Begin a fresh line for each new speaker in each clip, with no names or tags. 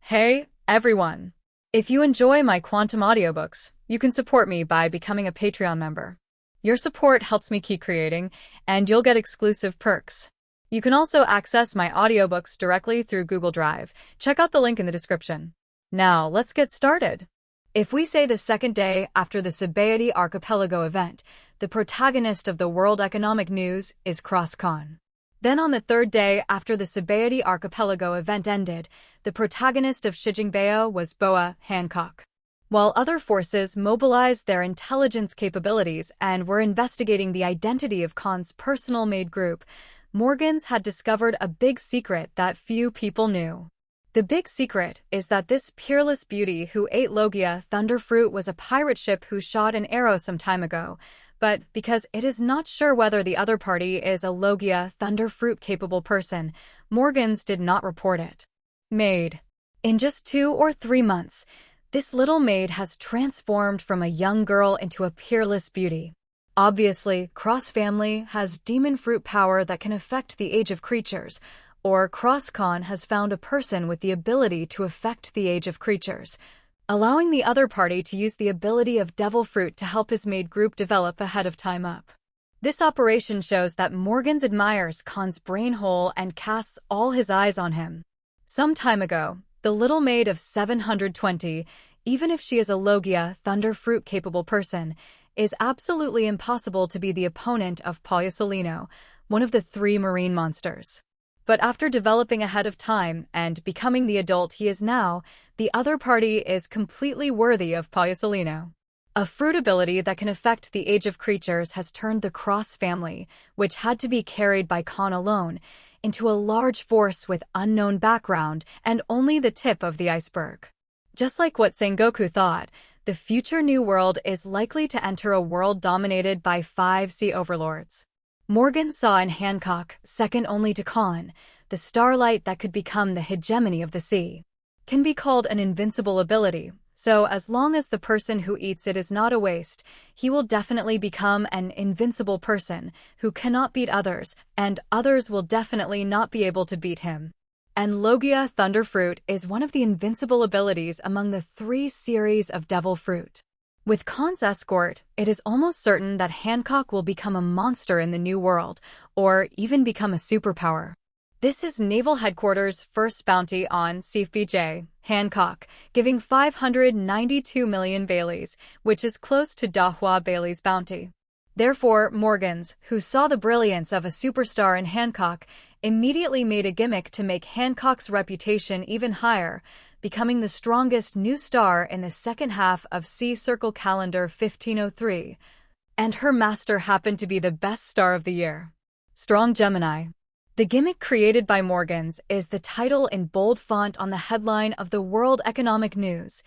Hey, everyone! If you enjoy my quantum audiobooks, you can support me by becoming a Patreon member. Your support helps me keep creating, and you'll get exclusive perks. You can also access my audiobooks directly through Google Drive. Check out the link in the description. Now, let's get started. If we say the second day after the Sabaody Archipelago event, the protagonist of the World Economic News is Kahn. Then on the third day after the Sabaody Archipelago event ended, the protagonist of Shijingbao was Boa Hancock. While other forces mobilized their intelligence capabilities and were investigating the identity of Kahn's personal maid group, Morgans had discovered a big secret that few people knew. The big secret is that this peerless beauty who ate Logia thunderfruit was a pirate ship who shot an arrow some time ago, but because it is not sure whether the other party is a Logia thunderfruit-capable person, Morgans did not report it. Maid. In just 2 or 3 months, this little maid has transformed from a young girl into a peerless beauty. Obviously, Cross family has demon fruit power that can affect the age of creatures, or Kahn has found a person with the ability to affect the age of creatures, allowing the other party to use the ability of devil fruit to help his maid group develop ahead of time up. This operation shows that Morgans admires Kahn's brain hole and casts all his eyes on him. Some time ago, the little maid of 720, even if she is a Logia thunderfruit-capable person, is absolutely impossible to be the opponent of Pollusolino, one of the 3 marine monsters. But after developing ahead of time and becoming the adult he is now, the other party is completely worthy of Pollusolino. A fruit ability that can affect the age of creatures has turned the Cross family, which had to be carried by Kahn alone, into a large force with unknown background and only the tip of the iceberg. Just like what Sengoku thought, the future New World is likely to enter a world dominated by 5 sea overlords. Morgan saw in Hancock, second only to Kahn, the starlight that could become the hegemony of the sea. Can be called an invincible ability, so as long as the person who eats it is not a waste, he will definitely become an invincible person who cannot beat others, and others will definitely not be able to beat him. And Logia Thunderfruit is one of the invincible abilities among the 3 series of Devil Fruit. With Kahn's escort, it is almost certain that Hancock will become a monster in the New World, or even become a superpower. This is Naval Headquarters' first bounty on CFBJ, Hancock, giving 592 million Baileys, which is close to Dahua Bailey's bounty. Therefore, Morgans, who saw the brilliance of a superstar in Hancock, immediately made a gimmick to make Hancock's reputation even higher, becoming the strongest new star in the second half of C Circle calendar 1503, and her master happened to be the best star of the year. Strong Gemini. The gimmick created by Morgans is the title in bold font on the headline of the World Economic News,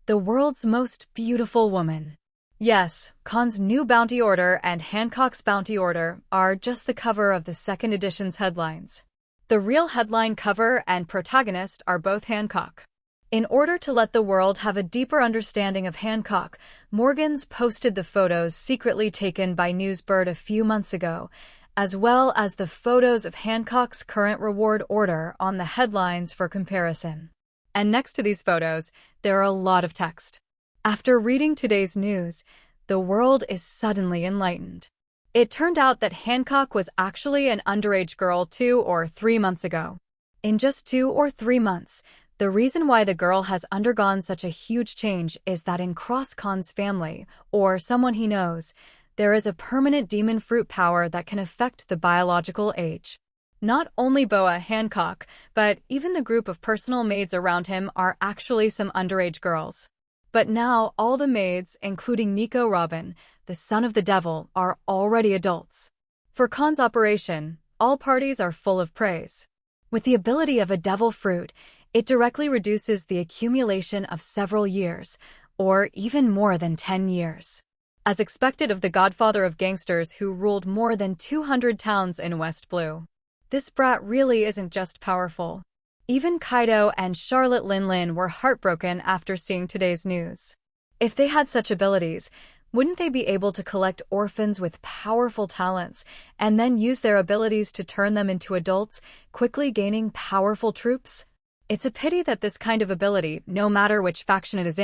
"The World's Most Beautiful Woman." Yes, Kahn's new bounty order and Hancock's bounty order are just the cover of the second edition's headlines. The real headline cover and protagonist are both Hancock. In order to let the world have a deeper understanding of Hancock, Morgans posted the photos secretly taken by Newsbird a few months ago, as well as the photos of Hancock's current reward order on the headlines for comparison. And next to these photos, there are a lot of text. After reading today's news, the world is suddenly enlightened. It turned out that Hancock was actually an underage girl 2 or 3 months ago. In just 2 or 3 months, the reason why the girl has undergone such a huge change is that in Kahn's family, or someone he knows, there is a permanent demon fruit power that can affect the biological age. Not only Boa Hancock, but even the group of personal maids around him are actually some underage girls. But now all the maids, including Nico Robin, the son of the devil, are already adults. For Kahn's operation, all parties are full of praise. With the ability of a devil fruit, it directly reduces the accumulation of several years, or even more than 10 years. As expected of the godfather of gangsters who ruled more than 200 towns in West Blue. This brat really isn't just powerful. Even Kaido and Charlotte Linlin were heartbroken after seeing today's news. If they had such abilities, wouldn't they be able to collect orphans with powerful talents and then use their abilities to turn them into adults, quickly gaining powerful troops? It's a pity that this kind of ability, no matter which faction it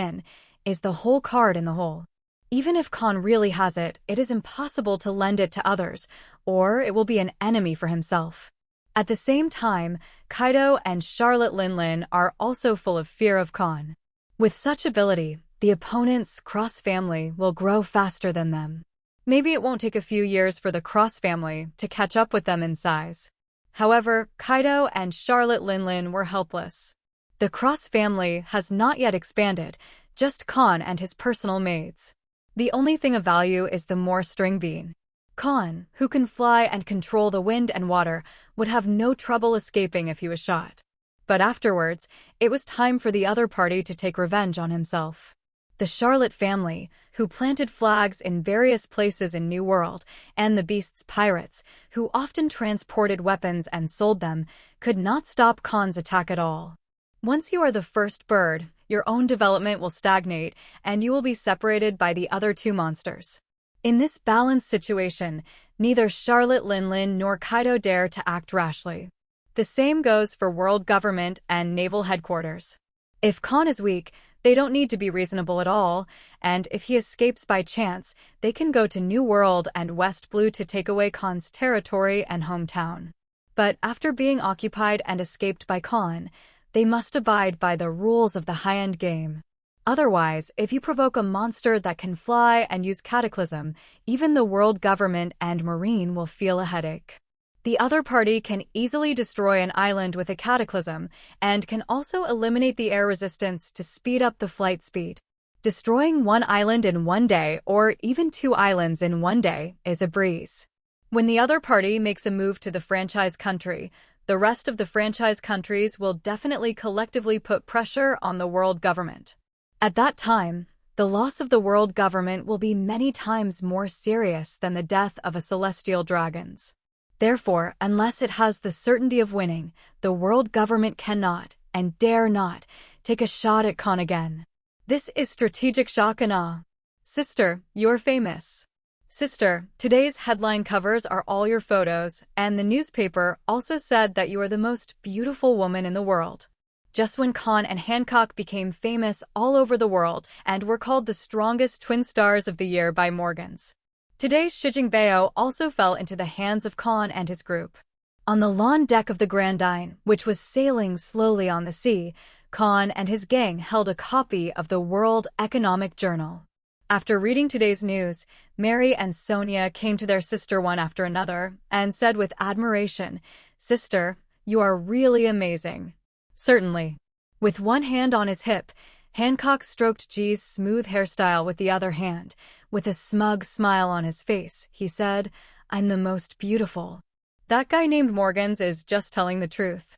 is the whole card in the hole. Even if Kahn really has it, it is impossible to lend it to others, or it will be an enemy for himself. At the same time, Kaido and Charlotte Linlin are also full of fear of Kahn. With such ability, the opponent's cross family will grow faster than them. Maybe it won't take a few years for the cross family to catch up with them in size. However, Kaido and Charlotte Linlin were helpless. The cross family has not yet expanded, just Kahn and his personal maids. The only thing of value is the more string bean. Kahn, who can fly and control the wind and water, would have no trouble escaping if he was shot. But afterwards, it was time for the other party to take revenge on himself. The Charlotte family, who planted flags in various places in New World, and the Beast's pirates, who often transported weapons and sold them, could not stop Kahn's attack at all. Once you are the first bird, your own development will stagnate, and you will be separated by the other two monsters. In this balanced situation, neither Charlotte Linlin nor Kaido dare to act rashly. The same goes for world government and naval headquarters. If Kahn is weak, they don't need to be reasonable at all, and if he escapes by chance, they can go to New World and West Blue to take away Kahn's territory and hometown. But after being occupied and escaped by Kahn, they must abide by the rules of the high-end game. Otherwise, if you provoke a monster that can fly and use Cataclysm, even the world government and marine will feel a headache. The other party can easily destroy an island with a Cataclysm, and can also eliminate the air resistance to speed up the flight speed. Destroying one island in one day, or even two islands in one day, is a breeze. When the other party makes a move to the franchise country, the rest of the franchise countries will definitely collectively put pressure on the world government. At that time, the loss of the world government will be many times more serious than the death of a celestial dragons. Therefore, unless it has the certainty of winning, the world government cannot, and dare not, take a shot at Kahn again. This is strategic shock and awe. Sister, you're famous. Sister, today's headline covers are all your photos, and the newspaper also said that you are the most beautiful woman in the world. Just when Kahn and Hancock became famous all over the world and were called the strongest twin stars of the year by Morgans. Today's Shijingbeo also fell into the hands of Kahn and his group. On the lawn deck of the Grandine, which was sailing slowly on the sea, Kahn and his gang held a copy of the World Economic Journal. After reading today's news, Mary and Sonia came to their sister one after another and said with admiration, "Sister, you are really amazing." Certainly. With one hand on his hip, Hancock stroked G's smooth hairstyle with the other hand. With a smug smile on his face, he said, "I'm the most beautiful." That guy named Morgans is just telling the truth.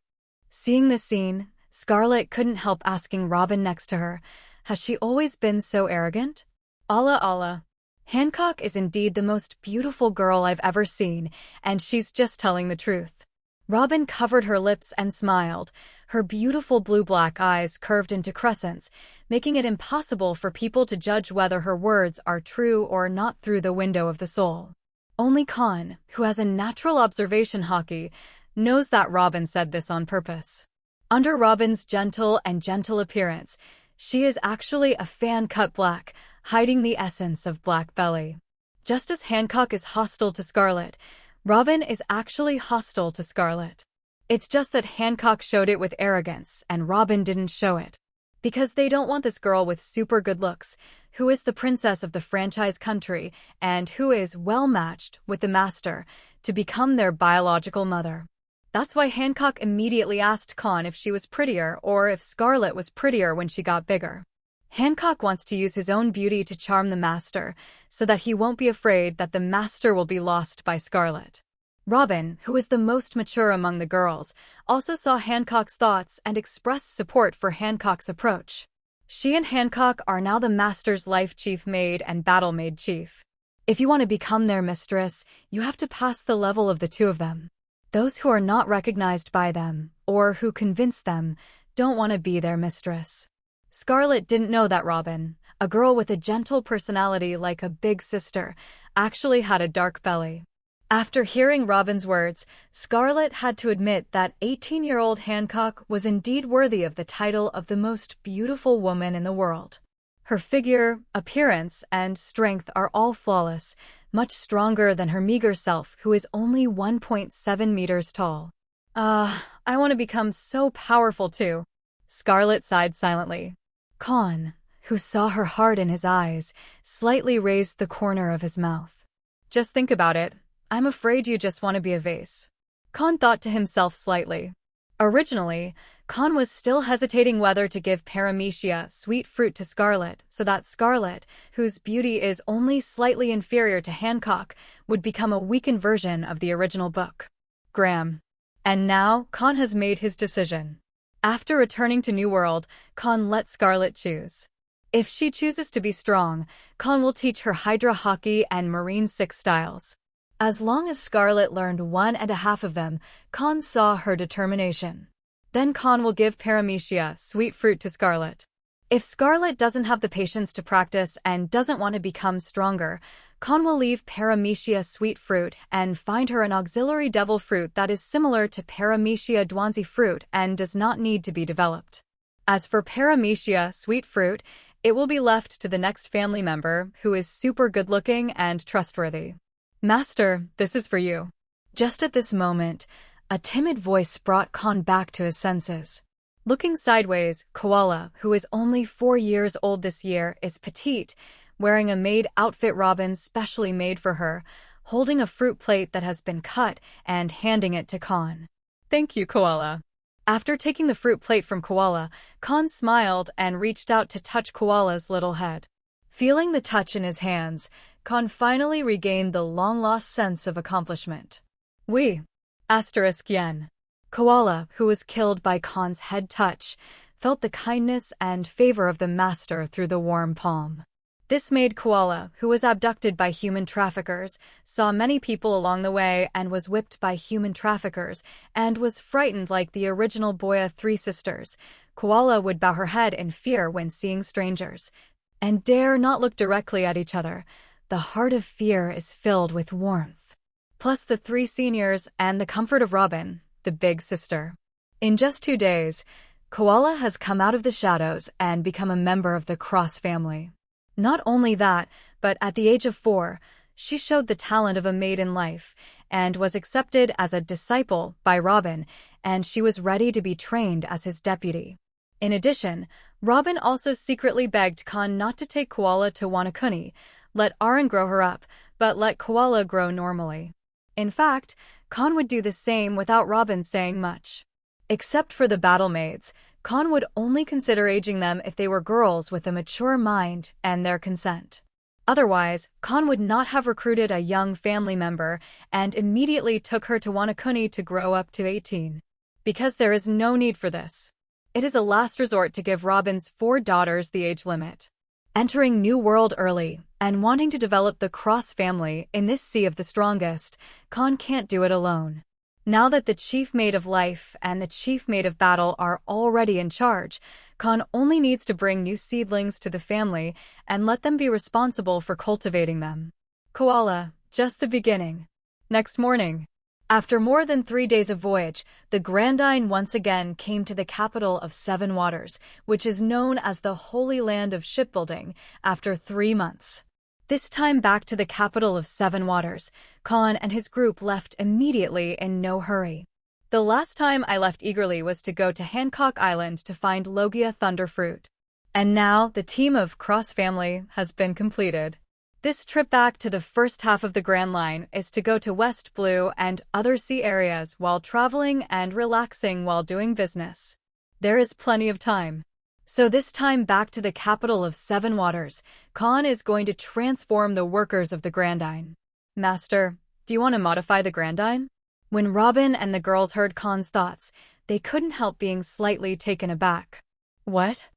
Seeing this scene, Scarlett couldn't help asking Robin next to her, "Has she always been so arrogant?" Allah Allah. Hancock is indeed the most beautiful girl I've ever seen, and she's just telling the truth. Robin covered her lips and smiled, her beautiful blue-black eyes curved into crescents, making it impossible for people to judge whether her words are true or not through the window of the soul. Only Kahn, who has a natural observation haki, knows that Robin said this on purpose. Under Robin's gentle appearance, she is actually a fan cut black, hiding the essence of black belly. Just as Hancock is hostile to Scarlett, Robin is actually hostile to Scarlett. It's just that Hancock showed it with arrogance and Robin didn't show it. Because they don't want this girl with super good looks, who is the princess of the franchise country and who is well matched with the master, to become their biological mother. That's why Hancock immediately asked Kahn if she was prettier or if Scarlett was prettier when she got bigger. Hancock wants to use his own beauty to charm the master, so that he won't be afraid that the master will be lost by Scarlett. Robin, who is the most mature among the girls, also saw Hancock's thoughts and expressed support for Hancock's approach. She and Hancock are now the master's life chief maid and battle maid chief. If you want to become their mistress, you have to pass the level of the two of them. Those who are not recognized by them, or who convince them, don't want to be their mistress. Scarlett didn't know that Robin, a girl with a gentle personality like a big sister, actually had a dark belly. After hearing Robin's words, Scarlett had to admit that 18-year-old Hancock was indeed worthy of the title of the most beautiful woman in the world. Her figure, appearance, and strength are all flawless, much stronger than her meager self, who is only 1.7 meters tall. I want to become so powerful too. Scarlett sighed silently. Kahn, who saw her heart in his eyes, slightly raised the corner of his mouth. Just think about it. I'm afraid you just want to be a vase. Kahn thought to himself slightly. Originally, Kahn was still hesitating whether to give Paramecia sweet fruit to Scarlett, so that Scarlett, whose beauty is only slightly inferior to Hancock, would become a weakened version of the original book. Graham. And now, Kahn has made his decision. After returning to New World, Kahn let Scarlett choose. If she chooses to be strong, Kahn will teach her Hydra Haki and Marine 6 styles. As long as Scarlett learned 1.5 of them, Kahn saw her determination. Then Kahn will give Paramecia sweet fruit to Scarlett. If Scarlett doesn't have the patience to practice and doesn't want to become stronger, Kahn will leave Paramecia sweet fruit and find her an auxiliary devil fruit that is similar to Paramecia Duanzi fruit and does not need to be developed. As for Paramecia sweet fruit, it will be left to the next family member who is super good-looking and trustworthy. Master, this is for you. Just at this moment, a timid voice brought Kahn back to his senses. Looking sideways, Koala, who is only 4 years old this year, is petite, wearing a maid outfit Robin specially made for her, holding a fruit plate that has been cut and handing it to Kahn. Thank you, Koala. After taking the fruit plate from Koala, Kahn smiled and reached out to touch Koala's little head. Feeling the touch in his hands, Kahn finally regained the long-lost sense of accomplishment. *yen. Koala, who was killed by Kahn's head touch, felt the kindness and favor of the master through the warm palm. This made Koala, who was abducted by human traffickers, saw many people along the way and was whipped by human traffickers, and was frightened like the original Boya Three Sisters. Koala would bow her head in fear when seeing strangers, and dare not look directly at each other. The heart of fear is filled with warmth. Plus the 3 seniors and the comfort of Robin, the big sister. In just 2 days, Koala has come out of the shadows and become a member of the Cross family. Not only that, but at the age of 4, she showed the talent of a maid in life and was accepted as a disciple by Robin, and she was ready to be trained as his deputy. In addition, Robin also secretly begged Kahn not to take Koala to Wanakuni, let Aaron grow her up, but let Koala grow normally. In fact, Kahn would do the same without Robin saying much. Except for the battle maids, Kahn would only consider aging them if they were girls with a mature mind and their consent. Otherwise, Kahn would not have recruited a young family member and immediately took her to Wanakuni to grow up to 18. Because there is no need for this. It is a last resort to give Robin's 4 daughters the age limit. Entering New World early and wanting to develop the Cross family in this sea of the strongest, Kahn can't do it alone. Now that the Chief Maid of Life and the Chief Maid of Battle are already in charge, Kahn only needs to bring new seedlings to the family and let them be responsible for cultivating them. Koala, just the beginning. Next morning. After more than 3 days of voyage, the Grandine once again came to the capital of 7 Waters, which is known as the Holy Land of Shipbuilding, after 3 months. This time back to the capital of 7 Waters, Kahn and his group left immediately in no hurry. The last time I left eagerly was to go to Hancock Island to find Logia Thunderfruit. And now the team of Cross family has been completed. This trip back to the first half of the Grand Line is to go to West Blue and other sea areas while traveling and relaxing while doing business. There is plenty of time. So this time back to the capital of 7 Waters, Kahn is going to transform the workers of the Grandine. Master, do you want to modify the Grandine? When Robin and the girls heard Kahn's thoughts, they couldn't help being slightly taken aback. What?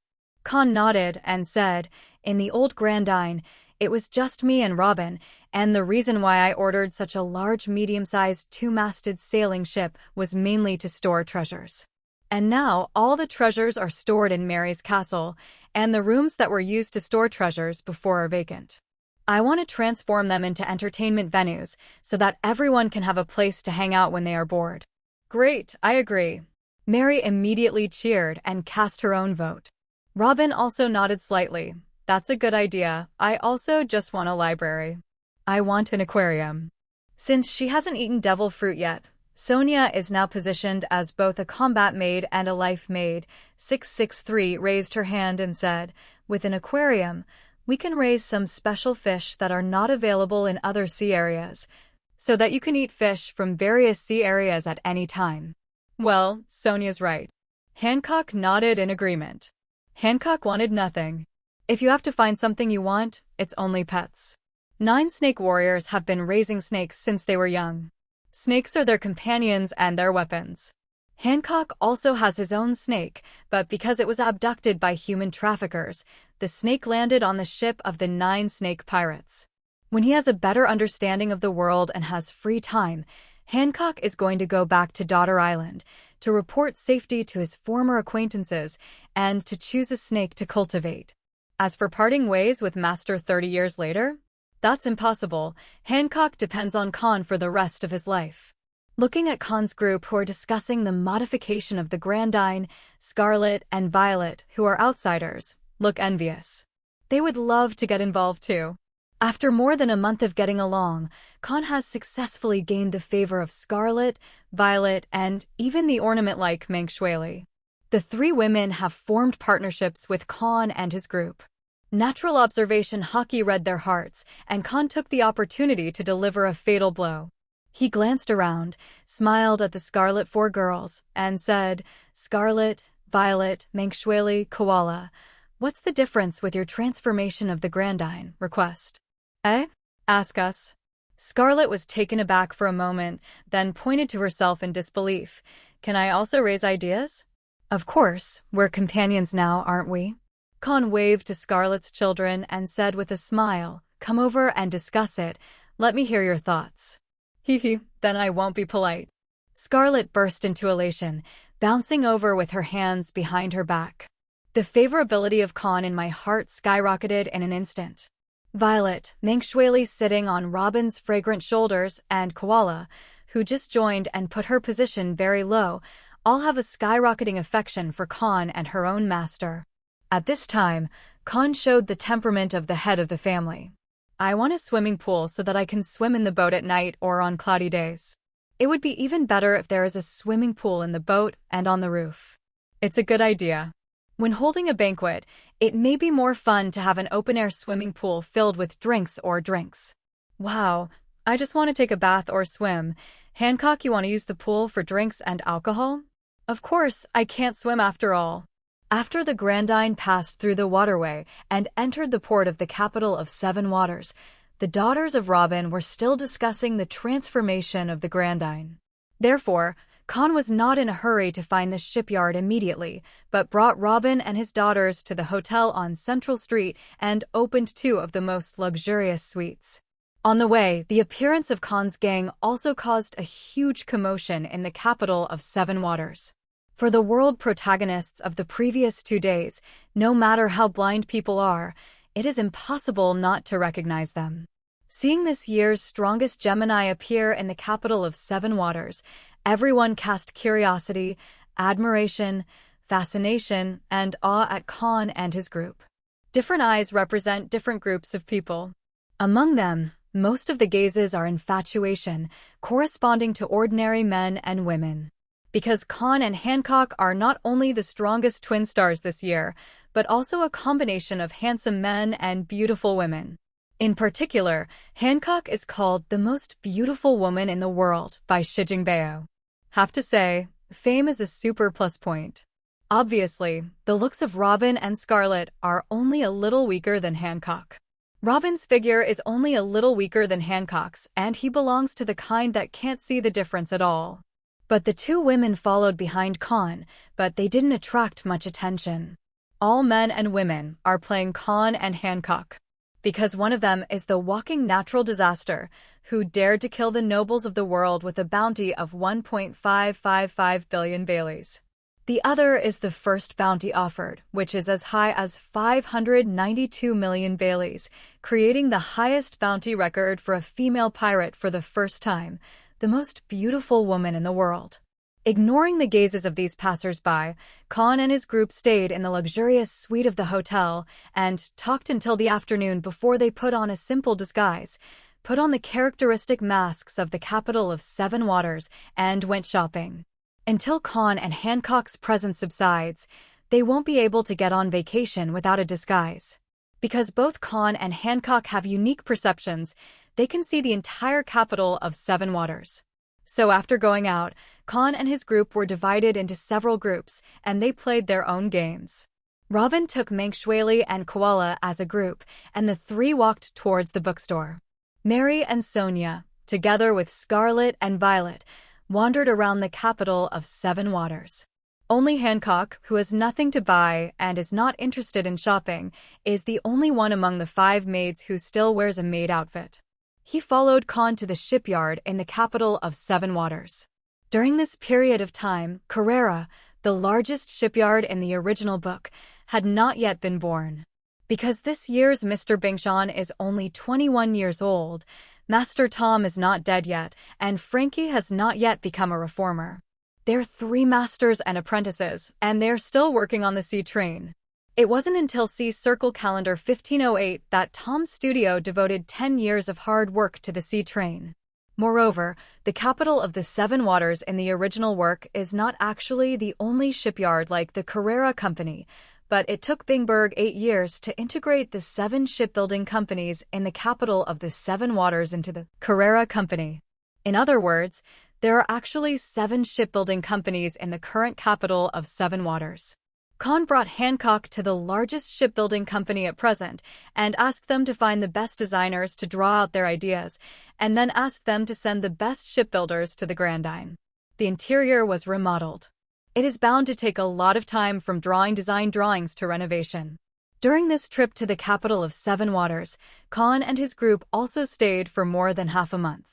Kahn nodded and said, in the old Grandine, it was just me and Robin, and the reason why I ordered such a large medium-sized 2-masted sailing ship was mainly to store treasures. And now all the treasures are stored in Mary's castle, and the rooms that were used to store treasures before are vacant. I want to transform them into entertainment venues so that everyone can have a place to hang out when they are bored. Great, I agree. Mary immediately cheered and cast her own vote. Robin also nodded slightly. That's a good idea. I also just want a library. I want an aquarium. Since she hasn't eaten devil fruit yet, Sonia is now positioned as both a combat maid and a life maid. 663 raised her hand and said, with an aquarium, we can raise some special fish that are not available in other sea areas, so that you can eat fish from various sea areas at any time. Well, Sonia's right. Hancock nodded in agreement. Hancock wanted nothing. If you have to find something you want, it's only pets. 9 snake warriors have been raising snakes since they were young. Snakes are their companions and their weapons. Hancock also has his own snake, but because it was abducted by human traffickers, the snake landed on the ship of the 9 snake pirates. When he has a better understanding of the world and has free time, Hancock is going to go back to Daughter Island to report safety to his former acquaintances and to choose a snake to cultivate. As for parting ways with Master 30 years later, that's impossible. Hancock depends on Kahn for the rest of his life. Looking at Kahn's group who are discussing the modification of the Grandine, Scarlet and Violet, who are outsiders, look envious. They would love to get involved too. After more than a month of getting along, Kahn has successfully gained the favor of Scarlet, Violet, and even the ornament-like Manxueli. The 3 women have formed partnerships with Kahn and his group. Natural observation Haki read their hearts, and Kahn took the opportunity to deliver a fatal blow. He glanced around, smiled at the Scarlet 4 girls, and said, Scarlet, Violet, Manxueli, Koala, what's the difference with your transformation of the Grandine request? Eh? Ask us. Scarlet was taken aback for a moment, then pointed to herself in disbelief. Can I also raise ideas? Of course, we're companions now, aren't we? Kahn waved to Scarlet's children and said with a smile, come over and discuss it. Let me hear your thoughts. Hee, then I won't be polite. Scarlet burst into elation, bouncing over with her hands behind her back. The favorability of Kahn in my heart skyrocketed in an instant. Violet, Manxueli sitting on Robin's fragrant shoulders, and Koala, who just joined and put her position very low, all have a skyrocketing affection for Kahn and her own master. At this time, Kahn showed the temperament of the head of the family. I want a swimming pool so that I can swim in the boat at night or on cloudy days. It would be even better if there is a swimming pool in the boat and on the roof. It's a good idea. When holding a banquet, it may be more fun to have an open-air swimming pool filled with drinks. Wow, I just want to take a bath or swim. Hancock, you want to use the pool for drinks and alcohol? Of course, I can't swim after all. After the Grandine passed through the waterway and entered the port of the capital of 7 waters, the daughters of Robin were still discussing the transformation of the Grandine. Therefore, Kahn was not in a hurry to find the shipyard immediately, but brought Robin and his daughters to the hotel on Central Street and opened 2 of the most luxurious suites. On the way, the appearance of Kahn's gang also caused a huge commotion in the capital of 7 waters. For the world protagonists of the previous 2 days, no matter how blind people are, it is impossible not to recognize them. Seeing this year's strongest Gemini appear in the capital of 7 waters, everyone cast curiosity, admiration, fascination, and awe at Kahn and his group. Different eyes represent different groups of people. Among them, most of the gazes are infatuation, corresponding to ordinary men and women. Because Kahn and Hancock are not only the strongest twin stars this year, but also a combination of handsome men and beautiful women. In particular, Hancock is called the most beautiful woman in the world by Shi Jingbao. Have to say, fame is a super plus point. Obviously, the looks of Robin and Scarlet are only a little weaker than Hancock. Robin's figure is only a little weaker than Hancock's, and he belongs to the kind that can't see the difference at all. But the 2 women followed behind Kahn, but they didn't attract much attention. All men and women are playing Kahn and Hancock. Because one of them is the walking natural disaster, who dared to kill the nobles of the world with a bounty of 1.555 billion Baileys. The other is the first bounty offered, which is as high as 592 million Baileys, creating the highest bounty record for a female pirate for the first time, the most beautiful woman in the world. Ignoring the gazes of these passers-by, Kahn and his group stayed in the luxurious suite of the hotel and talked until the afternoon before they put on a simple disguise, put on the characteristic masks of the capital of Seven Waters, and went shopping. Until Kahn and Hancock's presence subsides, they won't be able to get on vacation without a disguise. Because both Kahn and Hancock have unique perceptions, they can see the entire capital of Seven Waters. So after going out, Kahn and his group were divided into several groups, and they played their own games. Robin took Manxueli and Koala as a group, and the three walked towards the bookstore. Mary and Sonia, together with Scarlet and Violet, wandered around the capital of Seven Waters. Only Hancock, who has nothing to buy and is not interested in shopping, is the only one among the 5 maids who still wears a maid outfit. He followed Kahn to the shipyard in the capital of Seven Waters. During this period of time, Carrera, the largest shipyard in the original book, had not yet been born. Because this year's Mr. Bingshan is only 21 years old, Master Tom is not dead yet, and Frankie has not yet become a reformer. They're 3 masters and apprentices, and they're still working on the sea train. It wasn't until Sea Circle Calendar 1508 that Tom's studio devoted 10 years of hard work to the sea train. Moreover, the capital of the Seven Waters in the original work is not actually the only shipyard like the Carrera Company, but it took Bingberg 8 years to integrate the 7 shipbuilding companies in the capital of the Seven Waters into the Carrera Company. In other words, there are actually 7 shipbuilding companies in the current capital of Seven Waters. Kahn brought Hancock to the largest shipbuilding company at present and asked them to find the best designers to draw out their ideas, and then asked them to send the best shipbuilders to the Grandine. The interior was remodeled. It is bound to take a lot of time from drawing design drawings to renovation. During this trip to the capital of Seven Waters, Kahn and his group also stayed for more than half a month.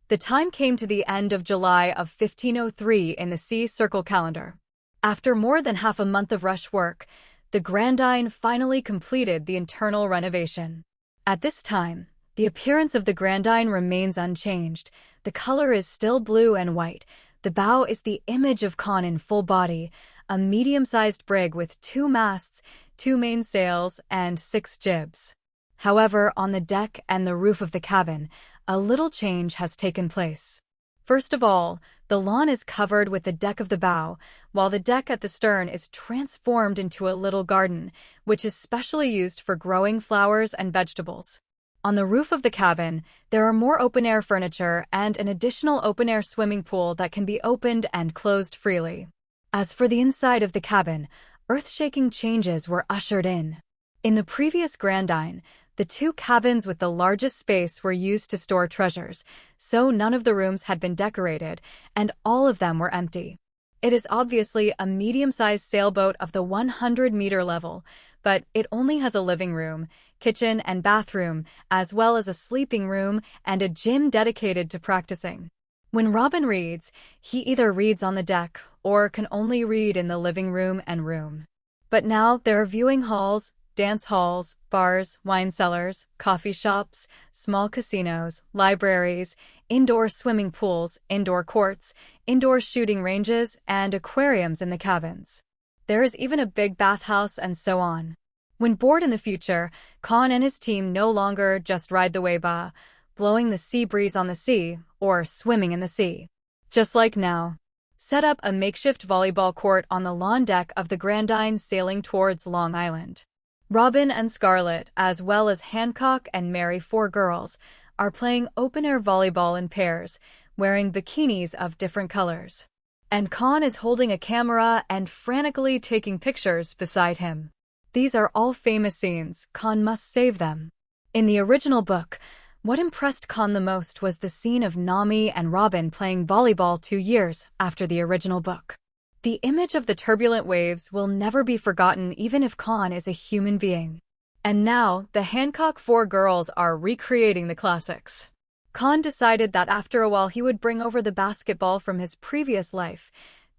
The time came to the end of July of 1503 in the Sea Circle Calendar. After more than half a month of rush work, the Grandine finally completed the internal renovation. At this time, the appearance of the Grandine remains unchanged. The color is still blue and white. The bow is the image of Kahn in full body, a medium-sized brig with 2 masts, 2 mainsails, and 6 jibs. However, on the deck and the roof of the cabin, a little change has taken place. First of all, the lawn is covered with the deck of the bow, while the deck at the stern is transformed into a little garden, which is specially used for growing flowers and vegetables. On the roof of the cabin, there are more open-air furniture and an additional open-air swimming pool that can be opened and closed freely. As for the inside of the cabin, earth-shaking changes were ushered in. In the previous Grandine, the 2 cabins with the largest space were used to store treasures, so none of the rooms had been decorated, and all of them were empty. It is obviously a medium-sized sailboat of the 100-meter level, but it only has a living room, kitchen and bathroom, as well as a sleeping room and a gym dedicated to practicing. When Robin reads, he either reads on the deck or can only read in the living room and room. But now there are viewing halls, dance halls, bars, wine cellars, coffee shops, small casinos, libraries, indoor swimming pools, indoor courts, indoor shooting ranges, and aquariums in the cabins. There is even a big bathhouse and so on. When bored in the future, Kahn and his team no longer just ride the Weiba, blowing the sea breeze on the sea, or swimming in the sea. Just like now. Set up a makeshift volleyball court on the lawn deck of the Grandine sailing towards Long Island. Robin and Scarlet, as well as Hancock and Mary, 4 girls, are playing open-air volleyball in pairs, wearing bikinis of different colors. And Kahn is holding a camera and frantically taking pictures beside him. These are all famous scenes. Kahn must save them. In the original book, what impressed Kahn the most was the scene of Nami and Robin playing volleyball 2 years after the original book. The image of the turbulent waves will never be forgotten even if Kahn is a human being. And now, the Hancock 4 girls are recreating the classics. Kahn decided that after a while he would bring over the basketball from his previous life,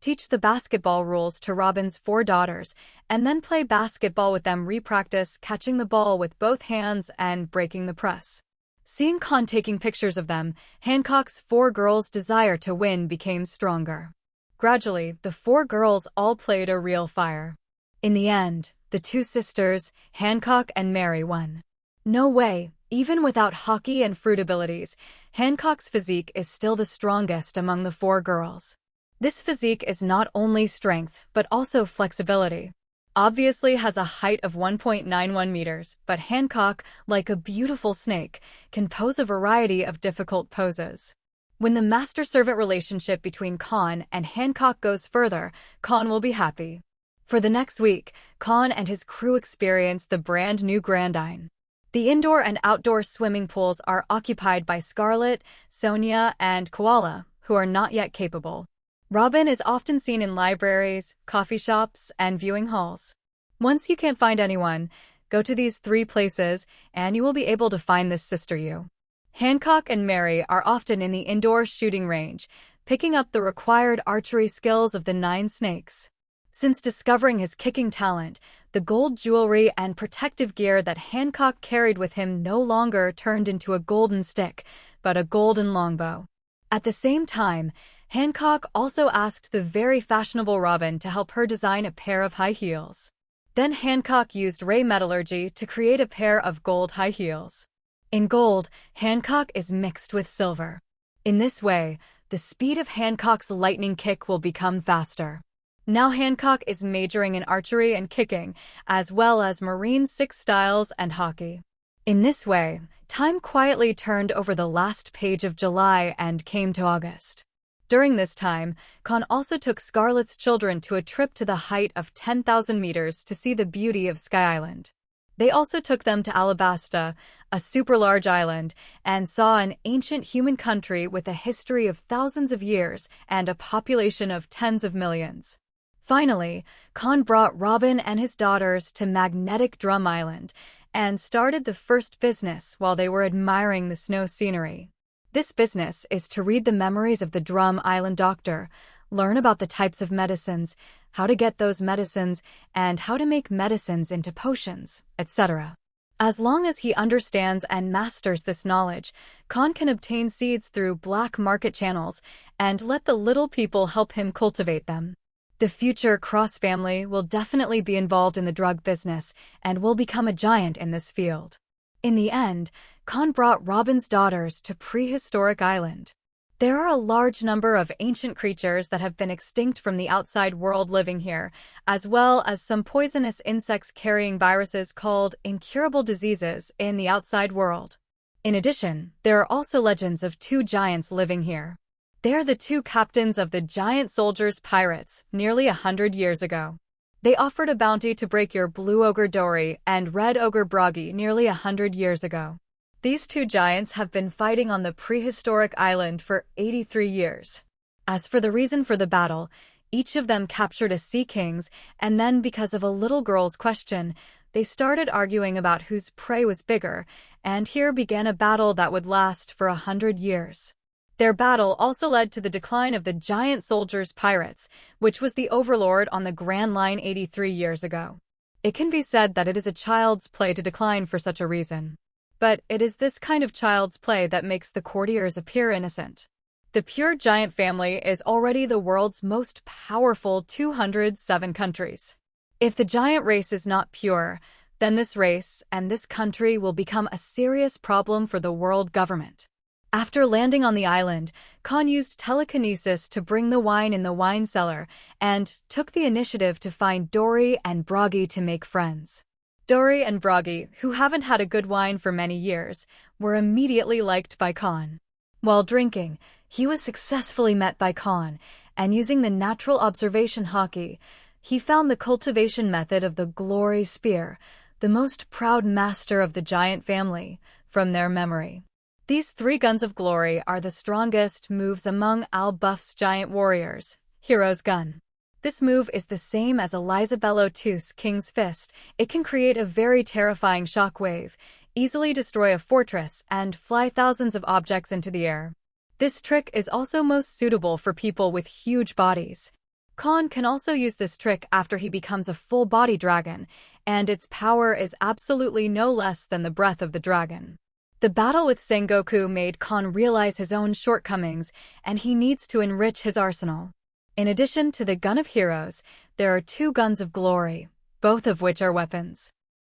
teach the basketball rules to Robin's 4 daughters, and then play basketball with them, re-practice catching the ball with both hands and breaking the press. Seeing Kahn taking pictures of them, Hancock's 4 girls' desire to win became stronger. Gradually, the 4 girls all played a real fire. In the end, the 2 sisters, Hancock and Mary, won. No way, even without hockey and fruit abilities, Hancock's physique is still the strongest among the 4 girls. This physique is not only strength, but also flexibility. Obviously has a height of 1.91 meters, but Hancock, like a beautiful snake, can pose a variety of difficult poses. When the master-servant relationship between Kahn and Hancock goes further, Kahn will be happy. For the next week, Kahn and his crew experience the brand new Grandine. The indoor and outdoor swimming pools are occupied by Scarlet, Sonia, and Koala, who are not yet capable. Robin is often seen in libraries, coffee shops, and viewing halls. Once you can't find anyone, go to these 3 places, and you will be able to find this sister you. Hancock and Mary are often in the indoor shooting range, picking up the required archery skills of the 9 snakes. Since discovering his kicking talent, the gold jewelry and protective gear that Hancock carried with him no longer turned into a golden stick, but a golden longbow. At the same time, Hancock also asked the very fashionable Robin to help her design a pair of high heels. Then Hancock used ray metallurgy to create a pair of gold high heels. In gold, Hancock is mixed with silver. In this way, the speed of Hancock's lightning kick will become faster. Now Hancock is majoring in archery and kicking, as well as Marine 6 styles and hockey. In this way, time quietly turned over the last page of July and came to August. During this time, Kahn also took Scarlet's children to a trip to the height of 10,000 meters to see the beauty of Sky Island. They also took them to Alabasta, a super-large island, and saw an ancient human country with a history of thousands of years and a population of tens of millions. Finally, Kahn brought Robin and his daughters to Magnetic Drum Island and started the first business while they were admiring the snow scenery. This business is to read the memories of the Drum Island doctor, learn about the types of medicines, how to get those medicines, and how to make medicines into potions, etc. As long as he understands and masters this knowledge, Kahn can obtain seeds through black market channels and let the little people help him cultivate them. The future Cross family will definitely be involved in the drug business and will become a giant in this field. In the end, Kahn brought Robin's daughters to Prehistoric Island. There are a large number of ancient creatures that have been extinct from the outside world living here, as well as some poisonous insects carrying viruses called incurable diseases in the outside world. In addition, there are also legends of 2 giants living here. They are the 2 captains of the giant soldiers pirates nearly 100 years ago. They offered a bounty to break your blue ogre Dory and red ogre Broggy nearly 100 years ago. These 2 giants have been fighting on the prehistoric island for 83 years. As for the reason for the battle, each of them captured a sea kings, and then because of a little girl's question, they started arguing about whose prey was bigger, and here began a battle that would last for 100 years. Their battle also led to the decline of the giant soldiers pirates, which was the overlord on the Grand Line 83 years ago. It can be said that it is a child's play to decline for such a reason. But it is this kind of child's play that makes the courtiers appear innocent. The pure giant family is already the world's most powerful 207 countries. If the giant race is not pure, then this race and this country will become a serious problem for the world government. After landing on the island, Kahn used telekinesis to bring the wine in the wine cellar and took the initiative to find Dory and Broggy to make friends. Dory and Broggy, who haven't had a good wine for many years, were immediately liked by Kahn. While drinking, he was successfully met by Kahn, and using the natural observation Haki, he found the cultivation method of the Glory Spear, the most proud master of the giant family, from their memory. These 3 guns of glory are the strongest moves among Al Buff's giant warriors, Hero's Gun. This move is the same as Elizabeth II's King's Fist. It can create a very terrifying shockwave, easily destroy a fortress, and fly thousands of objects into the air. This trick is also most suitable for people with huge bodies. Kahn can also use this trick after he becomes a full-body dragon, and its power is absolutely no less than the breath of the dragon. The battle with Sengoku made Kahn realize his own shortcomings, and he needs to enrich his arsenal. In addition to the Gun of Heroes, there are 2 Guns of Glory, both of which are weapons.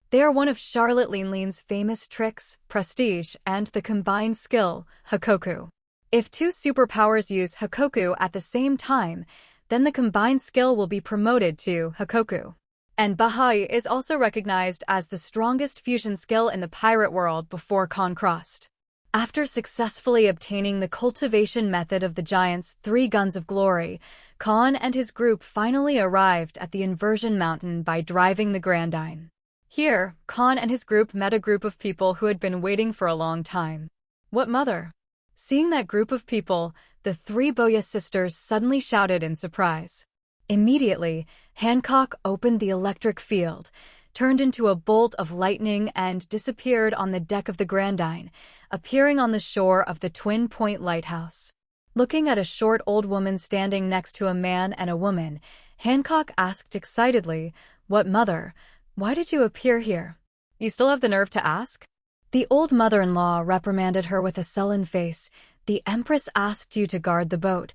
They are one of Charlotte Linlin's famous tricks, Prestige, and the combined skill, Hakoku. If 2 superpowers use Hakoku at the same time, then the combined skill will be promoted to Hakoku. And Bahai is also recognized as the strongest fusion skill in the pirate world before Kahn crossed. After successfully obtaining the cultivation method of the giant's 3 Guns of Glory, Kahn and his group finally arrived at the Inversion Mountain by driving the Grandine. Here, Kahn and his group met a group of people who had been waiting for a long time. What mother? Seeing that group of people, the 3 Boya sisters suddenly shouted in surprise. Immediately, Hancock opened the electric field, turned into a bolt of lightning and disappeared on the deck of the Grandine, appearing on the shore of the Twin Point Lighthouse. Looking at a short old woman standing next to a man and a woman, Hancock asked excitedly, "What mother? Why did you appear here? You still have the nerve to ask?" The old mother-in-law reprimanded her with a sullen face. "The Empress asked you to guard the boat.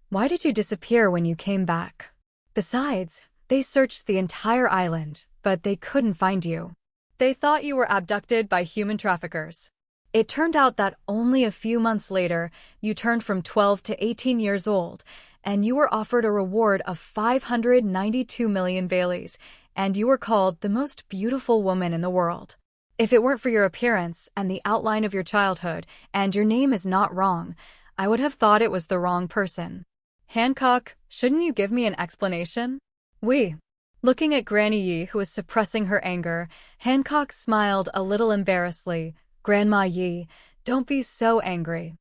Why did you disappear when you came back? Besides, they searched the entire island, but they couldn't find you. They thought you were abducted by human traffickers. It turned out that only a few months later, you turned from 12 to 18 years old, and you were offered a reward of 592 million Baileys, and you were called the most beautiful woman in the world. If it weren't for your appearance and the outline of your childhood, and your name is not wrong, I would have thought it was the wrong person. Hancock, shouldn't you give me an explanation?" Looking at Granny Yi, who was suppressing her anger, Hancock smiled a little embarrassedly. "Grandma Yi, don't be so angry.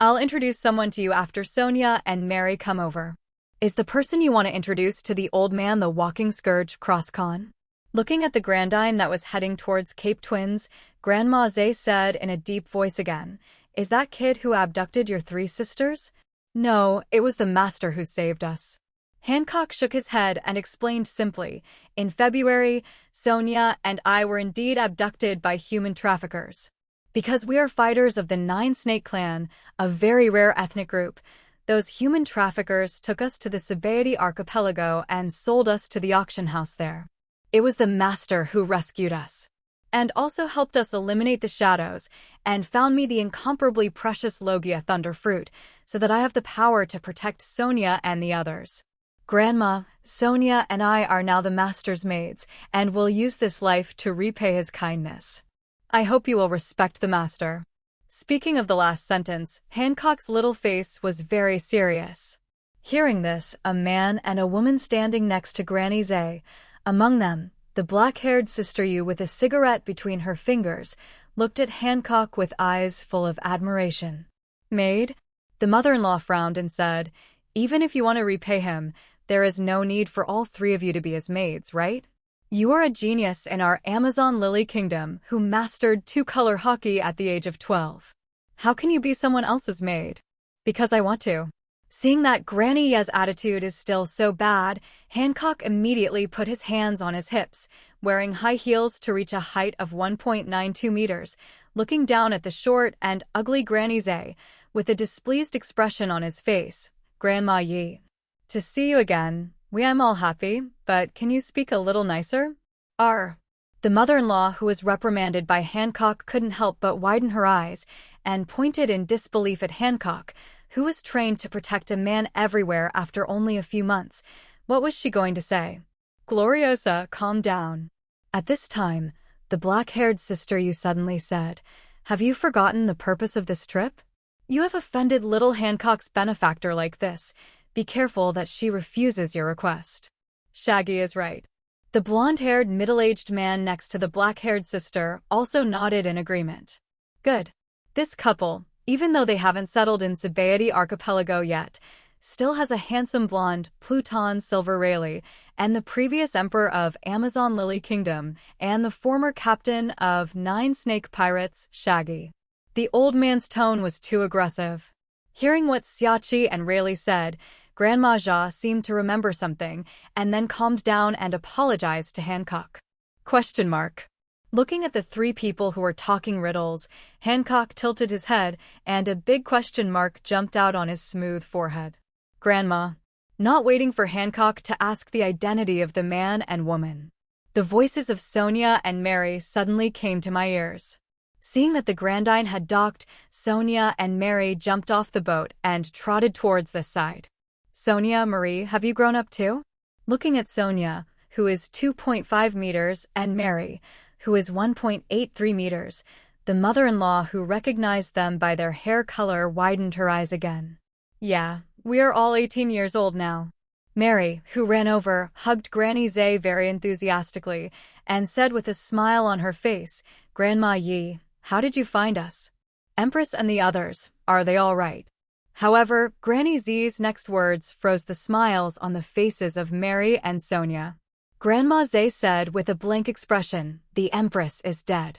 I'll introduce someone to you after Sonia and Mary come over." "Is the person you want to introduce to the old man the walking scourge Kahn?" Looking at the Grandine that was heading towards Cape Twins, Grandma Zay said in a deep voice again, "Is that kid who abducted your 3 sisters?" "No, it was the master who saved us." Hancock shook his head and explained simply, "In February, Sonia and I were indeed abducted by human traffickers. Because we are fighters of the 9 Snake Clan, a very rare ethnic group, those human traffickers took us to the Sabaody archipelago and sold us to the auction house there. It was the master who rescued us, and also helped us eliminate the shadows, and found me the incomparably precious Logia thunder fruit, so that I have the power to protect Sonia and the others. Grandma, Sonia and I are now the master's maids, and will use this life to repay his kindness. I hope you will respect the master." Speaking of the last sentence, Hancock's little face was very serious. Hearing this, a man and a woman standing next to Granny Zay, among them, the black-haired Sister Yu with a cigarette between her fingers, looked at Hancock with eyes full of admiration. "Maid?" The mother-in-law frowned and said, "Even if you want to repay him, there is no need for all 3 of you to be his maids, right? You are a genius in our Amazon Lily Kingdom who mastered 2-color hockey at the age of 12. How can you be someone else's maid?" "Because I want to." Seeing that Granny Ye's attitude is still so bad, Hancock immediately put his hands on his hips, wearing high heels to reach a height of 1.92 meters, looking down at the short and ugly Granny Zay, with a displeased expression on his face. "Grandma Yi, to see you again. We am all happy, but can you speak a little nicer?" The mother-in-law, who was reprimanded by Hancock, couldn't help but widen her eyes and pointed in disbelief at Hancock, who was trained to protect a man everywhere after only a few months. What was she going to say? "Gloriosa, calm down." At this time, the black-haired Sister Yu suddenly said, "Have you forgotten the purpose of this trip? You have offended little Hancock's benefactor like this. Be careful that she refuses your request." Shaggy is right. The blonde-haired middle-aged man next to the black-haired sister also nodded in agreement. Good. This couple, even though they haven't settled in Sabaody archipelago yet, still has a handsome blonde Pluton Silver Rayleigh, and the previous emperor of Amazon Lily Kingdom, and the former captain of 9 Snake Pirates, Shaggy. The old man's tone was too aggressive. Hearing what Xiachi and Rayleigh said, Grandma Jia seemed to remember something and then calmed down and apologized to Hancock. Question mark. Looking at the three people who were talking riddles, Hancock tilted his head and a big question mark jumped out on his smooth forehead. Grandma. Not waiting for Hancock to ask the identity of the man and woman, the voices of Sonia and Mary suddenly came to my ears. Seeing that the Grandine had docked, Sonia and Mary jumped off the boat and trotted towards the side. Sonia, Marie, have you grown up too? Looking at Sonia, who is 2.5 meters, and Mary, who is 1.83 meters, the mother-in-law who recognized them by their hair color widened her eyes again. Yeah, we are all 18 years old now. Mary, who ran over, hugged Granny Zay very enthusiastically and said with a smile on her face, Grandma Yi, how did you find us? Empress and the others, are they all right? However, Granny Z's next words froze the smiles on the faces of Mary and Sonia. Grandma Zay said with a blank expression, the Empress is dead.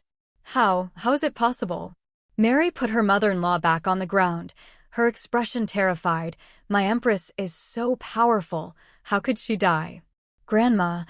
How is it possible? Mary put her mother-in-law back on the ground, her expression terrified. My Empress is so powerful, how could she die? Grandma,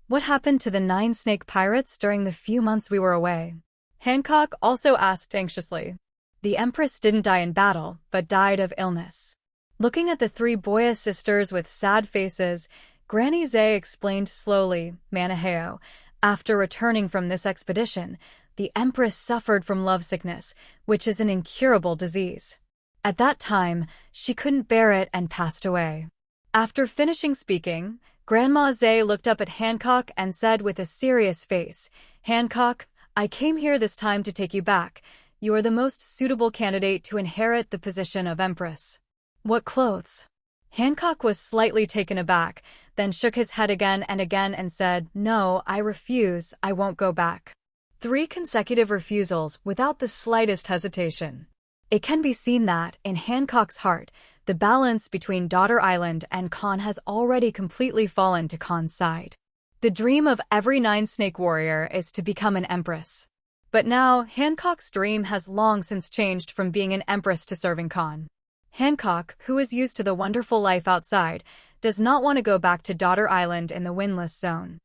what happened to the 9 snake pirates during the few months we were away? Hancock also asked anxiously. The Empress didn't die in battle, but died of illness. Looking at the 3 Boya sisters with sad faces, Granny Zay explained slowly, Manaheo, after returning from this expedition, the Empress suffered from lovesickness, which is an incurable disease. At that time, she couldn't bear it and passed away. After finishing speaking, Grandma Zay looked up at Hancock and said with a serious face, Hancock, I came here this time to take you back. You are the most suitable candidate to inherit the position of Empress. What clothes? Hancock was slightly taken aback, then shook his head again and said, No, I refuse, I won't go back. 3 consecutive refusals without the slightest hesitation. It can be seen that, in Hancock's heart, the balance between Daughter Island and Kahn has already completely fallen to Kahn's side. The dream of every 9-snake warrior is to become an empress. But now, Hancock's dream has long since changed from being an empress to serving Kahn. Hancock, who is used to the wonderful life outside, does not want to go back to Daughter Island in the windless zone.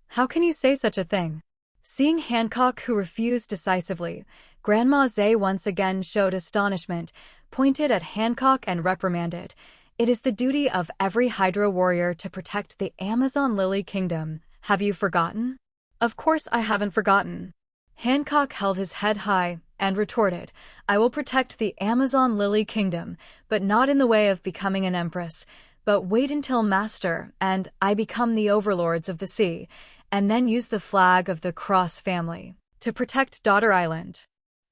How can you say such a thing? Seeing Hancock, who refused decisively, Grandma Zay once again showed astonishment, pointed at Hancock and reprimanded. It is the duty of every Hydra warrior to protect the Amazon Lily Kingdom. Have you forgotten? Of course I haven't forgotten. Hancock held his head high and retorted, I will protect the Amazon Lily Kingdom, but not in the way of becoming an empress, but wait until Master and I become the overlords of the sea, and then use the flag of the Cross family to protect Daughter Island.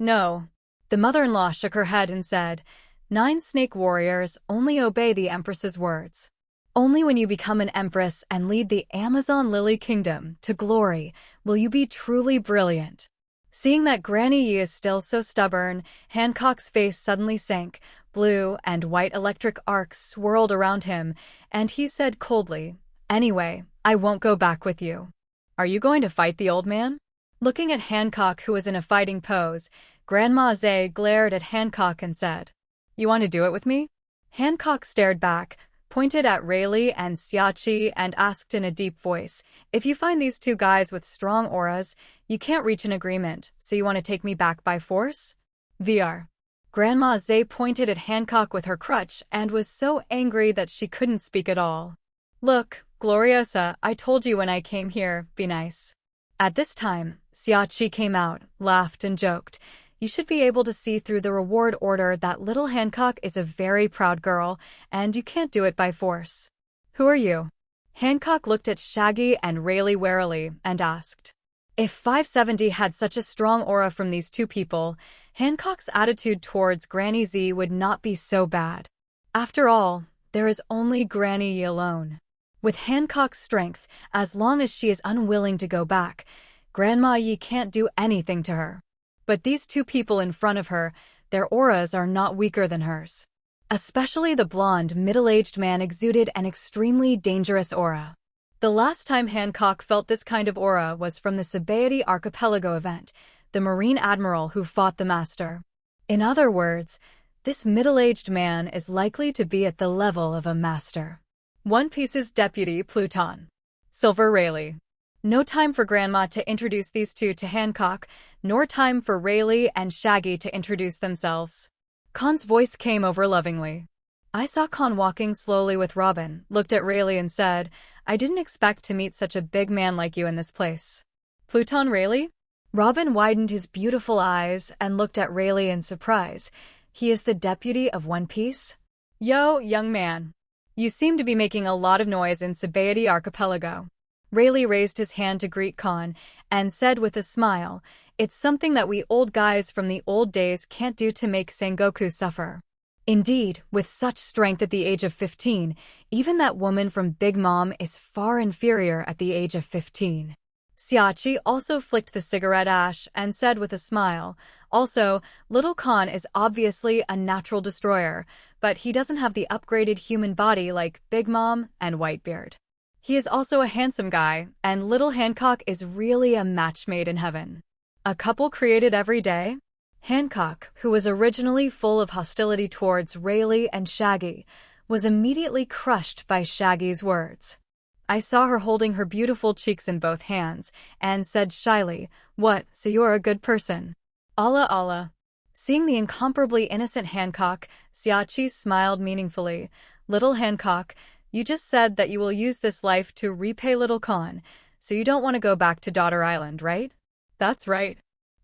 No. The mother-in-law shook her head and said, 9 snake warriors only obey the Empress's words. Only when you become an empress and lead the Amazon Lily Kingdom to glory will you be truly brilliant. Seeing that Granny Yi is still so stubborn, Hancock's face suddenly sank, blue and white electric arcs swirled around him, and he said coldly, Anyway, I won't go back with you. Are you going to fight the old man? Looking at Hancock, who was in a fighting pose, Grandma Zay glared at Hancock and said, You want to do it with me? Hancock stared back, pointed at Rayleigh and Xiachi and asked in a deep voice, If you find these 2 guys with strong auras, you can't reach an agreement, so you want to take me back by force? VR. Grandma Zay pointed at Hancock with her crutch and was so angry that she couldn't speak at all. Look, Gloriosa, I told you when I came here, be nice. At this time, Xiachi came out, laughed and joked. You should be able to see through the reward order that little Hancock is a very proud girl, and you can't do it by force. Who are you? Hancock looked at Shaggy and Rayleigh warily and asked. If 570 had such a strong aura from these 2 people, Hancock's attitude towards Granny Z would not be so bad. After all, there is only Granny Yi alone. With Hancock's strength, as long as she is unwilling to go back, Grandma Yi can't do anything to her. But these 2 people in front of her, their auras are not weaker than hers. Especially the blonde, middle-aged man exuded an extremely dangerous aura. The last time Hancock felt this kind of aura was from the Sabaody Archipelago event, the Marine Admiral who fought the Master. In other words, This middle-aged man is likely to be at the level of a master. One Piece's deputy, Pluton. Silver Rayleigh. No time for Grandma to introduce these two to Hancock, nor time for Rayleigh and Shaggy to introduce themselves. Kahn's voice came over lovingly. I saw Kahn walking slowly with Robin, looked at Rayleigh and said, I didn't expect to meet such a big man like you in this place. Pluton Rayleigh? Robin widened his beautiful eyes and looked at Rayleigh in surprise. He is the deputy of One Piece? Yo, young man. You seem to be making a lot of noise in Sabaody Archipelago. Rayleigh raised his hand to greet Kahn and said with a smile, It's something that we old guys from the old days can't do to make Sengoku suffer. Indeed, with such strength at the age of 15, even that woman from Big Mom is far inferior at the age of 15. Xiachi also flicked the cigarette ash and said with a smile, Also, little Kahn is obviously a natural destroyer, but he doesn't have the upgraded human body like Big Mom and Whitebeard. He is also a handsome guy, and little Hancock is really a match made in heaven. A couple created every day? Hancock, who was originally full of hostility towards Rayleigh and Shaggy, was immediately crushed by Shaggy's words. I saw her holding her beautiful cheeks in both hands, and said shyly, What, so you're a good person? Allah Allah. Seeing the incomparably innocent Hancock, Xiachi smiled meaningfully. Little Hancock, you just said that you will use this life to repay little Kahn, so you don't want to go back to Daughter Island, right? That's right.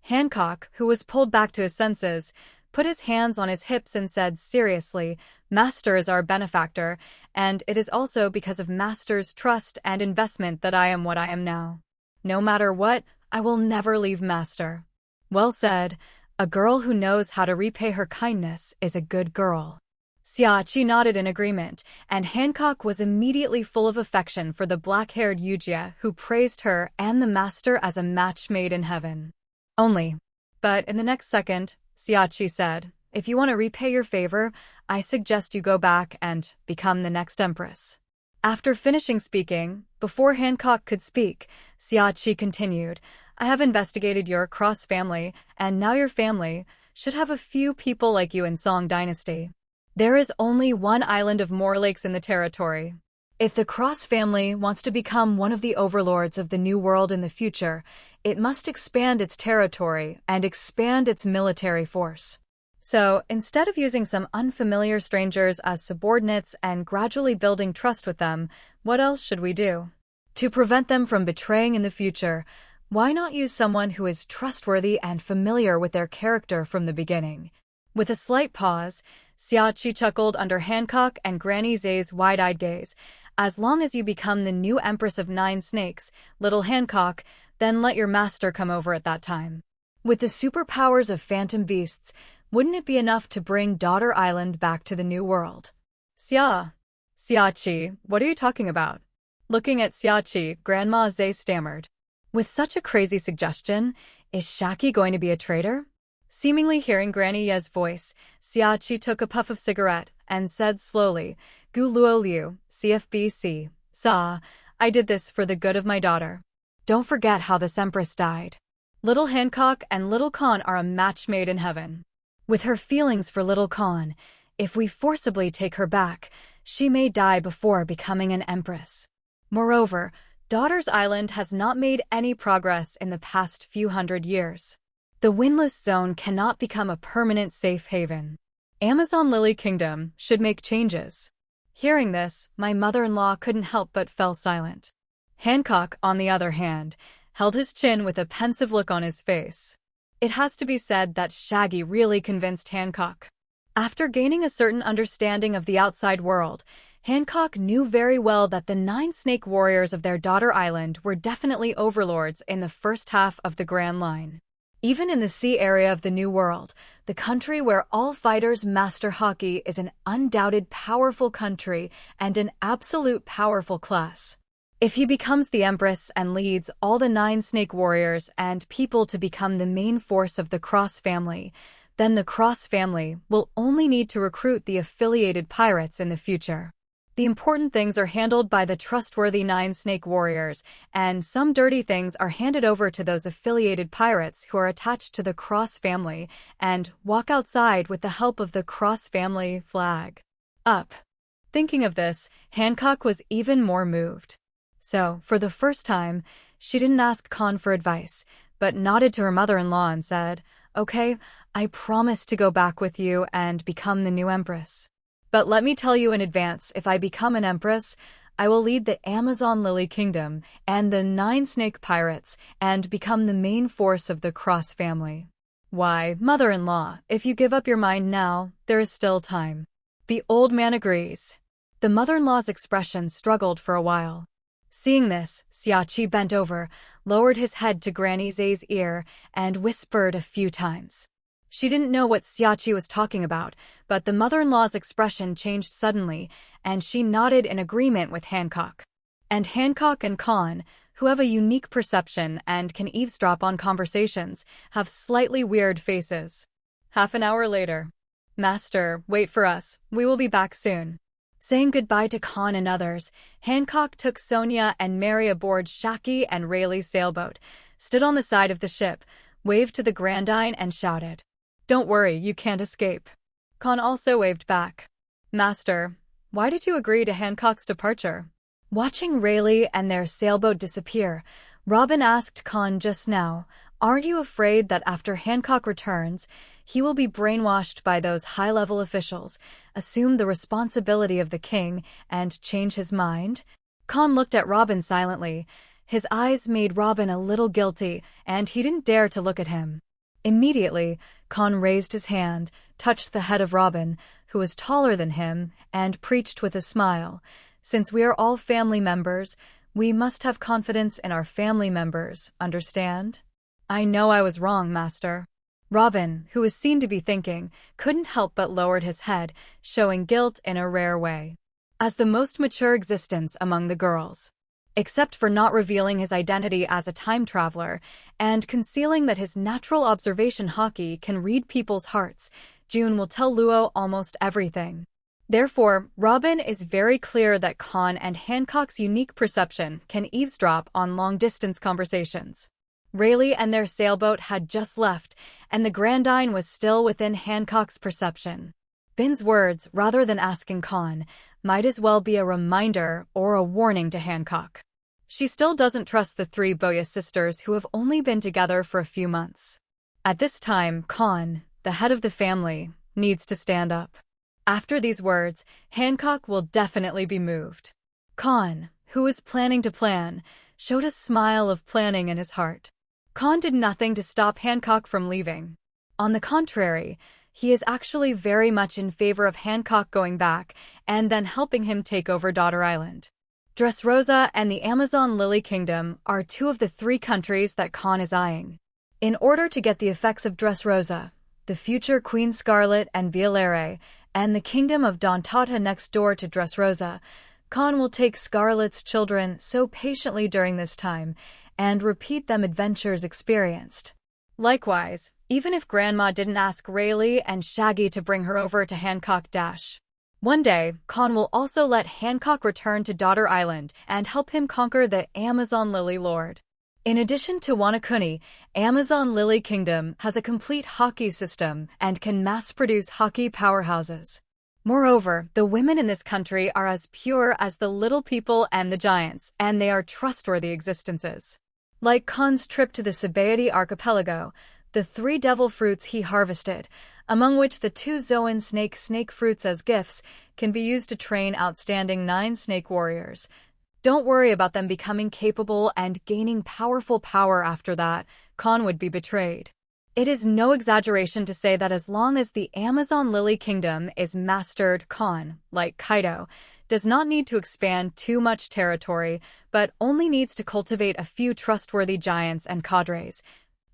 Hancock, who was pulled back to his senses, put his hands on his hips and said seriously, Master is our benefactor, and it is also because of Master's trust and investment that I am what I am now. No matter what, I will never leave Master. Well said. A girl who knows how to repay her kindness is a good girl. Xiachi nodded in agreement, and Hancock was immediately full of affection for the black-haired Yujia, who praised her and the master as a match made in heaven. But in the next second, Xiachi said, If you want to repay your favor, I suggest you go back and become the next empress. After finishing speaking, before Hancock could speak, Xiachi continued, I have investigated your Cross family, and now your family should have a few people like you in Song Dynasty. There is only one island of more lakes in the territory. If the Cross family wants to become one of the overlords of the New World in the future, it must expand its territory and expand its military force. So, instead of using some unfamiliar strangers as subordinates and gradually building trust with them, what else should we do? To prevent them from betraying in the future, why not use someone who is trustworthy and familiar with their character from the beginning? With a slight pause, Xiachi chuckled under Hancock and Granny Zay's wide-eyed gaze. As long as you become the new Empress of 9 Snakes, little Hancock, then let your master come over at that time. With the superpowers of phantom beasts, wouldn't it be enough to bring Daughter Island back to the New World? Xiachi, what are you talking about? Looking at Xiachi, Grandma Zay stammered. With such a crazy suggestion, is Shaggy going to be a traitor? Seemingly hearing Granny Ye's voice, Xiachi took a puff of cigarette and said slowly, Gu Luo Liu, CFBC, Sa, I did this for the good of my daughter. Don't forget how this empress died. Little Hancock and little Kahn are a match made in heaven. With her feelings for little Kahn, if we forcibly take her back, she may die before becoming an empress. Moreover, Daughter's Island has not made any progress in the past few hundred years. The windless zone cannot become a permanent safe haven. Amazon Lily Kingdom should make changes. Hearing this, my mother-in-law couldn't help but fell silent. Hancock, on the other hand, held his chin with a pensive look on his face. It has to be said that Shaggy really convinced Hancock. After gaining a certain understanding of the outside world, Hancock knew very well that the 9 snake warriors of their Daughter Island were definitely overlords in the first half of the Grand Line. Even in the sea area of the New World, the country where all fighters master Haki is an undoubted powerful country and an absolute powerful class. If he becomes the Empress and leads all the 9 snake warriors and people to become the main force of the Cross family, then the Cross family will only need to recruit the affiliated pirates in the future. The important things are handled by the trustworthy 9 snake warriors, and some dirty things are handed over to those affiliated pirates who are attached to the Cross family and walk outside with the help of the Cross family flag up. Thinking of this, Hancock was even more moved. So, for the first time, she didn't ask Kahn for advice, but nodded to her mother-in-law and said, "Okay, I promise to go back with you and become the new empress. But let me tell you in advance, if I become an empress, I will lead the Amazon Lily Kingdom and the 9 snake pirates and become the main force of the Cross family." "Why, mother-in-law, if you give up your mind now, there is still time." The old man agrees. The mother-in-law's expression struggled for a while. Seeing this, Xiachi bent over, lowered his head to Granny Zay's ear, and whispered a few times. She didn't know what Xiachi was talking about, but the mother-in-law's expression changed suddenly, and she nodded in agreement with Hancock. And Hancock and Kahn, who have a unique perception and can eavesdrop on conversations, have slightly weird faces. Half an hour later. "Master, wait for us. We will be back soon." Saying goodbye to Kahn and others, Hancock took Sonia and Mary aboard Shaki and Rayleigh's sailboat, stood on the side of the ship, waved to the Grandine and shouted, "Don't worry, you can't escape." Kahn also waved back. "Master, why did you agree to Hancock's departure?" Watching Rayleigh and their sailboat disappear, Robin asked Kahn just now, "Aren't you afraid that after Hancock returns, he will be brainwashed by those high-level officials, assume the responsibility of the king, and change his mind?" Kahn looked at Robin silently. His eyes made Robin a little guilty, and he didn't dare to look at him. Immediately, Kahn raised his hand, touched the head of Robin, who was taller than him, and preached with a smile, "Since we are all family members, we must have confidence in our family members, understand?" "I know I was wrong, master." Robin, who was seen to be thinking, couldn't help but lowered his head, showing guilt in a rare way. As the most mature existence among the girls. Except for not revealing his identity as a time traveler, and concealing that his natural observation haki can read people's hearts, June will tell Luo almost everything. Therefore, Robin is very clear that Kahn and Hancock's unique perception can eavesdrop on long-distance conversations. Rayleigh and their sailboat had just left, and the Grandine was still within Hancock's perception. Bin's words, rather than asking Kahn, might as well be a reminder or a warning to Hancock. She still doesn't trust the 3 Boya sisters who have only been together for a few months. At this time, Kahn, the head of the family, needs to stand up. After these words, Hancock will definitely be moved. Kahn, who was planning to plan, showed a smile of planning in his heart. Kahn did nothing to stop Hancock from leaving. On the contrary, he is actually very much in favor of Hancock going back and then helping him take over Daughter Island. Dressrosa and the Amazon Lily Kingdom are 2 of the 3 countries that Kahn is eyeing. In order to get the effects of Dressrosa, the future Queen Scarlet and Violere, and the kingdom of Dantata next door to Dressrosa, Kahn will take Scarlet's children so patiently during this time and repeat them adventures experienced. Likewise, even if Grandma didn't ask Rayleigh and Shaggy to bring her over to Hancock Dash. One day, Kahn will also let Hancock return to Daughter Island and help him conquer the Amazon Lily Lord. In addition to Wanakuni, Amazon Lily Kingdom has a complete haki system and can mass-produce haki powerhouses. Moreover, the women in this country are as pure as the little people and the giants, and they are trustworthy existences. Like Kahn's trip to the Sabaody archipelago, the 3 devil fruits he harvested, among which the 2 Zoan snake fruits as gifts, can be used to train outstanding 9 snake warriors. Don't worry about them becoming capable and gaining powerful power after that. Kahn would be betrayed. It is no exaggeration to say that as long as the Amazon Lily Kingdom is mastered, Kahn, like Kaido, does not need to expand too much territory, but only needs to cultivate a few trustworthy giants and cadres,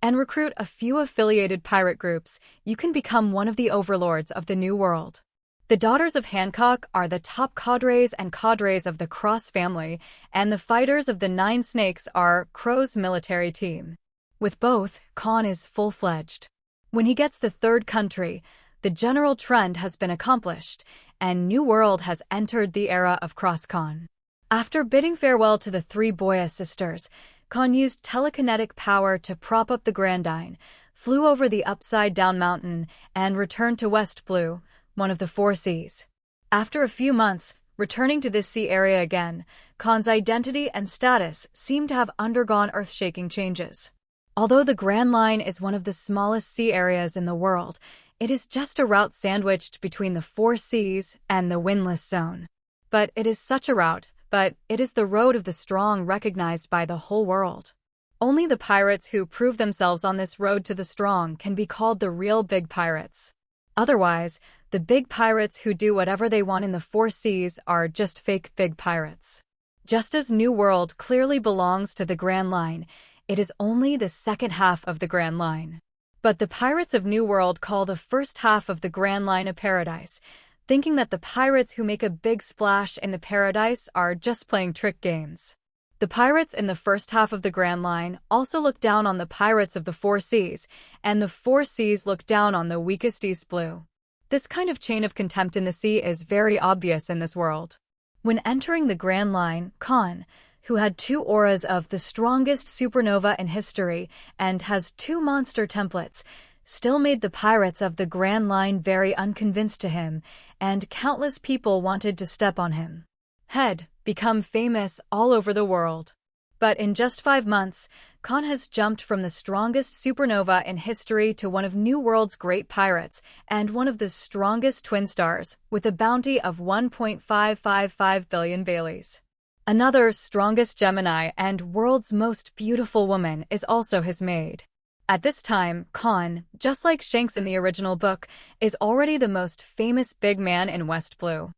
and recruit a few affiliated pirate groups. You can become one of the overlords of the New World. The daughters of Hancock are the top cadres of the Cross family, and the fighters of the 9 Snakes are Crow's military team. With both, Kahn is full-fledged. When he gets the 3rd country, the general trend has been accomplished, and New World has entered the era of Cross-Kahn. After bidding farewell to the three Boya sisters, Kahn used telekinetic power to prop up the Grandine, flew over the upside-down mountain, and returned to West Blue, one of the four seas. After a few months, returning to this sea area again, Kahn's identity and status seem to have undergone earth-shaking changes. Although the Grand Line is one of the smallest sea areas in the world, it is just a route sandwiched between the four seas and the windless zone. But it is such a route, but it is the road of the strong recognized by the whole world. Only the pirates who prove themselves on this road to the strong can be called the real big pirates. Otherwise, the big pirates who do whatever they want in the four seas are just fake big pirates. Just as New World clearly belongs to the Grand Line, it is only the second half of the Grand Line. But the pirates of New World call the first half of the Grand Line a paradise, thinking that the pirates who make a big splash in the paradise are just playing trick games. The pirates in the first half of the Grand Line also look down on the pirates of the four seas, and the four seas look down on the weakest East Blue. This kind of chain of contempt in the sea is very obvious in this world. When entering the Grand Line, Kahn, who had two auras of the strongest supernova in history and has two monster templates, still made the pirates of the Grand Line very unconvinced to him, and countless people wanted to step on him. Had become famous all over the world. But in just 5 months, Kahn has jumped from the strongest supernova in history to one of New World's great pirates and one of the strongest twin stars, with a bounty of 1.555 billion Baileys. Another strongest Gemini and world's most beautiful woman is also his maid. At this time, Kahn, just like Shanks in the original book, is already the most famous big man in West Blue.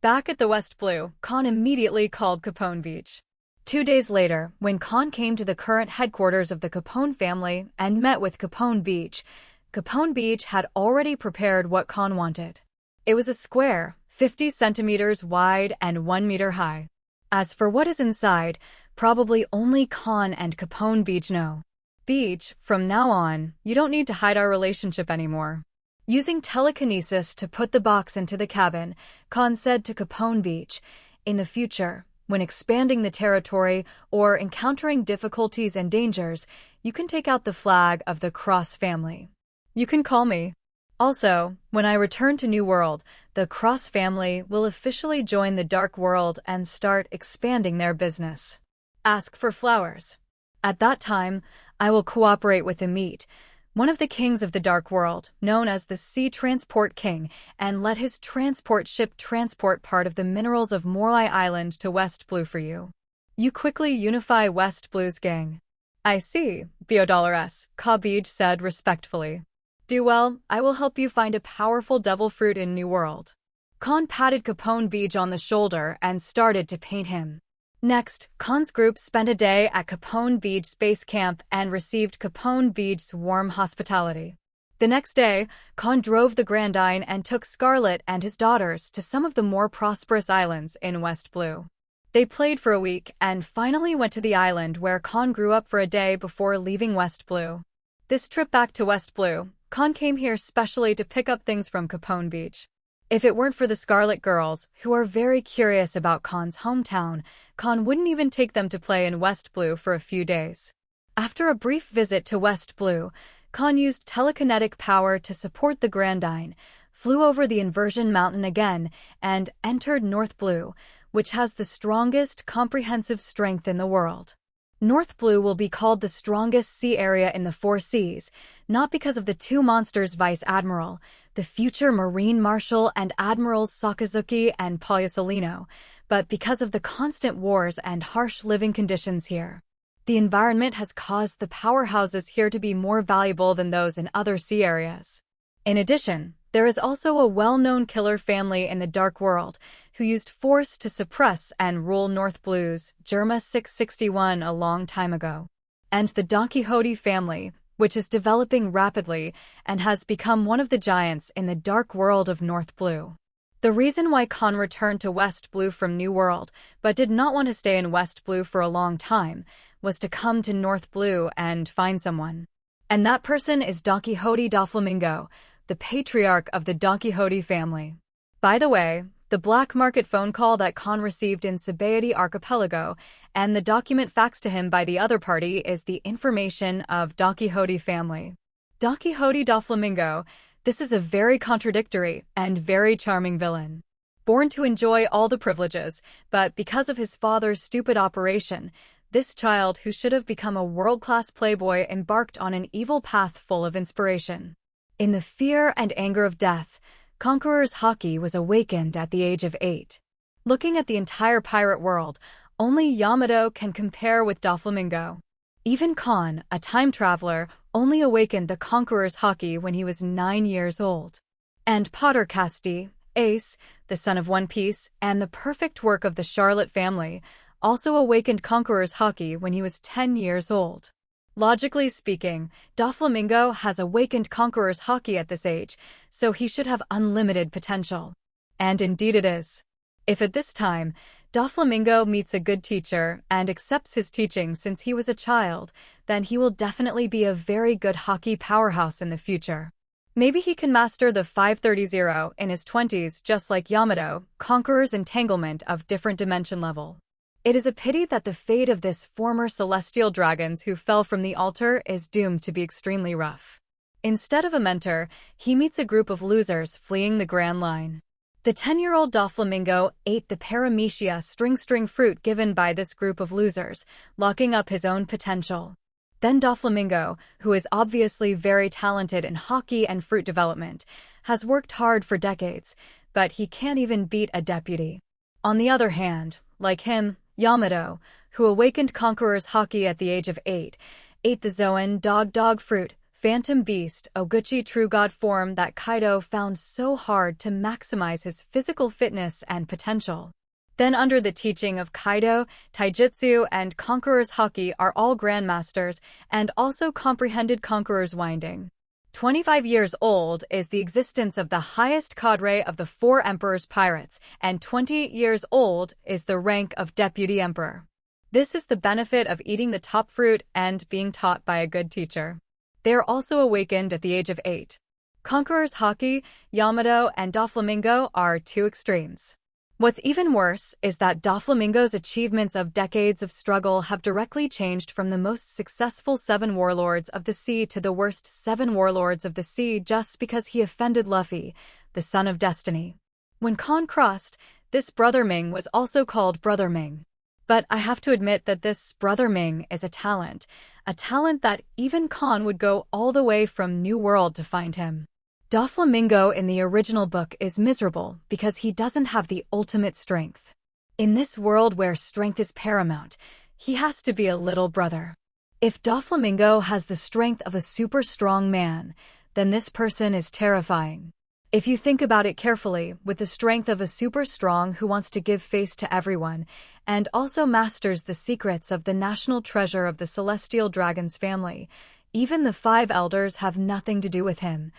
Back at the West Blue, Kahn immediately called Capone Beach. 2 days later, when Kahn came to the current headquarters of the Capone family and met with Capone Beach had already prepared what Kahn wanted. It was a square, 50 centimeters wide and 1 meter high. As for what is inside, probably only Kahn and Capone Beach know. Beach, from now on, you don't need to hide our relationship anymore. Using telekinesis to put the box into the cabin, Kahn said to Capone Beach, in the future, when expanding the territory or encountering difficulties and dangers, you can take out the flag of the Cross family. You can call me. Also, when I return to New World, the Cross family will officially join the Dark World and start expanding their business. Ask for flowers. At that time, I will cooperate with Amit, one of the kings of the Dark World, known as the Sea Transport King, and let his transport ship transport part of the minerals of Morlai Island to West Blue for you. You quickly unify West Blue's gang. I see, $, Kabij said respectfully. Do well, I will help you find a powerful devil fruit in New World. Kahn patted Capone Beach on the shoulder and started to paint him. Next, Kahn's group spent a day at Capone Beach Base Camp and received Capone Beach's warm hospitality. The next day, Kahn drove the Grandine and took Scarlet and his daughters to some of the more prosperous islands in West Blue. They played for a week and finally went to the island where Kahn grew up for a day before leaving West Blue. This trip back to West Blue, Kahn came here specially to pick up things from Capone Beach. If it weren't for the Scarlet girls, who are very curious about Kahn's hometown, Kahn wouldn't even take them to play in West Blue for a few days. After a brief visit to West Blue, Kahn used telekinetic power to support the Grandine, flew over the Inversion Mountain again, and entered North Blue, which has the strongest comprehensive strength in the world. North Blue will be called the strongest sea area in the four seas, not because of the two monsters Vice Admiral, the future Marine Marshal and Admirals Sakazuki and Pagliasolino, but because of the constant wars and harsh living conditions here. The environment has caused the powerhouses here to be more valuable than those in other sea areas. In addition, there is also a well-known killer family in the Dark World who used force to suppress and rule North Blue's Germa 661 a long time ago. And the Don Quixote family, which is developing rapidly and has become one of the giants in the Dark World of North Blue. The reason why Kahn returned to West Blue from New World but did not want to stay in West Blue for a long time was to come to North Blue and find someone. And that person is Don Quixote Doflamingo, the patriarch of the Don Quixote family. By the way, the black market phone call that Kahn received in Sabaody Archipelago and the document faxed to him by the other party is the information of Don Quixote family. Don Quixote Doflamingo, this is a very contradictory and very charming villain. Born to enjoy all the privileges, but because of his father's stupid operation, this child who should have become a world-class playboy embarked on an evil path full of inspiration. In the fear and anger of death, Conqueror's Haki was awakened at the age of 8. Looking at the entire pirate world, only Yamato can compare with Doflamingo. Even Kahn, a time traveler, only awakened the Conqueror's Haki when he was 9 years old. And Potter Casti, Ace, the son of One Piece, and the perfect work of the Charlotte family, also awakened Conqueror's Haki when he was 10 years old. Logically speaking, Doflamingo has awakened Conqueror's Haki at this age, so he should have unlimited potential. And indeed it is. If at this time, Doflamingo meets a good teacher and accepts his teaching since he was a child, then he will definitely be a very good Haki powerhouse in the future. Maybe he can master the 530 in his 20s just like Yamato, Conqueror's entanglement of different dimension level. It is a pity that the fate of this former celestial dragons who fell from the altar is doomed to be extremely rough. Instead of a mentor, he meets a group of losers fleeing the Grand Line. The 10-year-old Doflamingo ate the paramecia string fruit given by this group of losers, locking up his own potential. Then Doflamingo, who is obviously very talented in Haki and fruit development, has worked hard for decades, but he can't even beat a deputy. On the other hand, like him, Yamato, who awakened Conqueror's Haki at the age of 8, ate the Zoan dog fruit, phantom beast, Oguchi true god form that Kaido found so hard to maximize his physical fitness and potential. Then under the teaching of Kaido, Taijutsu and Conqueror's Haki are all grandmasters and also comprehended Conqueror's winding. 25 years old is the existence of the highest cadre of the 4 Emperor's pirates, and 20 years old is the rank of Deputy Emperor. This is the benefit of eating the top fruit and being taught by a good teacher. They are also awakened at the age of 8. Conqueror's Haki, Yamato, and Doflamingo are 2 extremes. What's even worse is that Doflamingo's achievements of decades of struggle have directly changed from the most successful 7 warlords of the sea to the worst 7 warlords of the sea just because he offended Luffy, the son of destiny. When Kahn crossed, this Brother Ming was also called Brother Ming. But I have to admit that this Brother Ming is a talent that even Kahn would go all the way from New World to find him. Doflamingo in the original book is miserable because he doesn't have the ultimate strength. In this world where strength is paramount, he has to be a little brother. If Doflamingo has the strength of a super strong man, then this person is terrifying. If you think about it carefully, with the strength of a super strong who wants to give face to everyone, and also masters the secrets of the national treasure of the Celestial Dragon's family, even the 5 elders have nothing to do with him,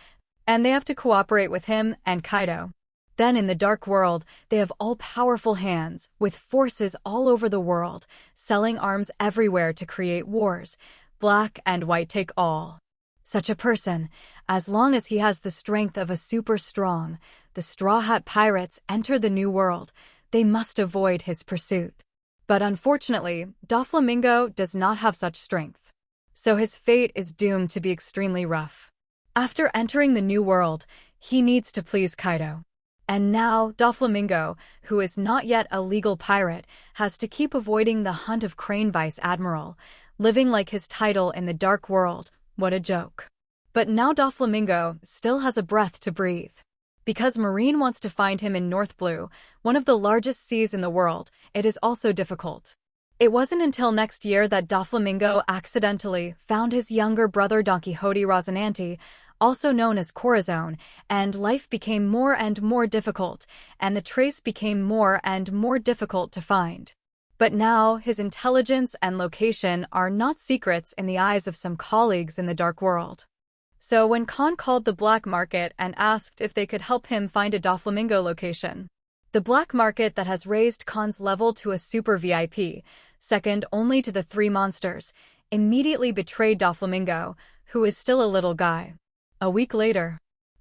and they have to cooperate with him and Kaido. Then in the Dark World, they have all-powerful hands, with forces all over the world, selling arms everywhere to create wars. Black and white take all. Such a person, as long as he has the strength of a super strong, the Straw Hat Pirates enter the New World, they must avoid his pursuit. But unfortunately, Doflamingo does not have such strength. So his fate is doomed to be extremely rough. After entering the New World, he needs to please Kaido. And now, Doflamingo, who is not yet a legal pirate, has to keep avoiding the hunt of Crane Vice Admiral, living like his title in the Dark World. What a joke. But now Doflamingo still has a breath to breathe. Because Marine wants to find him in North Blue, one of the largest seas in the world, it is also difficult. It wasn't until next year that Doflamingo accidentally found his younger brother Don Quixote Rocinante, also known as Corazon, and life became more and more difficult, and the trace became more and more difficult to find. But now, his intelligence and location are not secrets in the eyes of some colleagues in the Dark World. So when Kahn called the black market and asked if they could help him find a Doflamingo location, the black market that has raised Kahn's level to a super VIP, second only to the 3 monsters, immediately betrayed Doflamingo, who is still a little guy. A week later,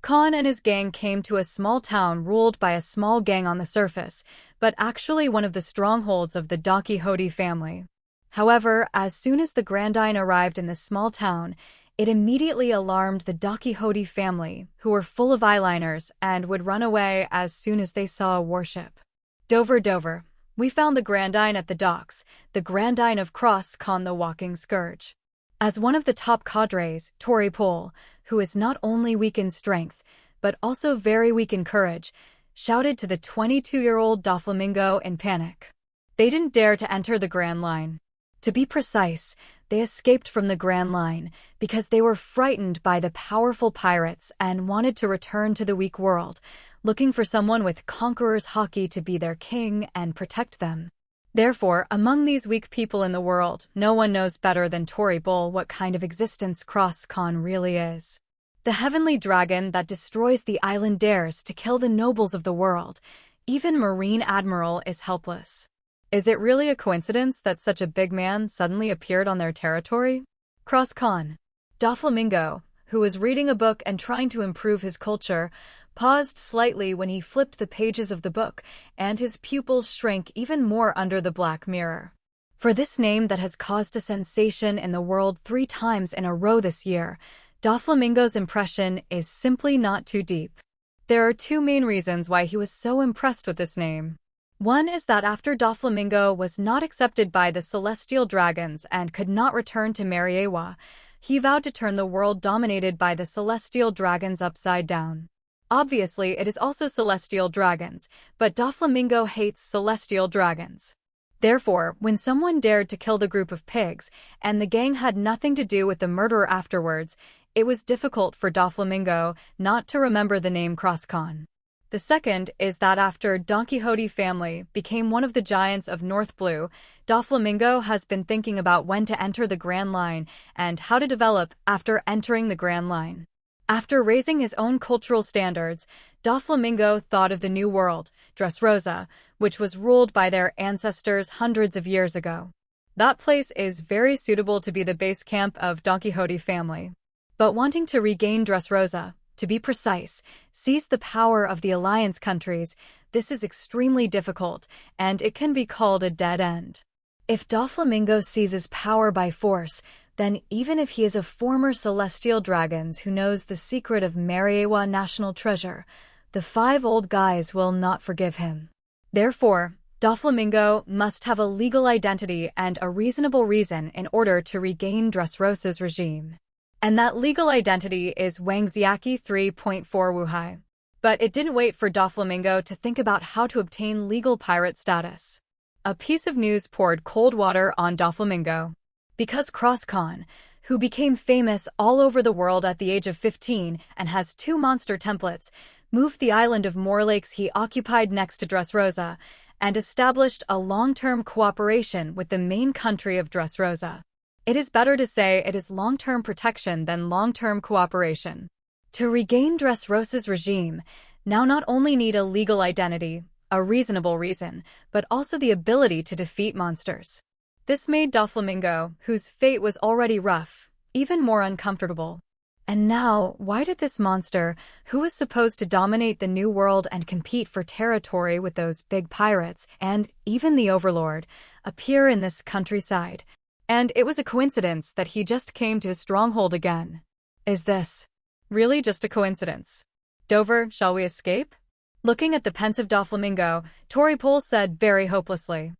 Kahn and his gang came to a small town ruled by a small gang on the surface, but actually one of the strongholds of the Don Quixote family. However, as soon as the Grandine arrived in this small town, it immediately alarmed the Don Quixote family, who were full of eyeliners and would run away as soon as they saw a warship. Dover, we found the Grandine at the docks, the Grandine of Kahn the Walking Scourge. As one of the top cadres, Tory Pole, who is not only weak in strength, but also very weak in courage, shouted to the 22-year-old Doflamingo in panic. They didn't dare to enter the Grand Line. To be precise, they escaped from the Grand Line because they were frightened by the powerful pirates and wanted to return to the weak world, looking for someone with Conqueror's Haki to be their king and protect them. Therefore, among these weak people in the world, no one knows better than Tory Bull what kind of existence Kahn really is. The heavenly dragon that destroys the island dares to kill the nobles of the world. Even Marine Admiral is helpless. Is it really a coincidence that such a big man suddenly appeared on their territory? Kahn. Doflamingo, who was reading a book and trying to improve his culture, paused slightly when he flipped the pages of the book, and his pupils shrank even more under the black mirror. For this name that has caused a sensation in the world 3 times in a row this year, Doflamingo's impression is simply not too deep. There are 2 main reasons why he was so impressed with this name. One is that after Doflamingo was not accepted by the Celestial Dragons and could not return to Mariewa, he vowed to turn the world dominated by the Celestial Dragons upside down. Obviously, it is also Celestial Dragons, but Doflamingo hates Celestial Dragons. Therefore, when someone dared to kill the group of pigs, and the gang had nothing to do with the murder afterwards, it was difficult for Doflamingo not to remember the name Kahn. The second is that after Don Quixote family became one of the giants of North Blue, Doflamingo has been thinking about when to enter the Grand Line and how to develop after entering the Grand Line. After raising his own cultural standards, Doflamingo thought of the New World, Dressrosa, which was ruled by their ancestors hundreds of years ago. That place is very suitable to be the base camp of Don Quixote family. But wanting to regain Dressrosa, to be precise, seize the power of the alliance countries, this is extremely difficult, and it can be called a dead end. If Doflamingo seizes power by force, then even if he is a former Celestial Dragons who knows the secret of Mariewa National Treasure, the 5 old guys will not forgive him. Therefore, Doflamingo must have a legal identity and a reasonable reason in order to regain Dressrosa's regime. And that legal identity is Wangxiaki 3.4 Wuhai. But it didn't wait for Doflamingo to think about how to obtain legal pirate status. A piece of news poured cold water on Doflamingo. Because Kahn, who became famous all over the world at the age of 15 and has 2 monster templates, moved the island of Morlakes he occupied next to Dressrosa, and established a long-term cooperation with the main country of Dressrosa. It is better to say it is long-term protection than long-term cooperation. To regain Dressrosa's regime, now not only need a legal identity, a reasonable reason, but also the ability to defeat monsters. This made Doflamingo, whose fate was already rough, even more uncomfortable. And now, why did this monster, who was supposed to dominate the New World and compete for territory with those big pirates, and even the Overlord, appear in this countryside? And it was a coincidence that he just came to his stronghold again. Is this really just a coincidence? Dover, shall we escape? Looking at the pensive Doflamingo, Tory Pole said very hopelessly.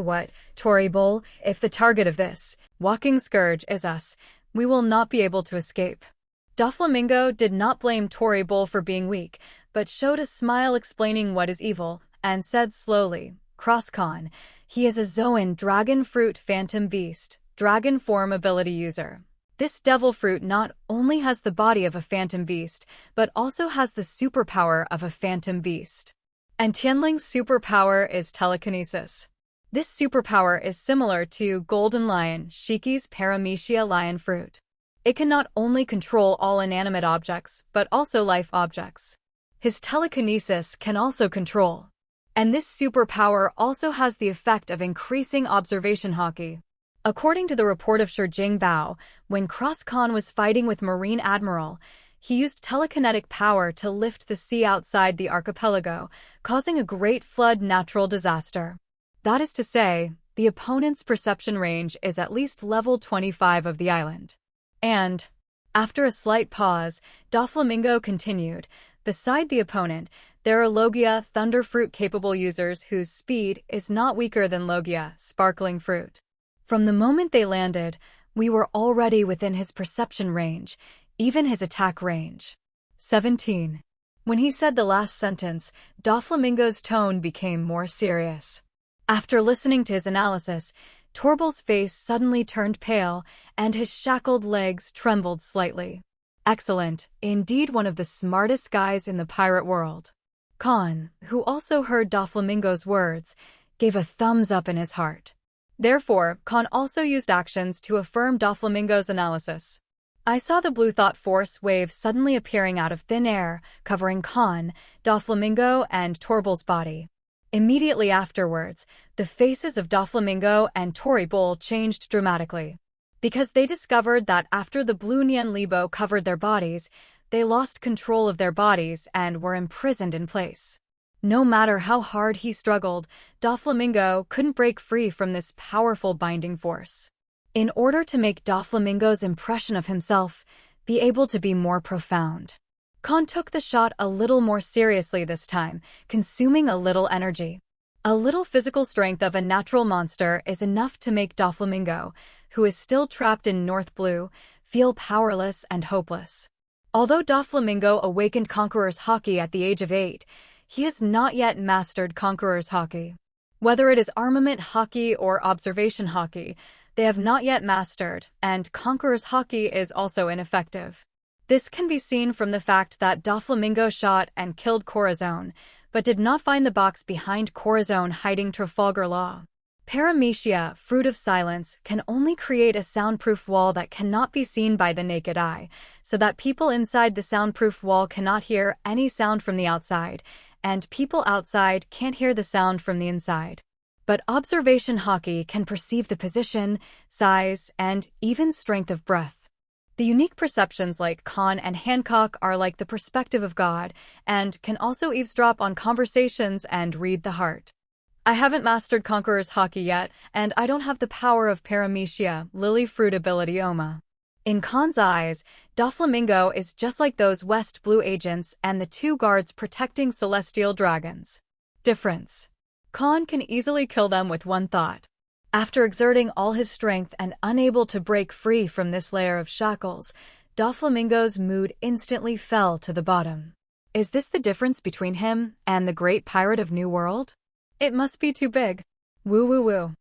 What, Tory Bull, if the target of this walking scourge is us, we will not be able to escape. Doflamingo did not blame Tory Bull for being weak, but showed a smile explaining what is evil, and said slowly, Kahn, he is a Zoan dragon fruit phantom beast, dragon form ability user. This devil fruit not only has the body of a phantom beast, but also has the superpower of a phantom beast. And Tianling's superpower is telekinesis. This superpower is similar to Golden Lion Shiki's Paramecia lion fruit. It can not only control all inanimate objects, but also life objects. His telekinesis can also control. And this superpower also has the effect of increasing observation haki. According to the report of Shi Jingbao, when Kahn was fighting with Marine Admiral, he used telekinetic power to lift the sea outside the archipelago, causing a great flood natural disaster. That is to say, the opponent's perception range is at least level 25 of the island. And, after a slight pause, Doflamingo continued, beside the opponent, there are Logia Thunderfruit-capable users whose speed is not weaker than Logia Sparkling Fruit. From the moment they landed, we were already within his perception range, even his attack range. 17. When he said the last sentence, Doflamingo's tone became more serious. After listening to his analysis, Torbel's face suddenly turned pale, and his shackled legs trembled slightly. Excellent, indeed one of the smartest guys in the pirate world. Kahn, who also heard Doflamingo's words, gave a thumbs up in his heart. Therefore, Kahn also used actions to affirm Doflamingo's analysis. I saw the blue thought force wave suddenly appearing out of thin air, covering Kahn, Doflamingo, and Torbel's body. Immediately afterwards, the faces of Doflamingo and Toribol changed dramatically. Because they discovered that after the blue Nian Libo covered their bodies, they lost control of their bodies and were imprisoned in place. No matter how hard he struggled, Doflamingo couldn't break free from this powerful binding force. In order to make Doflamingo's impression of himself be able to be more profound, Kahn took the shot a little more seriously this time, consuming a little energy. A little physical strength of a natural monster is enough to make Doflamingo, who is still trapped in North Blue, feel powerless and hopeless. Although Doflamingo awakened Conqueror's Haki at the age of 8, he has not yet mastered Conqueror's Haki. Whether it is Armament Haki or Observation Haki, they have not yet mastered, and Conqueror's Haki is also ineffective. This can be seen from the fact that Doflamingo shot and killed Corazon, but did not find the box behind Corazon hiding Trafalgar Law. Paramecia, Fruit of Silence, can only create a soundproof wall that cannot be seen by the naked eye, so that people inside the soundproof wall cannot hear any sound from the outside, and people outside can't hear the sound from the inside. But Observation Haki can perceive the position, size, and even strength of breath. The unique perceptions like Kahn and Hancock are like the perspective of God, and can also eavesdrop on conversations and read the heart. I haven't mastered Conqueror's Haki yet, and I don't have the power of Paramecia, Lily Fruit ability Oma. In Kahn's eyes, Doflamingo is just like those West Blue agents and the 2 guards protecting celestial dragons. Difference. Kahn can easily kill them with one thought. After exerting all his strength and unable to break free from this layer of shackles, Doflamingo's mood instantly fell to the bottom. Is this the difference between him and the great pirate of New World? It must be too big. Woo woo woo.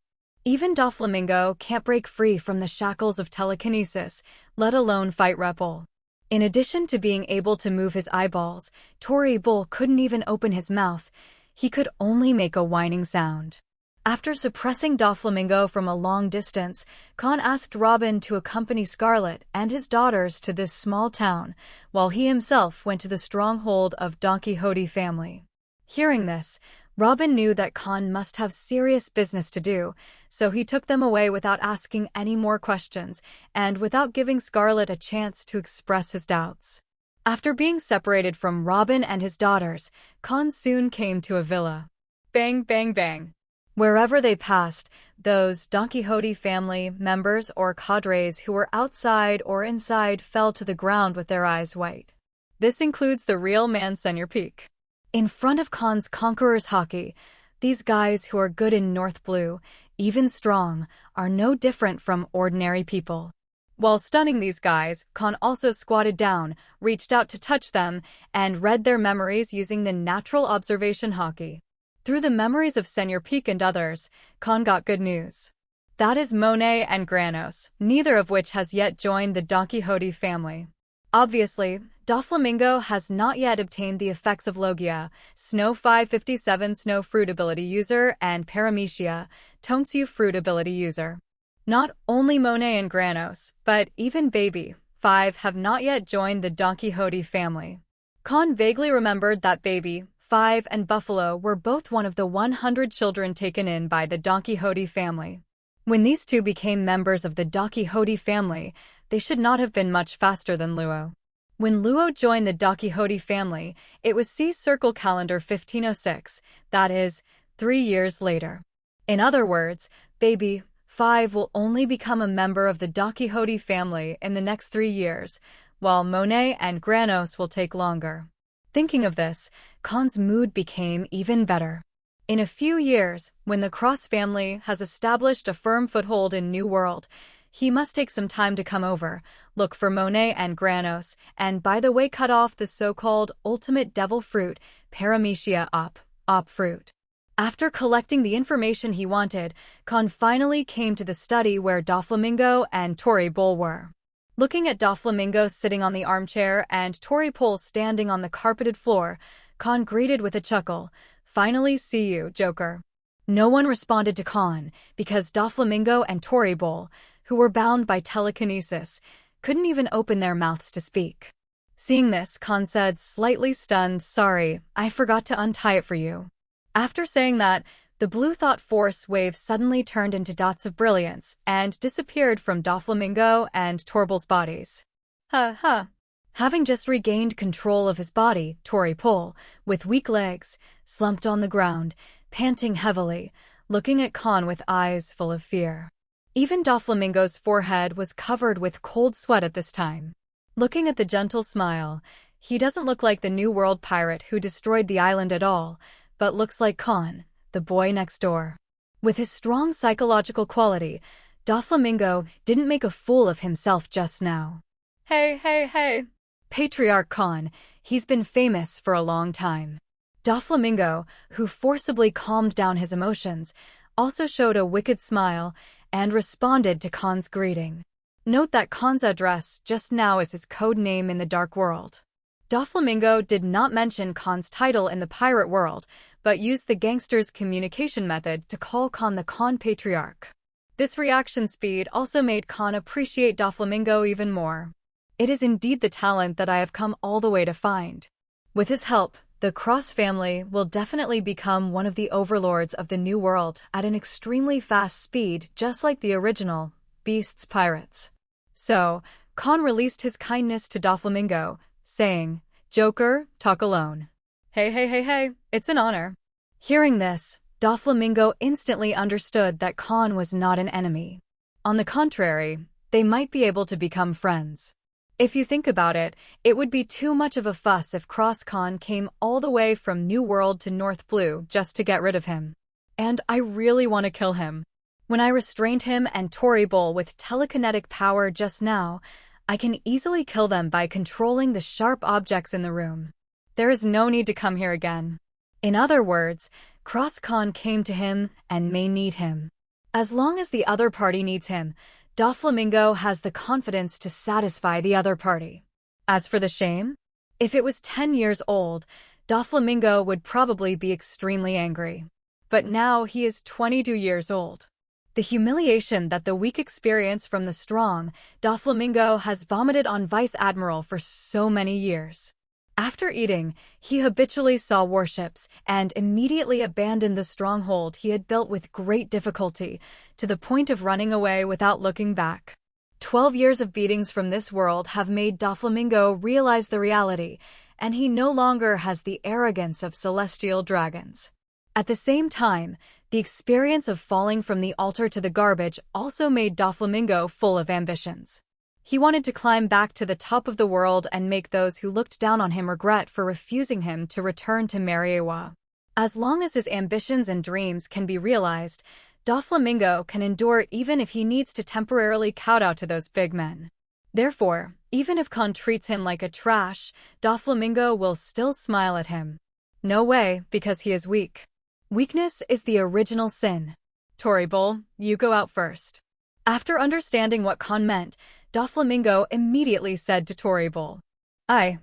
Even Doflamingo can't break free from the shackles of telekinesis, let alone fight Repul. In addition to being able to move his eyeballs, Toribol couldn't even open his mouth. He could only make a whining sound. After suppressing Doflamingo from a long distance, Kahn asked Robin to accompany Scarlet and his daughters to this small town, while he himself went to the stronghold of Don Quixote family. Hearing this, Robin knew that Kahn must have serious business to do, so he took them away without asking any more questions, and without giving Scarlet a chance to express his doubts. After being separated from Robin and his daughters, Kahn soon came to a villa. Bang, bang, bang. Wherever they passed, those Don Quixote family members or cadres who were outside or inside fell to the ground with their eyes wide. This includes the real man Senor Peak. In front of Kahn's Conqueror's Haki, these guys who are good in North Blue, even strong, are no different from ordinary people. While stunning these guys, Kahn also squatted down, reached out to touch them, and read their memories using the natural observation Haki. Through the memories of Senor Peak and others, Kahn got good news. That is Monet and Granos, neither of which has yet joined the Don Quixote family. Obviously, Doflamingo has not yet obtained the effects of Logia, Snow 557 Snow Fruit ability user, and Paramecia, Tonksiu Fruit ability user. Not only Monet and Granos, but even Baby, 5 have not yet joined the Don Quixote family. Kahn vaguely remembered that Baby, 5 and Buffalo were both one of the 100 children taken in by the Don Quixote family. When these two became members of the Don Quixote family, they should not have been much faster than Luo. When Luo joined the Don Quixote family, it was C-Circle calendar 1506, that is, 3 years later. In other words, Baby, 5 will only become a member of the Don Quixote family in the next 3 years, while Monet and Granos will take longer. Thinking of this, Kahn's mood became even better. In a few years, when the Cross family has established a firm foothold in New World, he must take some time to come over, look for Monet and Granos, and by the way cut off the so-called ultimate devil fruit, Paramecia op fruit. After collecting the information he wanted, Kahn finally came to the study where Doflamingo and Toribol were. Looking at Doflamingo sitting on the armchair and Toribol standing on the carpeted floor, Kahn greeted with a chuckle, "Finally see you, Joker." No one responded to Kahn, because Doflamingo and Toribol, who were bound by telekinesis, couldn't even open their mouths to speak. Seeing this, Kahn said, slightly stunned, "Sorry, I forgot to untie it for you." After saying that, the blue thought force wave suddenly turned into dots of brilliance and disappeared from Doflamingo and Torbol's bodies. Having just regained control of his body, Toripol, with weak legs, slumped on the ground, panting heavily, looking at Kahn with eyes full of fear. Even Doflamingo's forehead was covered with cold sweat at this time. Looking at the gentle smile, he doesn't look like the New World pirate who destroyed the island at all, but looks like Kahn, the boy next door. With his strong psychological quality, Doflamingo didn't make a fool of himself just now. Hey. Patriarch Kahn, he's been famous for a long time. Doflamingo, who forcibly calmed down his emotions, also showed a wicked smile and responded to Kahn's greeting. Note that Kahn's address just now is his code name in the dark world. Doflamingo did not mention Kahn's title in the pirate world, but used the gangster's communication method to call Kahn the Kahn Patriarch. This reaction speed also made Kahn appreciate Doflamingo even more. It is indeed the talent that I have come all the way to find. With his help, the Cross family will definitely become one of the overlords of the New World at an extremely fast speed, just like the original Beasts Pirates. So, Kahn released his kindness to Doflamingo, saying, "Joker, talk alone." Hey, it's an honor. Hearing this, Doflamingo instantly understood that Kahn was not an enemy. On the contrary, they might be able to become friends. If you think about it, it would be too much of a fuss if Cross Kahn came all the way from New World to North Blue just to get rid of him. And I really want to kill him. When I restrained him and Toribol with telekinetic power just now, I can easily kill them by controlling the sharp objects in the room. There is no need to come here again. In other words, Cross Kahn came to him and may need him. As long as the other party needs him, Doflamingo has the confidence to satisfy the other party. As for the shame, if it was 10 years old, Doflamingo would probably be extremely angry. But now he is 22 years old. The humiliation that the weak experience from the strong, Doflamingo has vomited on Vice Admiral for so many years. After eating, he habitually saw warships and immediately abandoned the stronghold he had built with great difficulty, to the point of running away without looking back. 12 years of beatings from this world have made Doflamingo realize the reality, and he no longer has the arrogance of celestial dragons. At the same time, the experience of falling from the altar to the garbage also made Doflamingo full of ambitions. He wanted to climb back to the top of the world and make those who looked down on him regret for refusing him to return to Mariewa. As long as his ambitions and dreams can be realized, Doflamingo can endure even if he needs to temporarily kowtow to those big men. Therefore, even if Kahn treats him like a trash, Doflamingo will still smile at him. No way, because he is weak. Weakness is the original sin. Toribol, you go out first. After understanding what Kahn meant, Doflamingo immediately said to Toribol, I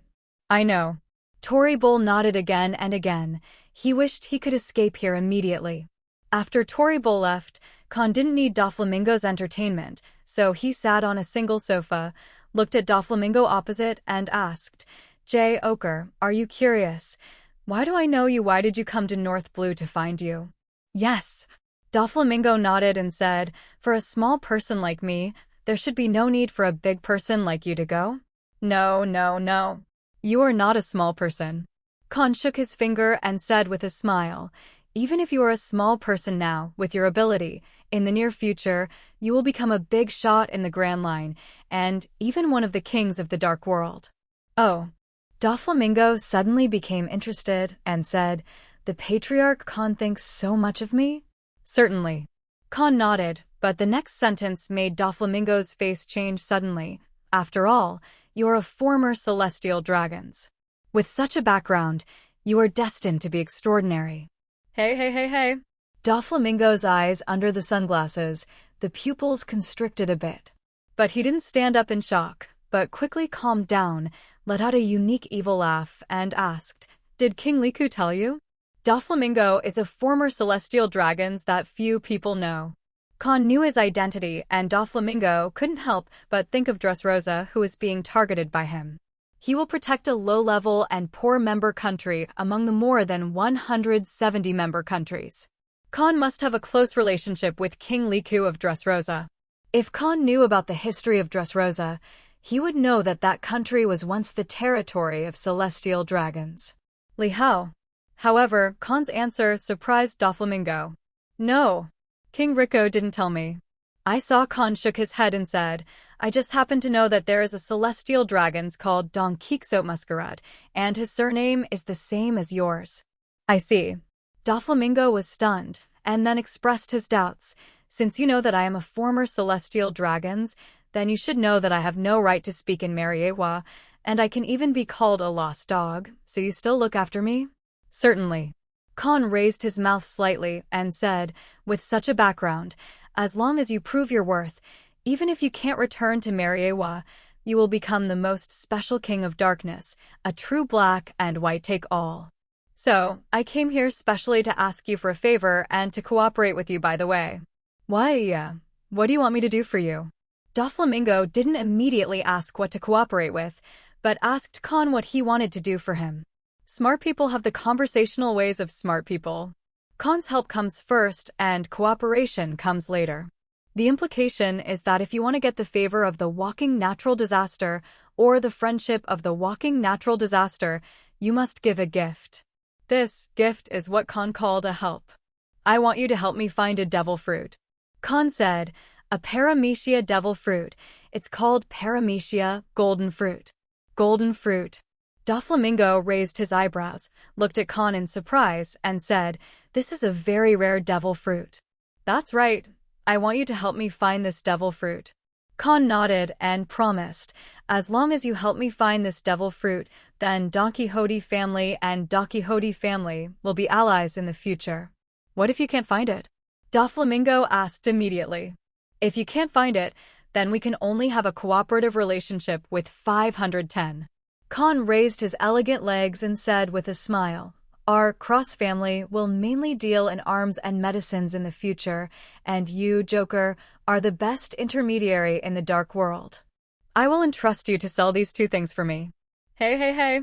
know. Toribol nodded again and again. He wished he could escape here immediately. After Toribol left, Kahn didn't need Doflamingo's entertainment, so he sat on a single sofa, looked at Doflamingo opposite and asked, "Jay Ochre, are you curious? Why do I know you? Why did you come to North Blue to find you?" "Yes." Doflamingo nodded and said, "For a small person like me, there should be no need for a big person like you to go." "No, no, no. You are not a small person." Kahn shook his finger and said with a smile, "Even if you are a small person now, with your ability, in the near future, you will become a big shot in the Grand Line, and even one of the kings of the Dark World." "Oh." Doflamingo suddenly became interested and said, "The Patriarch Kahn thinks so much of me?" "Certainly." Kahn nodded, but the next sentence made Doflamingo's face change suddenly. "After all, you are a former celestial dragons. With such a background, you are destined to be extraordinary." "Hey, hey, hey, hey." Doflamingo's eyes under the sunglasses, the pupils constricted a bit. But he didn't stand up in shock, but quickly calmed down, let out a unique evil laugh, and asked, "Did King Liku tell you?" Doflamingo is a former celestial dragons that few people know. Kahn knew his identity, and Doflamingo couldn't help but think of Dressrosa, who is being targeted by him. He will protect a low-level and poor member country among the more than 170 member countries. Kahn must have a close relationship with King Liku of Dressrosa. If Kahn knew about the history of Dressrosa, he would know that that country was once the territory of celestial dragons. Li Hao. However, Kahn's answer surprised Doflamingo. "No. King Rico didn't tell me." I saw Kahn shook his head and said, "I just happen to know that there is a celestial dragons called Don Quixote Masquerade, and his surname is the same as yours." "I see." Doflamingo was stunned, and then expressed his doubts. "Since you know that I am a former celestial dragons, then you should know that I have no right to speak in Mariewa, and I can even be called a lost dog, so you still look after me?" "Certainly." Kahn raised his mouth slightly and said, "With such a background, as long as you prove your worth, even if you can't return to Mariewa, you will become the most special king of darkness, a true black and white take-all. So, I came here specially to ask you for a favor and to cooperate with you, by the way." "Why, what do you want me to do for you?" Doflamingo didn't immediately ask what to cooperate with, but asked Kahn what he wanted to do for him. Smart people have the conversational ways of smart people. Kahn's help comes first and cooperation comes later. The implication is that if you want to get the favor of the walking natural disaster or the friendship of the walking natural disaster, you must give a gift. This gift is what Kahn called a help. "I want you to help me find a devil fruit." Kahn said, "A paramecia devil fruit. It's called paramecia golden fruit." "Golden fruit." Doflamingo raised his eyebrows, looked at Kahn in surprise, and said, "This is a very rare devil fruit." "That's right. I want you to help me find this devil fruit." Kahn nodded and promised, "As long as you help me find this devil fruit, then Don Quixote family and Don Quixote family will be allies in the future." "What if you can't find it?" Doflamingo asked immediately. "If you can't find it, then we can only have a cooperative relationship with 510. Kahn raised his elegant legs and said with a smile, "Our cross family will mainly deal in arms and medicines in the future, and you, Joker, are the best intermediary in the dark world. I will entrust you to sell these two things for me." "Hey, hey, hey.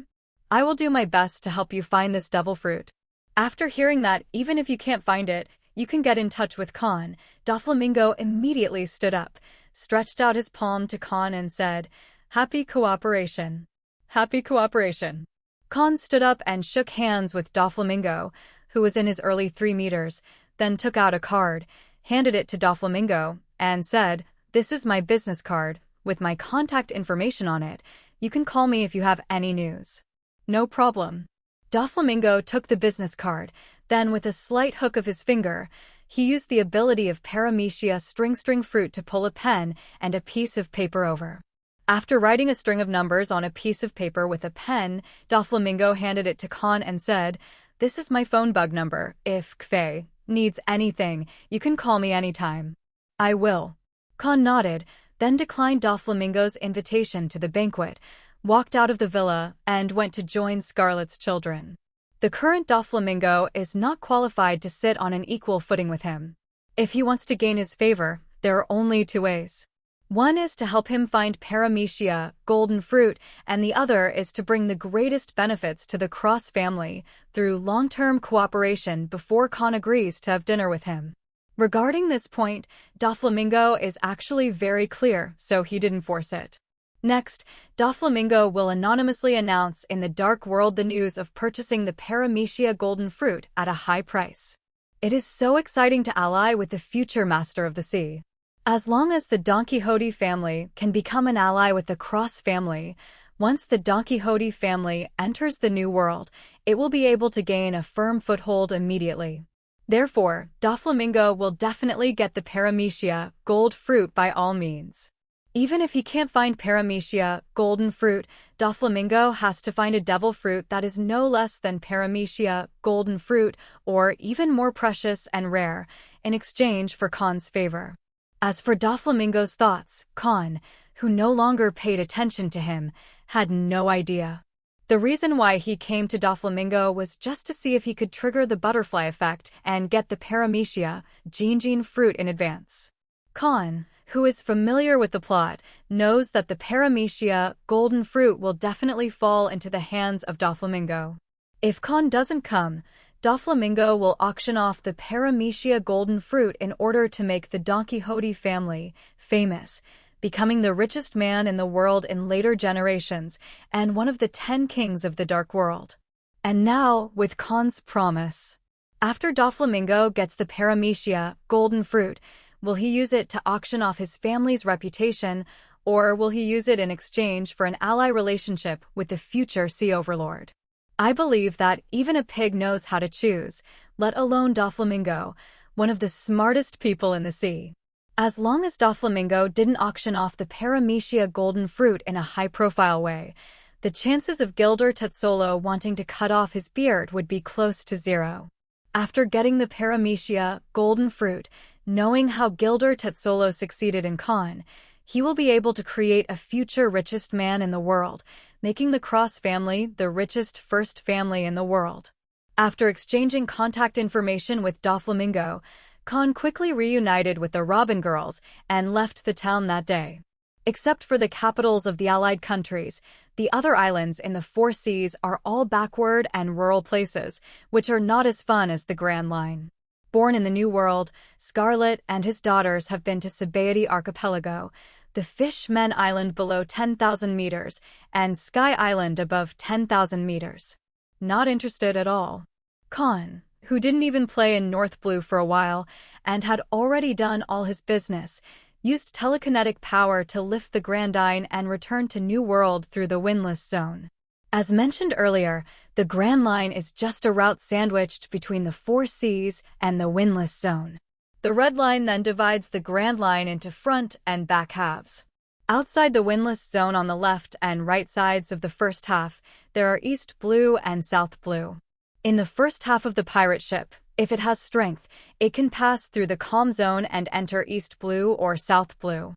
I will do my best to help you find this devil fruit." After hearing that even if you can't find it, you can get in touch with Kahn, Doflamingo immediately stood up, stretched out his palm to Kahn and said, "Happy cooperation." "Happy cooperation." Kahn stood up and shook hands with Doflamingo, who was in his early 3 meters, then took out a card, handed it to Doflamingo, and said, "This is my business card, with my contact information on it. You can call me if you have any news." "No problem." Doflamingo took the business card, then with a slight hook of his finger, he used the ability of paramecia string fruit to pull a pen and a piece of paper over. After writing a string of numbers on a piece of paper with a pen, Doflamingo handed it to Kahn and said, "This is my phone bug number. If Kfei needs anything, you can call me anytime." "I will." Kahn nodded, then declined Doflamingo's invitation to the banquet, walked out of the villa, and went to join Scarlet's children. The current Doflamingo is not qualified to sit on an equal footing with him. If he wants to gain his favor, there are only 2 ways. One is to help him find paramecia, golden fruit, and the other is to bring the greatest benefits to the Cross family through long-term cooperation before Kahn agrees to have dinner with him. Regarding this point, Doflamingo is actually very clear, so he didn't force it. Next, Doflamingo will anonymously announce in the dark world the news of purchasing the paramecia golden fruit at a high price. It is so exciting to ally with the future master of the sea. As long as the Don Quixote family can become an ally with the Cross family, once the Don Quixote family enters the New World, it will be able to gain a firm foothold immediately. Therefore, Doflamingo will definitely get the paramecia, gold fruit by all means. Even if he can't find paramecia, golden fruit, Doflamingo has to find a devil fruit that is no less than paramecia, golden fruit, or even more precious and rare, in exchange for Kahn's favor. As for Doflamingo's thoughts, Kahn, who no longer paid attention to him, had no idea. The reason why he came to Doflamingo was just to see if he could trigger the butterfly effect and get the paramecia, Jinjin fruit in advance. Kahn, who is familiar with the plot, knows that the paramecia, golden fruit will definitely fall into the hands of Doflamingo. If Kahn doesn't come, Doflamingo will auction off the paramecia golden fruit in order to make the Don Quixote family famous, becoming the richest man in the world in later generations and one of the 10 kings of the Dark World. And now, with Kahn's promise. After Doflamingo gets the paramecia, golden fruit, will he use it to auction off his family's reputation, or will he use it in exchange for an ally relationship with the future Sea Overlord? I believe that even a pig knows how to choose, let alone Doflamingo, one of the smartest people in the sea. As long as Doflamingo didn't auction off the paramecia golden fruit in a high-profile way, the chances of Gilder Tetzolo wanting to cut off his beard would be close to zero. After getting the paramecia golden fruit, knowing how Gilder Tetzolo succeeded in Kahn, he will be able to create a future richest man in the world, making the Cross family the richest first family in the world. After exchanging contact information with Doflamingo, Kahn quickly reunited with the Robin girls and left the town that day. Except for the capitals of the allied countries, the other islands in the Four Seas are all backward and rural places, which are not as fun as the Grand Line. Born in the New World, Scarlet and his daughters have been to Sabaody Archipelago, the Fish Men Island below 10,000 meters, and Sky Island above 10,000 meters. Not interested at all. Kahn, who didn't even play in North Blue for a while and had already done all his business, used telekinetic power to lift the Grandine and return to New World through the Windless Zone. As mentioned earlier, the Grand Line is just a route sandwiched between the Four Seas and the Windless Zone. The Red Line then divides the Grand Line into front and back halves. Outside the Windless Zone on the left and right sides of the first half, there are East Blue and South Blue. In the first half of the pirate ship, if it has strength, it can pass through the Calm Zone and enter East Blue or South Blue.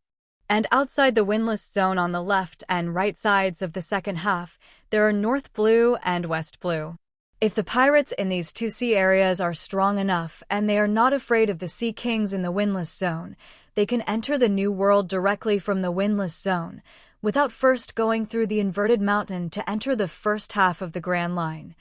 And outside the Windless Zone on the left and right sides of the second half, there are North Blue and West Blue. If the pirates in these two sea areas are strong enough and they are not afraid of the Sea Kings in the Windless Zone, they can enter the New World directly from the Windless Zone, without first going through the inverted mountain to enter the first half of the Grand Line,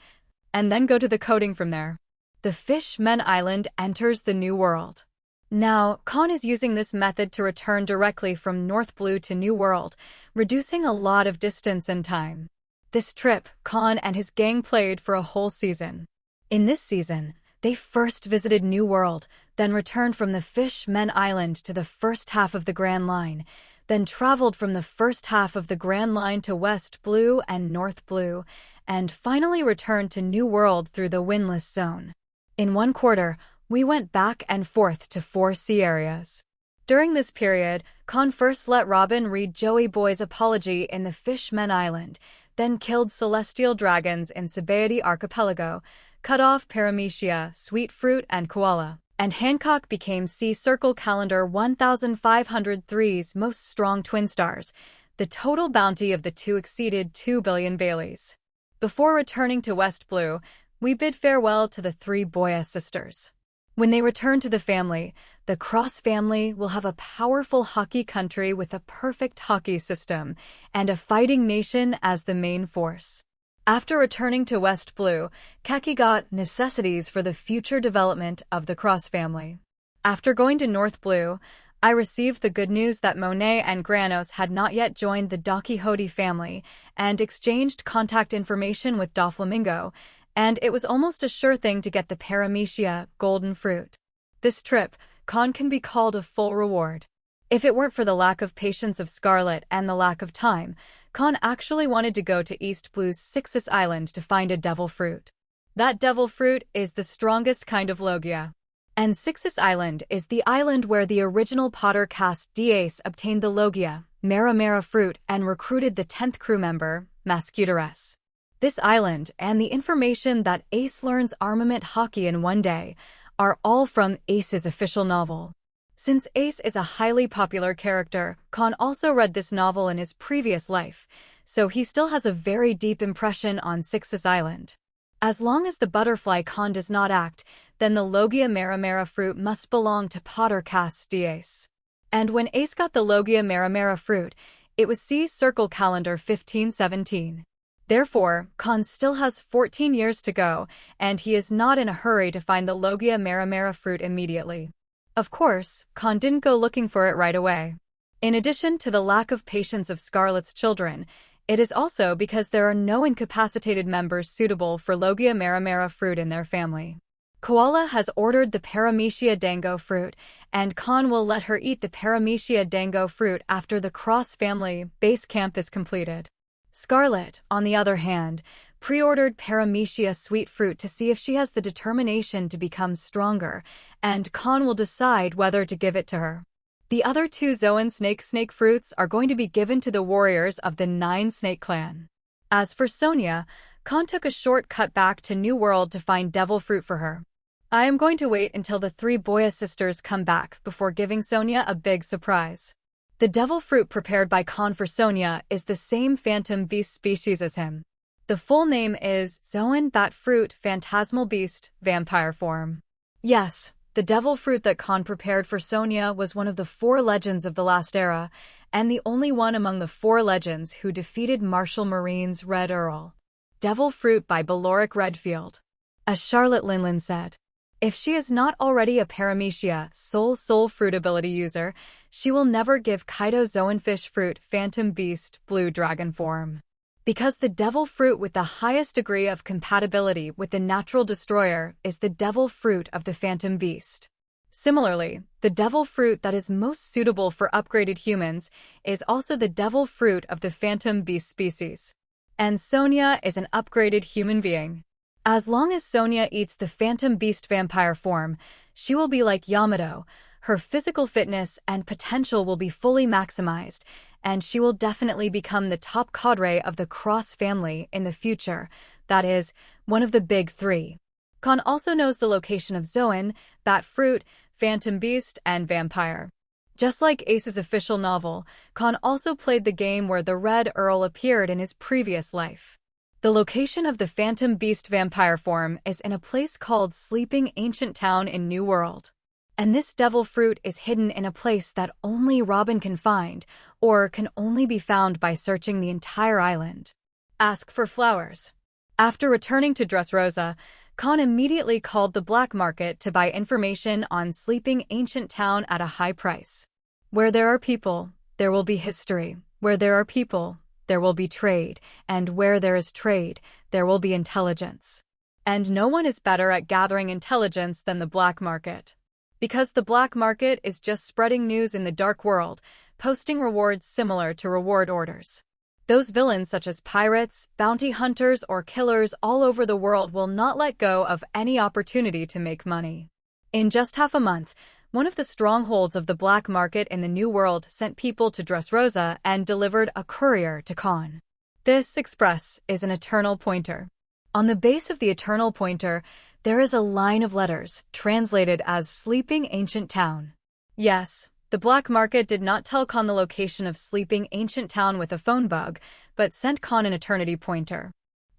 and then go to the coating from there. The Fish Men Island enters the New World. Now, Kahn is using this method to return directly from North Blue to New World, reducing a lot of distance and time. This trip, Kahn and his gang played for a whole season. In this season, they first visited New World, then returned from the Fish Men Island to the first half of the Grand Line, then traveled from the first half of the Grand Line to West Blue and North Blue, and finally returned to New World through the Windless Zone. In one quarter, we went back and forth to 4 sea areas. During this period, Kahn first let Robin read Joey Boy's apology in the Fish Men Island, then killed celestial dragons in Sabaody Archipelago, cut off paramecia, sweet fruit, and koala, and Hancock became Sea Circle Calendar 1503's most strong twin stars. The total bounty of the two exceeded 2 billion Baileys. Before returning to West Blue, we bid farewell to the 3 Boya sisters. When they return to the Cross family will have a powerful Haki country with a perfect Haki system and a fighting nation as the main force. After returning to West Blue, Kaki got necessities for the future development of the Cross family. After going to North Blue, I received the good news that Monet and Granos had not yet joined the Dakihoti family and exchanged contact information with Doflamingo, and it was almost a sure thing to get the Paramecia golden fruit. This trip, Kahn, can be called a full reward. If it weren't for the lack of patience of Scarlet and the lack of time, Kahn actually wanted to go to East Blue's Sixus Island to find a devil fruit. That devil fruit is the strongest kind of Logia. And Sixus Island is the island where the original Potter cast Ace obtained the Logia, Mara fruit, and recruited the 10th crew member, Mascuterus. This island and the information that Ace learns armament Haki in one day are all from Ace's official novel. Since Ace is a highly popular character, Kahn also read this novel in his previous life, so he still has a very deep impression on Sixus Island. As long as the butterfly Kahn does not act, then the Logia Mara fruit must belong to Potter cast Ace. And when Ace got the Logia Mara fruit, it was C-Circle Calendar 1517. Therefore, Kahn still has 14 years to go, and he is not in a hurry to find the Logia Mara fruit immediately. Of course, Kahn didn't go looking for it right away. In addition to the lack of patience of Scarlet's children, it is also because there are no incapacitated members suitable for Logia Mara fruit in their family. Koala has ordered the Paramecia dango fruit, and Kahn will let her eat the Paramecia dango fruit after the Cross family base camp is completed. Scarlet, on the other hand, pre-ordered Paramecia sweet fruit to see if she has the determination to become stronger, and Kahn will decide whether to give it to her. The other two Zoan snake fruits are going to be given to the warriors of the 9 Snake Clan. As for Sonia, Kahn took a short cut back to New World to find devil fruit for her. I am going to wait until the 3 Boya sisters come back before giving Sonia a big surprise. The devil fruit prepared by Kahn for Sonia is the same phantom beast species as him. The full name is Zoan Bat Fruit Phantasmal Beast Vampire Form. Yes, the devil fruit that Kahn prepared for Sonia was one of the 4 legends of the last era, and the only one among the 4 legends who defeated Martial Marine's Red Earl. Devil fruit by Baloric Redfield. As Charlotte Linlin said, if she is not already a Paramecia soul fruit ability user, she will never give Kaido Zoanfish Fruit Phantom Beast Blue Dragon Form. Because the devil fruit with the highest degree of compatibility with the natural destroyer is the devil fruit of the Phantom Beast. Similarly, the devil fruit that is most suitable for upgraded humans is also the devil fruit of the Phantom Beast species. And Sonia is an upgraded human being. As long as Sonia eats the Phantom Beast vampire form, she will be like Yamato. Her physical fitness and potential will be fully maximized, and she will definitely become the top cadre of the Cross family in the future, that is, one of the big 3. Kahn also knows the location of Zoan, Bat Fruit, Phantom Beast, and Vampire. Just like Ace's official novel, Kahn also played the game where the Red Earl appeared in his previous life. The location of the Phantom Beast vampire form is in a place called Sleeping Ancient Town in New World. And this devil fruit is hidden in a place that only Robin can find, or can only be found by searching the entire island. Ask for flowers. After returning to Dressrosa, Kahn immediately called the black market to buy information on Sleeping Ancient Town at a high price. Where there are people, there will be history. Where there are people, there will be trade. And where there is trade, there will be intelligence. And no one is better at gathering intelligence than the black market. Because the black market is just spreading news in the dark world, posting rewards similar to reward orders. Those villains such as pirates, bounty hunters, or killers all over the world will not let go of any opportunity to make money. In just half a month, one of the strongholds of the black market in the New World sent people to Dressrosa and delivered a courier to Kahn. This express is an eternal pointer. On the base of the eternal pointer, there is a line of letters, translated as Sleeping Ancient Town. Yes, the black market did not tell Kahn the location of Sleeping Ancient Town with a phone bug, but sent Kahn an eternity pointer.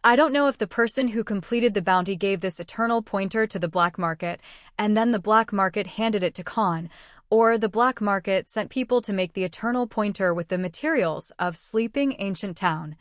I don't know if the person who completed the bounty gave this eternal pointer to the black market, and then the black market handed it to Kahn, or the black market sent people to make the eternal pointer with the materials of Sleeping Ancient Town,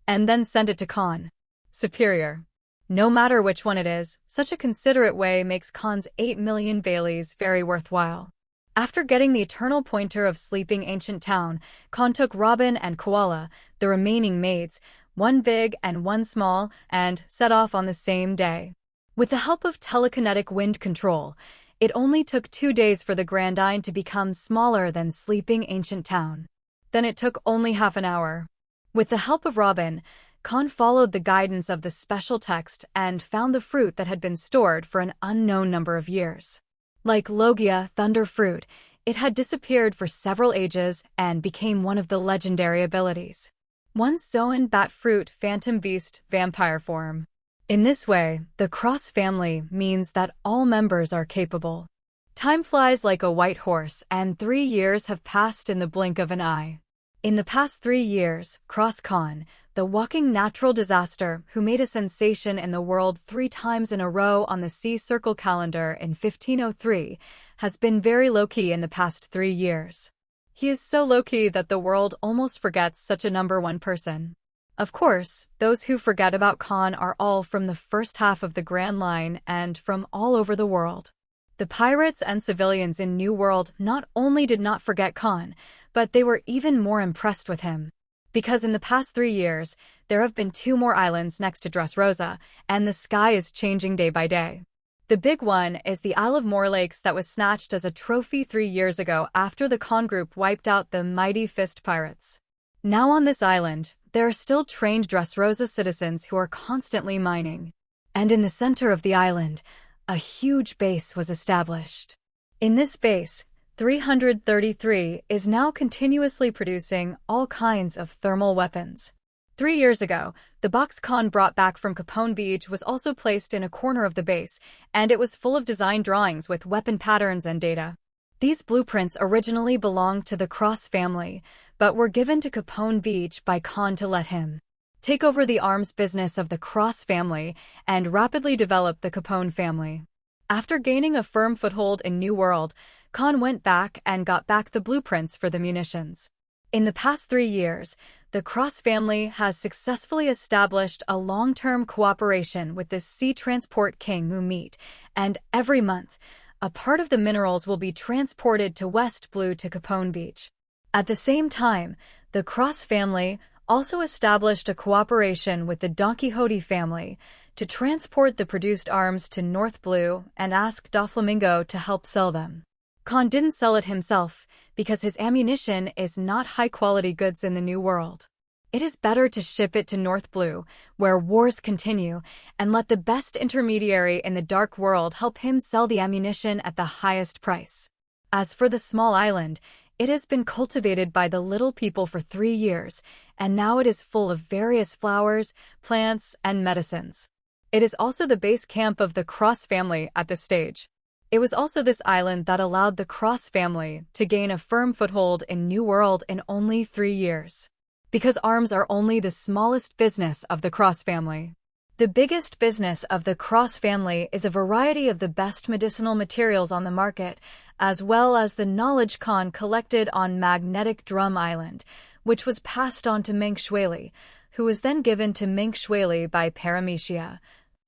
and then sent it to Kahn. Superior. No matter which one it is, such a considerate way makes Kahn's 8 million Baileys very worthwhile. After getting the eternal pointer of Sleeping Ancient Town, Kahn took Robin and Koala, the remaining maids, one big and one small, and set off on the same day. With the help of telekinetic wind control, it only took 2 days for the Grandine to become smaller than Sleeping Ancient Town. Then it took only half an hour. With the help of Robin, Kahn followed the guidance of the special text and found the fruit that had been stored for an unknown number of years. Like Logia, Thunder Fruit, it had disappeared for several ages and became one of the legendary abilities. One Zoan Bat Fruit Phantom Beast Vampire Form. In this way, the cross family means that all members are capable. Time flies like a white horse, and 3 years have passed in the blink of an eye. In the past 3 years, Cross Kahn, the walking natural disaster who made a sensation in the world 3 times in a row on the Sea Circle calendar in 1503, has been very low-key in the past 3 years. He is so low-key that the world almost forgets such a number one person. Of course, those who forget about Kahn are all from the first half of the Grand Line and from all over the world. The pirates and civilians in New World not only did not forget Kahn, but they were even more impressed with him. Because in the past 3 years, there have been 2 more islands next to Dressrosa, and the sky is changing day by day. The big one is the Isle of Morlakes that was snatched as a trophy 3 years ago after the Kahn group wiped out the mighty Fist pirates. Now on this island, there are still trained Dressrosa citizens who are constantly mining. And in the center of the island, a huge base was established. In this base, 333 is now continuously producing all kinds of thermal weapons. 3 years ago, the box Kahn brought back from Capone Beach was also placed in a corner of the base, and it was full of design drawings with weapon patterns and data. These blueprints originally belonged to the Cross family, but were given to Capone Beach by Kahn to let him take over the arms business of the Cross family and rapidly develop the Capone family. After gaining a firm foothold in New World, Kahn went back and got back the blueprints for the munitions. In the past 3 years, the Cross family has successfully established a long-term cooperation with the Sea Transport King Mumit, and every month, a part of the minerals will be transported to West Blue to Capone Beach. At the same time, the Cross family also established a cooperation with the Don Quixote family to transport the produced arms to North Blue and asked Doflamingo to help sell them. Kahn didn't sell it himself because his ammunition is not high-quality goods in the New World. It is better to ship it to North Blue, where wars continue, and let the best intermediary in the Dark World help him sell the ammunition at the highest price. As for the small island, it has been cultivated by the little people for 3 years, and now it is full of various flowers, plants, and medicines. It is also the base camp of the Cross family at this stage. It was also this island that allowed the Cross family to gain a firm foothold in New World in only 3 years. Because arms are only the smallest business of the Cross family. The biggest business of the Cross family is a variety of the best medicinal materials on the market, as well as the knowledge Kahn collected on Magnetic Drum Island, which was passed on to Meng Shuili, who was then given to Meng Shuili by Paramecia,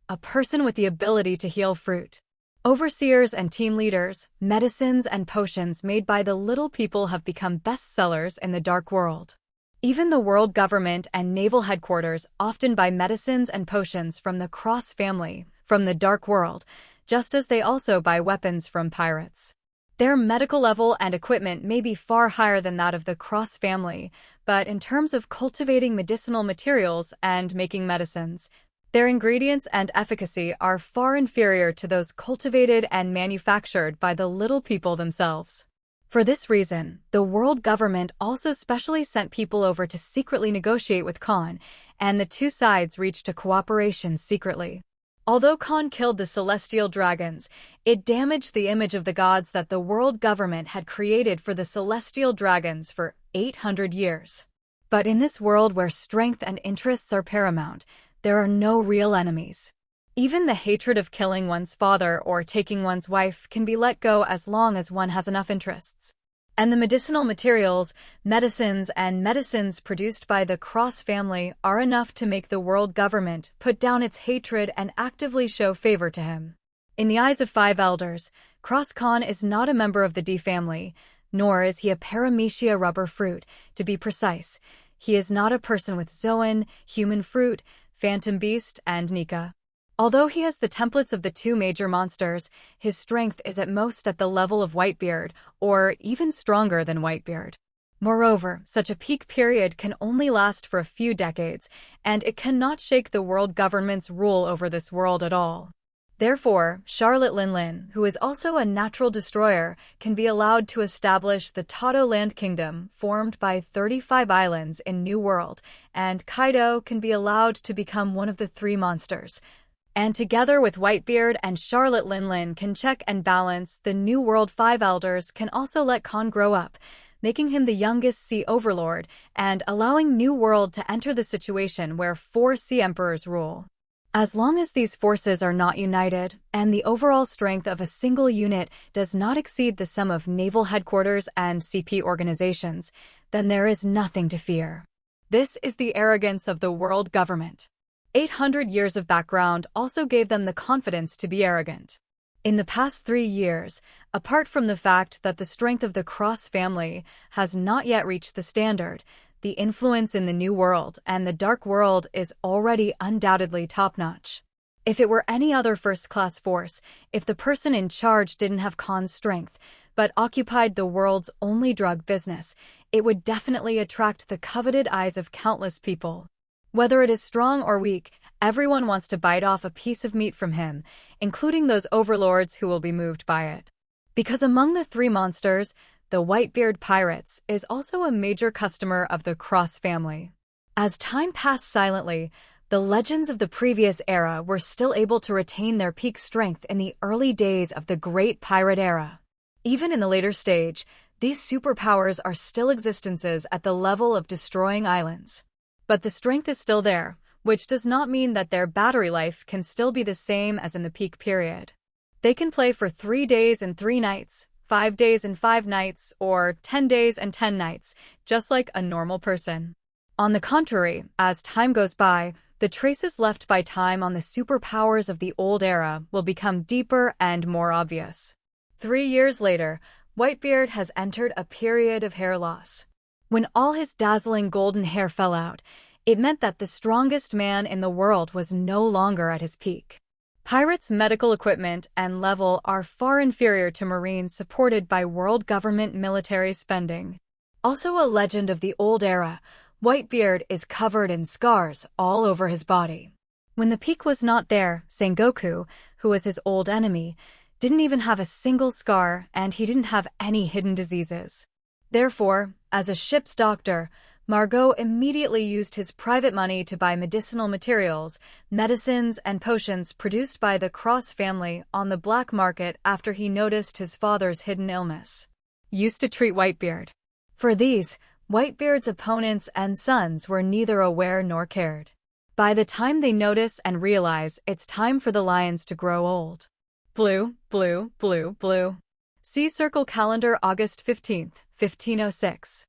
a person with the ability to heal fruit. Overseers and team leaders, medicines and potions made by the little people have become bestsellers in the Dark World. Even the world government and naval headquarters often buy medicines and potions from the Cross family, from the Dark World, just as they also buy weapons from pirates. Their medical level and equipment may be far higher than that of the Cross family, but in terms of cultivating medicinal materials and making medicines, their ingredients and efficacy are far inferior to those cultivated and manufactured by the little people themselves. For this reason, the world government also specially sent people over to secretly negotiate with Kahn, and the 2 sides reached a cooperation secretly. Although Kahn killed the celestial dragons, it damaged the image of the gods that the world government had created for the celestial dragons for 800 years. But in this world where strength and interests are paramount, There are no real enemies. Even the hatred of killing one's father or taking one's wife can be let go as long as one has enough interests. And the medicinal materials, medicines, and medicines produced by the Cross family are enough to make the world government put down its hatred and actively show favor to him. In the eyes of 5 elders, Cross Kahn is not a member of the D family, nor is he a paramecia rubber fruit, to be precise. He is not a person with Zoan, human fruit, phantom beast, and Nika. Although he has the templates of the 2 major monsters, his strength is at most at the level of Whitebeard, or even stronger than Whitebeard. Moreover, such a peak period can only last for a few decades, and it cannot shake the world government's rule over this world at all. Therefore, Charlotte Linlin, who is also a natural destroyer, can be allowed to establish the Tato Land Kingdom, formed by 35 islands in New World, and Kaido can be allowed to become one of the 3 monsters. And together with Whitebeard and Charlotte Linlin can check and balance the New World 5 elders can also let Kahn grow up, making him the youngest Sea Overlord and allowing New World to enter the situation where 4 Sea Emperors rule. As long as these forces are not united, and the overall strength of a single unit does not exceed the sum of naval headquarters and CP organizations, then there is nothing to fear. This is the arrogance of the world government. 800 years of background also gave them the confidence to be arrogant. In the past 3 years, apart from the fact that the strength of the Cross family has not yet reached the standard, the influence in the New World and the Dark World is already undoubtedly top-notch. If it were any other first-class force, if the person in charge didn't have Kahn's strength, but occupied the world's only drug business, it would definitely attract the coveted eyes of countless people. Whether it is strong or weak, everyone wants to bite off a piece of meat from him, including those overlords who will be moved by it. Because among the 3 monsters, the Whitebeard Pirates is also a major customer of the Cross family. As time passed silently, the legends of the previous era were still able to retain their peak strength in the early days of the Great Pirate Era. Even in the later stage, these superpowers are still existences at the level of destroying islands. But the strength is still there, which does not mean that their battery life can still be the same as in the peak period. They can play for 3 days and 3 nights, 5 days and 5 nights, or 10 days and 10 nights, just like a normal person. On the contrary, as time goes by, the traces left by time on the superpowers of the old era will become deeper and more obvious. 3 years later, Whitebeard has entered a period of hair loss. When all his dazzling golden hair fell out, it meant that the strongest man in the world was no longer at his peak. Pirates' medical equipment and level are far inferior to Marines supported by world government military spending. Also a legend of the old era, Whitebeard is covered in scars all over his body. When the peak was not there, Sengoku, who was his old enemy, didn't even have a single scar and he didn't have any hidden diseases. Therefore, as a ship's doctor, Margot immediately used his private money to buy medicinal materials, medicines, and potions produced by the Cross family on the black market after he noticed his father's hidden illness. Used to treat Whitebeard. For these, Whitebeard's opponents and sons were neither aware nor cared. By the time they notice and realize it's time for the lions to grow old. Blue, blue, blue, blue. See Circle Calendar August 15th, 1506.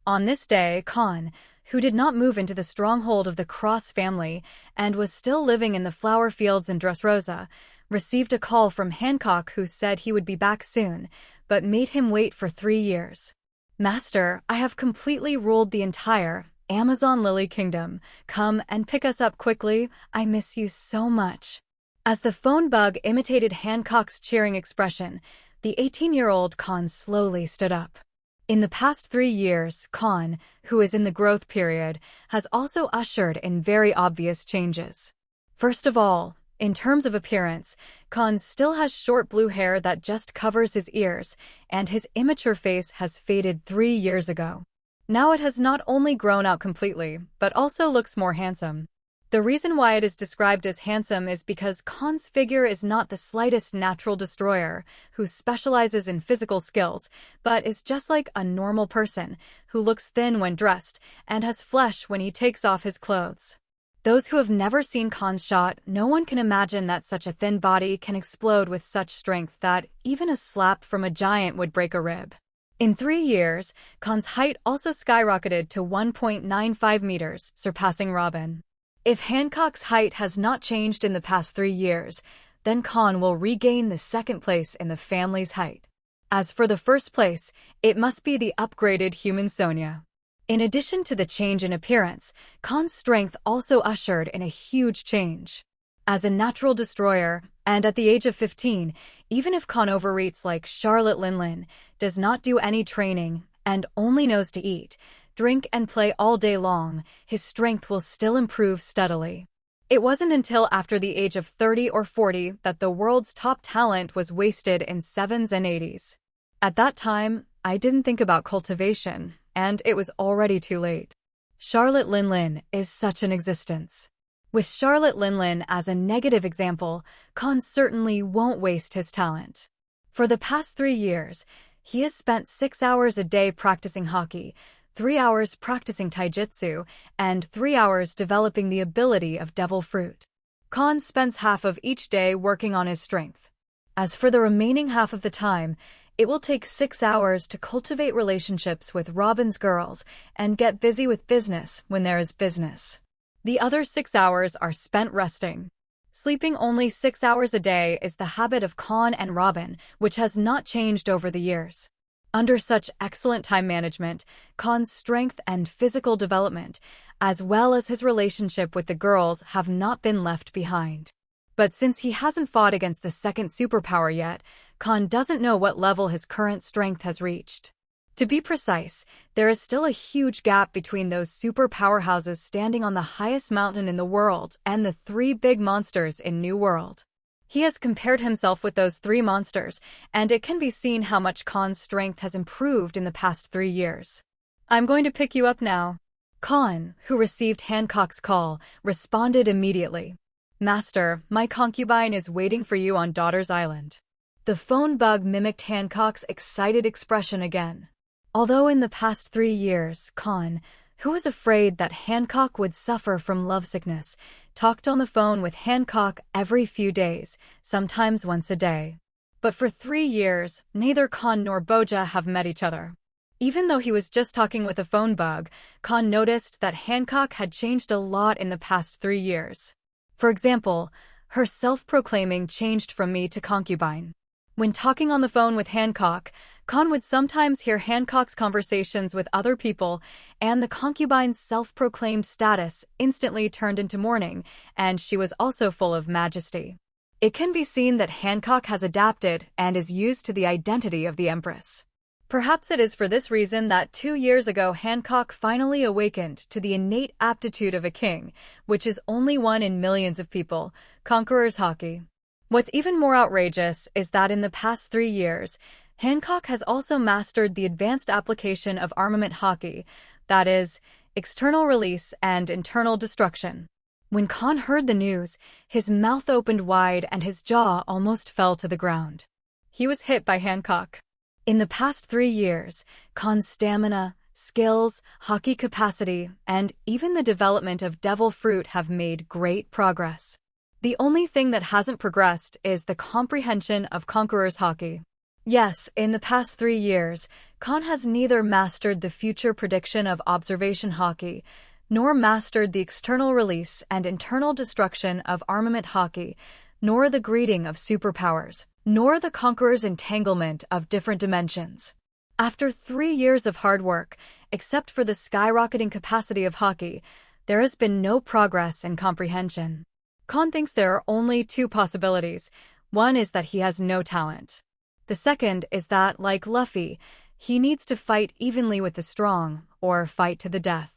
On this day, Kahn, who did not move into the stronghold of the Cross family and was still living in the flower fields in Dressrosa, received a call from Hancock who said he would be back soon, but made him wait for 3 years. Master, I have completely ruled the entire Amazon Lily Kingdom. Come and pick us up quickly. I miss you so much. As the phone bug imitated Hancock's cheering expression, the 18-year-old Kahn slowly stood up. In the past 3 years, Kahn, who is in the growth period, has also ushered in very obvious changes. First of all, in terms of appearance, Kahn still has short blue hair that just covers his ears, and his immature face has faded 3 years ago. Now it has not only grown out completely, but also looks more handsome. The reason why it is described as handsome is because Kahn's figure is not the slightest natural destroyer who specializes in physical skills, but is just like a normal person who looks thin when dressed and has flesh when he takes off his clothes. Those who have never seen Kahn's shot, no one can imagine that such a thin body can explode with such strength that even a slap from a giant would break a rib. In 3 years, Kahn's height also skyrocketed to 1.95 meters, surpassing Robin. If Hancock's height has not changed in the past 3 years, then Kahn will regain the second place in the family's height. As for the first place, it must be the upgraded human Sonia. In addition to the change in appearance, Kahn's strength also ushered in a huge change. As a natural destroyer, and at the age of 15, even if Kahn overeats like Charlotte Linlin, does not do any training, and only knows to eat, drink and play all day long, his strength will still improve steadily. It wasn't until after the age of 30 or 40 that the world's top talent was wasted in 7s and 80s. At that time, I didn't think about cultivation, and it was already too late. Charlotte Linlin is such an existence. With Charlotte Linlin as a negative example, Kahn certainly won't waste his talent. For the past 3 years, he has spent 6 hours a day practicing Haki, 3 hours practicing taijutsu, and 3 hours developing the ability of devil fruit. Kahn spends half of each day working on his strength. As for the remaining half of the time, it will take 6 hours to cultivate relationships with Robin's girls and get busy with business when there is business. The other 6 hours are spent resting. Sleeping only 6 hours a day is the habit of Kahn and Robin, which has not changed over the years. Under such excellent time management, Kahn's strength and physical development, as well as his relationship with the girls, have not been left behind. But since he hasn't fought against the second superpower yet, Kahn doesn't know what level his current strength has reached. To be precise, there is still a huge gap between those super powerhouses standing on the highest mountain in the world and the 3 big monsters in New World. He has compared himself with those 3 monsters, and it can be seen how much Kahn's strength has improved in the past 3 years. I'm going to pick you up now. Kahn, who received Hancock's call, responded immediately. Master, my concubine is waiting for you on Daughter's Island. The phone bug mimicked Hancock's excited expression again. Although in the past 3 years, Kahn, who was afraid that Hancock would suffer from lovesickness, talked on the phone with Hancock every few days, sometimes once a day. But for 3 years, neither Kahn nor Boja have met each other. Even though he was just talking with a phone bug, Kahn noticed that Hancock had changed a lot in the past 3 years. For example, her self-proclaiming changed from me to concubine. When talking on the phone with Hancock, Kahn would sometimes hear Hancock's conversations with other people, and the concubine's self-proclaimed status instantly turned into mourning, and she was also full of majesty. It can be seen that Hancock has adapted and is used to the identity of the Empress. Perhaps it is for this reason that 2 years ago Hancock finally awakened to the innate aptitude of a king, which is only one in millions of people, Conqueror's Haki. What's even more outrageous is that in the past 3 years, Hancock has also mastered the advanced application of armament Haki, that is, external release and internal destruction. When Kahn heard the news, his mouth opened wide and his jaw almost fell to the ground. He was hit by Hancock. In the past 3 years, Kahn's stamina, skills, Haki capacity, and even the development of devil fruit have made great progress. The only thing that hasn't progressed is the comprehension of Conqueror's Haki. Yes, in the past 3 years, Kahn has neither mastered the future prediction of Observation Haki, nor mastered the external release and internal destruction of armament Haki, nor the greeting of superpowers, nor the Conqueror's entanglement of different dimensions. After 3 years of hard work, except for the skyrocketing capacity of Haki, there has been no progress in comprehension. Kahn thinks there are only 2 possibilities. One is that he has no talent. The second is that, like Luffy, he needs to fight evenly with the strong, or fight to the death.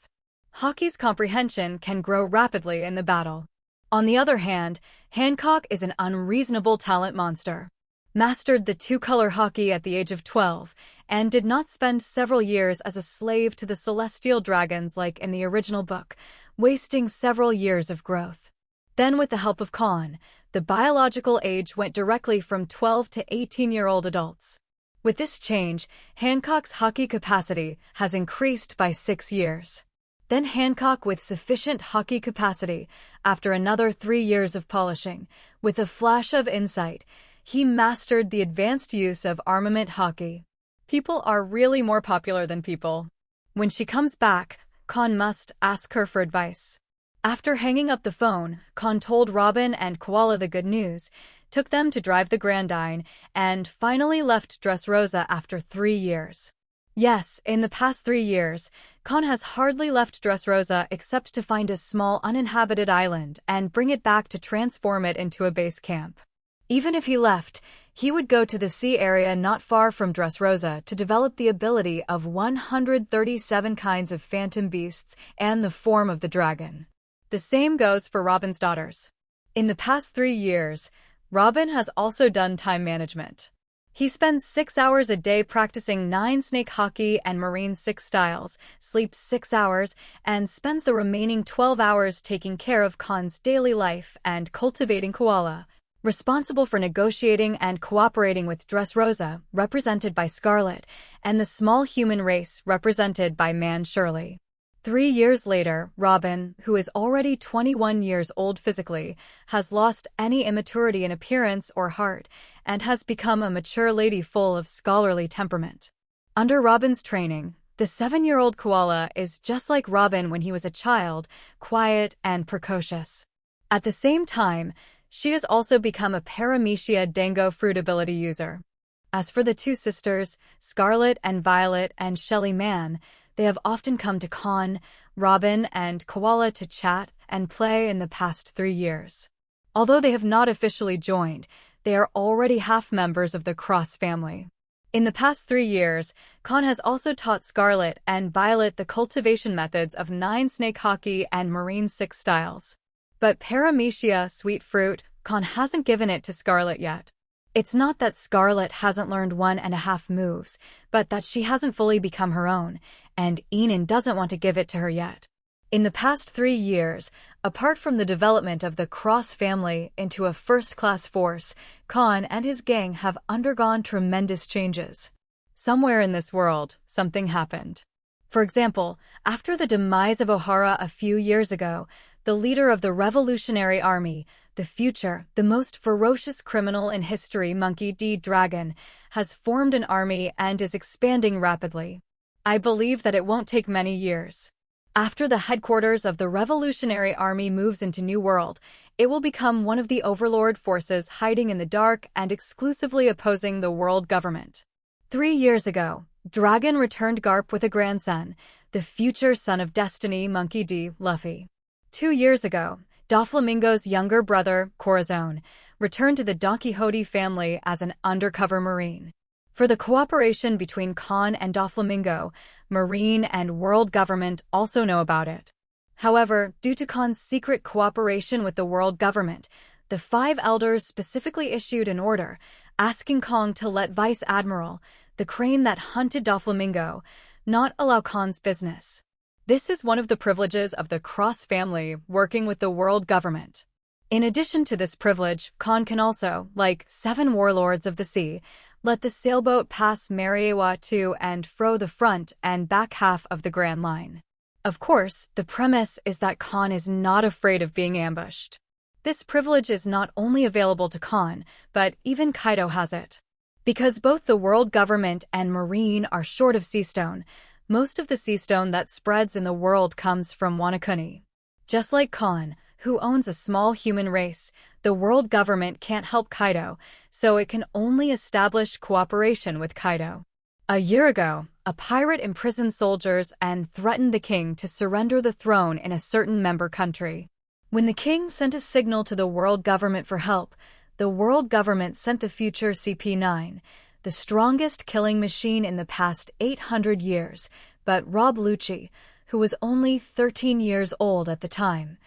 Haki's comprehension can grow rapidly in the battle. On the other hand, Hancock is an unreasonable talent monster. Mastered the 2-color Haki at the age of 12, and did not spend several years as a slave to the celestial dragons like in the original book, wasting several years of growth. Then, with the help of Kahn, the biological age went directly from 12 to 18-year-old adults. With this change, Hancock's Haki capacity has increased by 6 years. Then Hancock with sufficient Haki capacity, after another 3 years of polishing, with a flash of insight, he mastered the advanced use of armament Haki. People are really more popular than people. When she comes back, Kahn must ask her for advice. After hanging up the phone, Kahn told Robin and Koala the good news, took them to drive the Grandine, and finally left Dressrosa after 3 years. Yes, in the past 3 years, Kahn has hardly left Dressrosa except to find a small uninhabited island and bring it back to transform it into a base camp. Even if he left, he would go to the sea area not far from Dressrosa to develop the ability of 137 kinds of phantom beasts and the form of the dragon. The same goes for Robin's daughters. In the past 3 years, Robin has also done time management. He spends 6 hours a day practicing 9 snake Haki and marine 6 styles, sleeps 6 hours, and spends the remaining 12 hours taking care of Kahn's daily life and cultivating Koala, responsible for negotiating and cooperating with Dressrosa, represented by Scarlet, and the small human race, represented by Man Shirley. 3 years later, Robin, who is already 21 years old physically, has lost any immaturity in appearance or heart, and has become a mature lady full of scholarly temperament. Under Robin's training, the 7-year-old Koala is just like Robin when he was a child, quiet and precocious. At the same time, she has also become a Paramecia Dango fruit ability user. As for the 2 sisters, Scarlet and Violet and Shelly Man, they have often come to Kahn, Robin, and Koala to chat and play in the past 3 years. Although they have not officially joined, they are already half members of the Cross family. In the past 3 years, Kahn has also taught Scarlet and Violet the cultivation methods of 9 snake Haki and marine 6 styles. But Paramecia sweet fruit, Kahn hasn't given it to Scarlet yet. It's not that Scarlet hasn't learned 1.5 moves, but that she hasn't fully become her own, and Enon doesn't want to give it to her yet. In the past 3 years, apart from the development of the Cross family into a first-class force, Kahn and his gang have undergone tremendous changes. Somewhere in this world, something happened. For example, after the demise of O'Hara a few years ago, the leader of the Revolutionary Army, the future, the most ferocious criminal in history, Monkey D. Dragon, has formed an army and is expanding rapidly. I believe that it won't take many years. After the headquarters of the Revolutionary Army moves into New World, it will become one of the overlord forces hiding in the dark and exclusively opposing the world government. 3 years ago, Dragon returned Garp with a grandson, the future son of Destiny, Monkey D. Luffy. 2 years ago, Doflamingo's younger brother, Corazon, returned to the Don Quixote family as an undercover marine. For the cooperation between Kahn and Doflamingo, Marine and world government also know about it. However, due to Kahn's secret cooperation with the world government, the 5 elders specifically issued an order asking Kahn to let Vice Admiral, the crane that hunted Doflamingo, not allow Kahn's business. This is one of the privileges of the Cross family working with the world government. In addition to this privilege, Kahn can also, like 7 warlords of the sea, let the sailboat pass Mariewa to and fro the front and back half of the Grand Line. Of course, the premise is that Kahn is not afraid of being ambushed. This privilege is not only available to Kahn, but even Kaido has it. Because both the world government and Marine are short of seastone, most of the seastone that spreads in the world comes from Wanakuni. Just like Kahn, who owns a small human race, the world government can't help Kaido, so it can only establish cooperation with Kaido. A year ago, a pirate imprisoned soldiers and threatened the king to surrender the throne in a certain member country. When the king sent a signal to the world government for help, the world government sent the future CP9, the strongest killing machine in the past 800 years, but Rob Lucci, who was only 13 years old at the time,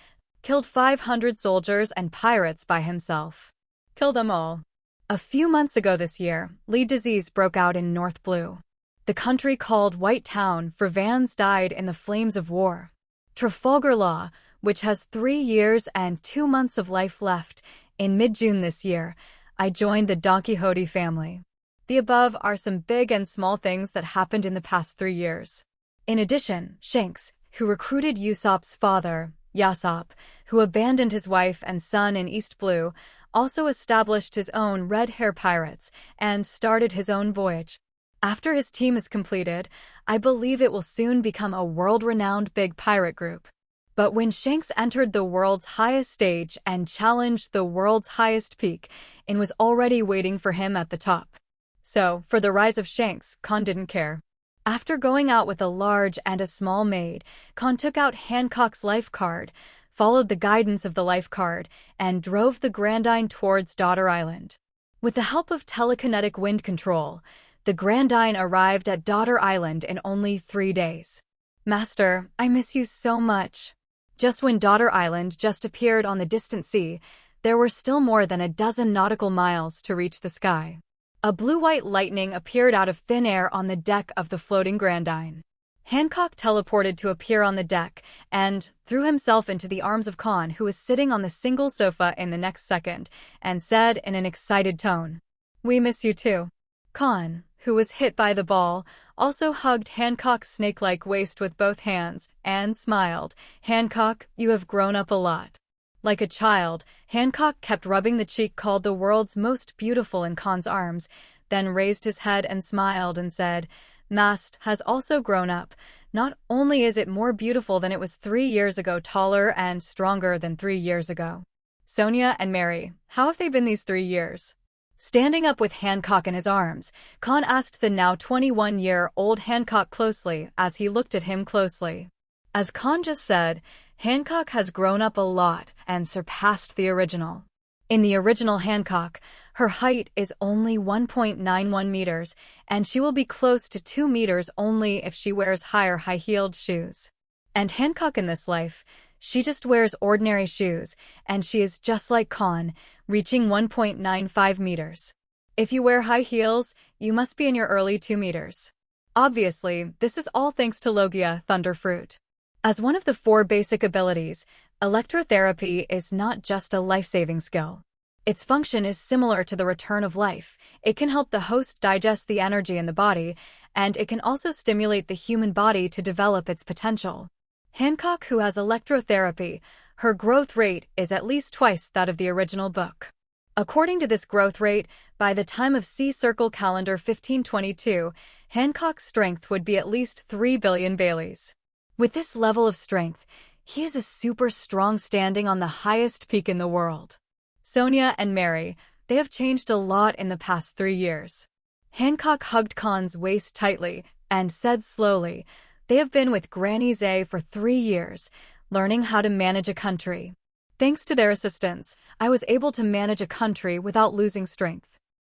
killed 500 soldiers and pirates by himself. Kill them all. A few months ago this year, Lee disease broke out in North Blue. The country called White Town for Vans died in the flames of war. Trafalgar Law, which has 3 years and 2 months of life left, in mid-June this year, I joined the Don Quixote family. The above are some big and small things that happened in the past 3 years. In addition, Shanks, who recruited Usopp's father, Yasopp, who abandoned his wife and son in East Blue, also established his own Red Hair Pirates and started his own voyage. After his team is completed, I believe it will soon become a world-renowned big pirate group. But when Shanks entered the world's highest stage and challenged the world's highest peak, it was already waiting for him at the top. So, for the rise of Shanks, Kahn didn't care. After going out with a large and a small maid, Kahn took out Hancock's life card, followed the guidance of the life card, and drove the Grandine towards Daughter Island. With the help of telekinetic wind control, the Grandine arrived at Daughter Island in only 3 days. Master, I miss you so much. Just when Daughter Island just appeared on the distant sea, there were still more than a dozen nautical miles to reach the sky. A blue-white lightning appeared out of thin air on the deck of the floating Grandine. Hancock teleported to appear on the deck and threw himself into the arms of Kahn, who was sitting on the single sofa in the next second, and said in an excited tone, "We miss you too." Kahn, who was hit by the ball, also hugged Hancock's snake-like waist with both hands and smiled. "Hancock, you have grown up a lot." Like a child, Hancock kept rubbing the cheek called the world's most beautiful in Kahn's arms, then raised his head and smiled and said, "Mast has also grown up. Not only is it more beautiful than it was 3 years ago, taller and stronger than 3 years ago." Sonia and Mary, how have they been these 3 years? Standing up with Hancock in his arms, Kahn asked the now 21-year-old Hancock closely as he looked at him closely. As Kahn just said, Hancock has grown up a lot and surpassed the original. In the original Hancock, her height is only 1.91 meters, and she will be close to 2 meters only if she wears higher high-heeled shoes. And Hancock in this life, she just wears ordinary shoes, and she is just like Kahn, reaching 1.95 meters. If you wear high heels, you must be in your early 2 meters. Obviously, this is all thanks to Logia, Thunderfruit. As one of the 4 basic abilities, electrotherapy is not just a life-saving skill. Its function is similar to the return of life. It can help the host digest the energy in the body, and it can also stimulate the human body to develop its potential. Hancock, who has electrotherapy, her growth rate is at least twice that of the original book. According to this growth rate, by the time of Sea Circle Calendar 1522, Hancock's strength would be at least 3 billion Baileys. With this level of strength, he is a super strong standing on the highest peak in the world. Sonia and Mary, they have changed a lot in the past 3 years. Hancock hugged Kahn's waist tightly and said slowly, "They have been with Granny Zay for 3 years, learning how to manage a country. Thanks to their assistance, I was able to manage a country without losing strength."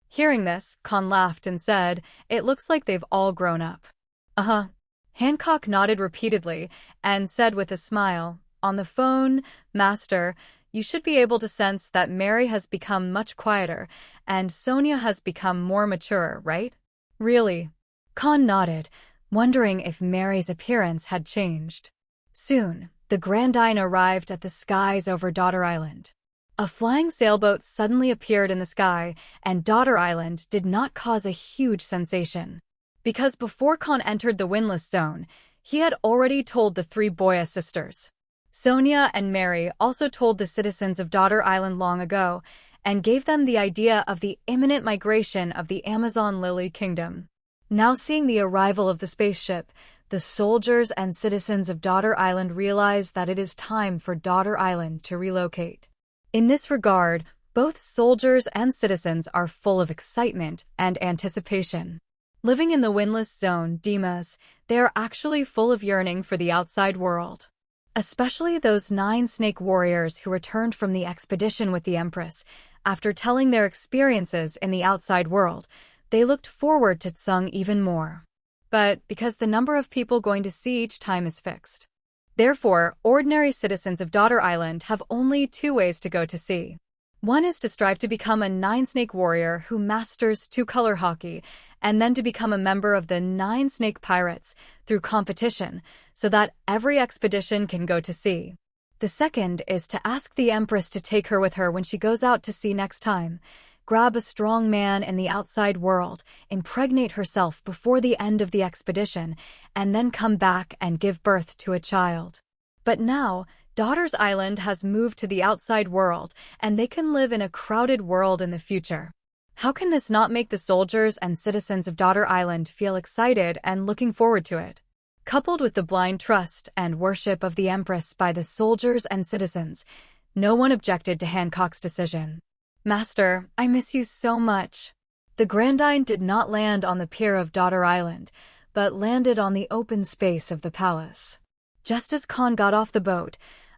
Hearing this, Kahn laughed and said, "It looks like they've all grown up." "Uh-huh." Hancock nodded repeatedly and said with a smile, "On the phone, Master, you should be able to sense that Mary has become much quieter and Sonia has become more mature, right?" "Really?" Kahn nodded, wondering if Mary's appearance had changed. Soon, the Grandine arrived at the skies over Daughter Island. A flying sailboat suddenly appeared in the sky, and Daughter Island did not cause a huge sensation. Because before Kahn entered the windless zone, he had already told the 3 Boya sisters. Sonia and Mary also told the citizens of Daughter Island long ago, and gave them the idea of the imminent migration of the Amazon Lily Kingdom. Now seeing the arrival of the spaceship, the soldiers and citizens of Daughter Island realize that it is time for Daughter Island to relocate. In this regard, both soldiers and citizens are full of excitement and anticipation. Living in the windless zone, Dimas, they are actually full of yearning for the outside world. Especially those 9 snake warriors who returned from the expedition with the Empress. After telling their experiences in the outside world, they looked forward to Tsung even more. But because the number of people going to see each time is fixed. Therefore, ordinary citizens of Daughter Island have only 2 ways to go to sea. One is to strive to become a 9-snake warrior who masters 2-color hockey, and then to become a member of the 9-snake pirates through competition, so that every expedition can go to sea. The second is to ask the Empress to take her with her when she goes out to sea next time. grab a strong man in the outside world, impregnate herself before the end of the expedition, and then come back and give birth to a child. But now, Daughter's Island has moved to the outside world, and they can live in a crowded world in the future. How can this not make the soldiers and citizens of Daughter Island feel excited and looking forward to it? Coupled with the blind trust and worship of the Empress by the soldiers and citizens, no one objected to Hancock's decision. "Master, I miss you so much." The Grandine did not land on the pier of Daughter Island, but landed on the open space of the palace. Just as Kahn got off the boat,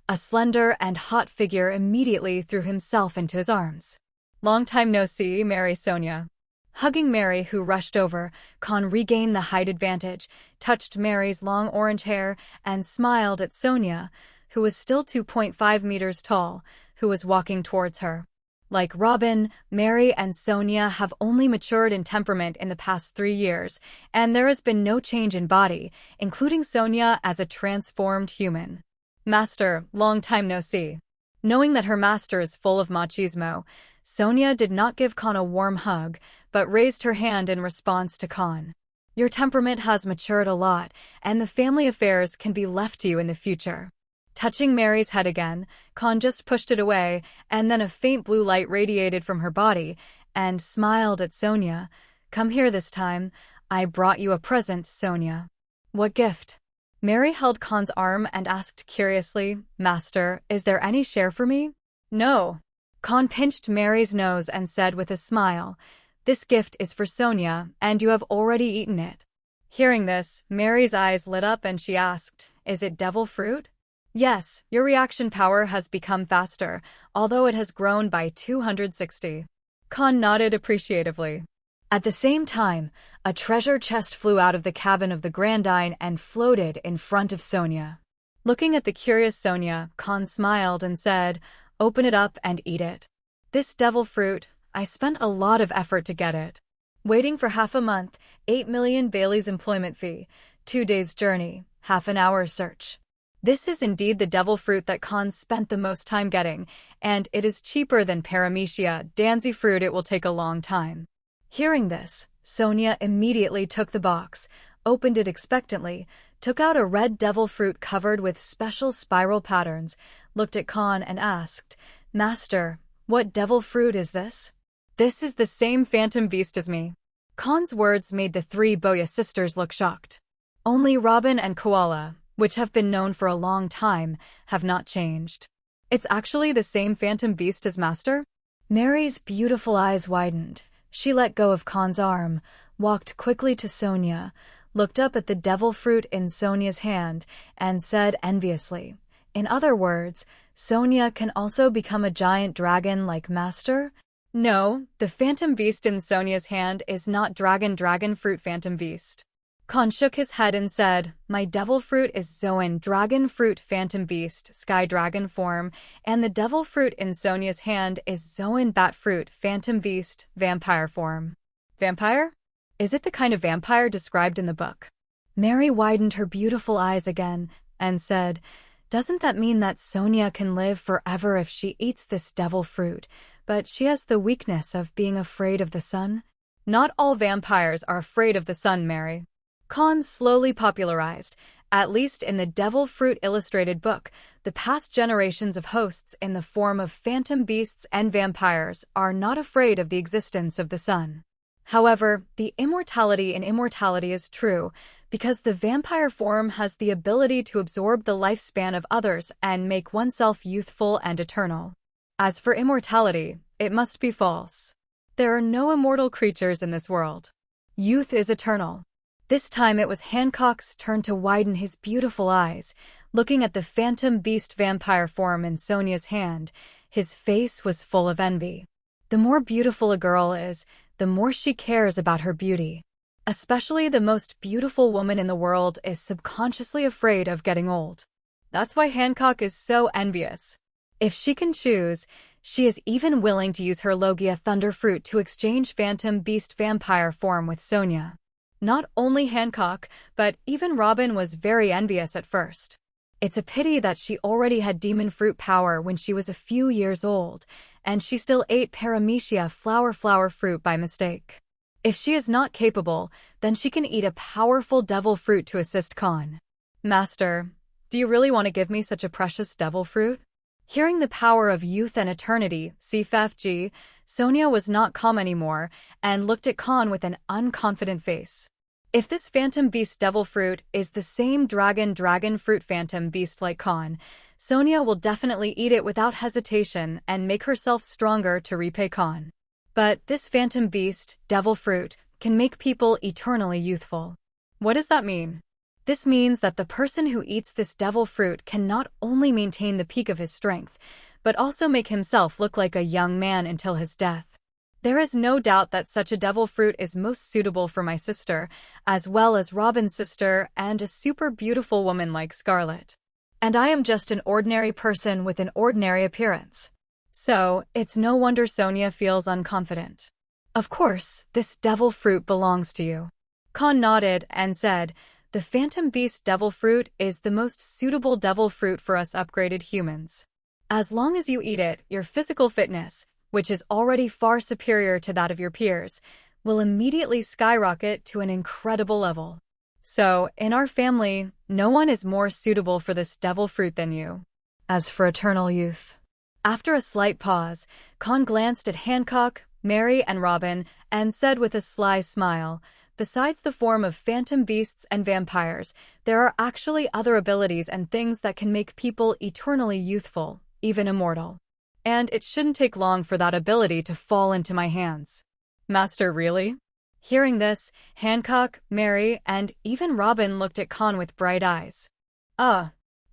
a slender and hot figure immediately threw himself into his arms. "Long time no see, Mary Sonia." Hugging Mary, who rushed over, Kahn regained the height advantage, touched Mary's long orange hair, and smiled at Sonia, who was still 2.5 meters tall, who was walking towards her. Like Robin, Mary and Sonia have only matured in temperament in the past 3 years, and there has been no change in body, including Sonia as a transformed human. "Master, long time no see." Knowing that her master is full of machismo, Sonia did not give Kahn a warm hug, but raised her hand in response to Kahn. "Your temperament has matured a lot, and the family affairs can be left to you in the future." Touching Mary's head again, Kahn just pushed it away, and then a faint blue light radiated from her body, and smiled at Sonia. "Come here this time. I brought you a present, Sonia." "What gift?" Mary held Kahn's arm and asked curiously, "Master, is there any share for me?" "No." Kahn pinched Mary's nose and said with a smile, "This gift is for Sonia, and you have already eaten it." Hearing this, Mary's eyes lit up and she asked, "Is it devil fruit?" "Yes, your reaction power has become faster, although it has grown by 260. Kahn nodded appreciatively. At the same time, a treasure chest flew out of the cabin of the Grandine and floated in front of Sonia. Looking at the curious Sonia, Kahn smiled and said, "Open it up and eat it. This devil fruit, I spent a lot of effort to get it. Waiting for half a month, 8 million Bailey's employment fee, 2 days' journey, half an hour's search. This is indeed the devil fruit that Kahn spent the most time getting, and it is cheaper than paramecia, Danzy fruit. It will take a long time." Hearing this, Sonia immediately took the box, opened it expectantly, took out a red devil fruit covered with special spiral patterns, looked at Kahn and asked, "Master, what devil fruit is this?" "This is the same phantom beast as me." Kahn's words made the 3 Boya sisters look shocked. Only Robin and Koala, which have been known for a long time, have not changed. "It's actually the same phantom beast as Master?" Mary's beautiful eyes widened. She let go of Kahn's arm, walked quickly to Sonia, looked up at the devil fruit in Sonia's hand, and said enviously, "In other words, Sonia can also become a giant dragon like Master?" "No, the phantom beast in Sonia's hand is not dragon fruit phantom beast." Kahn shook his head and said, "My devil fruit is Zoan dragon fruit phantom beast sky dragon form, and the devil fruit in Sonia's hand is Zoan bat fruit phantom beast vampire form." "Vampire? Is it the kind of vampire described in the book?" Mary widened her beautiful eyes again and said, "Doesn't that mean that Sonia can live forever if she eats this devil fruit, but she has the weakness of being afraid of the sun?" "Not all vampires are afraid of the sun, Mary." Kahn slowly popularized, at least in the Devil Fruit illustrated book, the past generations of hosts in the form of phantom beasts and vampires are not afraid of the existence of the sun. However, the immortality in immortality is true, because the vampire form has the ability to absorb the lifespan of others and make oneself youthful and eternal. As for immortality, it must be false. There are no immortal creatures in this world. Youth is eternal. This time it was Hancock's turn to widen his beautiful eyes, looking at the phantom beast vampire form in Sonia's hand. His face was full of envy. The more beautiful a girl is, the more she cares about her beauty. Especially the most beautiful woman in the world is subconsciously afraid of getting old. That's why Hancock is so envious. If she can choose, she is even willing to use her Logia thunder fruit to exchange phantom beast vampire form with Sonia. Not only Hancock, but even Robin was very envious at first. It's a pity that she already had demon fruit power when she was a few years old, and she still ate paramecia flower fruit by mistake. If she is not capable, then she can eat a powerful devil fruit to assist Kahn. Master, do you really want to give me such a precious devil fruit? Hearing the power of youth and eternity, CFG, Sonia was not calm anymore and looked at Kahn with an unconfident face. If this phantom beast devil fruit is the same dragon fruit phantom beast like Kahn, Sonia will definitely eat it without hesitation and make herself stronger to repay Kahn. But this phantom beast, devil fruit, can make people eternally youthful. What does that mean? This means that the person who eats this devil fruit can not only maintain the peak of his strength, but also make himself look like a young man until his death. There is no doubt that such a devil fruit is most suitable for my sister, as well as Robin's sister and a super beautiful woman like Scarlet. And I am just an ordinary person with an ordinary appearance. So, it's no wonder Sonia feels unconfident. Of course, this devil fruit belongs to you. Kahn nodded and said, the phantom beast devil fruit is the most suitable devil fruit for us upgraded humans. As long as you eat it, your physical fitness, which is already far superior to that of your peers, will immediately skyrocket to an incredible level. So, in our family, no one is more suitable for this devil fruit than you. As for eternal youth. After a slight pause, Kahn glanced at Hancock, Mary, and Robin, and said with a sly smile, besides the form of phantom beasts and vampires, there are actually other abilities and things that can make people eternally youthful, even immortal. And it shouldn't take long for that ability to fall into my hands. Master, really? Hearing this, Hancock, Mary, and even Robin looked at Kahn with bright eyes.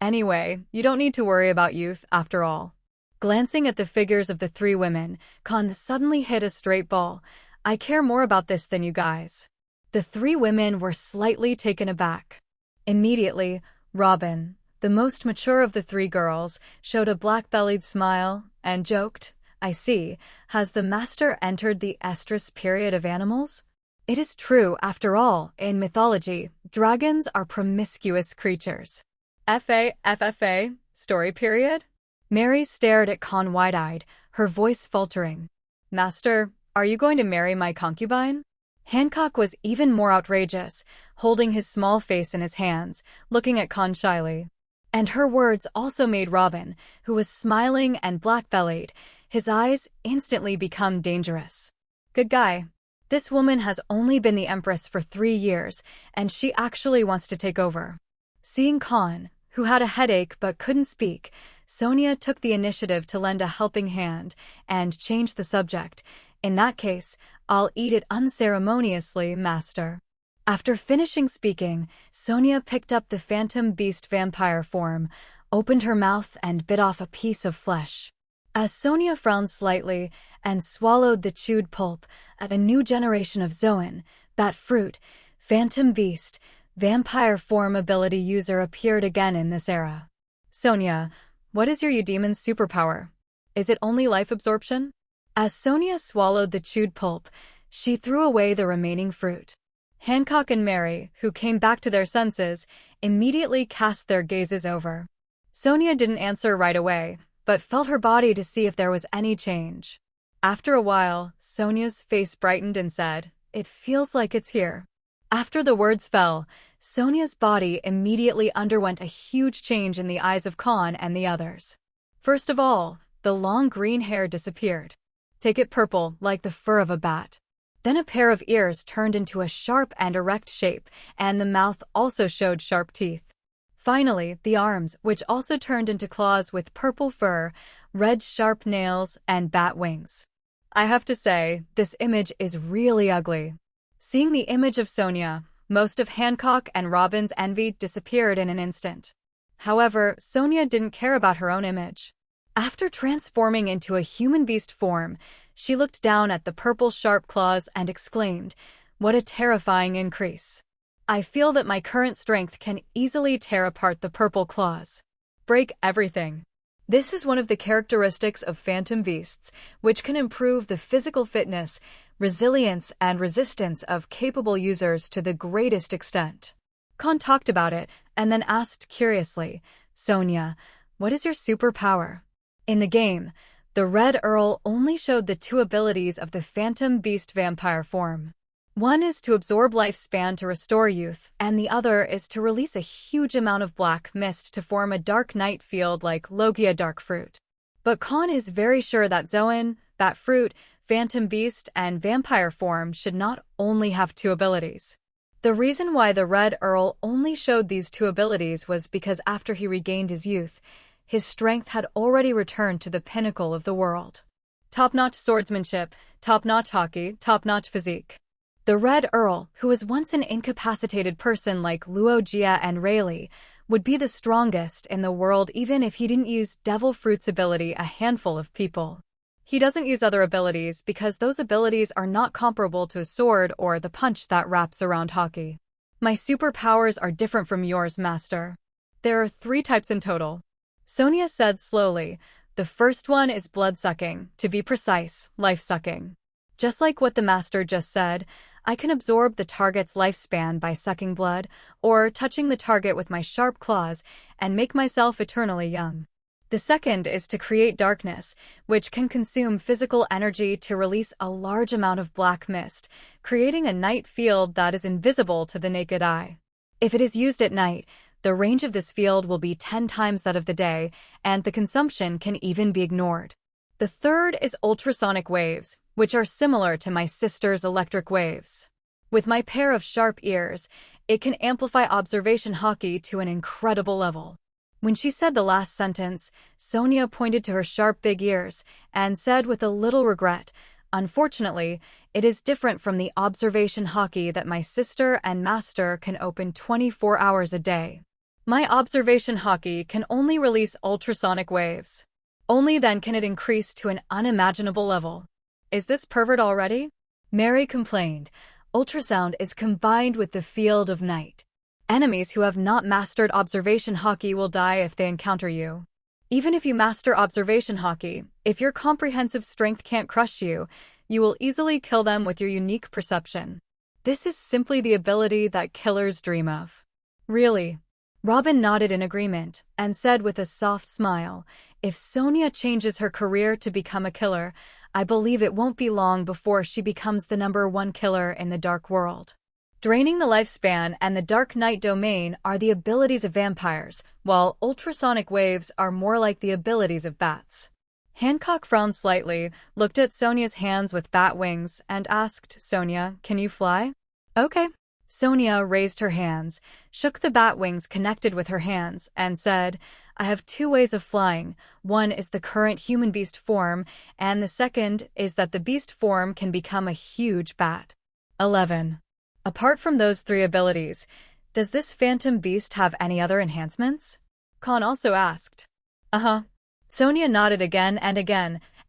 Anyway, you don't need to worry about youth after all. Glancing at the figures of the three women, Kahn suddenly hit a straight ball. I care more about this than you guys. The three women were slightly taken aback. Immediately, Robin, the most mature of the three girls, showed a black-bellied smile and joked, I see, has the master entered the estrus period of animals? It is true, after all, in mythology, dragons are promiscuous creatures. FFA, story period? Mary stared at Kahn wide-eyed, her voice faltering. Master, are you going to marry my concubine? Hancock was even more outrageous, holding his small face in his hands, looking at Kahn shyly. And her words also made Robin, who was smiling and black-bellied, his eyes instantly become dangerous. Good guy. This woman has only been the empress for 3 years, and she actually wants to take over. Seeing Kahn, who had a headache but couldn't speak, Sonia took the initiative to lend a helping hand and change the subject. In that case, I'll eat it unceremoniously, master. After finishing speaking, Sonia picked up the phantom beast vampire form, opened her mouth and bit off a piece of flesh. As Sonia frowned slightly and swallowed the chewed pulp, a new generation of Zoan, bat fruit, phantom beast, vampire form ability user appeared again in this era. Sonia, what is your eudemon's superpower? Is it only life absorption? As Sonia swallowed the chewed pulp, she threw away the remaining fruit. Hancock and Mary, who came back to their senses, immediately cast their gazes over. Sonia didn't answer right away, but felt her body to see if there was any change. After a while, Sonia's face brightened and said, "It feels like it's here." After the words fell, Sonia's body immediately underwent a huge change in the eyes of Kahn and the others. First of all, the long green hair disappeared. Take it purple, like the fur of a bat. Then a pair of ears turned into a sharp and erect shape, and the mouth also showed sharp teeth. Finally, the arms, which also turned into claws with purple fur, red sharp nails, and bat wings. I have to say, this image is really ugly. Seeing the image of Sonia, most of Hancock and Robin's envy disappeared in an instant. However, Sonia didn't care about her own image. After transforming into a human beast form, she looked down at the purple sharp claws and exclaimed, "What a terrifying increase. I feel that my current strength can easily tear apart the purple claws. Break everything." This is one of the characteristics of phantom beasts, which can improve the physical fitness, resilience, and resistance of capable users to the greatest extent. Kahn talked about it and then asked curiously, Sonia, what is your superpower? In the game, the red earl only showed the two abilities of the phantom beast vampire form. One is to absorb lifespan to restore youth, and the other is to release a huge amount of black mist to form a dark night field like Logia dark fruit. But Kahn is very sure that Zoan, that fruit, phantom beast, and vampire form should not only have two abilities. The reason why the Red Earl only showed these two abilities was because after he regained his youth, his strength had already returned to the pinnacle of the world. Top-notch swordsmanship, top-notch hockey, top-notch physique. The Red Earl, who was once an incapacitated person like Logia and Rayleigh, would be the strongest in the world even if he didn't use Devil Fruit's ability a handful of people. He doesn't use other abilities because those abilities are not comparable to a sword or the punch that wraps around Haki. My superpowers are different from yours, Master. There are 3 types in total. Sonia said slowly. The first one is blood-sucking, to be precise, life-sucking. Just like what the Master just said, I can absorb the target's lifespan by sucking blood, or touching the target with my sharp claws, and make myself eternally young. The second is to create darkness, which can consume physical energy to release a large amount of black mist, creating a night field that is invisible to the naked eye. If it is used at night, the range of this field will be 10 times that of the day, and the consumption can even be ignored. The third is ultrasonic waves, which are similar to my sister's electric waves. With my pair of sharp ears, it can amplify observation haki to an incredible level. When she said the last sentence, Sonia pointed to her sharp big ears and said with a little regret, "Unfortunately, it is different from the observation haki that my sister and master can open 24 hours a day. My observation haki can only release ultrasonic waves. Only then can it increase to an unimaginable level." "Is this pervert already?" Mary complained. "Ultrasound is combined with the field of night. Enemies who have not mastered observation haki will die if they encounter you. Even if you master observation haki, if your comprehensive strength can't crush you, you will easily kill them with your unique perception. This is simply the ability that killers dream of." "Really?" Robin nodded in agreement and said with a soft smile, "If Sonia changes her career to become a killer, I believe it won't be long before she becomes the #1 killer in the dark world." Draining the lifespan and the dark night domain are the abilities of vampires, while ultrasonic waves are more like the abilities of bats. Hancock frowned slightly, looked at Sonia's hands with bat wings, and asked, "Sonia, can you fly?" "Okay." Sonia raised her hands, shook the bat wings connected with her hands, and said, "I have 2 ways of flying. One is the current human beast form, and the second is that the beast form can become a huge bat." 11. Apart from those 3 abilities, does this phantom beast have any other enhancements? Kahn also asked. Uh-huh. Sonia nodded again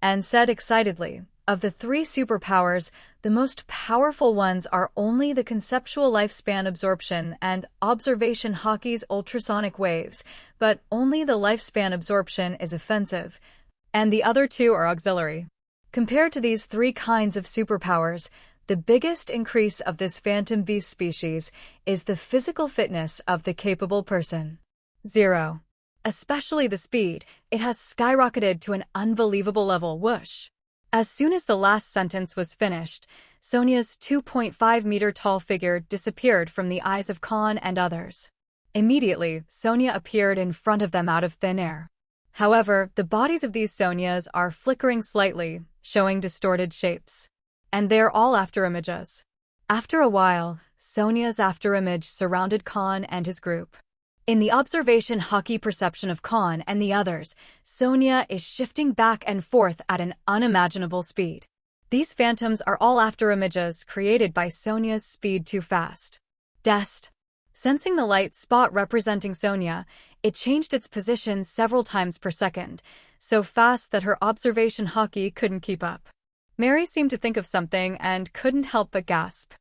and said excitedly, "Of the 3 superpowers, the most powerful ones are only the conceptual lifespan absorption and observation haki's ultrasonic waves, but only the lifespan absorption is offensive, and the other 2 are auxiliary. Compared to these 3 kinds of superpowers, the biggest increase of this phantom beast species is the physical fitness of the capable person. 0. Especially the speed, it has skyrocketed to an unbelievable level. Whoosh." As soon as the last sentence was finished, Sonia's 2.5-meter-tall figure disappeared from the eyes of Kahn and others. Immediately, Sonia appeared in front of them out of thin air. However, the bodies of these Sonias are flickering slightly, showing distorted shapes. And they're all afterimages. After a while, Sonia's afterimage surrounded Kahn and his group. In the observation haki perception of Kahn and the others, Sonia is shifting back and forth at an unimaginable speed. These phantoms are all afterimages created by Sonia's speed too fast. Dest. Sensing the light spot representing Sonia, it changed its position several times per second, so fast that her observation haki couldn't keep up. Mary seemed to think of something and couldn't help but gasp.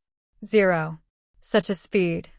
0. Such a speed.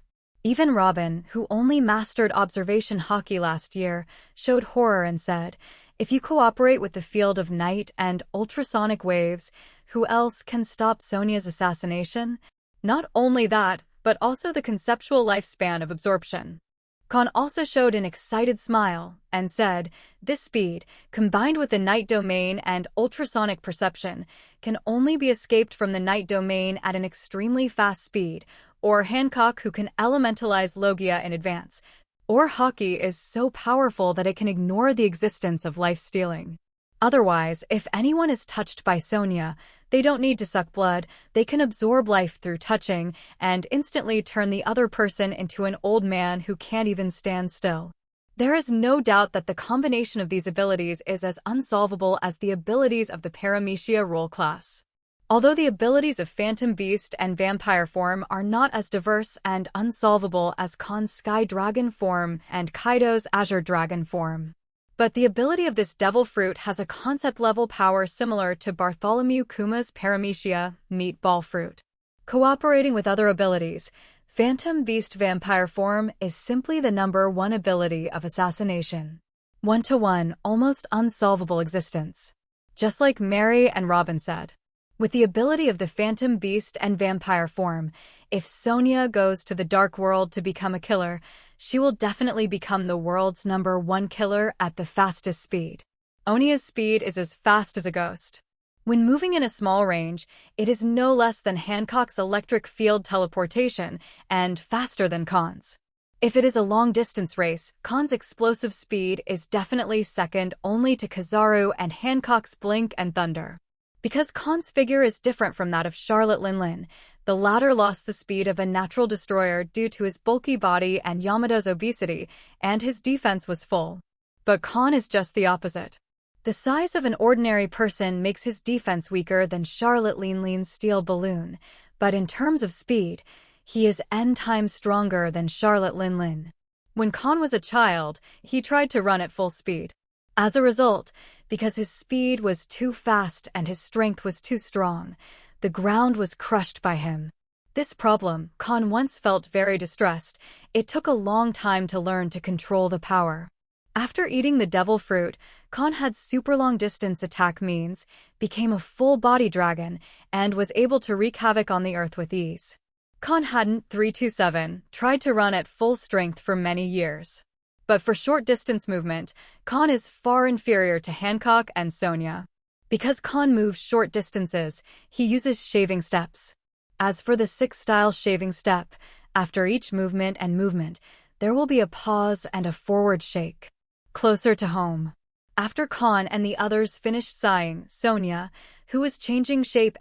Even Robin, who only mastered observation haki last year, showed horror and said, "If you cooperate with the field of night and ultrasonic waves, who else can stop Sonia's assassination? Not only that, but also the conceptual lifespan of absorption." Kahn also showed an excited smile and said, "This speed, combined with the night domain and ultrasonic perception, can only be escaped from the night domain at an extremely fast speed, or Hancock who can elementalize Logia in advance, or Haki is so powerful that it can ignore the existence of life stealing. Otherwise, if anyone is touched by Sonia, they don't need to suck blood, they can absorb life through touching and instantly turn the other person into an old man who can't even stand still." There is no doubt that the combination of these abilities is as unsolvable as the abilities of the Paramecia role class. Although the abilities of Phantom Beast and Vampire form are not as diverse and unsolvable as Kahn's Sky Dragon form and Kaido's Azure Dragon form. But the ability of this devil fruit has a concept-level power similar to Bartholomew Kuma's Paramecia meatball fruit. Cooperating with other abilities, Phantom Beast Vampire form is simply the number one ability of assassination. One-to-one, almost unsolvable existence. Just like Mary and Robin said. With the ability of the Phantom Beast and Vampire form, if Sonia goes to the Dark World to become a killer, she will definitely become the world's number one killer at the fastest speed. Onia's speed is as fast as a ghost. When moving in a small range, it is no less than Hancock's electric field teleportation and faster than Kahn's. If it is a long-distance race, Kahn's explosive speed is definitely second only to Kizaru and Hancock's blink and thunder. Because Kahn's figure is different from that of Charlotte Linlin, the latter lost the speed of a natural destroyer due to his bulky body and Yamada's obesity, and his defense was full. But Kahn is just the opposite. The size of an ordinary person makes his defense weaker than Charlotte Linlin's steel balloon, but in terms of speed, he is n times stronger than Charlotte Linlin. When Kahn was a child, he tried to run at full speed. As a result, because his speed was too fast and his strength was too strong, the ground was crushed by him. This problem, Kahn once felt very distressed. It took a long time to learn to control the power. After eating the devil fruit, Kahn had super long-distance attack means, became a full-body dragon, and was able to wreak havoc on the earth with ease. Kahn hadn't 327 tried to run at full strength for many years. But for short-distance movement, Kahn is far inferior to Hancock and Sonia. Because Kahn moves short distances, he uses shaving steps. As for the 6-style shaving step, after each movement, there will be a pause and a forward shake. Closer to home. After Kahn and the others finished sighing, Sonia, who was changing shape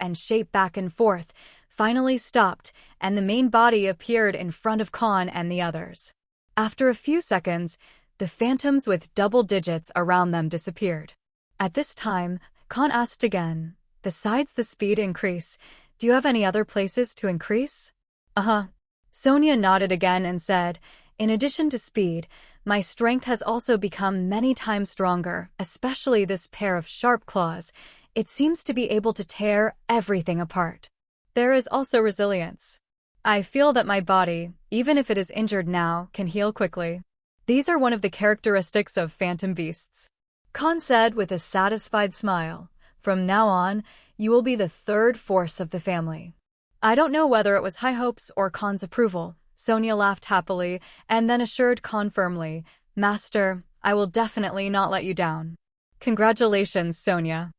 back and forth, finally stopped, and the main body appeared in front of Kahn and the others. After a few seconds, the phantoms with double digits around them disappeared. At this time, Kahn asked again, "Besides the speed increase, do you have any other places to increase?" Sonia nodded again and said, "In addition to speed, my strength has also become many times stronger, especially this pair of sharp claws. It seems to be able to tear everything apart. There is also resilience. I feel that my body, even if it is injured now, can heal quickly. These are one of the characteristics of phantom beasts." Kahn said with a satisfied smile, "From now on, you will be the third force of the family." I don't know whether it was high hopes or Kahn's approval. Sonia laughed happily and then assured Kahn firmly, "Master, I will definitely not let you down." "Congratulations, Sonia."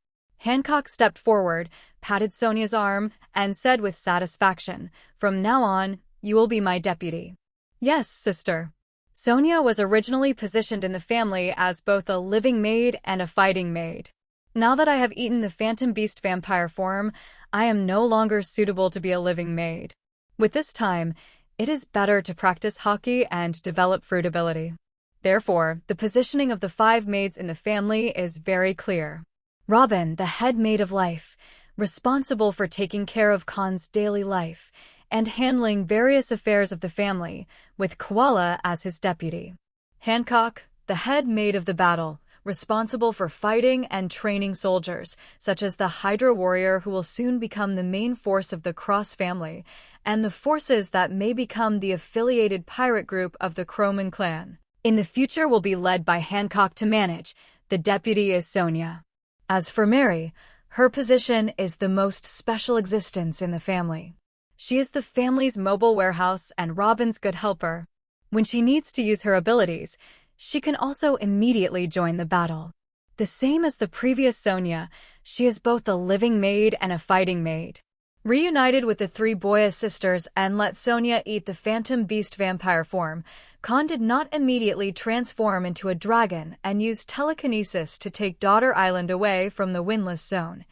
Hancock stepped forward, patted Sonia's arm, and said with satisfaction, "From now on, you will be my deputy." "Yes, sister." Sonia was originally positioned in the family as both a living maid and a fighting maid. Now that I have eaten the Phantom Beast vampire form, I am no longer suitable to be a living maid. With this time, it is better to practice Haki and develop fruit ability. Therefore, the positioning of the 5 maids in the family is very clear. Robin, the head maid of life, responsible for taking care of Kahn's daily life and handling various affairs of the family, with Koala as his deputy. Hancock, the head maid of the battle, responsible for fighting and training soldiers, such as the Hydra warrior who will soon become the main force of the Cross family, and the forces that may become the affiliated pirate group of the Croman clan. In the future will be led by Hancock to manage. The deputy is Sonia. As for Mary, her position is the most special existence in the family. She is the family's mobile warehouse and Robin's good helper. When she needs to use her abilities, she can also immediately join the battle. The same as the previous Sonia, she is both a living maid and a fighting maid. Reunited with the three Boya sisters and let Sonia eat the phantom beast vampire form, Kahn did not immediately transform into a dragon and use telekinesis to take Daughter Island away from the windless zone,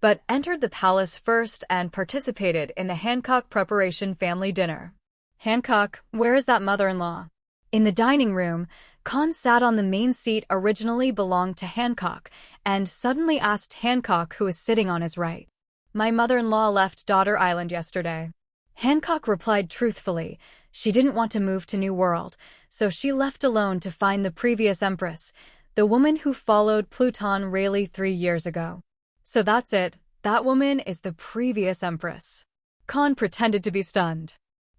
but entered the palace first and participated in the Hancock preparation family dinner. Hancock, where is that mother-in-law? In the dining room, Kahn sat on the main seat originally belonged to Hancock and suddenly asked Hancock, who was sitting on his right. My mother-in-law left Daughter Island yesterday. Hancock replied truthfully. She didn't want to move to New World, so she left alone to find the previous empress, the woman who followed Pluton Rayleigh 3 years ago. So that's it. That woman is the previous empress. Kahn pretended to be stunned.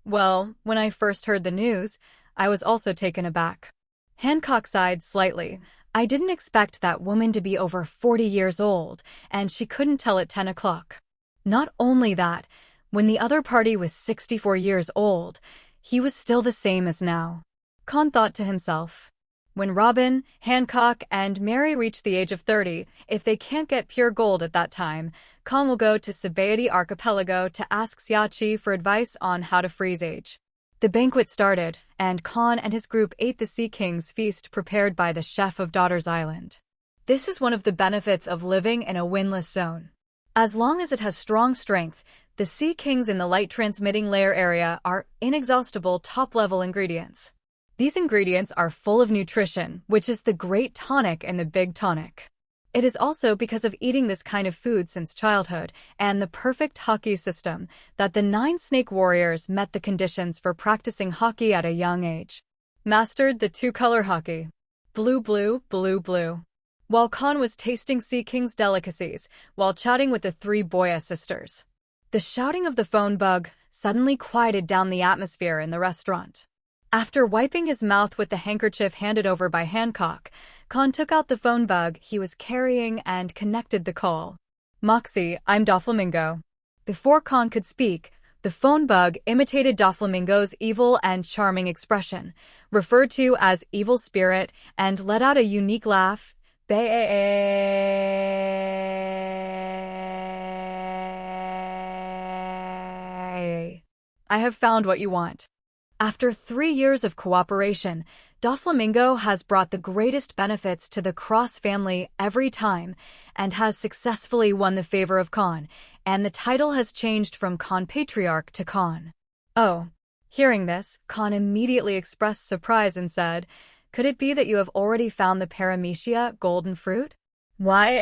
Well, when I first heard the news, I was also taken aback. Hancock sighed slightly. I didn't expect that woman to be over 40 years old, and she couldn't tell at 10 o'clock. Not only that, when the other party was 64 years old, he was still the same as now. Kahn thought to himself. When Robin, Hancock, and Mary reach the age of 30, if they can't get pure gold at that time, Kahn will go to Sabaody Archipelago to ask Xiachi for advice on how to freeze age. The banquet started, and Kahn and his group ate the Sea King's feast prepared by the chef of Daughter's Island. This is one of the benefits of living in a windless zone. As long as it has strong strength, the Sea Kings in the light-transmitting layer area are inexhaustible top-level ingredients. These ingredients are full of nutrition, which is the great tonic in the big tonic. It is also because of eating this kind of food since childhood and the perfect haki system that the 9 snake warriors met the conditions for practicing haki at a young age. Mastered the 2-color haki. Blue, blue, blue, blue. While Kahn was tasting Sea King's delicacies while chatting with the 3 Boya sisters. The shouting of the phone bug suddenly quieted down the atmosphere in the restaurant. After wiping his mouth with the handkerchief handed over by Hancock, Kahn took out the phone bug he was carrying and connected the call. Moxie, I'm Doflamingo. Before Kahn could speak, the phone bug imitated Doflamingo's evil and charming expression, referred to as evil spirit, and let out a unique laugh. I have found what you want. After 3 years of cooperation, Doflamingo has brought the greatest benefits to the Cross family every time and has successfully won the favor of Kahn, and the title has changed from Kahn Patriarch to Kahn. Oh. Hearing this, Kahn immediately expressed surprise and said, could it be that you have already found the paramecia golden fruit? Why?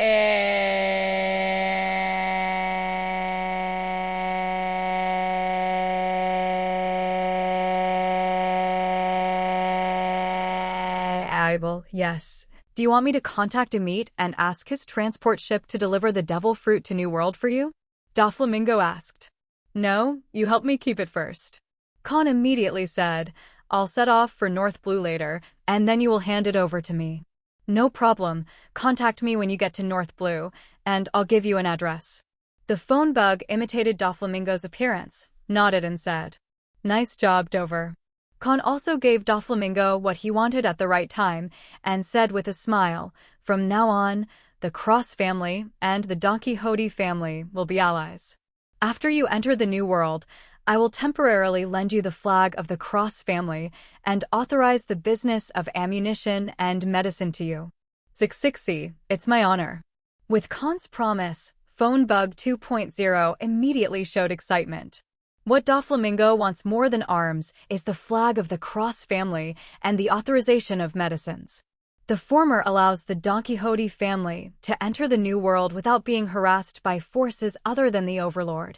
Yes. Do you want me to contact Amit and ask his transport ship to deliver the devil fruit to New World for you? Doflamingo asked. No, you help me keep it first. Kahn immediately said, I'll set off for North Blue later, and then you will hand it over to me. No problem, contact me when you get to North Blue, and I'll give you an address. The phone bug imitated Doflamingo's appearance, nodded and said, nice job, Dover. Kahn also gave Doflamingo what he wanted at the right time and said with a smile, from now on, the Cross family and the Don Quixote family will be allies. After you enter the New World, I will temporarily lend you the flag of the Cross family and authorize the business of ammunition and medicine to you. Zixixi, it's my honor. With Kahn's promise, Phone Bug 2.0 immediately showed excitement. What Doflamingo wants more than arms is the flag of the Cross family and the authorization of medicines. The former allows the Don Quixote family to enter the New World without being harassed by forces other than the Overlord.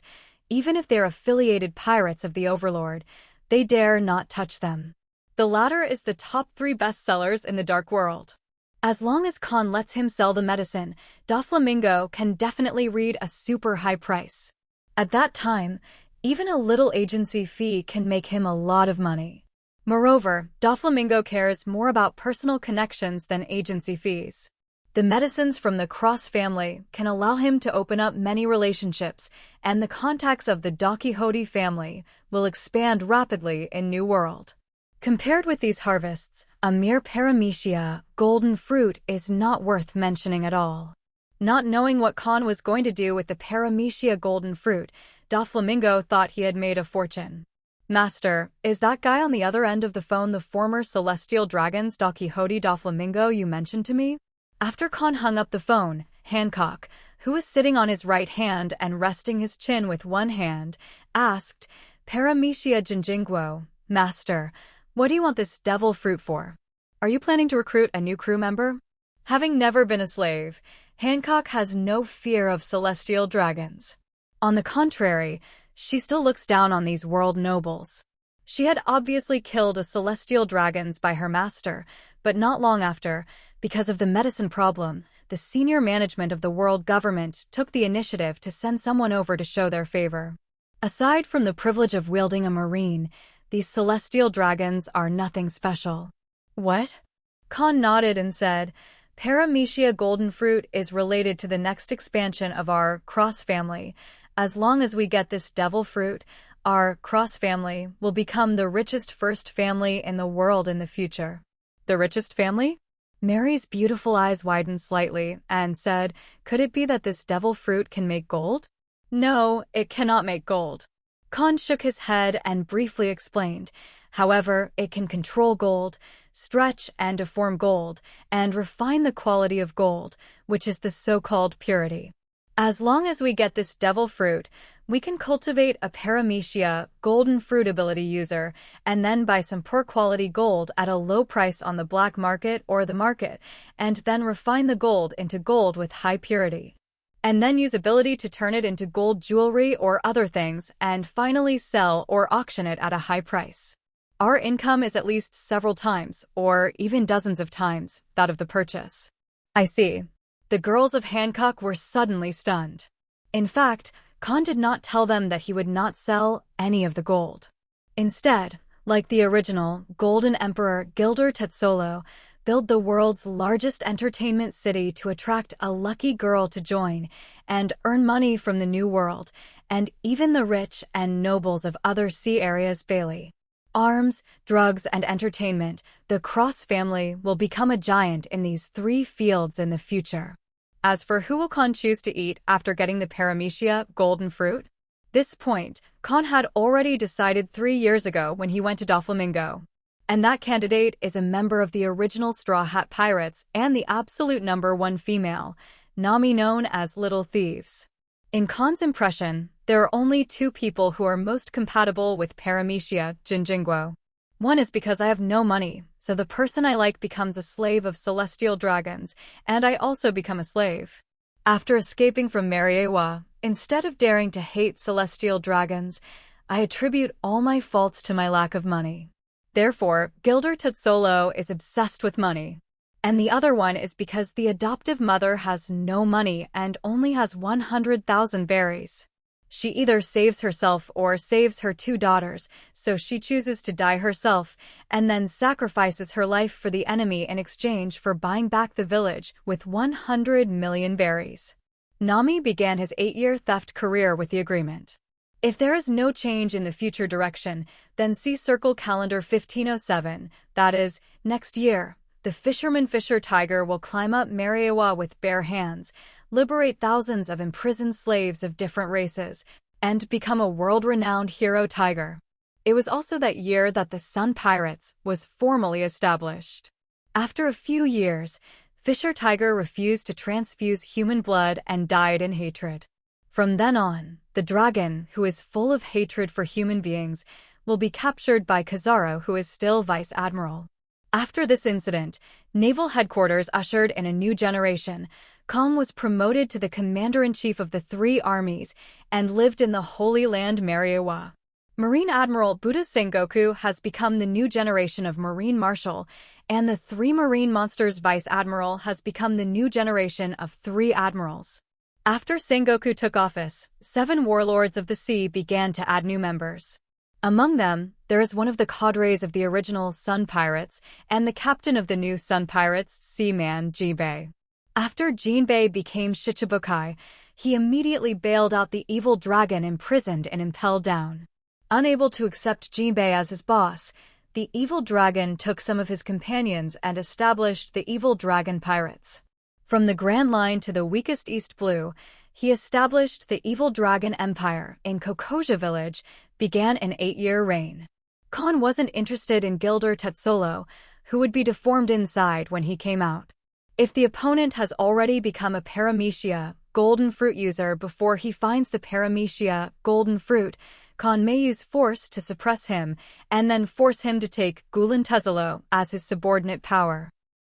Even if they're affiliated pirates of the Overlord, they dare not touch them. The latter is the top 3 bestsellers in the Dark World. As long as Kahn lets him sell the medicine, Doflamingo can definitely read a super high price. At that time, even a little agency fee can make him a lot of money. Moreover, Doflamingo cares more about personal connections than agency fees. The medicines from the Cross family can allow him to open up many relationships, and the contacts of the Don Quixote family will expand rapidly in New World. Compared with these harvests, a mere paramecia, golden fruit, is not worth mentioning at all. Not knowing what Kahn was going to do with the paramecia golden fruit, Doflamingo thought he had made a fortune. Master, is that guy on the other end of the phone the former celestial dragon's Don Quixote Doflamingo you mentioned to me? After Kahn hung up the phone, Hancock, who was sitting on his right hand and resting his chin with one hand, asked, Paramecia Jinjingguo, Master, what do you want this devil fruit for? Are you planning to recruit a new crew member? Having never been a slave, Hancock has no fear of celestial dragons. On the contrary, she still looks down on these world nobles. She had obviously killed a celestial dragons by her master, but not long after, because of the medicine problem, the senior management of the world government took the initiative to send someone over to show their favor. Aside from the privilege of wielding a marine, these celestial dragons are nothing special. What? Kahn nodded and said, Paramecia golden fruit is related to the next expansion of our cross family. As long as we get this devil fruit, our cross family will become the richest first family in the world in the future. The richest family? Mary's beautiful eyes widened slightly and said, Could it be that this devil fruit can make gold? No, it cannot make gold. Kahn shook his head and briefly explained. However, it can control gold, stretch and deform gold, and refine the quality of gold, which is the so-called purity. As long as we get this devil fruit, we can cultivate a paramecia, golden fruit ability user, and then buy some poor quality gold at a low price on the black market or the market, and then refine the gold into gold with high purity. And then use ability to turn it into gold jewelry or other things, and finally sell or auction it at a high price. Our income is at least several times, or even dozens of times, that of the purchase. I see. The girls of Hancock were suddenly stunned. In fact, Kahn did not tell them that he would not sell any of the gold. Instead, like the original Golden Emperor Gilder Tetzolo, build the world's largest entertainment city to attract a lucky girl to join and earn money from the New World, and even the rich and nobles of other sea areas Bailey. Arms, drugs, and entertainment, the Cross family will become a giant in these three fields in the future. As for who will Kahn choose to eat after getting the paramecia golden fruit? This point, Kahn had already decided 3 years ago when he went to Doflamingo. And that candidate is a member of the original Straw Hat Pirates and the absolute #1 female, Nami, known as Little Thieves. In Kahn's impression, there are only 2 people who are most compatible with paramecia Jinjingguo. One is because I have no money, so the person I like becomes a slave of celestial dragons, and I also become a slave. After escaping from Mariewa, instead of daring to hate celestial dragons, I attribute all my faults to my lack of money. Therefore, Gilder Tetzolo is obsessed with money. And the other one is because the adoptive mother has no money and only has 100,000 berries. She either saves herself or saves her 2 daughters, so she chooses to die herself and then sacrifices her life for the enemy in exchange for buying back the village with 100 million berries. Nami began his 8-year theft career with the agreement. If there is no change in the future direction, then see Circle Calendar 1507, that is, next year. The fisherman Fisher Tiger will climb up Mariewa with bare hands, liberate thousands of imprisoned slaves of different races, and become a world-renowned hero tiger. It was also that year that the Sun Pirates was formally established. After a few years, Fisher Tiger refused to transfuse human blood and died in hatred. From then on, the dragon, who is full of hatred for human beings, will be captured by Kizaru, who is still Vice Admiral. After this incident, Naval Headquarters ushered in a new generation. Kahn was promoted to the Commander-in-Chief of the 3 armies and lived in the Holy Land Mariewa. Marine Admiral Buddha Sengoku has become the new generation of Marine Marshal, and the 3 Marine Monsters Vice Admiral has become the new generation of 3 admirals. After Sengoku took office, 7 warlords of the sea began to add new members. Among them, there is one of the cadres of the original Sun Pirates and the captain of the new Sun Pirates, Seaman Jinbei. After Jinbei became Shichibukai, he immediately bailed out the evil dragon imprisoned and impelled down. Unable to accept Jinbei as his boss, the evil dragon took some of his companions and established the Evil Dragon Pirates. From the Grand Line to the weakest East Blue, he established the Evil Dragon Empire in Kokoja Village, began an 8-year reign. Kahn wasn't interested in Gilder Tetsolo, who would be deformed inside when he came out. If the opponent has already become a Paramecia golden fruit user before he finds the Paramecia golden fruit, Kahn may use force to suppress him and then force him to take Gulen Tezolo as his subordinate power.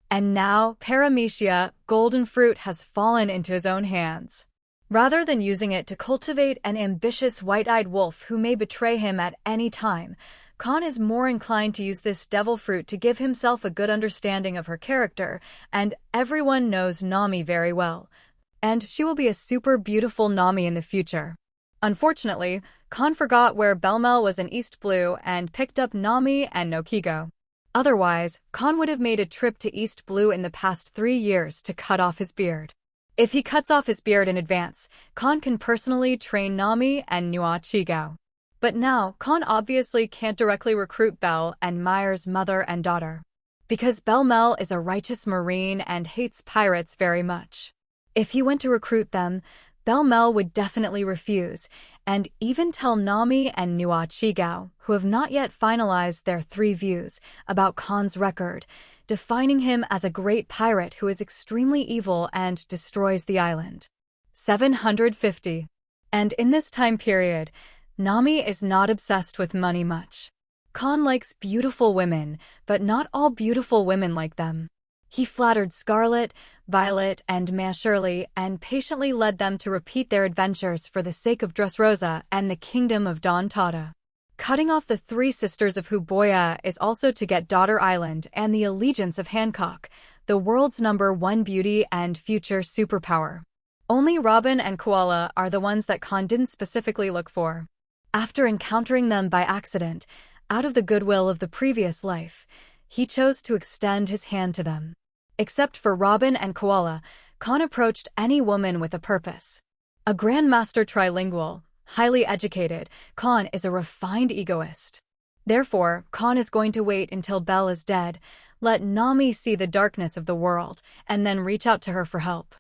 And now Paramecia golden fruit has fallen into his own hands. Rather than using it to cultivate an ambitious white-eyed wolf who may betray him at any time, Kahn is more inclined to use this devil fruit to give himself a good understanding of her character, and everyone knows Nami very well, and she will be a super beautiful Nami in the future. Unfortunately, Kahn forgot where Belmel was in East Blue and picked up Nami and Nokigo. Otherwise, Kahn would have made a trip to East Blue in the past 3 years to cut off his beard. If he cuts off his beard in advance, Kahn can personally train Nami and Nua Chigao. But now, Kahn obviously can't directly recruit Belle and Meyer's mother and daughter, because Belmel is a righteous marine and hates pirates very much. If he went to recruit them, Belmel would definitely refuse, and even tell Nami and Nua Chigao, who have not yet finalized their 3 views about Kahn's record, defining him as a great pirate who is extremely evil and destroys the island. 750. And in this time period, Nami is not obsessed with money much. Kahn likes beautiful women, but not all beautiful women like them. He flattered Scarlet, Violet, and Ma Shirley and patiently led them to repeat their adventures for the sake of Dressrosa and the kingdom of Don Tada. Cutting off the 3 sisters of Huboya is also to get Daughter Island and the allegiance of Hancock, the world's #1 beauty and future superpower. Only Robin and Koala are the ones that Kahn didn't specifically look for. After encountering them by accident, out of the goodwill of the previous life, he chose to extend his hand to them. Except for Robin and Koala, Kahn approached any woman with a purpose. A grandmaster trilingual, highly educated, Kahn is a refined egoist. Therefore, Kahn is going to wait until Belle is dead, let Nami see the darkness of the world, and then reach out to her for help.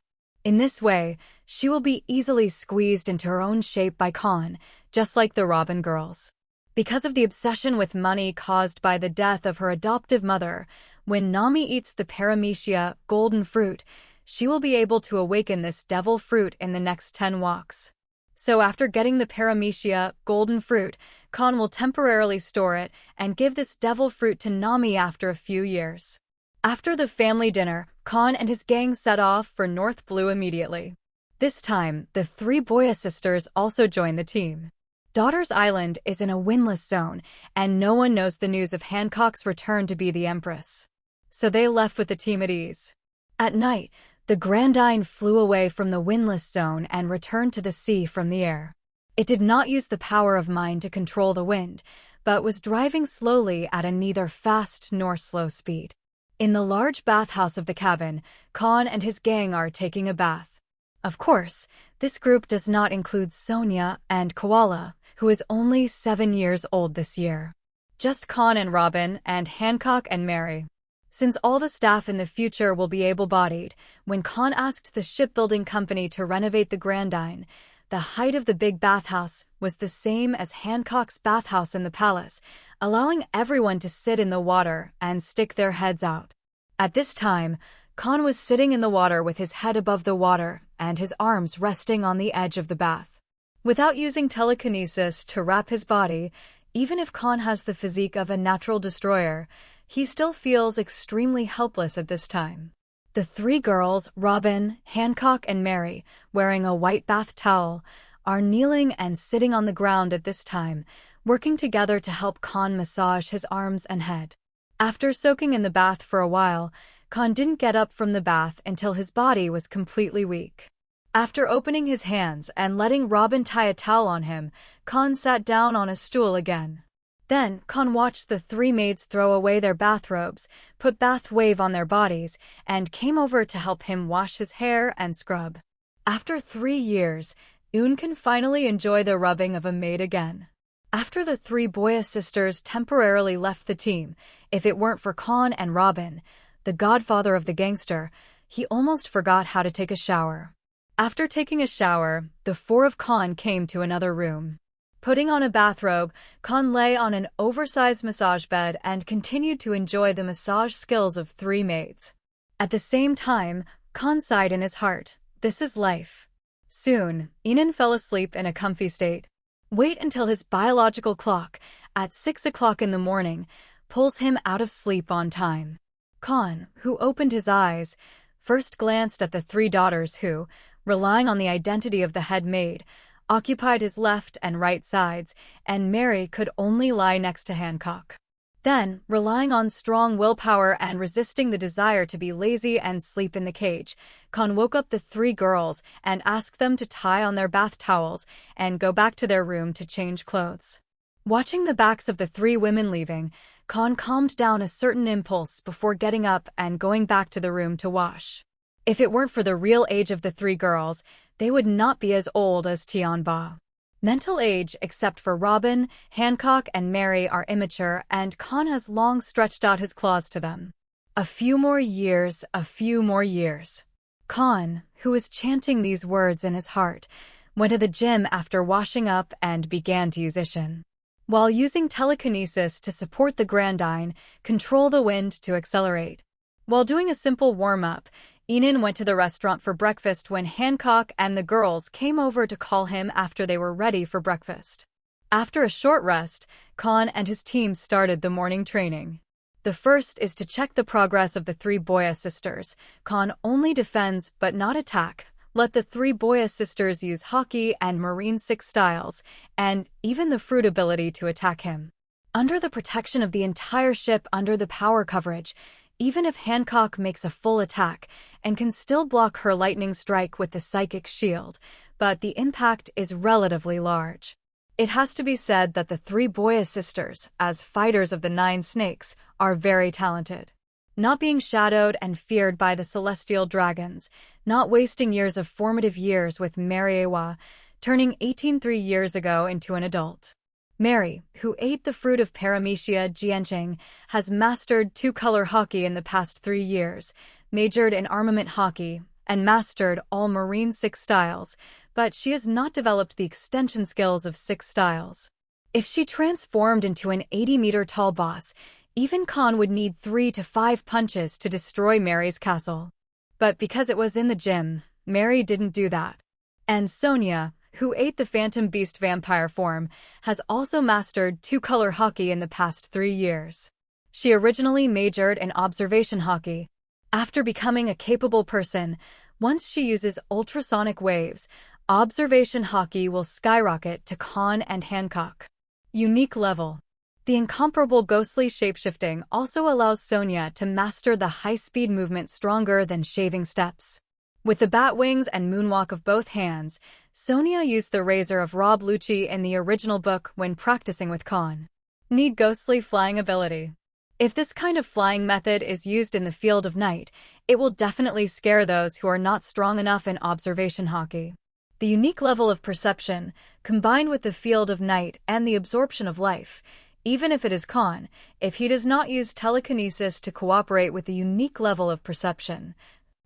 In this way, she will be easily squeezed into her own shape by Kahn, just like the Robin girls. Because of the obsession with money caused by the death of her adoptive mother, when Nami eats the Paramecia golden fruit, she will be able to awaken this devil fruit in the next 10 walks. So after getting the Paramecia golden fruit, Kahn will temporarily store it and give this devil fruit to Nami after a few years. After the family dinner, Kahn and his gang set off for North Blue immediately. This time, the 3 Boya sisters also joined the team. Daughter's Island is in a windless zone, and no one knows the news of Hancock's return to be the Empress. So they left with the team at ease. At night, the Grandine flew away from the windless zone and returned to the sea from the air. It did not use the power of mind to control the wind, but was driving slowly at a neither fast nor slow speed. In the large bathhouse of the cabin, Kahn and his gang are taking a bath. Of course, this group does not include Sonia and Koala, who is only 7 years old this year. Just Kahn and Robin, and Hancock and Mary. Since all the staff in the future will be able-bodied, when Kahn asked the shipbuilding company to renovate the Grandine, the height of the big bathhouse was the same as Hancock's bathhouse in the palace, allowing everyone to sit in the water and stick their heads out. At this time, Kahn was sitting in the water with his head above the water and his arms resting on the edge of the bath. Without using telekinesis to wrap his body, even if Kahn has the physique of a natural destroyer, he still feels extremely helpless at this time. The 3 girls, Robin, Hancock, and Mary, wearing a white bath towel, are kneeling and sitting on the ground at this time, working together to help Kahn massage his arms and head. After soaking in the bath for a while, Kahn didn't get up from the bath until his body was completely weak. After opening his hands and letting Robin tie a towel on him, Kahn sat down on a stool again. Then, Kahn watched the 3 maids throw away their bathrobes, put bath wave on their bodies, and came over to help him wash his hair and scrub. After 3 years, Yoon can finally enjoy the rubbing of a maid again. After the three Boya sisters temporarily left the team, if it weren't for Kahn and Robin, the godfather of the gangster, he almost forgot how to take a shower. After taking a shower, the four of Kahn came to another room. Putting on a bathrobe, Kahn lay on an oversized massage bed and continued to enjoy the massage skills of three maids. At the same time, Kahn sighed in his heart. This is life. Soon, Inan fell asleep in a comfy state. Wait until his biological clock, at 6 o'clock in the morning, pulls him out of sleep on time. Kahn, who opened his eyes, first glanced at the three daughters who, relying on the identity of the head maid, occupied his left and right sides, and Mary could only lie next to Hancock. Then, relying on strong willpower and resisting the desire to be lazy and sleep in the cage, Kahn woke up the three girls and asked them to tie on their bath towels and go back to their room to change clothes. Watching the backs of the three women leaving, Kahn calmed down a certain impulse before getting up and going back to the room to wash. If it weren't for the real age of the three girls, they would not be as old as Tianhu. Mental age, except for Robin, Hancock, and Mary, are immature, and Kahn has long stretched out his claws to them. A few more years, a few more years. Kahn, who was chanting these words in his heart, went to the gym after washing up and began to use Ishin. While using telekinesis to support the Grandine, control the wind to accelerate. While doing a simple warm-up, Inan went to the restaurant for breakfast when Hancock and the girls came over to call him after they were ready for breakfast. After a short rest, Kahn and his team started the morning training. The first is to check the progress of the three Boya sisters. Kahn only defends but not attack. Let the three Boya sisters use Haki and Marine 6 styles, and even the fruit ability to attack him. Under the protection of the entire ship under the power coverage, even if Hancock makes a full attack and can still block her lightning strike with the psychic shield, but the impact is relatively large. It has to be said that the three Boya sisters, as fighters of the 9 snakes, are very talented. Not being shadowed and feared by the celestial dragons, not wasting years of formative years with Mariewa, turning 18 3 years ago into an adult. Mary, who ate the fruit of paramecia Jianqing, has mastered 2-color Haki in the past 3 years, majored in armament Haki, and mastered all Marine 6 styles, but she has not developed the extension skills of 6 styles. If she transformed into an 80-meter tall boss, even Kahn would need 3 to 5 punches to destroy Mary's castle. But because it was in the gym, Mary didn't do that. And Sonia, who ate the Phantom Beast vampire form, has also mastered 2-color Haki in the past 3 years. She originally majored in Observation Haki. After becoming a capable person, once she uses ultrasonic waves, Observation Haki will skyrocket to Kahn and Hancock. Unique level. The incomparable ghostly shapeshifting also allows Sonia to master the high-speed movement stronger than shaving steps. With the bat wings and moonwalk of both hands, Sonia used the razor of Rob Lucci in the original book when practicing with Kahn. Need ghostly flying ability. If this kind of flying method is used in the field of night, it will definitely scare those who are not strong enough in Observation Haki. The unique level of perception, combined with the field of night and the absorption of life, even if it is Kahn, if he does not use telekinesis to cooperate with the unique level of perception,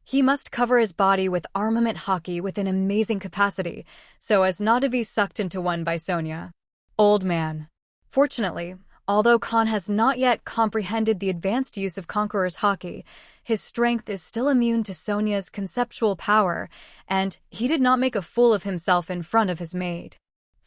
he must cover his body with armament Haki with an amazing capacity, so as not to be sucked into one by Sonia. Old man. Fortunately, although Kahn has not yet comprehended the advanced use of Conqueror's Haki, his strength is still immune to Sonia's conceptual power, and he did not make a fool of himself in front of his maid.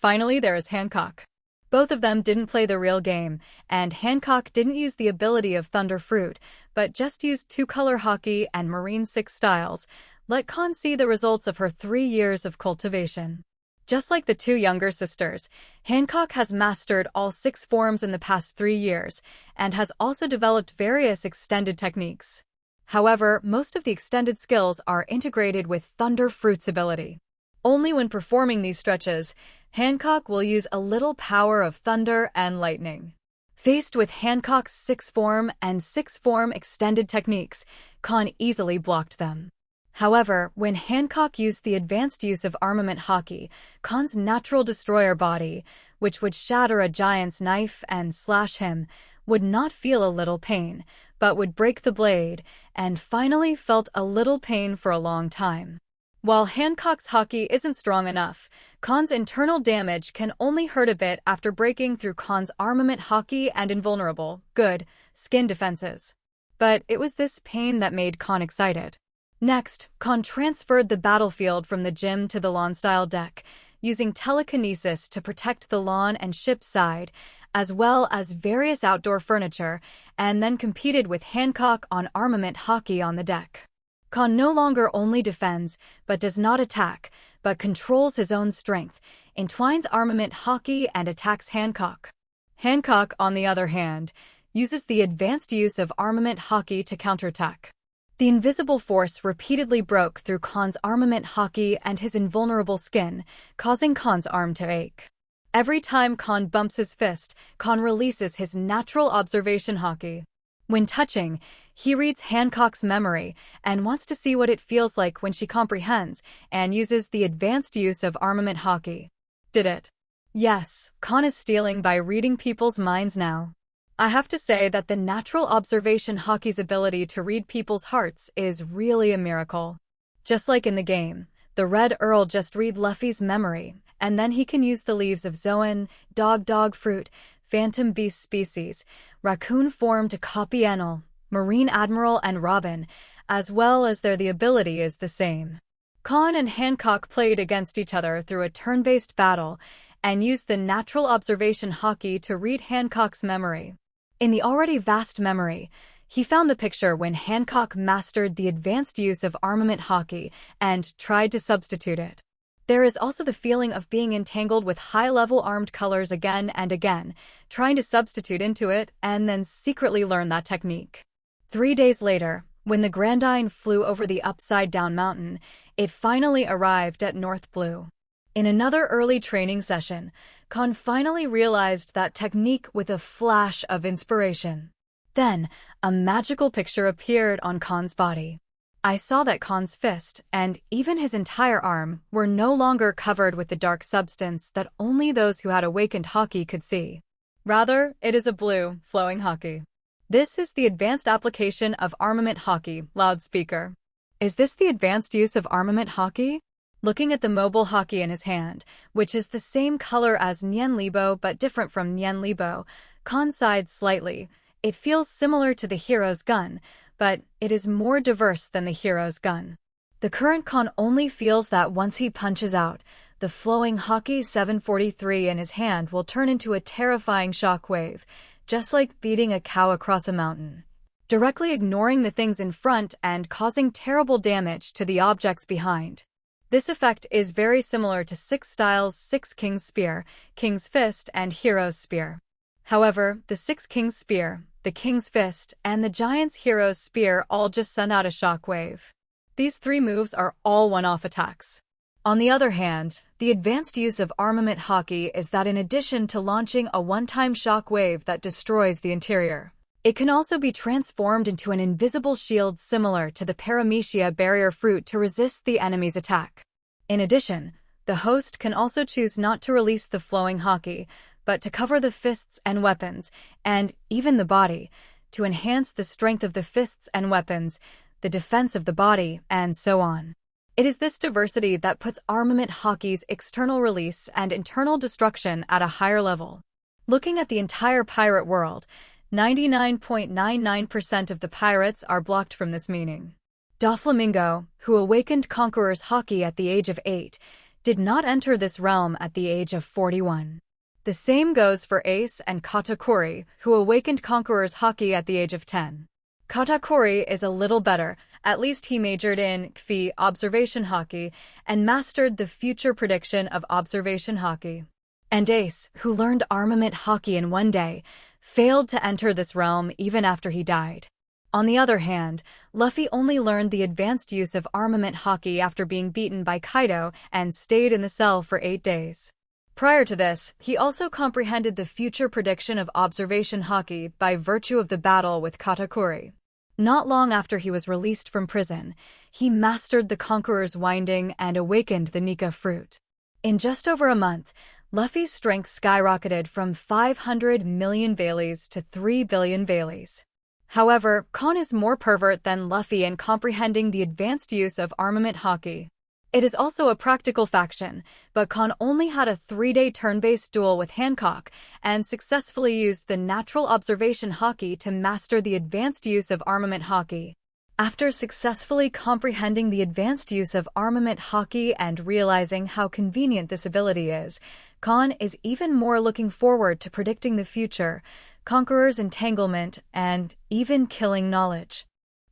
Finally, there is Hancock. Both of them didn't play the real game, and Hancock didn't use the ability of Thunder Fruit, but just used 2-color Haki and Marine 6 styles. Let Kahn see the results of her 3 years of cultivation. Just like the 2 younger sisters, Hancock has mastered all 6 forms in the past 3 years, and has also developed various extended techniques. However, most of the extended skills are integrated with Thunder Fruit's ability. Only when performing these stretches, Hancock will use a little power of thunder and lightning. Faced with Hancock's 6 form and 6 form extended techniques, Kahn easily blocked them. However, when Hancock used the advanced use of armament haki, Kahn's natural destroyer body, which would shatter a giant's knife and slash him, would not feel a little pain, but would break the blade, and finally felt a little pain for a long time. While Hancock's haki isn't strong enough, Kahn's internal damage can only hurt a bit after breaking through Kahn's armament haki and invulnerable, good, skin defenses. But it was this pain that made Kahn excited. Next, Kahn transferred the battlefield from the gym to the lawn-style deck, using telekinesis to protect the lawn and ship's side, as well as various outdoor furniture, and then competed with Hancock on armament haki on the deck. Kahn no longer only defends, but does not attack, but controls his own strength, entwines armament haki and attacks Hancock. Hancock, on the other hand, uses the advanced use of armament haki to counterattack. The invisible force repeatedly broke through Kahn's armament haki and his invulnerable skin, causing Kahn's arm to ache. Every time Kahn bumps his fist, Kahn releases his natural observation haki. When touching, he reads Hancock's memory and wants to see what it feels like when she comprehends and uses the advanced use of armament haki. Did it? Yes, Kahn is stealing by reading people's minds now. I have to say that the natural observation haki's ability to read people's hearts is really a miracle. Just like in the game, the red earl just read Luffy's memory, and then he can use the leaves of Zoan, dog fruit, phantom beast species, raccoon form to copy Enel, Marine Admiral and Robin, as well as the ability is the same. Kahn and Hancock played against each other through a turn-based battle and used the natural observation haki to read Hancock's memory. In the already vast memory, he found the picture when Hancock mastered the advanced use of armament haki and tried to substitute it. There is also the feeling of being entangled with high-level armed colors again and again, trying to substitute into it and then secretly learn that technique. 3 days later, when the Grandine flew over the upside-down mountain, it finally arrived at North Blue. In another early training session, Kahn finally realized that technique with a flash of inspiration. Then, a magical picture appeared on Kahn's body. I saw that Kahn's fist, and even his entire arm, were no longer covered with the dark substance that only those who had awakened haki could see. Rather, it is a blue, flowing haki. This is the advanced application of armament haki, loudspeaker. Is this the advanced use of armament haki? Looking at the mobile haki in his hand, which is the same color as Nian Libo but different from Nian Libo, Kahn sighed slightly. It feels similar to the hero's gun, but it is more diverse than the hero's gun. The current Kahn only feels that once he punches out, the flowing haki 743 in his hand will turn into a terrifying shockwave, just like beating a cow across a mountain, directly ignoring the things in front and causing terrible damage to the objects behind. This effect is very similar to 6 Styles' 6 King's Spear, King's Fist, and Hero's Spear. However, the 6 King's Spear, the King's Fist, and the Giant's Hero's Spear all just send out a shockwave. These 3 moves are all one-off attacks. On the other hand, the advanced use of armament haki is that in addition to launching a one-time shockwave that destroys the interior, it can also be transformed into an invisible shield similar to the Paramecia barrier fruit to resist the enemy's attack. In addition, the host can also choose not to release the flowing haki, but to cover the fists and weapons, and even the body, to enhance the strength of the fists and weapons, the defense of the body, and so on. It is this diversity that puts armament haki's external release and internal destruction at a higher level. Looking at the entire pirate world, 99.99% of the pirates are blocked from this meaning. Doflamingo, who awakened Conqueror's haki at the age of 8, did not enter this realm at the age of 41. The same goes for Ace and Katakuri, who awakened Conqueror's haki at the age of 10. Katakuri is a little better, at least he majored in Kfi Observation Haki and mastered the future prediction of Observation Haki. And Ace, who learned armament haki in 1 day, failed to enter this realm even after he died. On the other hand, Luffy only learned the advanced use of armament haki after being beaten by Kaido and stayed in the cell for 8 days. Prior to this, he also comprehended the future prediction of Observation Haki by virtue of the battle with Katakuri. Not long after he was released from prison, he mastered the Conqueror's winding and awakened the Nika fruit. In just over a month, Luffy's strength skyrocketed from 500 million Baileys to 3 billion Baileys. However, Kahn is more pervert than Luffy in comprehending the advanced use of armament haki. It is also a practical faction, but Kahn only had a 3-day turn-based duel with Hancock and successfully used the natural observation haki to master the advanced use of armament haki. After successfully comprehending the advanced use of armament haki and realizing how convenient this ability is, Kahn is even more looking forward to predicting the future, Conqueror's entanglement, and even killing knowledge.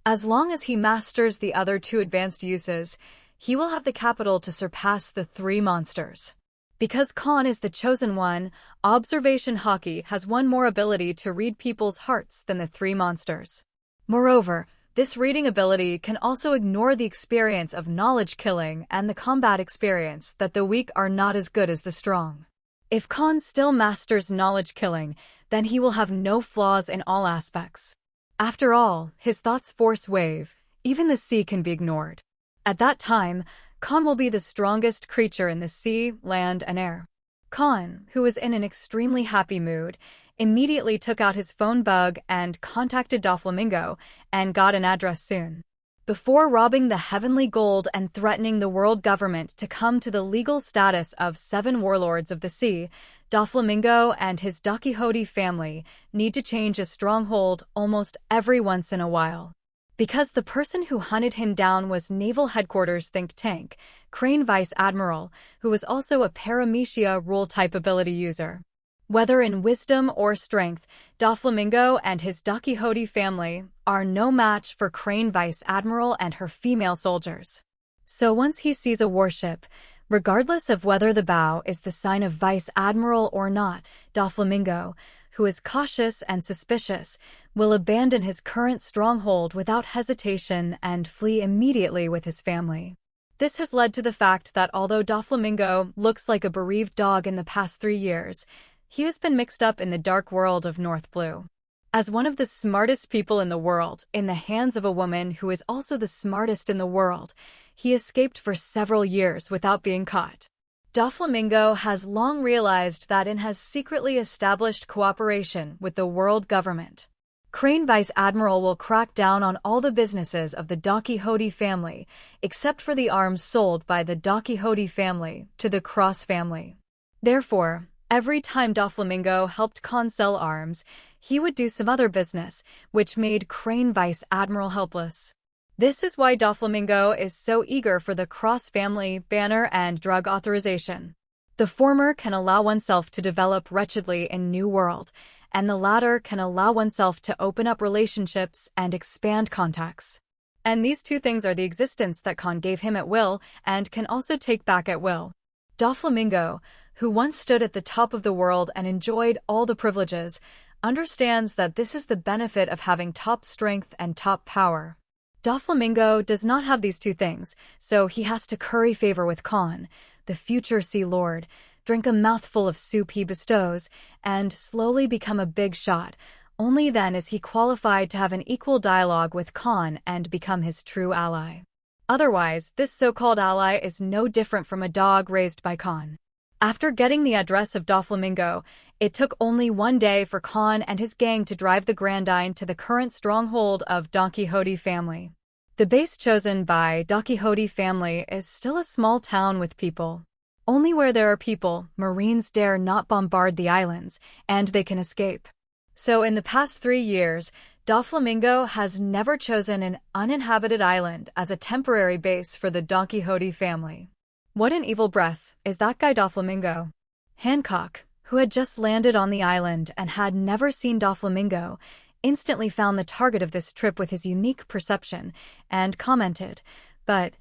As long as he masters the other two advanced uses, he will have the capital to surpass the 3 monsters. Because Kahn is the chosen one, Observation Haki has one more ability to read people's hearts than the 3 monsters. Moreover, this reading ability can also ignore the experience of knowledge killing and the combat experience that the weak are not as good as the strong. If Kahn still masters knowledge killing, then he will have no flaws in all aspects. After all, his thoughts force wave, even the sea can be ignored. At that time, Kahn will be the strongest creature in the sea, land, and air. Kahn, who was in an extremely happy mood, immediately took out his phone bug and contacted Doflamingo and got an address soon. Before robbing the heavenly gold and threatening the world government to come to the legal status of 7 warlords of the sea, Doflamingo and his Dakihoti family need to change a stronghold almost every once in a while. Because the person who hunted him down was Naval Headquarters think tank, Crane Vice Admiral, who was also a Paramecia rule-type ability user. Whether in wisdom or strength, Doflamingo and his Dakihoti family are no match for Crane Vice Admiral and her female soldiers. So once he sees a warship, regardless of whether the bow is the sign of Vice Admiral or not, Doflamingo, who is cautious and suspicious, will abandon his current stronghold without hesitation and flee immediately with his family. This has led to the fact that although Doflamingo looks like a bereaved dog in the past 3 years, he has been mixed up in the dark world of North Blue. As one of the smartest people in the world, in the hands of a woman who is also the smartest in the world, he escaped for several years without being caught. Doflamingo has long realized that it has secretly established cooperation with the world government. Crane Vice Admiral will crack down on all the businesses of the Dakihoti family, except for the arms sold by the Dakihoti family to the Cross family. Therefore, every time Doflamingo helped Kahn sell arms, he would do some other business, which made Crane Vice Admiral helpless. This is why Doflamingo is so eager for the Cross family banner and drug authorization. The former can allow oneself to develop wretchedly in New World, and the latter can allow oneself to open up relationships and expand contacts. And these two things are the existence that Kahn gave him at will and can also take back at will. Doflamingo, who once stood at the top of the world and enjoyed all the privileges, understands that this is the benefit of having top strength and top power. Doflamingo does not have these two things, so he has to curry favor with Kahn, the future Sea Lord, drink a mouthful of soup he bestows, and slowly become a big shot. Only then is he qualified to have an equal dialogue with Kahn and become his true ally. Otherwise, this so-called ally is no different from a dog raised by Kahn. After getting the address of Doflamingo, it took only 1 day for Kahn and his gang to drive the Grandine to the current stronghold of Dakihoti family. The base chosen by Dakihoti family is still a small town with people. Only where there are people, Marines dare not bombard the islands, and they can escape. So in the past 3 years, Doflamingo has never chosen an uninhabited island as a temporary base for the Dakihoti family. What an evil breath is that guy Doflamingo. Hancock, who had just landed on the island and had never seen Doflamingo, instantly found the target of this trip with his unique perception and commented, "But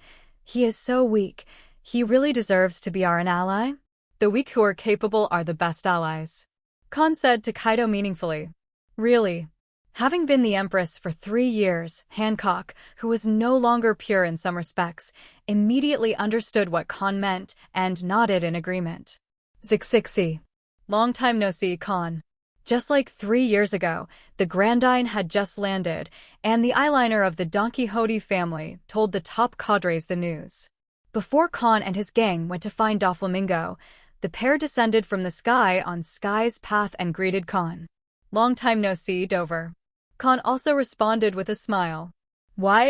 he is so weak. He really deserves to be our ally? The weak who are capable are the best allies." Kahn said to Kaido meaningfully, "Really?" Having been the Empress for 3 years, Hancock, who was no longer pure in some respects, immediately understood what Kahn meant and nodded in agreement. Zixixi. Long time no see, Kahn. Just like 3 years ago, the Grandine had just landed, and the eyeliner of the Don Quixote family told the top cadres the news. Before Kahn and his gang went to find Doflamingo, the pair descended from the sky on Sky's path and greeted Kahn. "Long time no see, Dover." Kahn also responded with a smile. "Why,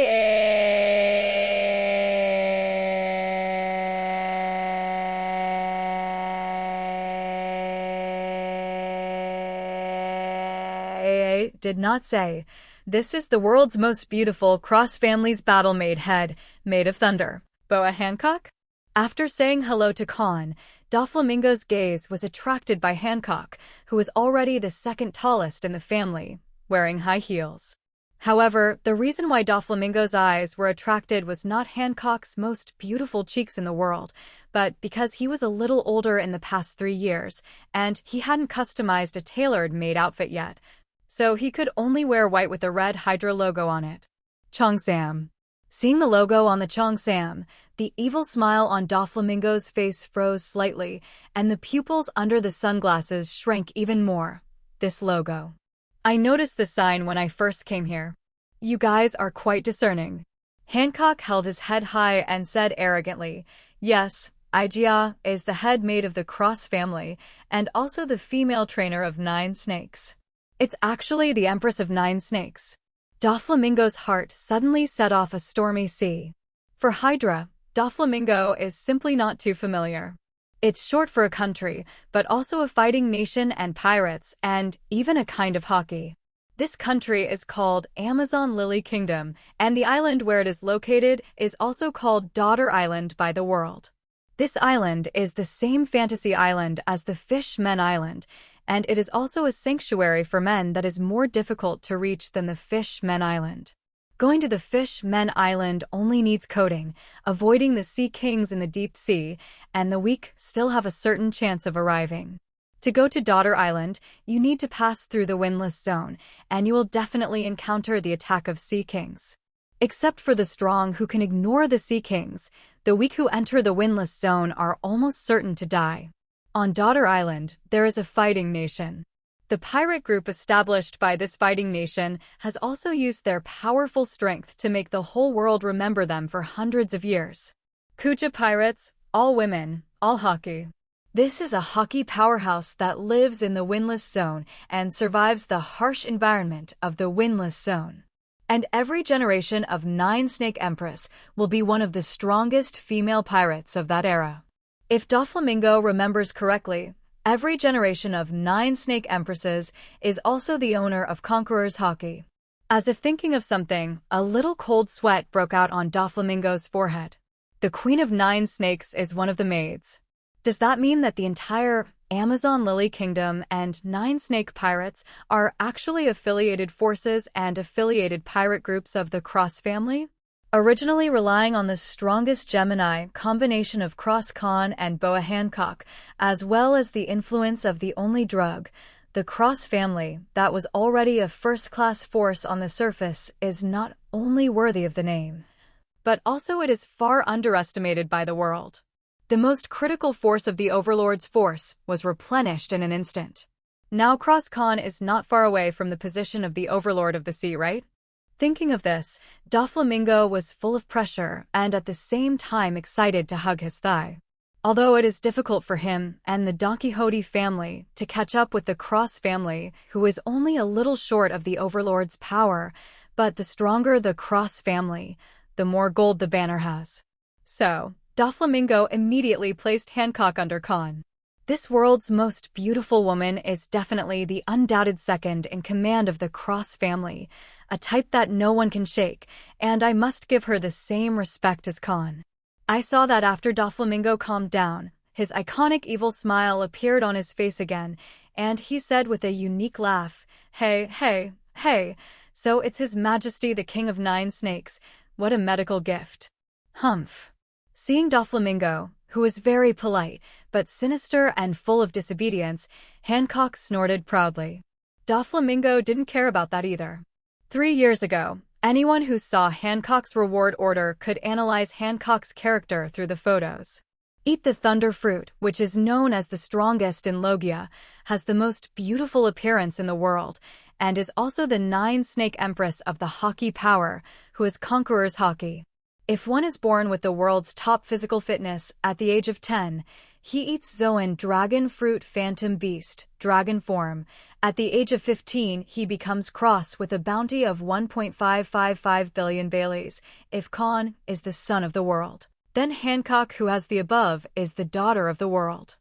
did not say. This is the world's most beautiful cross-families battle-made head, made of thunder. Boa Hancock?" After saying hello to Kahn, Doflamingo's gaze was attracted by Hancock, who was already the second tallest in the family, wearing high heels. However, the reason why Doflamingo's eyes were attracted was not Hancock's most beautiful cheeks in the world, but because he was a little older in the past 3 years, and he hadn't customized a tailored-made outfit yet, so he could only wear white with a red Hydra logo on it. Cheongsam. Seeing the logo on the Cheongsam, the evil smile on Doflamingo's face froze slightly, and the pupils under the sunglasses shrank even more. This logo. "I noticed the sign when I first came here. You guys are quite discerning." Hancock held his head high and said arrogantly, "Yes, Ijia is the head mate of the Cross family, and also the female trainer of 9 snakes. It's actually the Empress of 9 snakes." Doflamingo's heart suddenly set off a stormy sea. For Hydra, Doflamingo is simply not too familiar. It's short for a country, but also a fighting nation and pirates, and even a kind of hockey. This country is called Amazon Lily Kingdom, and the island where it is located is also called Daughter Island by the world. This island is the same fantasy island as the Fish Men Island, and it is also a sanctuary for men that is more difficult to reach than the Fish Men Island. Going to the Fish Men Island only needs coding, avoiding the Sea Kings in the deep sea, and the weak still have a certain chance of arriving. To go to Daughter Island, you need to pass through the Windless Zone, and you will definitely encounter the attack of Sea Kings. Except for the strong who can ignore the Sea Kings, the weak who enter the Windless Zone are almost certain to die. On Daughter Island, there is a fighting nation. The pirate group established by this fighting nation has also used their powerful strength to make the whole world remember them for hundreds of years. Kuja pirates, all women, all hockey. This is a hockey powerhouse that lives in the Windless Zone and survives the harsh environment of the Windless Zone. And every generation of 9 Snake Empress will be one of the strongest female pirates of that era. If Doflamingo remembers correctly, every generation of 9 Snake Empresses is also the owner of Conqueror's Hockey. As if thinking of something, a little cold sweat broke out on Doflamingo's forehead. The Queen of 9 Snakes is one of the maids. Does that mean that the entire Amazon Lily Kingdom and 9 Snake Pirates are actually affiliated forces and affiliated pirate groups of the Cross family? Originally relying on the strongest Gemini combination of Cross Kahn and Boa Hancock, as well as the influence of the only drug, the Cross family, that was already a first-class force on the surface, is not only worthy of the name, but also it is far underestimated by the world. The most critical force of the Overlord's force was replenished in an instant. Now Cross Kahn is not far away from the position of the Overlord of the Sea, right? Thinking of this, Doflamingo was full of pressure and at the same time excited to hug his thigh. Although it is difficult for him and the Don Quixote family to catch up with the Cross family, who is only a little short of the Overlord's power, but the stronger the Cross family, the more gold the banner has. So, Doflamingo immediately placed Hancock under Kahn. This world's most beautiful woman is definitely the undoubted second in command of the Cross family, a type that no one can shake, and I must give her the same respect as Kahn. I saw that after Doflamingo calmed down, his iconic evil smile appeared on his face again, and he said with a unique laugh, "Hey, hey, hey, so it's His Majesty the King of 9 Snakes, what a medical gift." Humph. Seeing Doflamingo, who was very polite, but sinister and full of disobedience, Hancock snorted proudly. Doflamingo didn't care about that either. 3 years ago, anyone who saw Hancock's reward order could analyze Hancock's character through the photos. Eat the thunder fruit, which is known as the strongest in Logia, has the most beautiful appearance in the world, and is also the nine-snake empress of the Haki power, who is Conqueror's Haki. If one is born with the world's top physical fitness at the age of 10, he eats Zoan dragon fruit phantom beast, dragon form. At the age of 15, he becomes cross with a bounty of 1.555 billion Baileys, if Kahn is the son of the world. Then Hancock, who has the above, is the daughter of the world.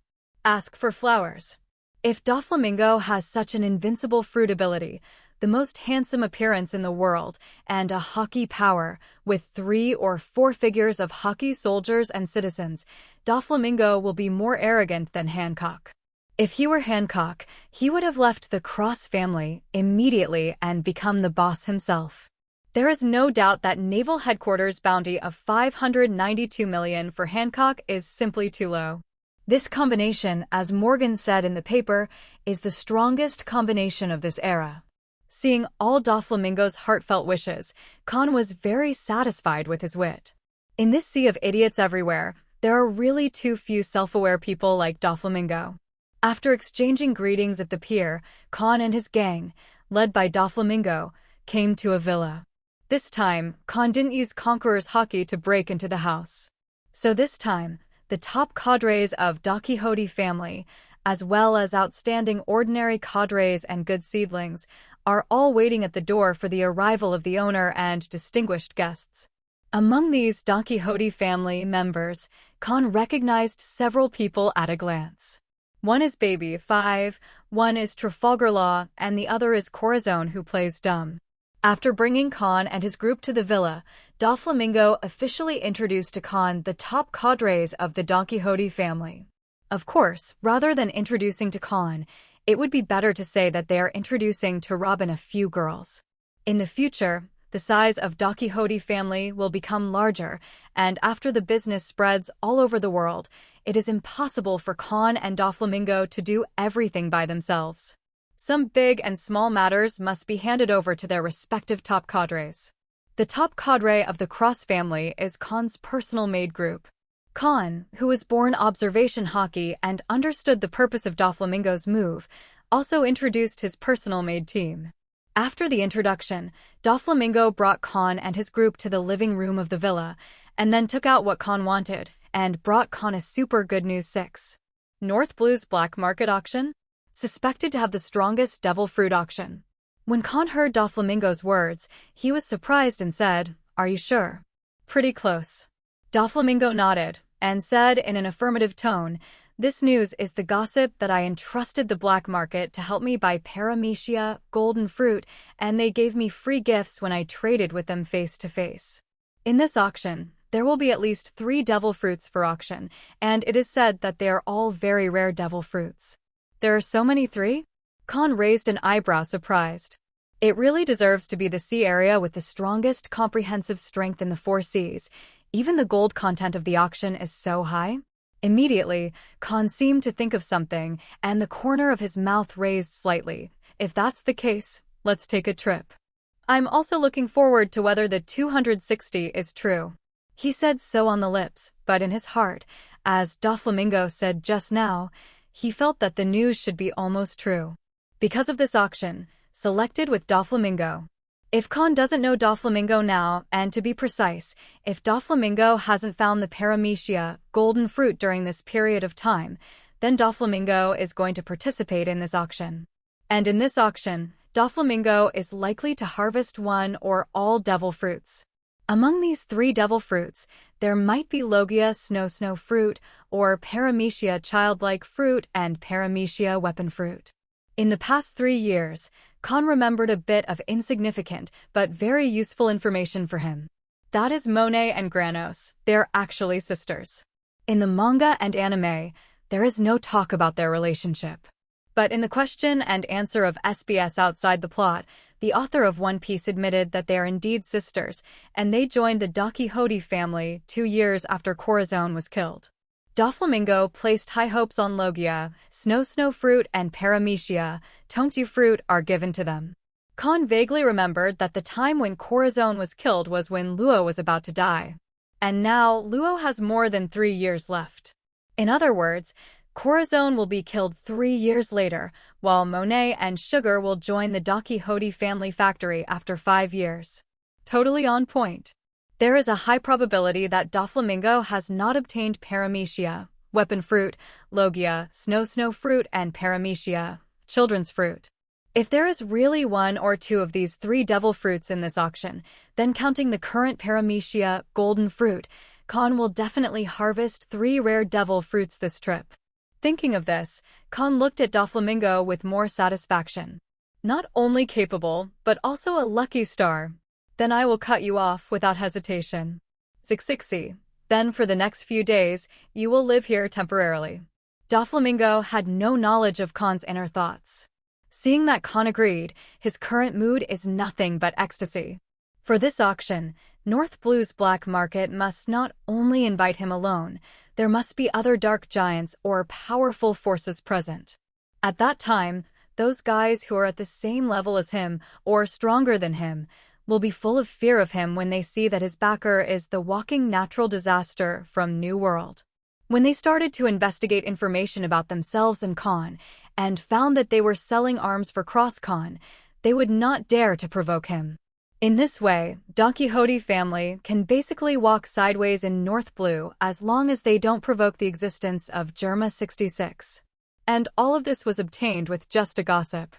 Ask for flowers. If Doflamingo has such an invincible fruit ability, the most handsome appearance in the world, and a Haki power, with 3 or 4 figures of Haki soldiers and citizens, Doflamingo will be more arrogant than Hancock. If he were Hancock, he would have left the Cross family immediately and become the boss himself. There is no doubt that Naval Headquarters' bounty of 592 million for Hancock is simply too low. This combination, as Morgan said in the paper, is the strongest combination of this era. Seeing all Doflamingo's heartfelt wishes, Kahn was very satisfied with his wit. In this sea of idiots everywhere, there are really too few self-aware people like Doflamingo. After exchanging greetings at the pier, Kahn and his gang, led by Doflamingo, came to a villa. This time, Kahn didn't use Conqueror's Haki to break into the house. So this time, the top cadres of Don Quixote family, as well as outstanding ordinary cadres and good seedlings, are all waiting at the door for the arrival of the owner and distinguished guests. Among these Don Quixote family members, Kahn recognized several people at a glance. One is Baby 5, one is Trafalgar Law, and the other is Corazon, who plays dumb. After bringing Kahn and his group to the villa, Doflamingo officially introduced to Kahn the top cadres of the Don Quixote family. Of course, rather than introducing to Kahn, it would be better to say that they are introducing to Robin a few girls. In the future, the size of Don Quixote family will become larger, and after the business spreads all over the world, it is impossible for Kahn and Doflamingo to do everything by themselves. Some big and small matters must be handed over to their respective top cadres. The top cadre of the Cross family is Kahn's personal maid group. Kahn, who was born Observation Haki and understood the purpose of Doflamingo's move, also introduced his personal maid team. After the introduction, Doflamingo brought Kahn and his group to the living room of the villa, and then took out what Kahn wanted, and brought Kahn a super good news 6. North Blue's black market auction? Suspected to have the strongest devil fruit auction. When Kahn heard Doflamingo's words, he was surprised and said, "Are you sure?" "Pretty close." Doflamingo nodded and said in an affirmative tone, "This news is the gossip that I entrusted the black market to help me buy paramecia, golden fruit, and they gave me free gifts when I traded with them face to face. In this auction, there will be at least 3 devil fruits for auction, and it is said that they are all very rare devil fruits." "There are so many 3? Kahn raised an eyebrow, surprised. It really deserves to be the sea area with the strongest comprehensive strength in the 4 seas. Even the gold content of the auction is so high. Immediately, Kahn seemed to think of something, and the corner of his mouth raised slightly. "If that's the case, let's take a trip. I'm also looking forward to whether the 260 is true." He said so on the lips, but in his heart, as Doflamingo said just now, he felt that the news should be almost true. Because of this auction, selected with Doflamingo. If Kahn doesn't know Doflamingo now, and to be precise, if Doflamingo hasn't found the paramecia, golden fruit during this period of time, then Doflamingo is going to participate in this auction. And in this auction, Doflamingo is likely to harvest 1 or all devil fruits. Among these 3 devil fruits, there might be Logia snow fruit, or paramecia childlike fruit, and paramecia weapon fruit. In the past 3 years, Kahn remembered a bit of insignificant but very useful information for him. That is Monet and Granos. They're actually sisters. In the manga and anime, there is no talk about their relationship. But in the question and answer of SBS outside the plot, the author of One Piece admitted that they are indeed sisters, and they joined the Don Quixote family 2 years after Corazon was killed. Doflamingo placed high hopes on Logia, snow fruit, and paramecia, tontu fruit are given to them. Kahn vaguely remembered that the time when Corazon was killed was when Luo was about to die. And now Luo has more than 3 years left. In other words, Corazon will be killed 3 years later, while Monet and Sugar will join the Don Quixote family factory after 5 years. Totally on point. There is a high probability that Doflamingo has not obtained paramecia, weapon fruit, Logia, snow fruit, and paramecia, children's fruit. If there is really one or two of these 3 devil fruits in this auction, then counting the current paramecia, golden fruit, Kahn will definitely harvest 3 rare devil fruits this trip. Thinking of this, Kahn looked at Doflamingo with more satisfaction. Not only capable, but also a lucky star. Then I will cut you off without hesitation. Zixixi. Then for the next few days, you will live here temporarily. Doflamingo had no knowledge of Kahn's inner thoughts. Seeing that Kahn agreed, his current mood is nothing but ecstasy. For this auction, North Blue's black market must not only invite him alone, there must be other dark giants or powerful forces present. At that time, those guys who are at the same level as him or stronger than him will be full of fear of him when they see that his backer is the walking natural disaster from New World. When they started to investigate information about themselves and Kahn, and found that they were selling arms for Kahn, they would not dare to provoke him. In this way, Don Quixote family can basically walk sideways in North Blue as long as they don't provoke the existence of Germa 66. And all of this was obtained with just a gossip.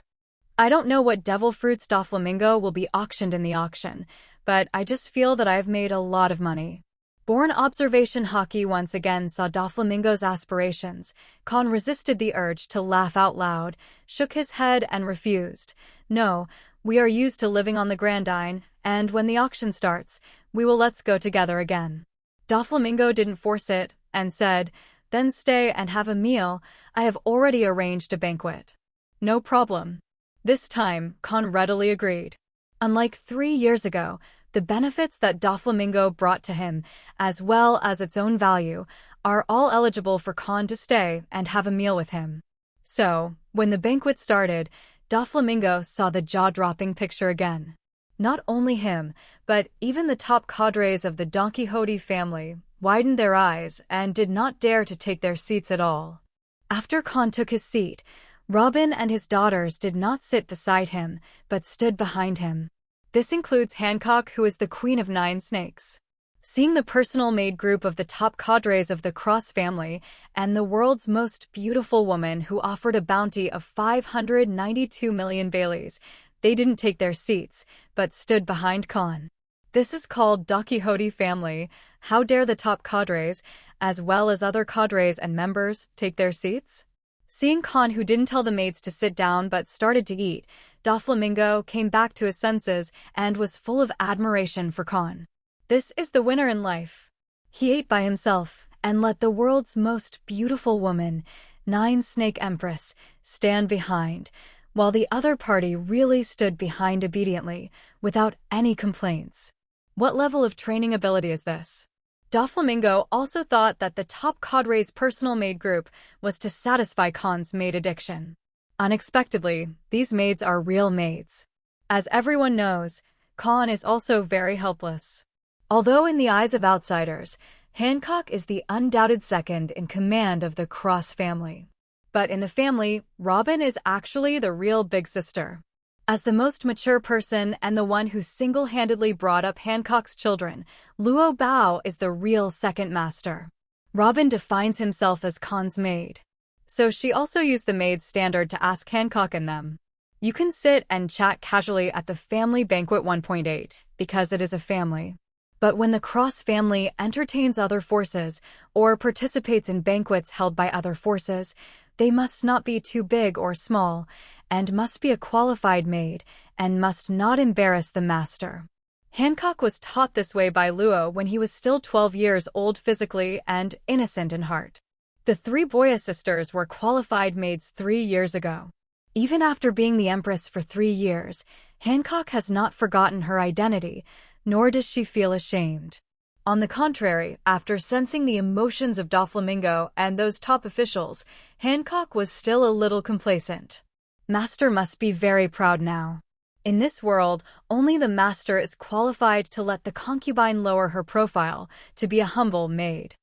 I don't know what devil fruits Doflamingo will be auctioned in the auction, but I just feel that I've made a lot of money. Born Observation Haki once again saw Doflamingo's aspirations. Kahn resisted the urge to laugh out loud, shook his head and refused. No, we are used to living on the Grandine, and when the auction starts, we will let's go together again. Doflamingo didn't force it, and said, then stay and have a meal, I have already arranged a banquet. No problem. This time, Kahn readily agreed. Unlike 3 years ago, the benefits that Doflamingo brought to him, as well as its own value, are all eligible for Kahn to stay and have a meal with him. So, when the banquet started, Doflamingo saw the jaw-dropping picture again. Not only him, but even the top cadres of the Don Quixote family widened their eyes and did not dare to take their seats at all. After Kahn took his seat, Robin and his daughters did not sit beside him, but stood behind him. This includes Hancock, who is the Queen of 9 Snakes. Seeing the personal maid group of the top cadres of the Cross family and the world's most beautiful woman who offered a bounty of 592 million Baileys, they didn't take their seats, but stood behind Kahn. This is called Don Quixote family. How dare the top cadres, as well as other cadres and members, take their seats? Seeing Kahn, who didn't tell the maids to sit down but started to eat, Doflamingo came back to his senses and was full of admiration for Kahn. This is the winner in life. He ate by himself and let the world's most beautiful woman, 9 Snake Empress, stand behind, while the other party really stood behind obediently, without any complaints. What level of training ability is this? Doflamingo also thought that the top cadre's personal maid group was to satisfy Kahn's maid addiction. Unexpectedly, these maids are real maids. As everyone knows, Kahn is also very helpless. Although in the eyes of outsiders, Hancock is the undoubted second in command of the Cross family. But in the family, Robin is actually the real big sister. As the most mature person and the one who single-handedly brought up Hancock's children, Luo Bao is the real second master. Robin defines himself as Kahn's maid. So she also used the maid's standard to ask Hancock and them. You can sit and chat casually at the family banquet 1.8, because it is a family. But when the Cross family entertains other forces or participates in banquets held by other forces, they must not be too big or small, and must be a qualified maid, and must not embarrass the master. Hancock was taught this way by Luo when he was still 12 years old physically and innocent in heart. The 3 Boya sisters were qualified maids 3 years ago. Even after being the Empress for 3 years, Hancock has not forgotten her identity, nor does she feel ashamed. On the contrary, after sensing the emotions of Doflamingo and those top officials, Hancock was still a little complacent. Master must be very proud now. In this world, only the master is qualified to let the concubine lower her profile to be a humble maid.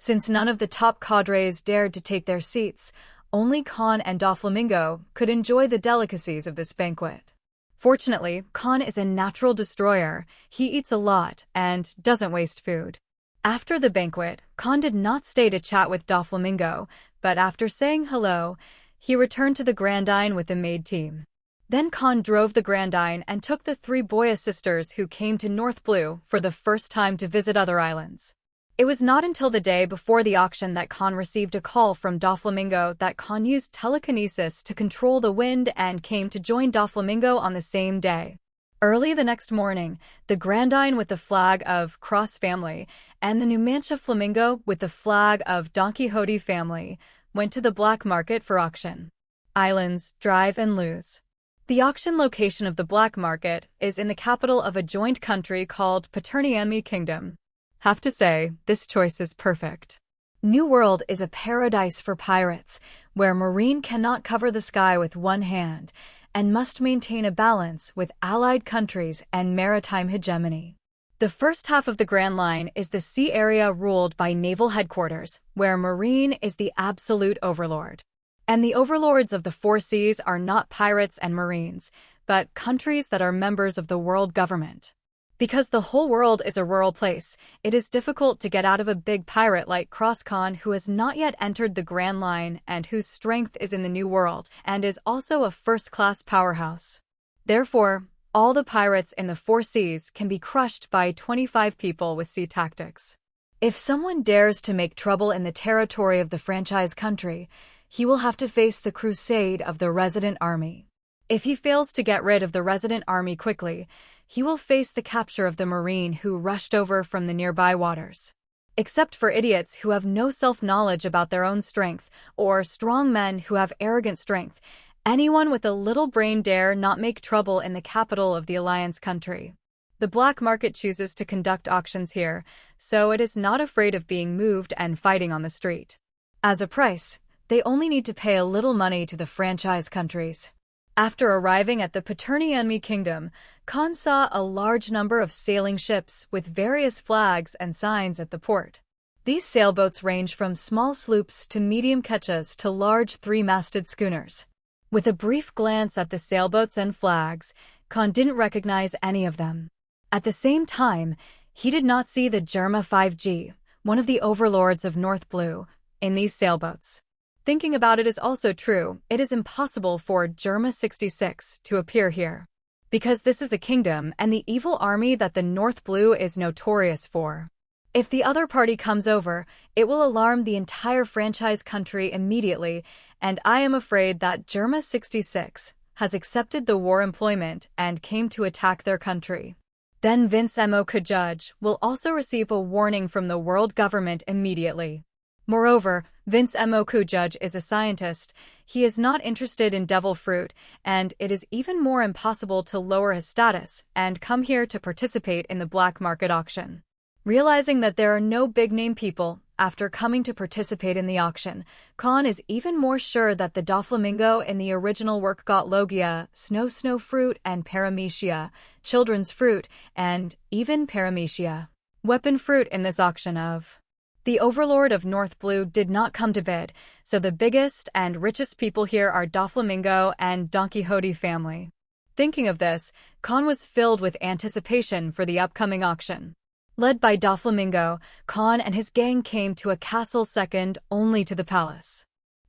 Since none of the top cadres dared to take their seats, only Kahn and Doflamingo could enjoy the delicacies of this banquet. Fortunately, Kahn is a natural destroyer. He eats a lot and doesn't waste food. After the banquet, Kahn did not stay to chat with Doflamingo, but after saying hello, he returned to the Grandine with the maid team. Then Kahn drove the Grandine and took the three Boya sisters who came to North Blue for the first time to visit other islands. It was not until the day before the auction that Kahn received a call from Doflamingo that Kahn used telekinesis to control the wind and came to join Doflamingo on the same day. Early the next morning, the Grandine with the flag of Cross family and the Numancia Flamingo with the flag of Don Quixote family went to the black market for auction. Islands, drive and lose. The auction location of the black market is in the capital of a joint country called Paterniemi Kingdom. Have to say, this choice is perfect. New World is a paradise for pirates, where Marine cannot cover the sky with one hand and must maintain a balance with allied countries and maritime hegemony. The first half of the Grand Line is the sea area ruled by naval headquarters, where Marine is the absolute overlord. And the overlords of the four seas are not pirates and Marines, but countries that are members of the world government. Because the whole world is a rural place, it is difficult to get out of a big pirate like Cross-Con who has not yet entered the Grand Line and whose strength is in the New World and is also a first-class powerhouse. Therefore, all the pirates in the four seas can be crushed by 25 people with sea tactics. If someone dares to make trouble in the territory of the franchise country, he will have to face the crusade of the resident army. If he fails to get rid of the resident army quickly, he will face the capture of the Marine who rushed over from the nearby waters. Except for idiots who have no self-knowledge about their own strength, or strong men who have arrogant strength, anyone with a little brain dare not make trouble in the capital of the Alliance country. The black market chooses to conduct auctions here, so it is not afraid of being moved and fighting on the street. As a price, they only need to pay a little money to the franchise countries. After arriving at the Paterniemi Kingdom, Kahn saw a large number of sailing ships with various flags and signs at the port. These sailboats range from small sloops to medium kechas to large three-masted schooners. With a brief glance at the sailboats and flags, Kahn didn't recognize any of them. At the same time, he did not see the Germa 5G, one of the overlords of North Blue, in these sailboats. Thinking about it is also true, it is impossible for Germa 66 to appear here. Because this is a kingdom and the evil army that the North Blue is notorious for. If the other party comes over, it will alarm the entire franchise country immediately, and I am afraid that Germa 66 has accepted the war employment and came to attack their country. Then Vince Mo Judge will also receive a warning from the world government immediately. Moreover, Vince Mo Judge is a scientist. He is not interested in devil fruit, and it is even more impossible to lower his status and come here to participate in the black market auction. Realizing that there are no big-name people, after coming to participate in the auction, Kahn is even more sure that the Doflamingo in the original work got Logia, snow fruit, and paramecia, children's fruit, and even paramecia, weapon fruit in this auction of. The overlord of North Blue did not come to bid, so the biggest and richest people here are Doflamingo and Don Quixote family. Thinking of this, Kahn was filled with anticipation for the upcoming auction. Led by Doflamingo, Kahn and his gang came to a castle second only to the palace.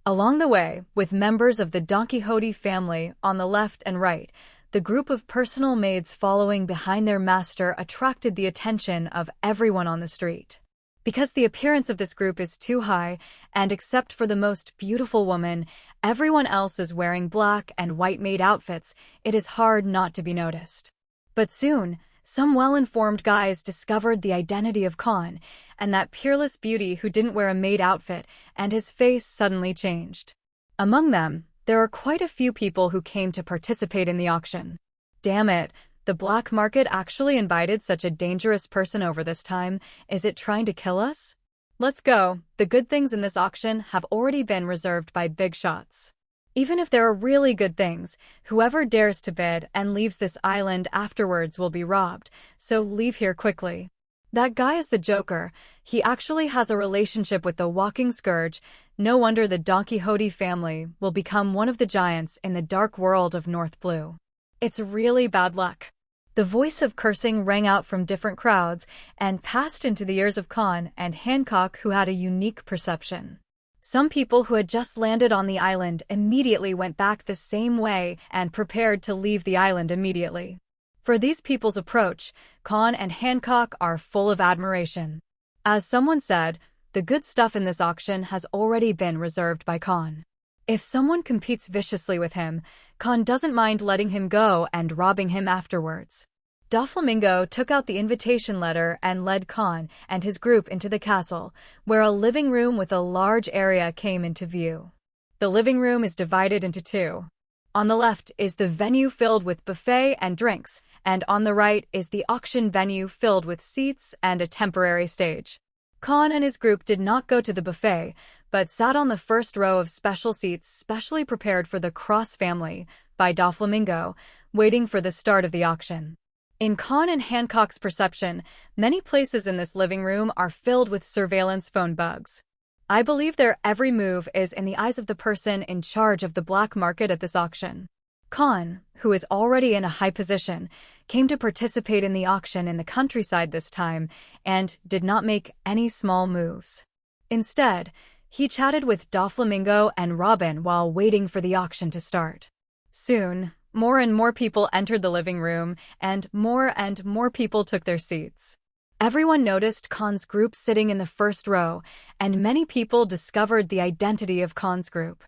Along the way, with members of the Don Quixote family on the left and right, the group of personal maids following behind their master attracted the attention of everyone on the street. Because the appearance of this group is too high, and except for the most beautiful woman, everyone else is wearing black and white maid outfits, it is hard not to be noticed. But soon, some well-informed guys discovered the identity of Kahn, and that peerless beauty who didn't wear a maid outfit, and his face suddenly changed. Among them, there are quite a few people who came to participate in the auction. Damn it! The black market actually invited such a dangerous person over this time. Is it trying to kill us? Let's go. The good things in this auction have already been reserved by big shots. Even if there are really good things, whoever dares to bid and leaves this island afterwards will be robbed, so leave here quickly. That guy is the Joker. He actually has a relationship with the Walking Scourge. No wonder the Don Quixote family will become one of the giants in the dark world of North Blue. It's really bad luck. The voice of cursing rang out from different crowds and passed into the ears of Kahn and Hancock, who had a unique perception. Some people who had just landed on the island immediately went back the same way and prepared to leave the island immediately. For these people's approach, Kahn and Hancock are full of admiration. As someone said, the good stuff in this auction has already been reserved by Kahn. If someone competes viciously with him, Kahn doesn't mind letting him go and robbing him afterwards. Doflamingo took out the invitation letter and led Kahn and his group into the castle, where a living room with a large area came into view. The living room is divided into two. On the left is the venue filled with buffet and drinks, and on the right is the auction venue filled with seats and a temporary stage. Kahn and his group did not go to the buffet, but sat on the first row of special seats specially prepared for the Cross family by Doflamingo, waiting for the start of the auction. In Kahn and Hancock's perception, many places in this living room are filled with surveillance phone bugs. I believe their every move is in the eyes of the person in charge of the black market at this auction. Kahn, who is already in a high position, came to participate in the auction in the countryside this time and did not make any small moves. Instead, he chatted with Doflamingo and Robin while waiting for the auction to start. Soon, more and more people entered the living room, and more people took their seats. Everyone noticed Kahn's group sitting in the first row, and many people discovered the identity of Kahn's group.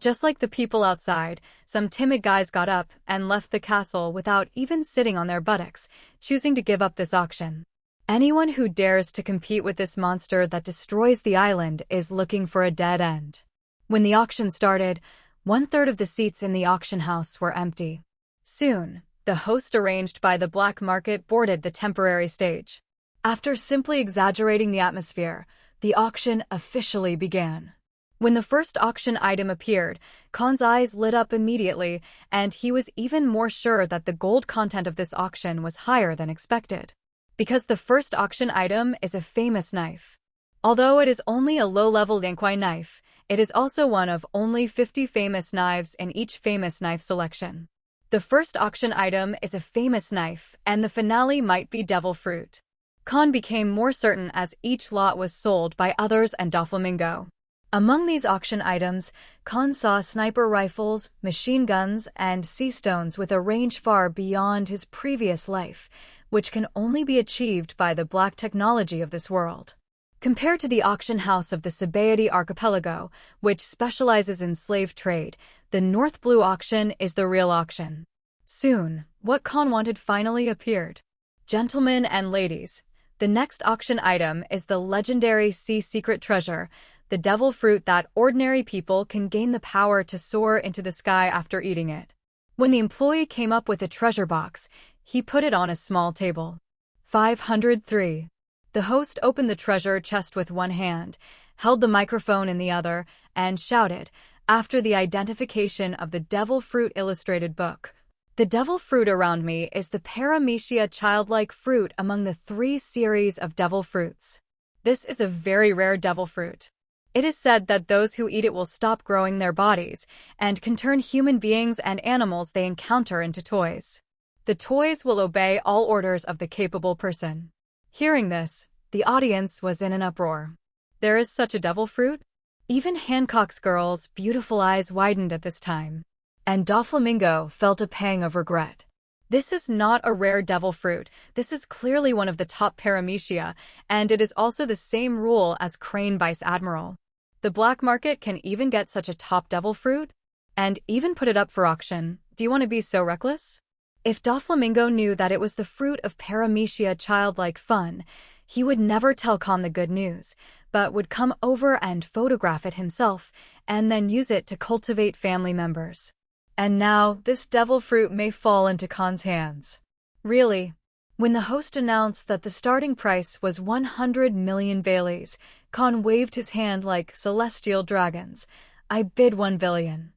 Just like the people outside, some timid guys got up and left the castle without even sitting on their buttocks, choosing to give up this auction. Anyone who dares to compete with this monster that destroys the island is looking for a dead end. When the auction started, 1/3 of the seats in the auction house were empty. Soon, the host arranged by the black market boarded the temporary stage. After simply exaggerating the atmosphere, the auction officially began. When the first auction item appeared, Kahn's eyes lit up immediately, and he was even more sure that the gold content of this auction was higher than expected. Because the first auction item is a famous knife. Although it is only a low-level Yanquai knife, it is also one of only 50 famous knives in each famous knife selection. The first auction item is a famous knife, and the finale might be devil fruit. Kahn became more certain as each lot was sold by others and Doflamingo. Among these auction items, Kahn saw sniper rifles, machine guns, and sea stones with a range far beyond his previous life, which can only be achieved by the black technology of this world. Compared to the auction house of the Sabaody archipelago, which specializes in slave trade, the North Blue auction is the real auction. Soon, what Kahn wanted finally appeared. Gentlemen and ladies, the next auction item is the legendary sea secret treasure, the devil fruit that ordinary people can gain the power to soar into the sky after eating it. When the employee came up with a treasure box, he put it on a small table. 503. The host opened the treasure chest with one hand, held the microphone in the other, and shouted, after the identification of the devil fruit illustrated book. The devil fruit around me is the paramecia childlike fruit among the 3 series of devil fruits. This is a very rare devil fruit. It is said that those who eat it will stop growing their bodies and can turn human beings and animals they encounter into toys. The toys will obey all orders of the capable person. Hearing this, the audience was in an uproar. There is such a devil fruit? Even Hancock's girls' beautiful eyes widened at this time, and Doflamingo felt a pang of regret. This is not a rare devil fruit. This is clearly one of the top paramecia, and it is also the same rule as crane vice admiral. The black market can even get such a top devil fruit? And even put it up for auction. Do you want to be so reckless? If Doflamingo knew that it was the fruit of paramecia childlike fun, he would never tell Kahn the good news, but would come over and photograph it himself, and then use it to cultivate family members. And now, this devil fruit may fall into Kahn's hands. Really? When the host announced that the starting price was 100 million Baileys, Kahn waved his hand like celestial dragons. I bid 1 billion.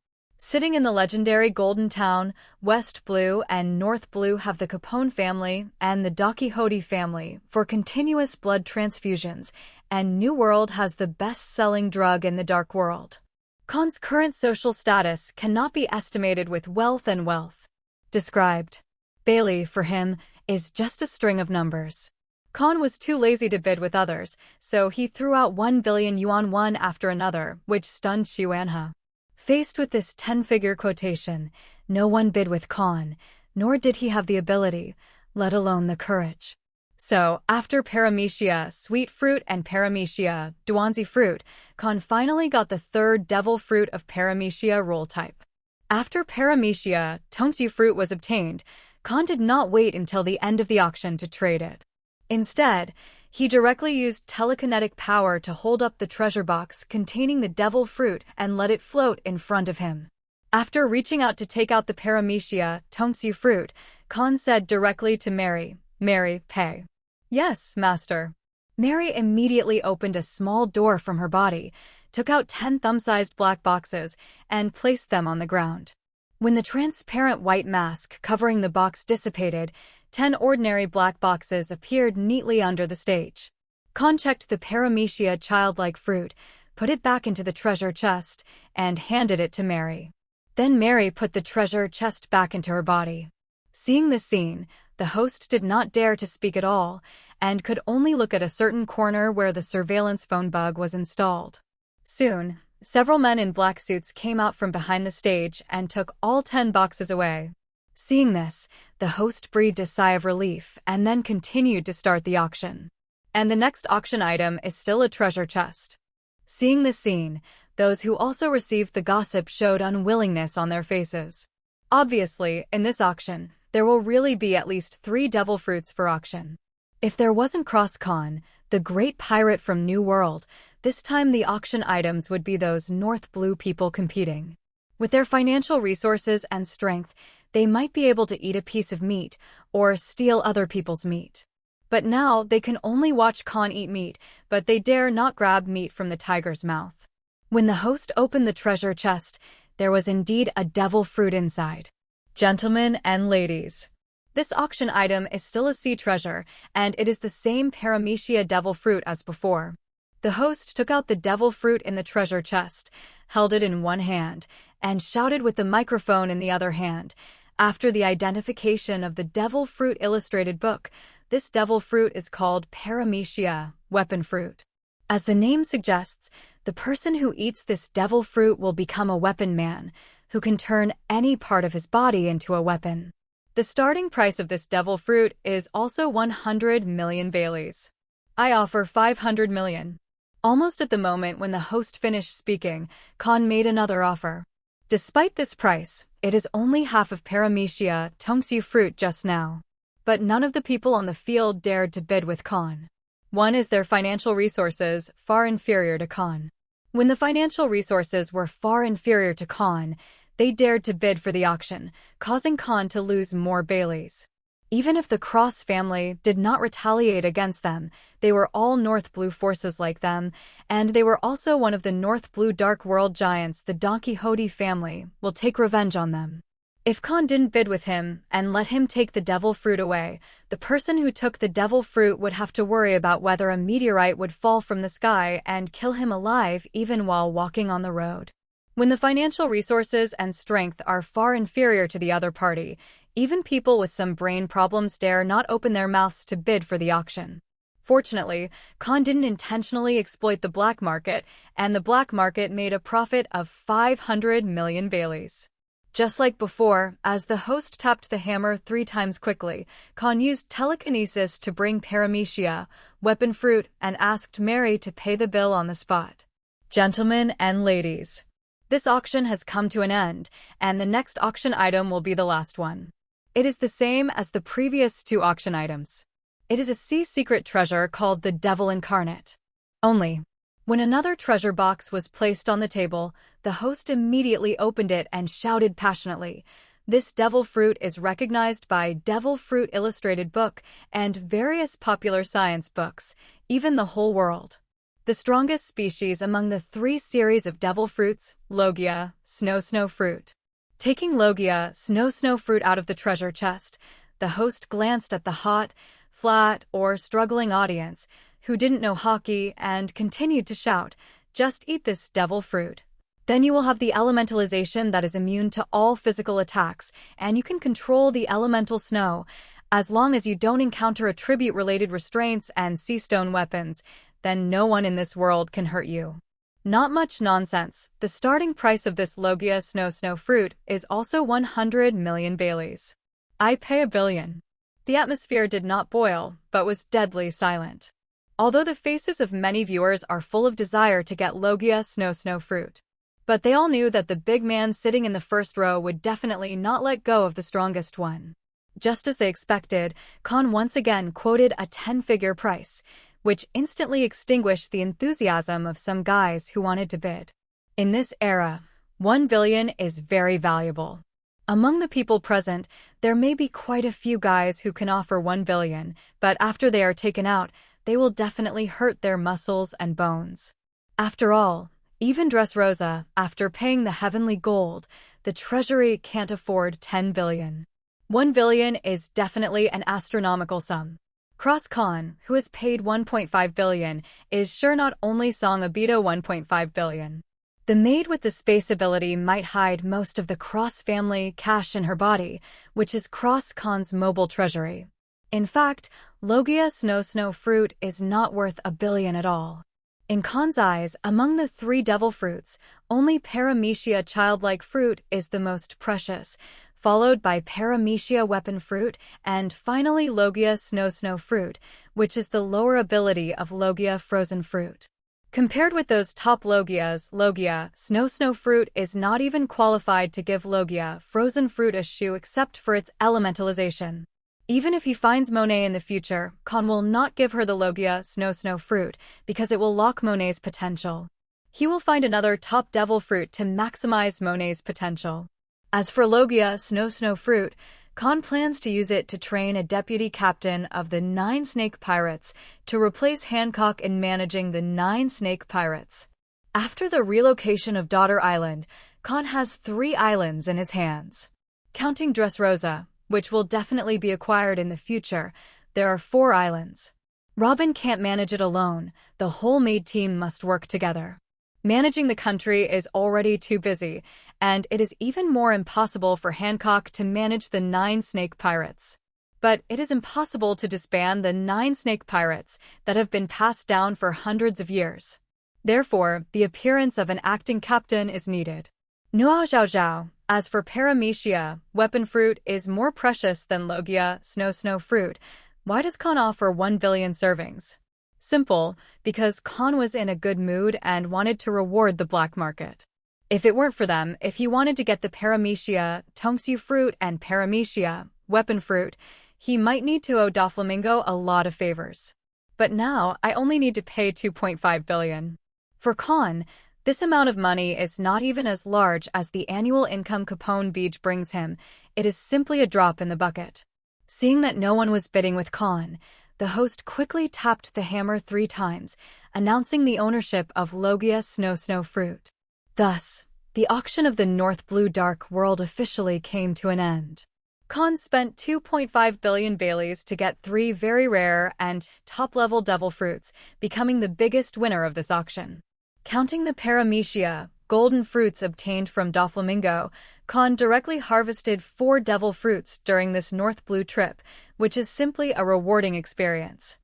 Sitting in the legendary Golden Town, West Blue and North Blue have the Capone family and the Dakihote family for continuous blood transfusions, and New World has the best-selling drug in the Dark World. Kahn's current social status cannot be estimated with wealth and wealth. Described. Bailey, for him, is just a string of numbers. Kahn was too lazy to bid with others, so he threw out 1 billion yuan one after another, which stunned Xuanhe. Faced with this 10-figure quotation, no one bid with Kahn, nor did he have the ability, let alone the courage. So, after Paramecia, Sweet Fruit, and Paramecia, Duanzi Fruit, Kahn finally got the third Devil Fruit of Paramecia role type. After Paramecia, Tongsu Fruit was obtained, Kahn did not wait until the end of the auction to trade it. Instead, he directly used telekinetic power to hold up the treasure box containing the Devil Fruit and let it float in front of him. After reaching out to take out the Paramecia, Tongsu Fruit, Kahn said directly to Mary, "Mary, pay." "Yes, master." Mary immediately opened a small door from her body, took out 10 thumb-sized black boxes, and placed them on the ground. When the transparent white mask covering the box dissipated, 10 ordinary black boxes appeared neatly under the stage. Kahn checked the Paramecia childlike fruit, put it back into the treasure chest, and handed it to Mary. Then Mary put the treasure chest back into her body. Seeing this scene, the host did not dare to speak at all, and could only look at a certain corner where the surveillance phone bug was installed. Soon, several men in black suits came out from behind the stage and took all 10 boxes away. Seeing this, the host breathed a sigh of relief and then continued to start the auction. And the next auction item is still a treasure chest. Seeing this scene, those who also received the gossip showed unwillingness on their faces. Obviously, in this auction, there will really be at least 3 devil fruits for auction. If there wasn't Kahn, the great pirate from New World, this time the auction items would be those North Blue people competing. With their financial resources and strength, they might be able to eat a piece of meat or steal other people's meat. But now they can only watch Kahn eat meat, but they dare not grab meat from the tiger's mouth. When the host opened the treasure chest, there was indeed a devil fruit inside. Gentlemen and ladies, this auction item is still a sea treasure, and it is the same Paramecia devil fruit as before. The host took out the devil fruit in the treasure chest, held it in one hand, and shouted with the microphone in the other hand. After the identification of the devil fruit illustrated book, this devil fruit is called Paramecia, weapon fruit. As the name suggests, the person who eats this devil fruit will become a weapon man, who can turn any part of his body into a weapon. The starting price of this devil fruit is also 100 million Baileys. I offer 500 million. Almost at the moment when the host finished speaking, Kahn made another offer. Despite this price, it is only half of Paramecia, Tongsu fruit just now. But none of the people on the field dared to bid with Kahn. One is their financial resources, far inferior to Kahn. When the financial resources were far inferior to Kahn, they dared to bid for the auction, causing Kahn to lose more Baileys. Even if the Cross family did not retaliate against them, they were all North Blue forces like them, and they were also one of the North Blue Dark World giants. The Don Quixote family will take revenge on them. If Kahn didn't bid with him and let him take the devil fruit away, the person who took the devil fruit would have to worry about whether a meteorite would fall from the sky and kill him alive even while walking on the road. When the financial resources and strength are far inferior to the other party, even people with some brain problems dare not open their mouths to bid for the auction. Fortunately, Kahn didn't intentionally exploit the black market, and the black market made a profit of 500 million Baileys. Just like before, as the host tapped the hammer 3 times quickly, Kahn used telekinesis to bring Paramecia, weapon fruit, and asked Mary to pay the bill on the spot. Gentlemen and ladies, this auction has come to an end, and the next auction item will be the last one. It is the same as the previous 2 auction items. It is a sea secret treasure called the Devil Incarnate. Only, when another treasure box was placed on the table, the host immediately opened it and shouted passionately, "This devil fruit is recognized by Devil Fruit Illustrated Book and various popular science books, even the whole world." The strongest species among the 3 series of devil fruits, Logia, snow fruit. Taking Logia, snow fruit out of the treasure chest, the host glanced at the hot, flat, or struggling audience, who didn't know Haki, and continued to shout, "Just eat this devil fruit. Then you will have the elementalization that is immune to all physical attacks, and you can control the elemental snow. As long as you don't encounter attribute-related restraints and sea stone weapons, then no one in this world can hurt you." Not much nonsense. The starting price of this Logia snow fruit is also 100 million Baileys. I pay $1 billion. The atmosphere did not boil, but was deadly silent. Although the faces of many viewers are full of desire to get Logia snow fruit. But they all knew that the big man sitting in the first row would definitely not let go of the strongest one. Just as they expected, Kahn once again quoted a 10-figure price, which instantly extinguished the enthusiasm of some guys who wanted to bid. In this era, 1 billion is very valuable. Among the people present, there may be quite a few guys who can offer 1 billion, but after they are taken out, they will definitely hurt their muscles and bones. After all, even Dressrosa, after paying the heavenly gold, the treasury can't afford 10 billion. 1 billion is definitely an astronomical sum. Cross Kahn, who has paid 1.5 billion, is sure not only Song Abito 1.5 billion. The maid with the space ability might hide most of the Cross family cash in her body, which is Cross Kahn's mobile treasury. In fact, Logia snow fruit is not worth $1 billion at all. In Kahn's eyes, among the 3 devil fruits, only Paramecia childlike fruit is the most precious, followed by Paramecia weapon fruit, and finally Logia snow fruit, which is the lower ability of Logia frozen fruit. Compared with those top Logias, Logia snow fruit is not even qualified to give Logia frozen fruit a shoe except for its elementalization. Even if he finds Monet in the future, Kahn will not give her the Logia snow fruit because it will lock Monet's potential. He will find another top devil fruit to maximize Monet's potential. As for Logia snow fruit, Kahn plans to use it to train a deputy captain of the 9 Snake Pirates to replace Hancock in managing the 9 Snake Pirates. After the relocation of Daughter Island, Kahn has 3 islands in his hands. Counting Dressrosa, which will definitely be acquired in the future, there are 4 islands. Robin can't manage it alone, the whole maid team must work together. Managing the country is already too busy, and it is even more impossible for Hancock to manage the 9 Snake Pirates. But it is impossible to disband the 9 Snake Pirates that have been passed down for hundreds of years. Therefore, the appearance of an acting captain is needed. Nuao Zhao. As for Paramecia, weapon fruit is more precious than Logia snow fruit. Why does Kahn offer 1 billion servings? Simple, because Kahn was in a good mood and wanted to reward the black market. If it weren't for them, if he wanted to get the Paramecia, Tongsu fruit and Paramecia, weapon fruit, he might need to owe Doflamingo a lot of favors. But now, I only need to pay 2.5 billion. For Kahn, this amount of money is not even as large as the annual income Capone Beach brings him. It is simply a drop in the bucket. Seeing that no one was bidding with Kahn, the host quickly tapped the hammer 3 times, announcing the ownership of Logia snow fruit. Thus, the auction of the North Blue Dark World officially came to an end. Kahn spent 2.5 billion Baileys to get 3 very rare and top-level devil fruits, becoming the biggest winner of this auction. Counting the Paramecia, golden fruits obtained from Doflamingo, Kahn directly harvested 4 devil fruits during this North Blue trip, which is simply a rewarding experience.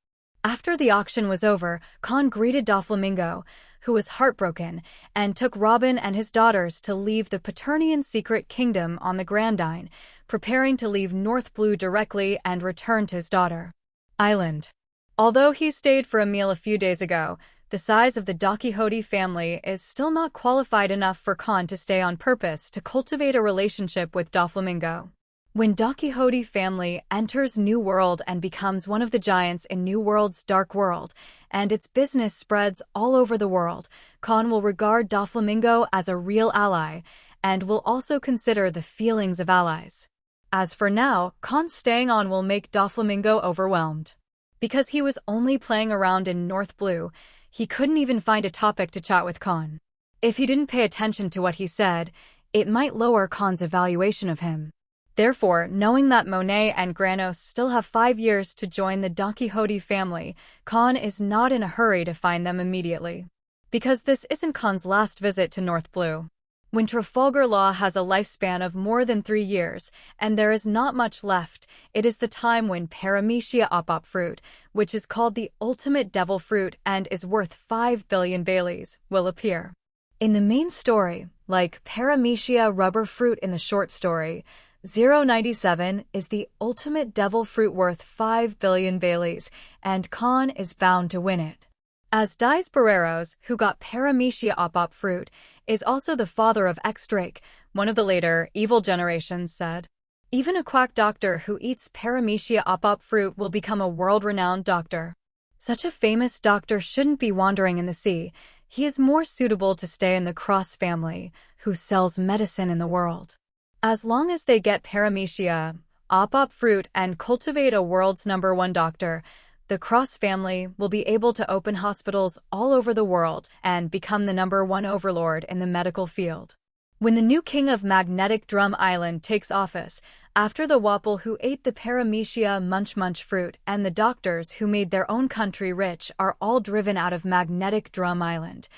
After the auction was over, Kahn greeted Doflamingo, who was heartbroken, and took Robin and his daughters to leave the Paternian secret kingdom on the Grandine, preparing to leave North Blue directly and return to his daughter Island. Although he stayed for a meal a few days ago, the size of the Dakihoti family is still not qualified enough for Kahn to stay on purpose to cultivate a relationship with Doflamingo. When Dakihoti family enters New World and becomes one of the giants in New World's Dark World, and its business spreads all over the world, Kahn will regard Doflamingo as a real ally, and will also consider the feelings of allies. As for now, Kahn staying on will make Doflamingo overwhelmed. Because he was only playing around in North Blue, he couldn't even find a topic to chat with Kahn. If he didn't pay attention to what he said, it might lower Kahn's evaluation of him. Therefore, knowing that Monet and Granos still have 5 years to join the Don Quixote family, Kahn is not in a hurry to find them immediately. Because this isn't Kahn's last visit to North Blue. When Trafalgar Law has a lifespan of more than 3 years, and there is not much left, it is the time when Paramecia opop fruit, which is called the ultimate devil fruit and is worth 5 billion Baileys, will appear. In the main story, like Paramecia rubber fruit in the short story, 097 is the ultimate devil fruit worth 5 billion Baileys, and Kahn is bound to win it. As Dies Barreros, who got Paramecia opop fruit, is also the father of X-Drake, one of the later evil generations said. Even a quack doctor who eats Paramecia opop fruit will become a world-renowned doctor. Such a famous doctor shouldn't be wandering in the sea. He is more suitable to stay in the Cross family, who sells medicine in the world. As long as they get Paramecia opop fruit and cultivate a world's #1 doctor, the Cross family will be able to open hospitals all over the world and become the #1 overlord in the medical field. When the new king of Magnetic Drum Island takes office, after the Wapol who ate the Paramecia munch fruit and the doctors who made their own country rich are all driven out of Magnetic Drum Island,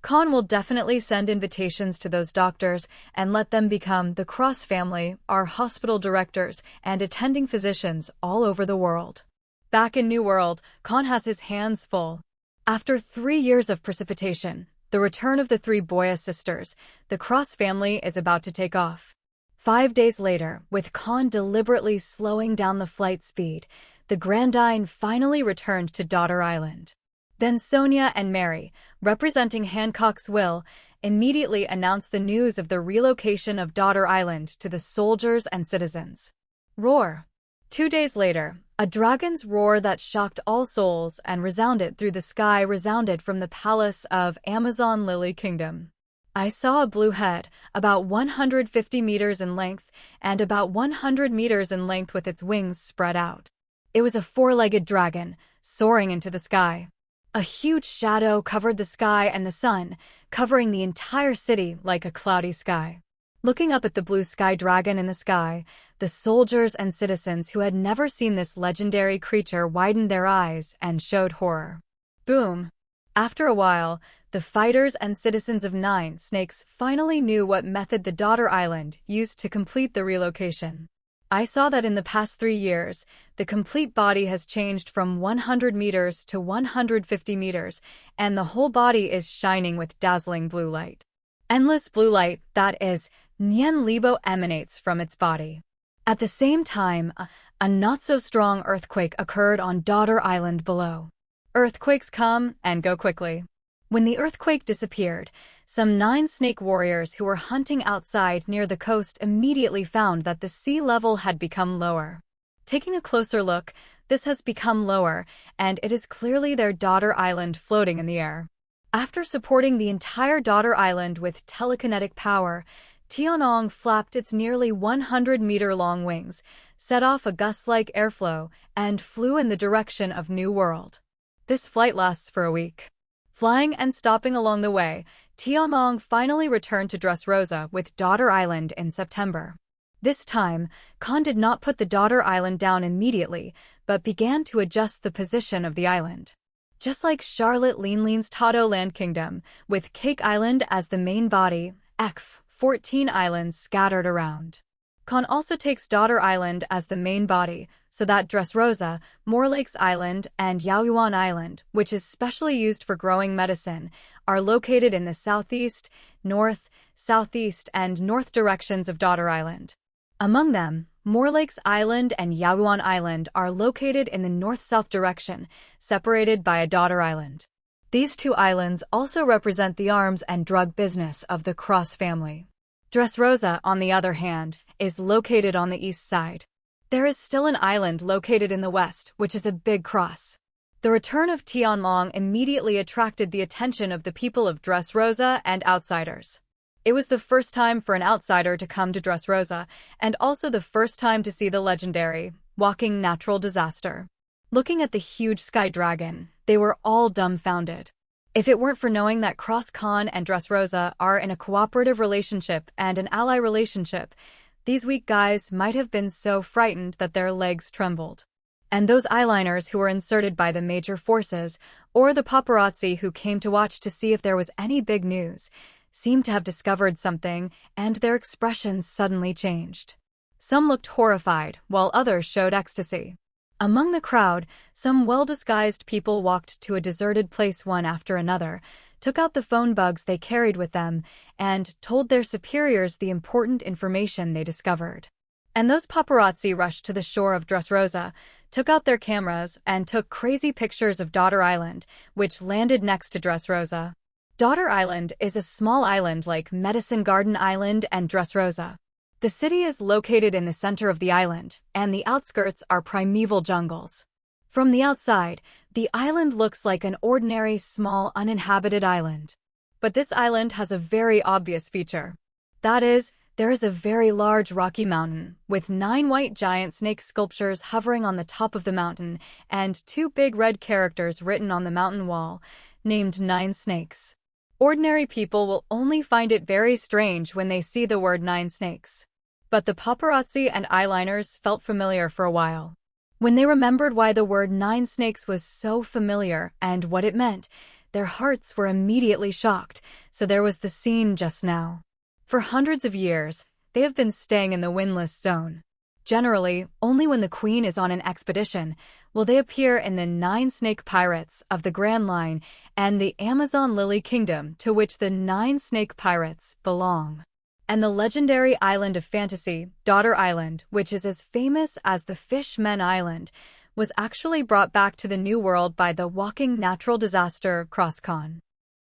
Kahn will definitely send invitations to those doctors and let them become the Cross family, our hospital directors and attending physicians all over the world. Back in New World, Kahn has his hands full. After 3 years of precipitation, the return of the 3 Boya sisters, the Cross family is about to take off. 5 days later, with Kahn deliberately slowing down the flight speed, the Grandine finally returned to Daughter Island. Then Sonia and Mary, representing Hancock's will, immediately announced the news of the relocation of Daughter Island to the soldiers and citizens. Roar! 2 days later, a dragon's roar that shocked all souls and resounded through the sky resounded from the palace of Amazon Lily Kingdom. I saw a blue head, about 150 meters in length and about 100 meters in length with its wings spread out. It was a 4-legged dragon, soaring into the sky. A huge shadow covered the sky and the sun, covering the entire city like a cloudy sky. Looking up at the blue sky dragon in the sky, the soldiers and citizens who had never seen this legendary creature widened their eyes and showed horror. Boom! After a while, the fighters and citizens of 9 Snakes finally knew what method the Daughter Island used to complete the relocation. I saw that in the past 3 years, the complete body has changed from 100 meters to 150 meters, and the whole body is shining with dazzling blue light. Endless blue light, that is, Nien Libo, emanates from its body. At the same time, a not-so-strong earthquake occurred on Daughter Island below. Earthquakes come and go quickly. When the earthquake disappeared, some 9 snake warriors who were hunting outside near the coast immediately found that the sea level had become lower. Taking a closer look, this has become lower, and it is clearly their Daughter Island floating in the air. After supporting the entire Daughter Island with telekinetic power, Tianhu flapped its nearly 100-meter-long wings, set off a gust-like airflow, and flew in the direction of New World. This flight lasts for a week. Flying and stopping along the way, Tianhu finally returned to Dressrosa with Daughter Island in September. This time, Kahn did not put the Daughter Island down immediately, but began to adjust the position of the island. Just like Charlotte Linlin's Tado Land Kingdom, with Cake Island as the main body, 14 islands scattered around. Kahn also takes Daughter Island as the main body, so that Dressrosa, Moor Lakes Island, and Yaoyuan Island, which is specially used for growing medicine, are located in the southeast, north, southeast, and north directions of Daughter Island. Among them, Moor Lakes Island and Yaoyuan Island are located in the north-south direction, separated by a Daughter Island. These 2 islands also represent the arms and drug business of the Cross family. Dressrosa, on the other hand, is located on the east side. There is still an island located in the west, which is a big cross. The return of Tianhu immediately attracted the attention of the people of Dressrosa and outsiders. It was the first time for an outsider to come to Dressrosa, and also the first time to see the legendary, walking natural disaster. Looking at the huge sky dragon, they were all dumbfounded. If it weren't for knowing that Kahn and Dressrosa are in a cooperative relationship and an ally relationship, these weak guys might have been so frightened that their legs trembled. And those eyeliners who were inserted by the major forces, or the paparazzi who came to watch to see if there was any big news, seemed to have discovered something, and their expressions suddenly changed. Some looked horrified, while others showed ecstasy. Among the crowd, some well-disguised people walked to a deserted place one after another, took out the phone bugs they carried with them, and told their superiors the important information they discovered. And those paparazzi rushed to the shore of Dressrosa, took out their cameras, and took crazy pictures of Daughter Island, which landed next to Dressrosa. Daughter Island is a small island like Medicine Garden Island and Dressrosa. The city is located in the center of the island, and the outskirts are primeval jungles. From the outside, the island looks like an ordinary small uninhabited island. But this island has a very obvious feature. That is, there is a very large rocky mountain, with 9 white giant snake sculptures hovering on the top of the mountain, and 2 big red characters written on the mountain wall, named 9 snakes. Ordinary people will only find it very strange when they see the word 9 snakes. But the paparazzi and eyeliners felt familiar for a while. When they remembered why the word 9 snakes was so familiar and what it meant, their hearts were immediately shocked, so there was the scene just now. For hundreds of years, they have been staying in the windless zone. Generally, only when the Queen is on an expedition will they appear in the 9 snake pirates of the Grand Line and the Amazon Lily Kingdom to which the 9 snake pirates belong. And the legendary island of fantasy, Daughter Island, which is as famous as the Fishmen Island, was actually brought back to the New World by the walking natural disaster Kahn.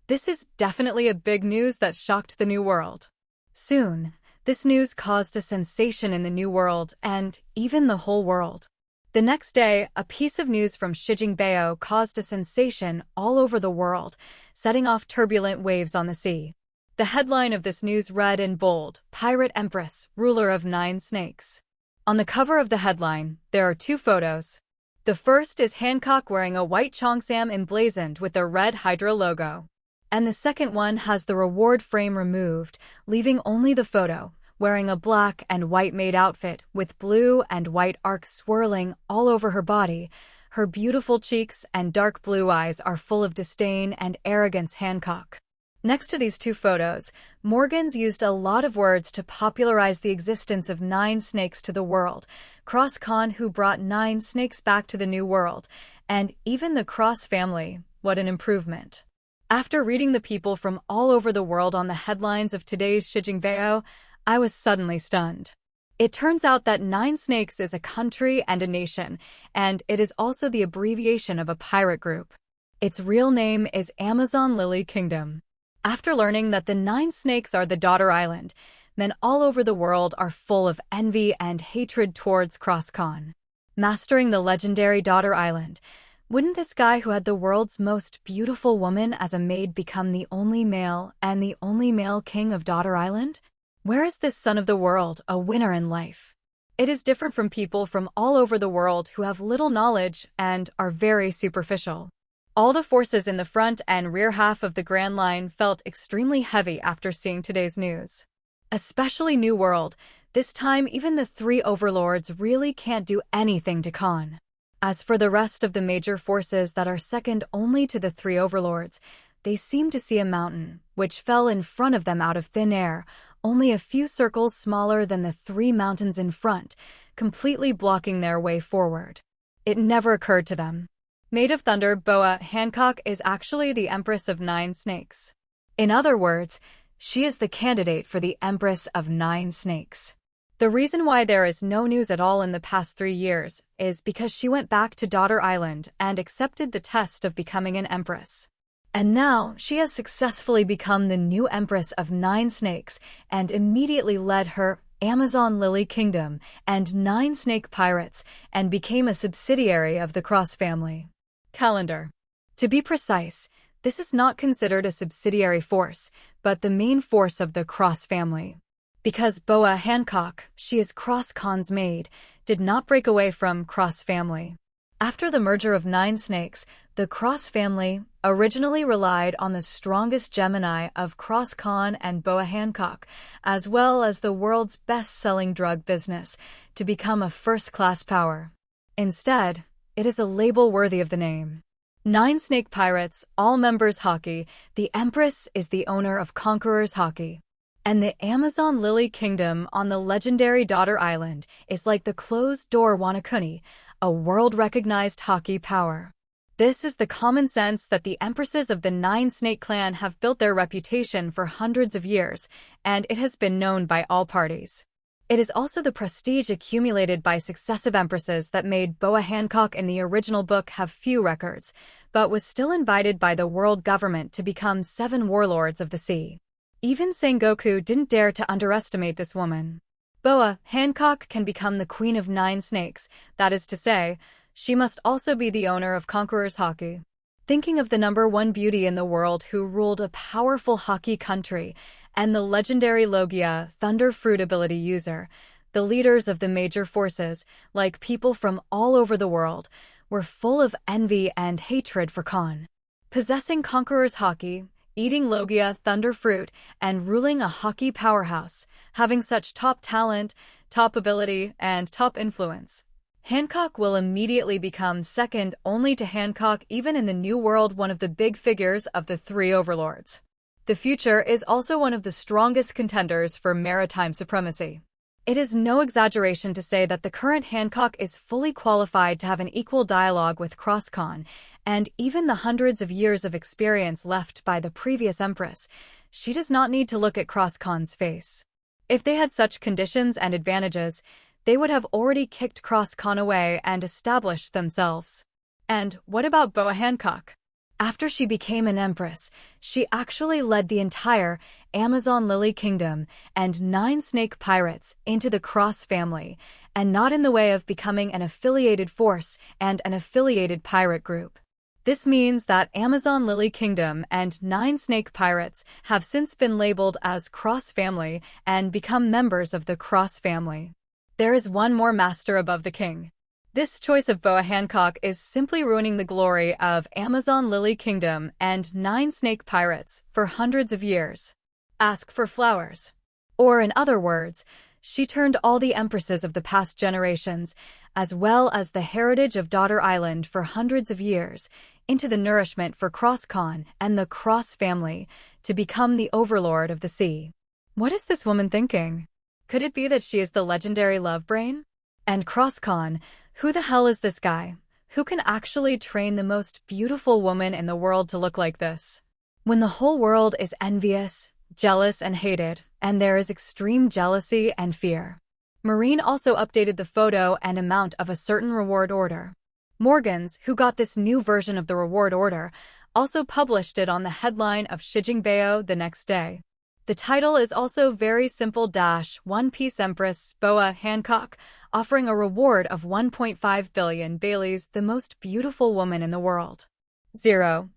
This is definitely a big news that shocked the New World. Soon, this news caused a sensation in the New World and even the whole world. The next day, a piece of news from Shijingbao caused a sensation all over the world, setting off turbulent waves on the sea. The headline of this news read in bold, "Pirate Empress, ruler of 9 snakes." On the cover of the headline, there are 2 photos. The first is Hancock wearing a white cheongsam emblazoned with the red Hydra logo. And the second one has the reward frame removed, leaving only the photo, wearing a black and white maid outfit with blue and white arcs swirling all over her body. Her beautiful cheeks and dark blue eyes are full of disdain and arrogance. Hancock. Next to these 2 photos, Morgans used a lot of words to popularize the existence of 9 snakes to the world. Kahn, who brought 9 snakes back to the New World, and even the Cross family. What an improvement. After reading the people from all over the world on the headlines of today's Shijingbao, I was suddenly stunned. It turns out that 9 snakes is a country and a nation, and it is also the abbreviation of a pirate group. Its real name is Amazon Lily Kingdom. After learning that the 9 snakes are the Daughter Island, men all over the world are full of envy and hatred towards Kahn. Mastering the legendary Daughter Island, wouldn't this guy who had the world's most beautiful woman as a maid become the only male and the only male king of Daughter Island? Where is this son of the world a winner in life? It is different from people from all over the world who have little knowledge and are very superficial. All the forces in the front and rear half of the Grand Line felt extremely heavy after seeing today's news. Especially New World, this time even the 3 overlords really can't do anything to Kahn. As for the rest of the major forces that are second only to the 3 overlords, they seem to see a mountain, which fell in front of them out of thin air, only a few circles smaller than the 3 mountains in front, completely blocking their way forward. It never occurred to them. Maid of Thunder Boa Hancock is actually the Empress of 9 snakes. In other words, she is the candidate for the Empress of 9 snakes. The reason why there is no news at all in the past 3 years is because she went back to Daughter Island and accepted the test of becoming an empress. And now she has successfully become the new Empress of 9 snakes and immediately led her Amazon Lily Kingdom and 9 snake pirates and became a subsidiary of the Cross family. Calendar. To be precise, this is not considered a subsidiary force, but the main force of the Cross family. Because Boa Hancock, she is Kahn's maid, did not break away from Cross family. After the merger of 9 snakes, the Cross family originally relied on the strongest Gemini of Cross Kahn and Boa Hancock, as well as the world's best-selling drug business, to become a first-class power. Instead, it is a label worthy of the name. 9 snake pirates, all members Haki, the Empress is the owner of Conqueror's Haki. And the Amazon Lily Kingdom on the legendary Daughter Island is like the closed-door Wanakuni, a world-recognized Haki power. This is the common sense that the empresses of the 9 snake clan have built their reputation for hundreds of years, and it has been known by all parties. It is also the prestige accumulated by successive empresses that made Boa Hancock in the original book have few records, but was still invited by the world government to become 7 warlords of the sea. Even Sengoku didn't dare to underestimate this woman. Boa Hancock can become the queen of 9 snakes, that is to say, she must also be the owner of Conqueror's Haki. Thinking of the #1 beauty in the world who ruled a powerful Haki country, and the legendary Logia Thunder Fruit ability user, the leaders of the major forces, like people from all over the world, were full of envy and hatred for Kahn. Possessing Conqueror's Haki, eating Logia Thunder Fruit, and ruling a Haki powerhouse, having such top talent, top ability, and top influence. Hancock will immediately become second only to Hancock even in the New World, one of the big figures of the 3 overlords. The future is also one of the strongest contenders for maritime supremacy. It is no exaggeration to say that the current Hancock is fully qualified to have an equal dialogue with Cross Kahn, and even the hundreds of years of experience left by the previous empress, she does not need to look at Cross Kahn's face. If they had such conditions and advantages, they would have already kicked Cross Kahn away and established themselves. And what about Boa Hancock? After she became an empress, she actually led the entire Amazon Lily Kingdom and 9 snake pirates into the Cross family, and not in the way of becoming an affiliated force and an affiliated pirate group. This means that Amazon Lily Kingdom and 9 snake pirates have since been labeled as Cross family and become members of the Cross family. There is one more master above the king. This choice of Boa Hancock is simply ruining the glory of Amazon Lily Kingdom and 9 snake pirates for hundreds of years. Ask for flowers. Or in other words, she turned all the empresses of the past generations, as well as the heritage of Daughter Island for hundreds of years, into the nourishment for Cross Kahn and the Cross family to become the overlord of the sea. What is this woman thinking? Could it be that she is the legendary love brain? And Cross Kahn, who the hell is this guy? Who can actually train the most beautiful woman in the world to look like this? When the whole world is envious, jealous, and hated, and there is extreme jealousy and fear. Marine also updated the photo and amount of a certain reward order. Morgans, who got this new version of the reward order, also published it on the headline of Shijingbeo the next day. The title is also very simple - One Piece Empress Boa Hancock, offering a reward of 1.5 billion Baileys, the most beautiful woman in the world. 0.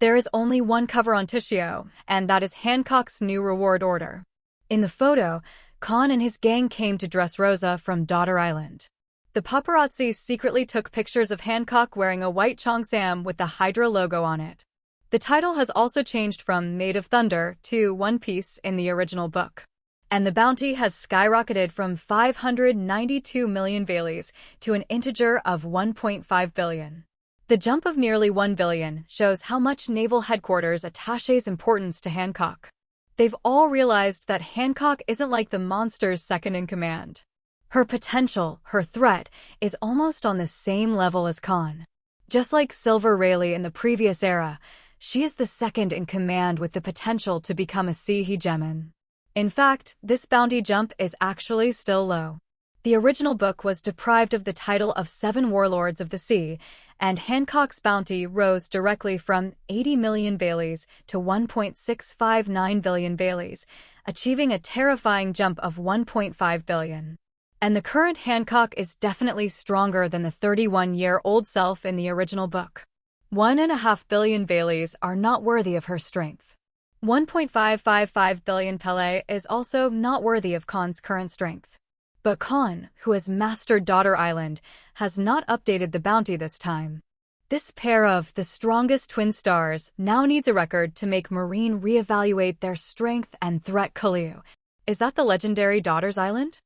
There is only one cover on Tishio, and that is Hancock's new reward order. In the photo, Kahn and his gang came to Dressrosa from Daughter Island. The paparazzi secretly took pictures of Hancock wearing a white cheongsam with the Hydra logo on it. The title has also changed from Maid of Thunder to One Piece in the original book. And the bounty has skyrocketed from 592 million Baileys to an integer of 1.5 billion. The jump of nearly 1 billion shows how much Naval Headquarters attaches importance to Hancock. They've all realized that Hancock isn't like the monster's second in command. Her potential, her threat, is almost on the same level as Kahn. Just like Silver Rayleigh in the previous era, she is the second in command with the potential to become a sea hegemon. In fact, this bounty jump is actually still low. The original book was deprived of the title of 7 Warlords of the Sea, and Hancock's bounty rose directly from 80 million Baileys to 1.659 billion Baileys, achieving a terrifying jump of 1.5 billion. And the current Hancock is definitely stronger than the 31-year-old self in the original book. 1.5 billion Baileys are not worthy of her strength. 1.555 billion Pele is also not worthy of Kahn's current strength. But Kahn, who has mastered Daughter Island, has not updated the bounty this time. This pair of the strongest twin stars now needs a record to make Marine reevaluate their strength and threat. Kaliu. Is that the legendary Daughters Island?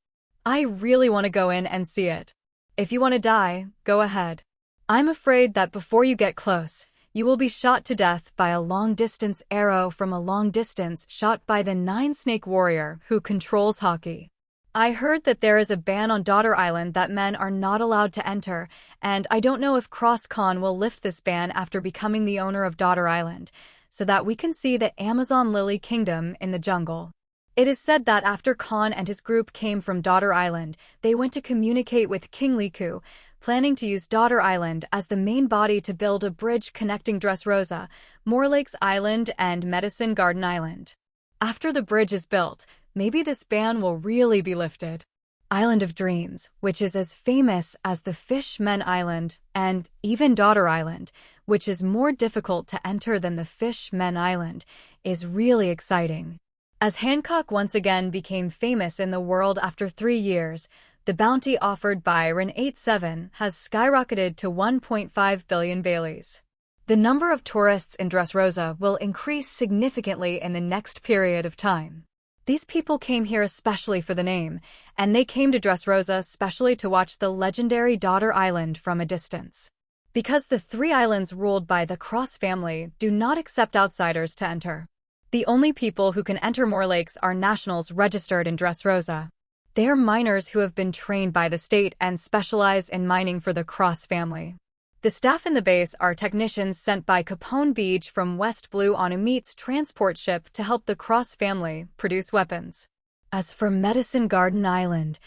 I really want to go in and see it. If you want to die, go ahead. I'm afraid that before you get close, you will be shot to death by a long-distance arrow from a long distance shot by the Nine-Snake Warrior who controls Haki. I heard that there is a ban on Daughter Island that men are not allowed to enter, and I don't know if Kahn will lift this ban after becoming the owner of Daughter Island, so that we can see the Amazon Lily Kingdom in the jungle. It is said that after Kahn and his group came from Daughter Island, they went to communicate with King Liku, planning to use Daughter Island as the main body to build a bridge connecting Dressrosa, Moorlakes Island, and Medicine Garden Island. After the bridge is built, maybe this ban will really be lifted. Island of Dreams, which is as famous as the Fish-Men Island, and even Daughter Island, which is more difficult to enter than the Fish-Men Island, is really exciting. As Hancock once again became famous in the world after 3 years, the bounty offered by Ren 87 has skyrocketed to 1.5 billion Baileys. The number of tourists in Dressrosa will increase significantly in the next period of time. These people came here especially for the name, and they came to Dressrosa especially to watch the legendary Daughter Island from a distance. Because the 3 islands ruled by the Cross family do not accept outsiders to enter. The only people who can enter Moorlakes are nationals registered in Dressrosa. They are miners who have been trained by the state and specialize in mining for the Cross family. The staff in the base are technicians sent by Capone Beach from West Blue on a meats transport ship to help the Cross family produce weapons. As for Medicine Garden Island,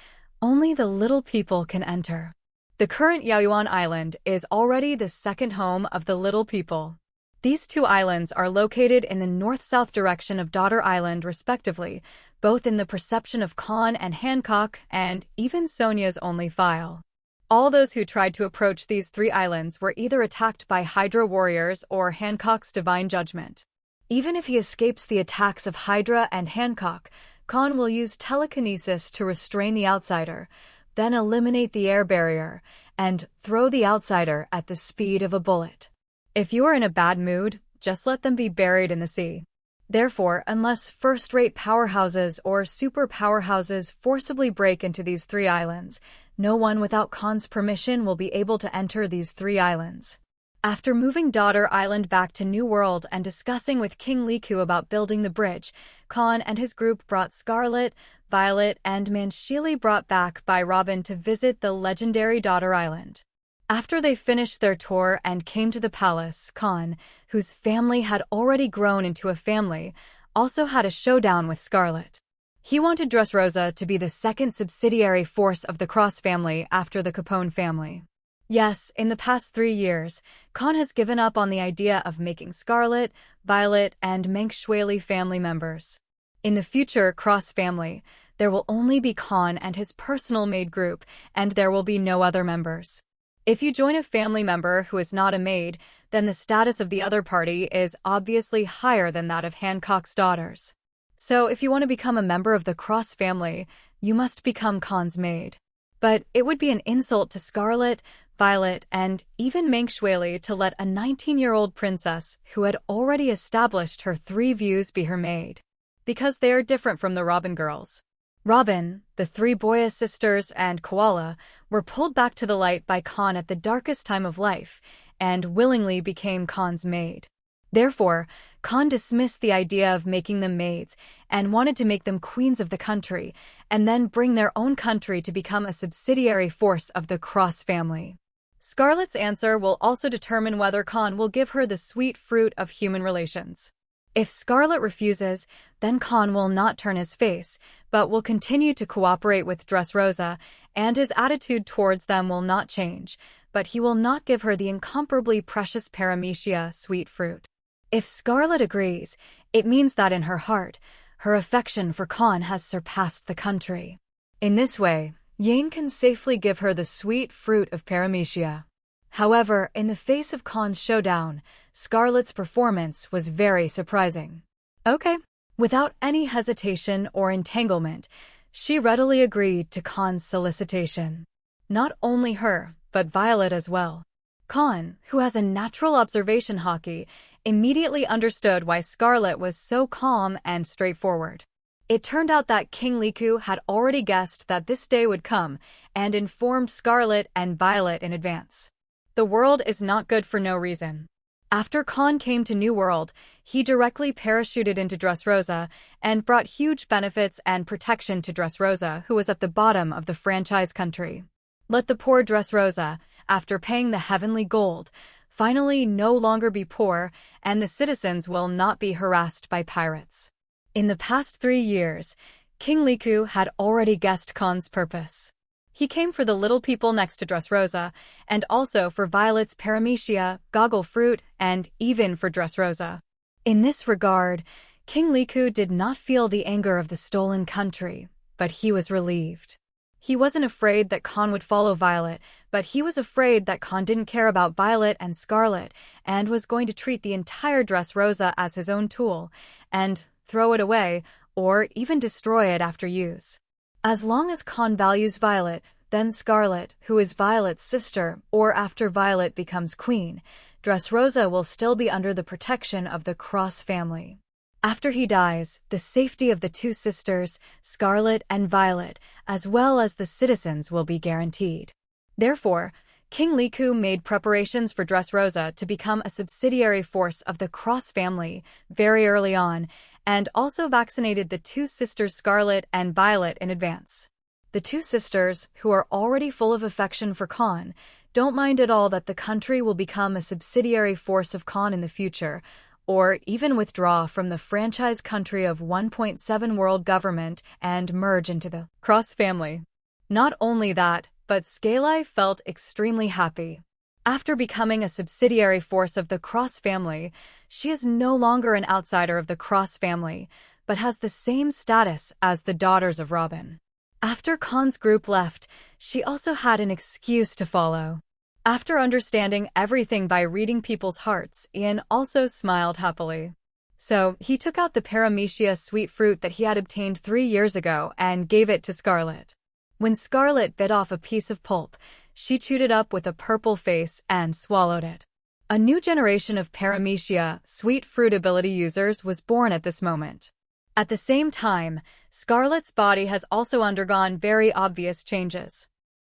only the little people can enter. The current Yaoyuan Island is already the second home of the little people. These 2 islands are located in the north-south direction of Daughter Island respectively, both in the perception of Kahn and Hancock and even Sonia's only file. All those who tried to approach these 3 islands were either attacked by Hydra warriors or Hancock's divine judgment. Even if he escapes the attacks of Hydra and Hancock, Kahn will use telekinesis to restrain the outsider, then eliminate the air barrier, and throw the outsider at the speed of a bullet. If you are in a bad mood, just let them be buried in the sea. Therefore, unless first-rate powerhouses or super powerhouses forcibly break into these 3 islands, no one without Kahn's permission will be able to enter these 3 islands. After moving Daughter Island back to New World and discussing with King Liku about building the bridge, Kahn and his group brought Scarlet, Violet, and Manchili brought back by Robin to visit the legendary Daughter Island. After they finished their tour and came to the palace, Kahn, whose family had already grown into a family, also had a showdown with Scarlet. He wanted Dressrosa to be the second subsidiary force of the Cross family after the Capone family. Yes, in the past 3 years, Kahn has given up on the idea of making Scarlet, Violet, and Manxueli family members. In the future Cross family, there will only be Kahn and his personal maid group, and there will be no other members. If you join a family member who is not a maid, then the status of the other party is obviously higher than that of Hancock's daughters. So if you want to become a member of the Cross family, you must become Kahn's maid. But it would be an insult to Scarlet, Violet, and even Manxueli to let a 19-year-old princess who had already established her 3 views be her maid. Because they are different from the Robin girls. Robin, the 3 Boya sisters, and Koala were pulled back to the light by Kahn at the darkest time of life, and willingly became Kahn's maid. Therefore, Kahn dismissed the idea of making them maids, and wanted to make them queens of the country, and then bring their own country to become a subsidiary force of the Cross family. Scarlet's answer will also determine whether Kahn will give her the sweet fruit of human relations. If Scarlet refuses, then Kahn will not turn his face, but will continue to cooperate with Dressrosa, and his attitude towards them will not change, but he will not give her the incomparably precious paramecia sweet fruit. If Scarlet agrees, it means that in her heart, her affection for Kahn has surpassed the country. In this way, Yane can safely give her the sweet fruit of paramecia. However, in the face of Kahn's showdown, Scarlet's performance was very surprising. Okay. Without any hesitation or entanglement, She readily agreed to Kahn's solicitation. Not only her, but Violet as well. Kahn, who has a natural observation haki, immediately understood why Scarlet was so calm and straightforward. It turned out that King Liku had already guessed that this day would come and informed Scarlet and Violet in advance. The world is not good for no reason. After Kahn came to New World, he directly parachuted into Dressrosa and brought huge benefits and protection to Dressrosa, who was at the bottom of the franchise country. Let the poor Dressrosa, after paying the heavenly gold, finally no longer be poor, and the citizens will not be harassed by pirates. In the past 3 years, King Liku had already guessed Kahn's purpose. He came for the little people next to Dressrosa, and also for Violet's paramecia, goggle fruit, and even for Dressrosa. In this regard, King Liku did not feel the anger of the stolen country, but he was relieved. He wasn't afraid that Kahn would follow Violet, but he was afraid that Kahn didn't care about Violet and Scarlet, and was going to treat the entire Dressrosa as his own tool, and throw it away, or even destroy it after use. As long as Kahn values Violet, then Scarlet, who is Violet's sister, or after Violet becomes queen, Dressrosa will still be under the protection of the Cross family. After he dies, the safety of the two sisters, Scarlet and Violet, as well as the citizens, will be guaranteed. Therefore, King Liku made preparations for Dressrosa to become a subsidiary force of the Cross family very early on, and also vaccinated the two sisters Scarlet and Violet in advance. The two sisters, who are already full of affection for Kahn, don't mind at all that the country will become a subsidiary force of Kahn in the future, or even withdraw from the franchise country of 1.7 world government and merge into the Cross family. Not only that, but Scaly felt extremely happy. After becoming a subsidiary force of the Cross family, she is no longer an outsider of the Cross family, but has the same status as the daughters of Robin. After Kahn's group left, she also had an excuse to follow. After understanding everything by reading people's hearts, Ian also smiled happily. So, he took out the paramecia sweet fruit that he had obtained 3 years ago and gave it to Scarlet. When Scarlet bit off a piece of pulp, she chewed it up with a purple face and swallowed it. A new generation of paramecia sweet fruit ability users was born at this moment. At the same time, Scarlet's body has also undergone very obvious changes.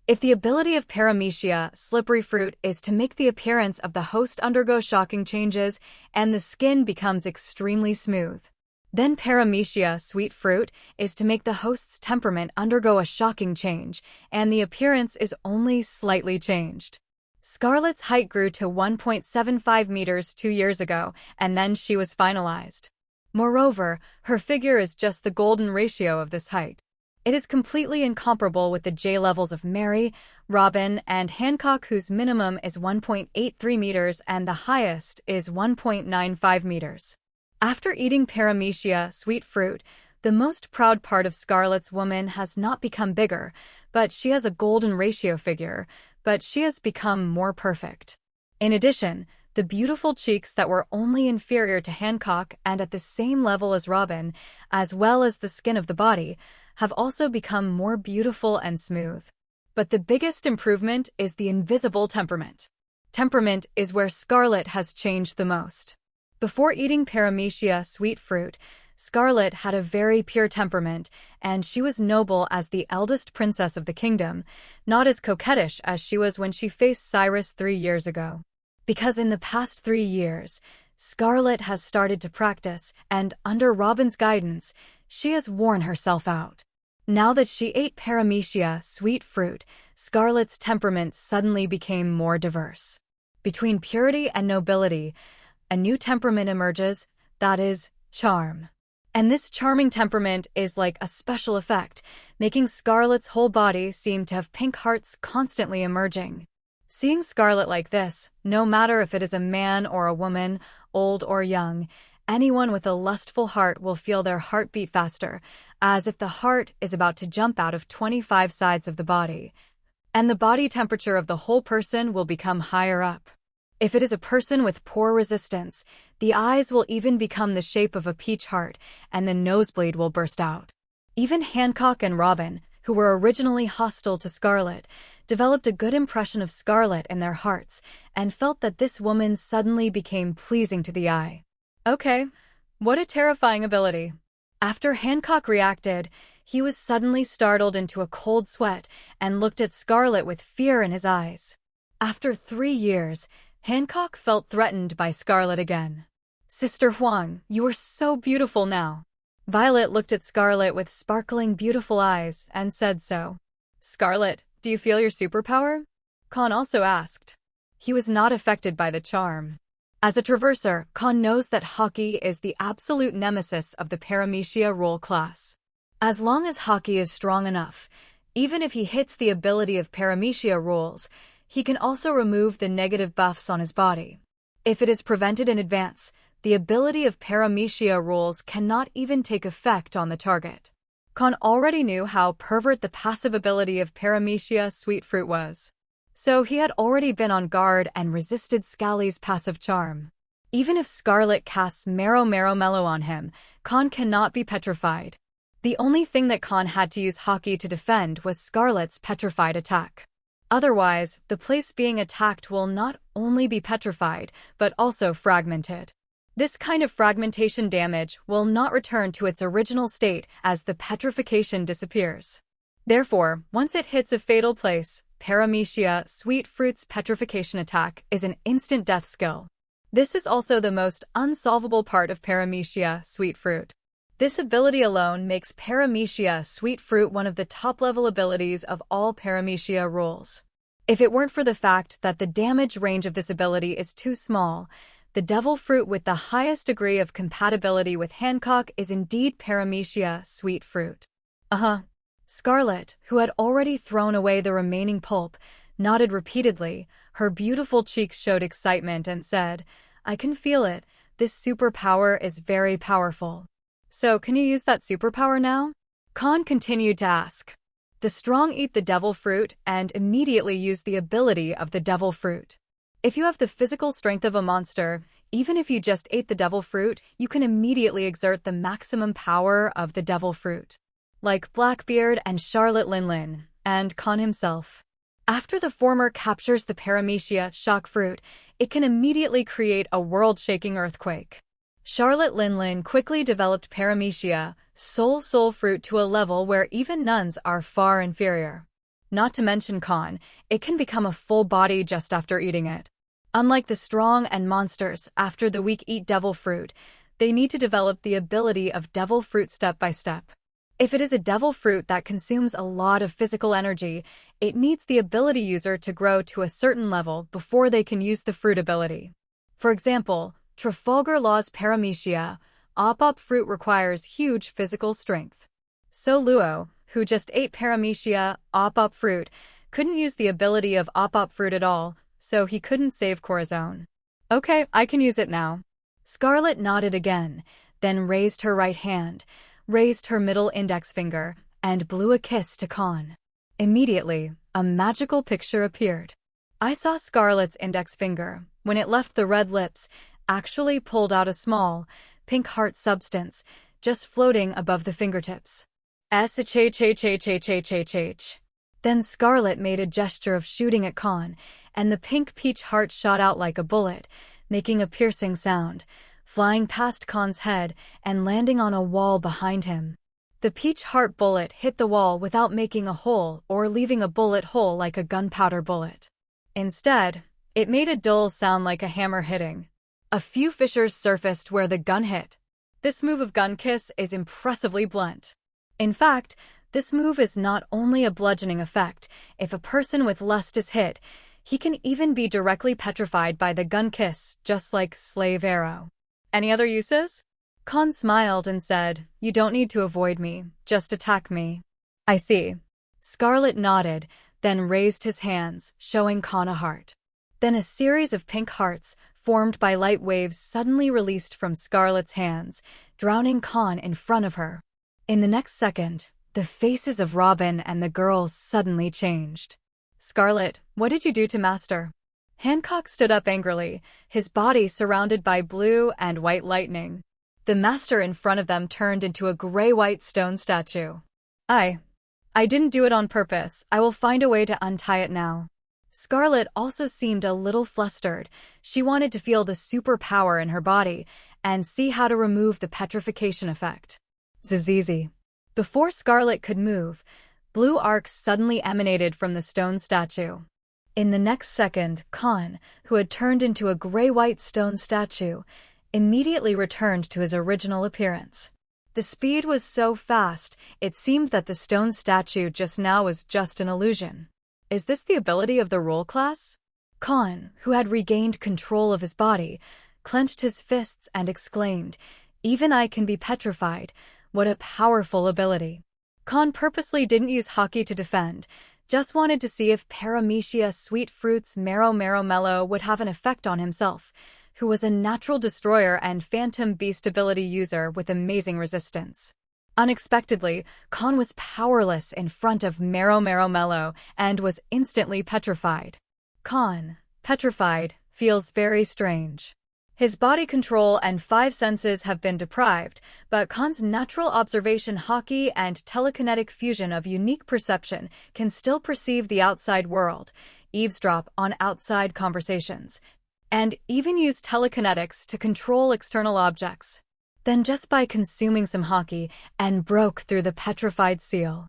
If the ability of paramecia slippery fruit is to make the appearance of the host undergo shocking changes and the skin becomes extremely smooth, then paramecia sweet fruit is to make the host's temperament undergo a shocking change and the appearance is only slightly changed. Scarlet's height grew to 1.75 meters 2 years ago, and then she was finalized. Moreover, her figure is just the golden ratio of this height. It is completely incomparable with the J levels of Mary, Robin, and Hancock, whose minimum is 1.83 meters and the highest is 1.95 meters. After eating paramecia sweet fruit, the most proud part of Scarlet's woman has not become bigger, but she has a golden ratio figure, but she has become more perfect. In addition, the beautiful cheeks that were only inferior to Hancock and at the same level as Robin, as well as the skin of the body, have also become more beautiful and smooth. But the biggest improvement is the invisible temperament. Temperament is where Scarlet has changed the most. Before eating paramecia sweet fruit, Scarlet had a very pure temperament, and she was noble as the eldest princess of the kingdom, not as coquettish as she was when she faced Cyrus 3 years ago. Because in the past 3 years, Scarlet has started to practice, and under Robin's guidance, she has worn herself out. Now that she ate paramecia sweet fruit, Scarlet's temperament suddenly became more diverse. Between purity and nobility, a new temperament emerges, that is, charm. And this charming temperament is like a special effect, making Scarlet's whole body seem to have pink hearts constantly emerging. Seeing Scarlet like this, no matter if it is a man or a woman, old or young, anyone with a lustful heart will feel their heart beat faster, as if the heart is about to jump out of 25 sides of the body. And the body temperature of the whole person will become higher up. If it is a person with poor resistance, the eyes will even become the shape of a peach heart, and the nosebleed will burst out. Even Hancock and Robin, who were originally hostile to Scarlet, developed a good impression of Scarlet in their hearts and felt that this woman suddenly became pleasing to the eye. Okay, what a terrifying ability. After Hancock reacted, he was suddenly startled into a cold sweat and looked at Scarlet with fear in his eyes. After 3 years, Hancock felt threatened by Scarlet again. Sister Huang, you are so beautiful now. Violet looked at Scarlet with sparkling beautiful eyes and said so. Scarlet, do you feel your superpower? Kahn also asked. He was not affected by the charm. As a traverser, Kahn knows that Haki is the absolute nemesis of the Paramecia role class. As long as Haki is strong enough, even if he hits the ability of Paramecia rules, he can also remove the negative buffs on his body. If it is prevented in advance, the ability of Paramecia rules cannot even take effect on the target. Kahn already knew how pervert the passive ability of Paramecia Sweet Fruit was. So he had already been on guard and resisted Scally's passive charm. Even if Scarlet casts Marrow Mellow on him, Kahn cannot be petrified. The only thing that Kahn had to use Haki to defend was Scarlet's petrified attack. Otherwise, the place being attacked will not only be petrified, but also fragmented. This kind of fragmentation damage will not return to its original state as the petrification disappears. Therefore, once it hits a fatal place, Paramecia Sweet Fruit's petrification attack is an instant death skill. This is also the most unsolvable part of Paramecia Sweet Fruit. This ability alone makes Paramecia Sweet Fruit one of the top-level abilities of all Paramecia rules. If it weren't for the fact that the damage range of this ability is too small, the Devil Fruit with the highest degree of compatibility with Hancock is indeed Paramecia Sweet Fruit. Scarlet, who had already thrown away the remaining pulp, nodded repeatedly. Her beautiful cheeks showed excitement and said, I can feel it. This superpower is very powerful. So, can you use that superpower now? Kahn continued to ask. The strong eat the Devil Fruit and immediately use the ability of the Devil Fruit. If you have the physical strength of a monster, even if you just ate the Devil Fruit, you can immediately exert the maximum power of the Devil Fruit. Like Blackbeard and Charlotte Linlin, and Kahn himself. After the former captures the Paramecia Shock Fruit, it can immediately create a world-shaking earthquake. Charlotte Linlin quickly developed Paramecia Soul Fruit to a level where even nuns are far inferior. Not to mention Kahn, it can become a full body just after eating it. Unlike the strong and monsters after the weak eat Devil Fruit, they need to develop the ability of Devil Fruit step by step. If it is a Devil Fruit that consumes a lot of physical energy, it needs the ability user to grow to a certain level before they can use the fruit ability. For example, Trafalgar Law's Paramecia Op Fruit requires huge physical strength. So Luo, who just ate Paramecia Op Fruit, couldn't use the ability of Op Fruit at all, so he couldn't save Corazon. Okay, I can use it now. Scarlet nodded again, then raised her right hand, raised her middle index finger, and blew a kiss to Kahn. Immediately, a magical picture appeared. I saw Scarlet's index finger, when it left the red lips, actually pulled out a small, pink heart substance, just floating above the fingertips. S-H-H-H-H-H-H-H. Then Scarlet made a gesture of shooting at Kahn, and the pink peach heart shot out like a bullet, making a piercing sound, flying past Kahn's head and landing on a wall behind him. The peach heart bullet hit the wall without making a hole or leaving a bullet hole like a gunpowder bullet. Instead, it made a dull sound like a hammer hitting. A few fissures surfaced where the gun hit. This move of Gun Kiss is impressively blunt. In fact, this move is not only a bludgeoning effect. If a person with lust is hit, he can even be directly petrified by the Gun Kiss, just like Slave Arrow. Any other uses? Kahn smiled and said, You don't need to avoid me, just attack me. I see. Scarlet nodded, then raised his hands, showing Kahn a heart. Then a series of pink hearts, formed by light waves, suddenly released from Scarlet's hands, drowning Kahn in front of her. In the next second, the faces of Robin and the girls suddenly changed. Scarlet, what did you do to Master? Hancock stood up angrily, his body surrounded by blue and white lightning. The Master in front of them turned into a gray-white stone statue. I didn't do it on purpose. I will find a way to untie it now. Scarlet also seemed a little flustered. She wanted to feel the superpower in her body and see how to remove the petrification effect. Zizizi. Before Scarlet could move, blue arcs suddenly emanated from the stone statue. In the next second, Kahn, who had turned into a gray-white stone statue, immediately returned to his original appearance. The speed was so fast, it seemed that the stone statue just now was just an illusion. Is this the ability of the role class? Kahn, who had regained control of his body, clenched his fists and exclaimed, "Even I can be petrified. What a powerful ability." Kahn purposely didn't use Haki to defend, just wanted to see if Paramecia Sweet Fruit's Marrow Mellow would have an effect on himself, who was a natural destroyer and phantom beast ability user with amazing resistance. Unexpectedly, Kahn was powerless in front of Marrow Mellow and was instantly petrified. Kahn, petrified, feels very strange. His body control and 5 senses have been deprived, but Kahn's natural observation haki and telekinetic fusion of unique perception can still perceive the outside world, eavesdrop on outside conversations, and even use telekinetics to control external objects. Then just by consuming some haki and broke through the petrified seal.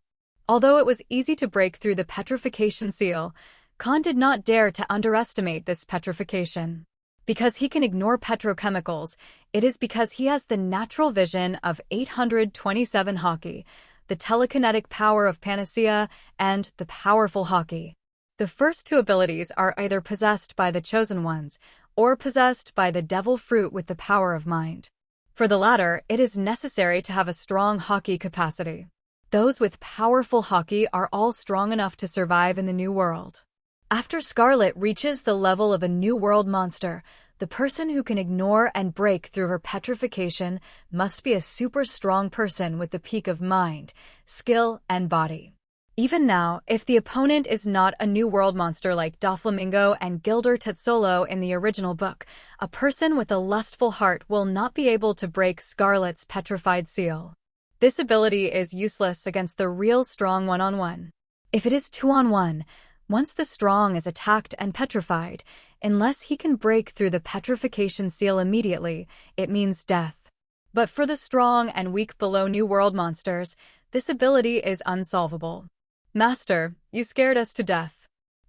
Although it was easy to break through the petrification seal, Kahn did not dare to underestimate this petrification. Because he can ignore petrochemicals, it is because he has the natural vision of 827 haki, the telekinetic power of Panacea, and the powerful haki. The first 2 abilities are either possessed by the Chosen Ones, or possessed by the Devil Fruit with the power of mind. For the latter, it is necessary to have a strong haki capacity. Those with powerful haki are all strong enough to survive in the New World. After Scarlet reaches the level of a New World monster, the person who can ignore and break through her petrification must be a super strong person with the peak of mind, skill, and body. Even now, if the opponent is not a New World monster like Doflamingo and Gilder Tetzolo in the original book, a person with a lustful heart will not be able to break Scarlet's petrified seal. This ability is useless against the real strong one-on-one. If it is 2-on-1, once the strong is attacked and petrified, unless he can break through the petrification seal immediately, it means death. But for the strong and weak below New World monsters, this ability is unsolvable. Master, you scared us to death.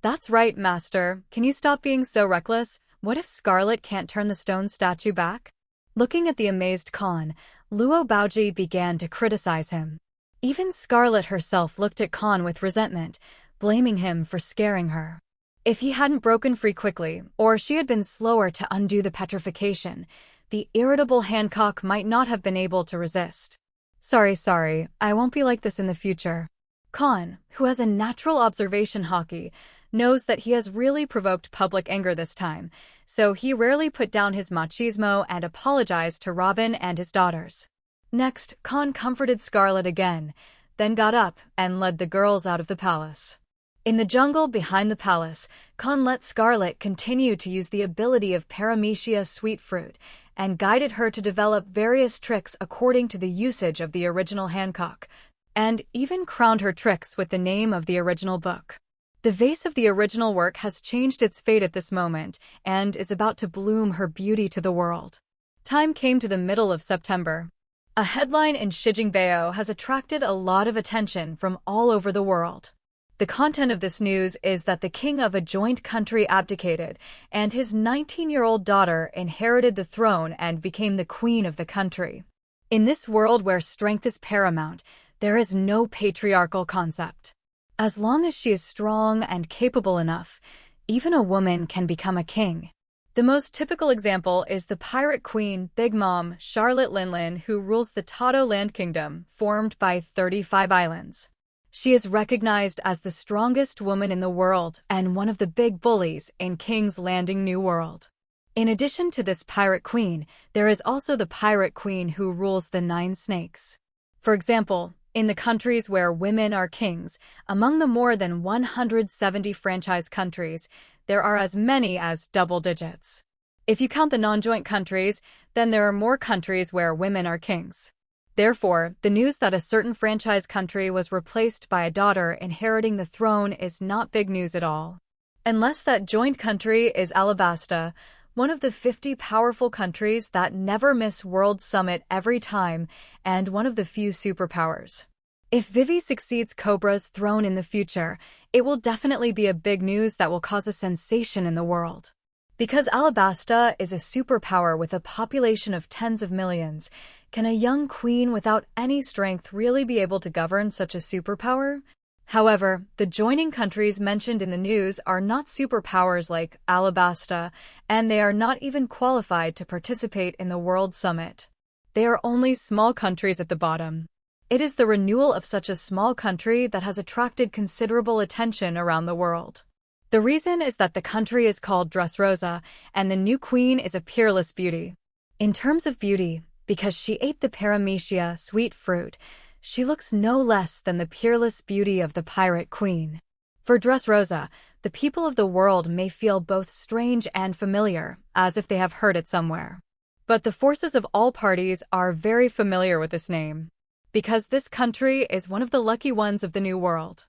That's right, Master. Can you stop being so reckless? What if Scarlet can't turn the stone statue back? Looking at the amazed Kahn, Luo Baoji began to criticize him. Even Scarlet herself looked at Kahn with resentment, blaming him for scaring her. If he hadn't broken free quickly, or she had been slower to undo the petrification, the irritable Hancock might not have been able to resist. Sorry, I won't be like this in the future. Kahn, who has a natural observation haki, knows that he has really provoked public anger this time, so he rarely put down his machismo and apologized to Robin and his daughters. Next, Kahn comforted Scarlet again, then got up and led the girls out of the palace. In the jungle behind the palace, Kahn let Scarlet continue to use the ability of Paramecia Sweet Fruit and guided her to develop various tricks according to the usage of the original Hancock, and even crowned her tricks with the name of the original book. The vase of the original work has changed its fate at this moment and is about to bloom her beauty to the world. Time came to the middle of September. A headline in Shijingbao has attracted a lot of attention from all over the world. The content of this news is that the king of a joint country abdicated, and his 19-year-old daughter inherited the throne and became the queen of the country. In this world where strength is paramount, there is no patriarchal concept. As long as she is strong and capable enough, even a woman can become a king. The most typical example is the pirate queen, Big Mom, Charlotte Linlin, who rules the Tado Land Kingdom, formed by 35 islands. She is recognized as the strongest woman in the world and one of the big bullies in King's Landing New World. In addition to this pirate queen, there is also the pirate queen who rules the 9 snakes. For example, in the countries where women are kings, among the more than 170 franchise countries, there are as many as double digits. If you count the non-joint countries, then there are more countries where women are kings. Therefore, the news that a certain franchise country was replaced by a daughter inheriting the throne is not big news at all. Unless that joint country is Alabasta, one of the 50 powerful countries that never miss World Summit every time, and one of the few superpowers. If Vivi succeeds Cobra's throne in the future, it will definitely be a big news that will cause a sensation in the world. Because Alabasta is a superpower with a population of tens of millions, can a young queen without any strength really be able to govern such a superpower? However, the joining countries mentioned in the news are not superpowers like Alabasta, and they are not even qualified to participate in the World Summit. They are only small countries at the bottom. It is the renewal of such a small country that has attracted considerable attention around the world. The reason is that the country is called Dressrosa, and the new queen is a peerless beauty. In terms of beauty, because she ate the paramecia sweet fruit, she looks no less than the peerless beauty of the pirate queen. For Dressrosa, the people of the world may feel both strange and familiar, as if they have heard it somewhere. But the forces of all parties are very familiar with this name, because this country is one of the lucky ones of the New World.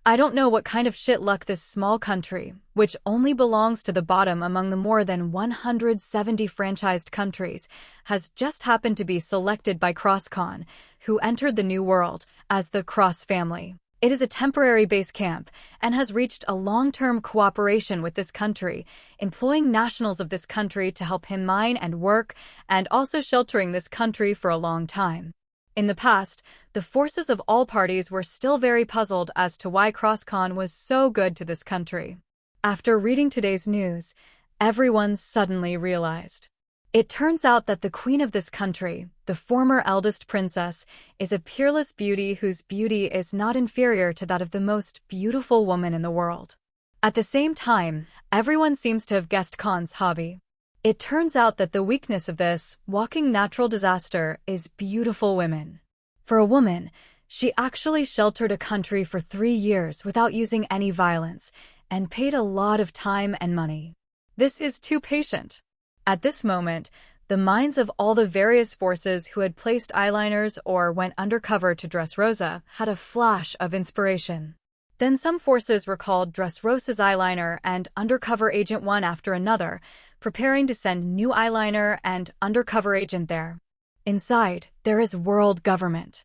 I don't know what kind of shit luck this small country, which only belongs to the bottom among the more than 170 franchised countries, has just happened to be selected by Kahn, who entered the New World, as the Cross family. It is a temporary base camp, and has reached a long-term cooperation with this country, employing nationals of this country to help him mine and work, and also sheltering this country for a long time. In the past, the forces of all parties were still very puzzled as to why Kahn was so good to this country. After reading today's news, everyone suddenly realized. It turns out that the queen of this country, the former eldest princess, is a peerless beauty whose beauty is not inferior to that of the most beautiful woman in the world. At the same time, everyone seems to have guessed Kahn's hobby. It turns out that the weakness of this walking natural disaster is beautiful women. For a woman, she actually sheltered a country for 3 years without using any violence, and paid a lot of time and money. This is too patient. At this moment, the minds of all the various forces who had placed eyeliners or went undercover to Dressrosa had a flash of inspiration. Then some forces recalled Dressrosa's eyeliner and undercover agent one after another, preparing to send new eyeliner and undercover agent there. Inside, there is world government.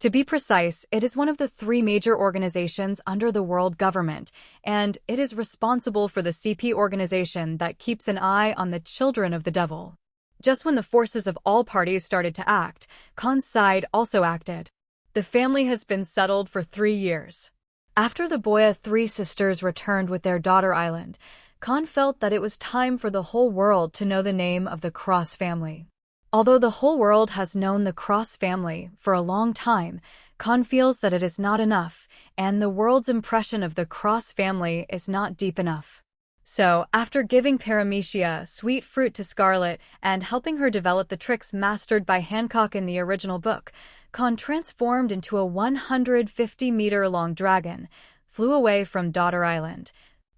To be precise, it is one of the 3 major organizations under the world government, and it is responsible for the CP organization that keeps an eye on the children of the devil. Just when the forces of all parties started to act, Kahn's side also acted. The family has been settled for 3 years. After the Boya 3 sisters returned with their daughter island, Kahn felt that it was time for the whole world to know the name of the Cross family. Although the whole world has known the Cross family for a long time, Kahn feels that it is not enough, and the world's impression of the Cross family is not deep enough. So, after giving paramecia sweet fruit to Scarlet and helping her develop the tricks mastered by Hancock in the original book, Kahn transformed into a 150-meter-long dragon, flew away from Daughter Island,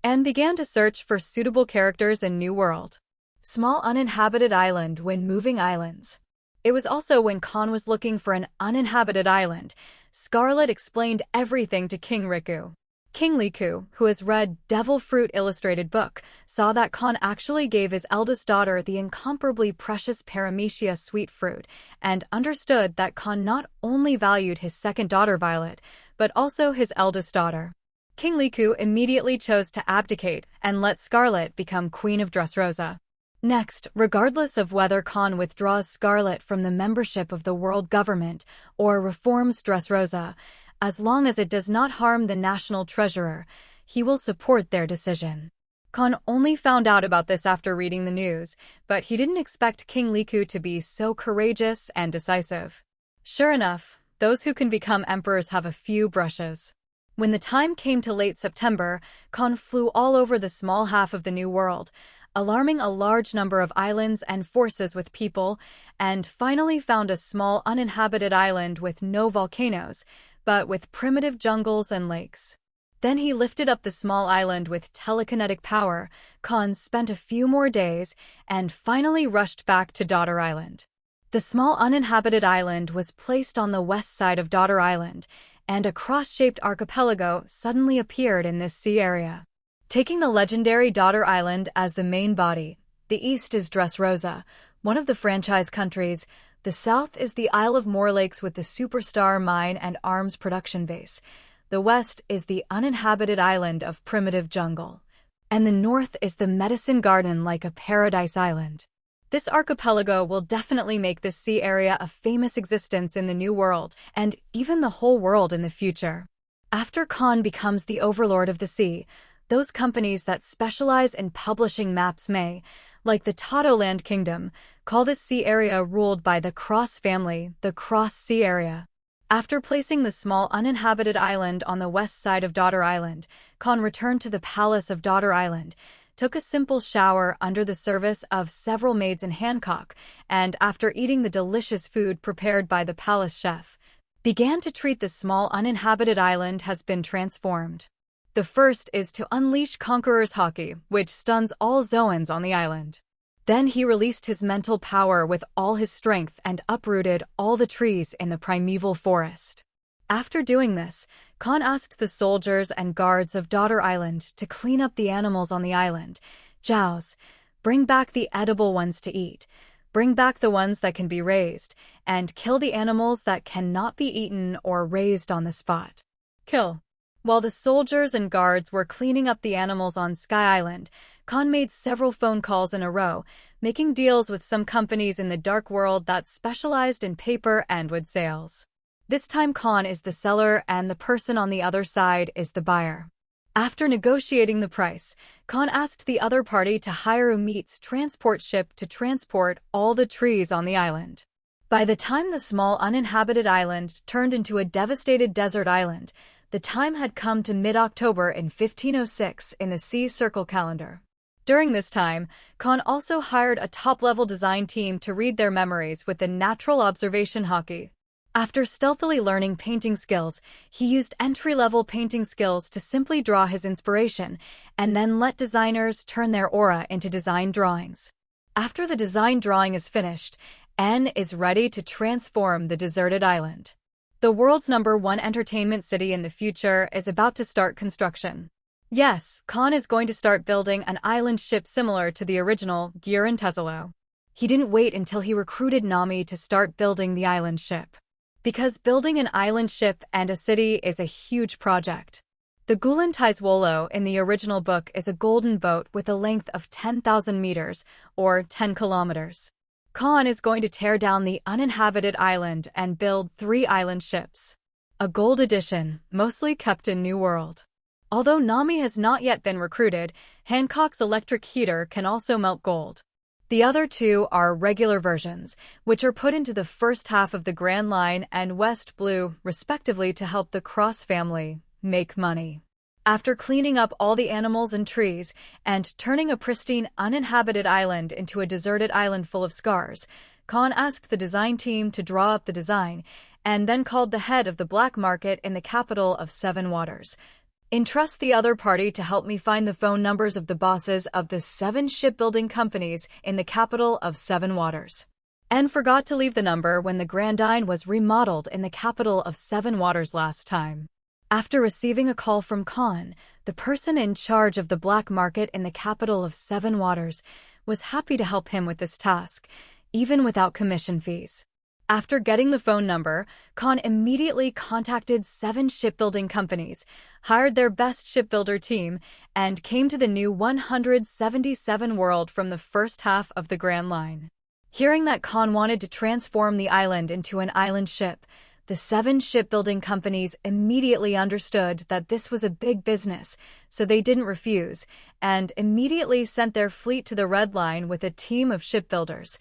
and began to search for suitable characters in New World. Small uninhabited island when moving islands. It was also when Kahn was looking for an uninhabited island, Scarlet explained everything to King Riku. King Riku, who has read Devil Fruit illustrated book, saw that Kahn actually gave his eldest daughter the incomparably precious paramecia sweet fruit, and understood that Kahn not only valued his second daughter Violet, but also his eldest daughter. King Riku immediately chose to abdicate and let Scarlet become Queen of Dressrosa. Next, regardless of whether Kahn withdraws Scarlet from the membership of the world government or reforms Dressrosa, as long as it does not harm the national treasurer, he will support their decision. Kahn only found out about this after reading the news, but he didn't expect King Riku to be so courageous and decisive. Sure enough, those who can become emperors have a few brushes. When the time came to late September, Kahn flew all over the small half of the New World, alarming a large number of islands and forces with people, and finally found a small uninhabited island with no volcanoes, but with primitive jungles and lakes. Then he lifted up the small island with telekinetic power. Kahn spent a few more days, and finally rushed back to Daughter Island. The small uninhabited island was placed on the west side of Daughter Island, and a cross-shaped archipelago suddenly appeared in this sea area. Taking the legendary Daughter Island as the main body, the east is Dressrosa, one of the franchise countries. The south is the Isle of Morlakes with the Superstar Mine and Arms production base. The west is the uninhabited island of Primitive Jungle. And the north is the Medicine Garden like a paradise island. This archipelago will definitely make this sea area a famous existence in the New World, and even the whole world in the future. After Kahn becomes the overlord of the sea, those companies that specialize in publishing maps may, like the Tadoland Kingdom, call this sea area ruled by the Cross family the Cross Sea Area. After placing the small uninhabited island on the west side of Daughter Island, Kahn returned to the palace of Daughter Island, took a simple shower under the service of several maids in Hancock, and after eating the delicious food prepared by the palace chef, began to treat the small uninhabited island has been transformed. The first is to unleash Conqueror's Haki, which stuns all Zoans on the island. Then he released his mental power with all his strength and uprooted all the trees in the primeval forest. After doing this, Kahn asked the soldiers and guards of Daughter Island to clean up the animals on the island. Jows, bring back the edible ones to eat, bring back the ones that can be raised, and kill the animals that cannot be eaten or raised on the spot. Kill. While the soldiers and guards were cleaning up the animals on Sky Island, Kahn made several phone calls in a row, making deals with some companies in the dark world that specialized in paper and wood sales. This time Kahn is the seller and the person on the other side is the buyer. After negotiating the price, Kahn asked the other party to hire a meats transport ship to transport all the trees on the island. By the time the small uninhabited island turned into a devastated desert island, the time had come to mid-October in 1506 in the Sea Circle calendar. During this time, Kahn also hired a top-level design team to read their memories with the natural observation Haki. After stealthily learning painting skills, he used entry-level painting skills to simply draw his inspiration, and then let designers turn their aura into design drawings. After the design drawing is finished, N is ready to transform the deserted island. The world's #1 entertainment city in the future is about to start construction. Yes, Kahn is going to start building an island ship similar to the original Guiron Tesalo. He didn't wait until he recruited Nami to start building the island ship. Because building an island ship and a city is a huge project. The Gulen Taizwolo in the original book is a golden boat with a length of 10,000 meters, or 10 kilometers. Kahn is going to tear down the uninhabited island and build 3 island ships. A gold edition, mostly kept in New World. Although Nami has not yet been recruited, Hancock's electric heater can also melt gold. The other 2 are regular versions, which are put into the first half of the Grand Line and West Blue, respectively, to help the Cross family make money. After cleaning up all the animals and trees and turning a pristine uninhabited island into a deserted island full of scars, Kahn asked the design team to draw up the design and then called the head of the black market in the capital of 7 Waters. Entrust the other party to help me find the phone numbers of the bosses of the 7 shipbuilding companies in the capital of 7 Waters. And forgot to leave the number when the Grandine was remodeled in the capital of 7 Waters last time. After receiving a call from Kahn, the person in charge of the black market in the capital of 7 Waters was happy to help him with this task, even without commission fees. After getting the phone number, Kahn immediately contacted 7 shipbuilding companies, hired their best shipbuilder team, and came to the new 177 world from the first half of the Grand Line. Hearing that Kahn wanted to transform the island into an island ship, the 7 shipbuilding companies immediately understood that this was a big business, so they didn't refuse, and immediately sent their fleet to the Red Line with a team of shipbuilders,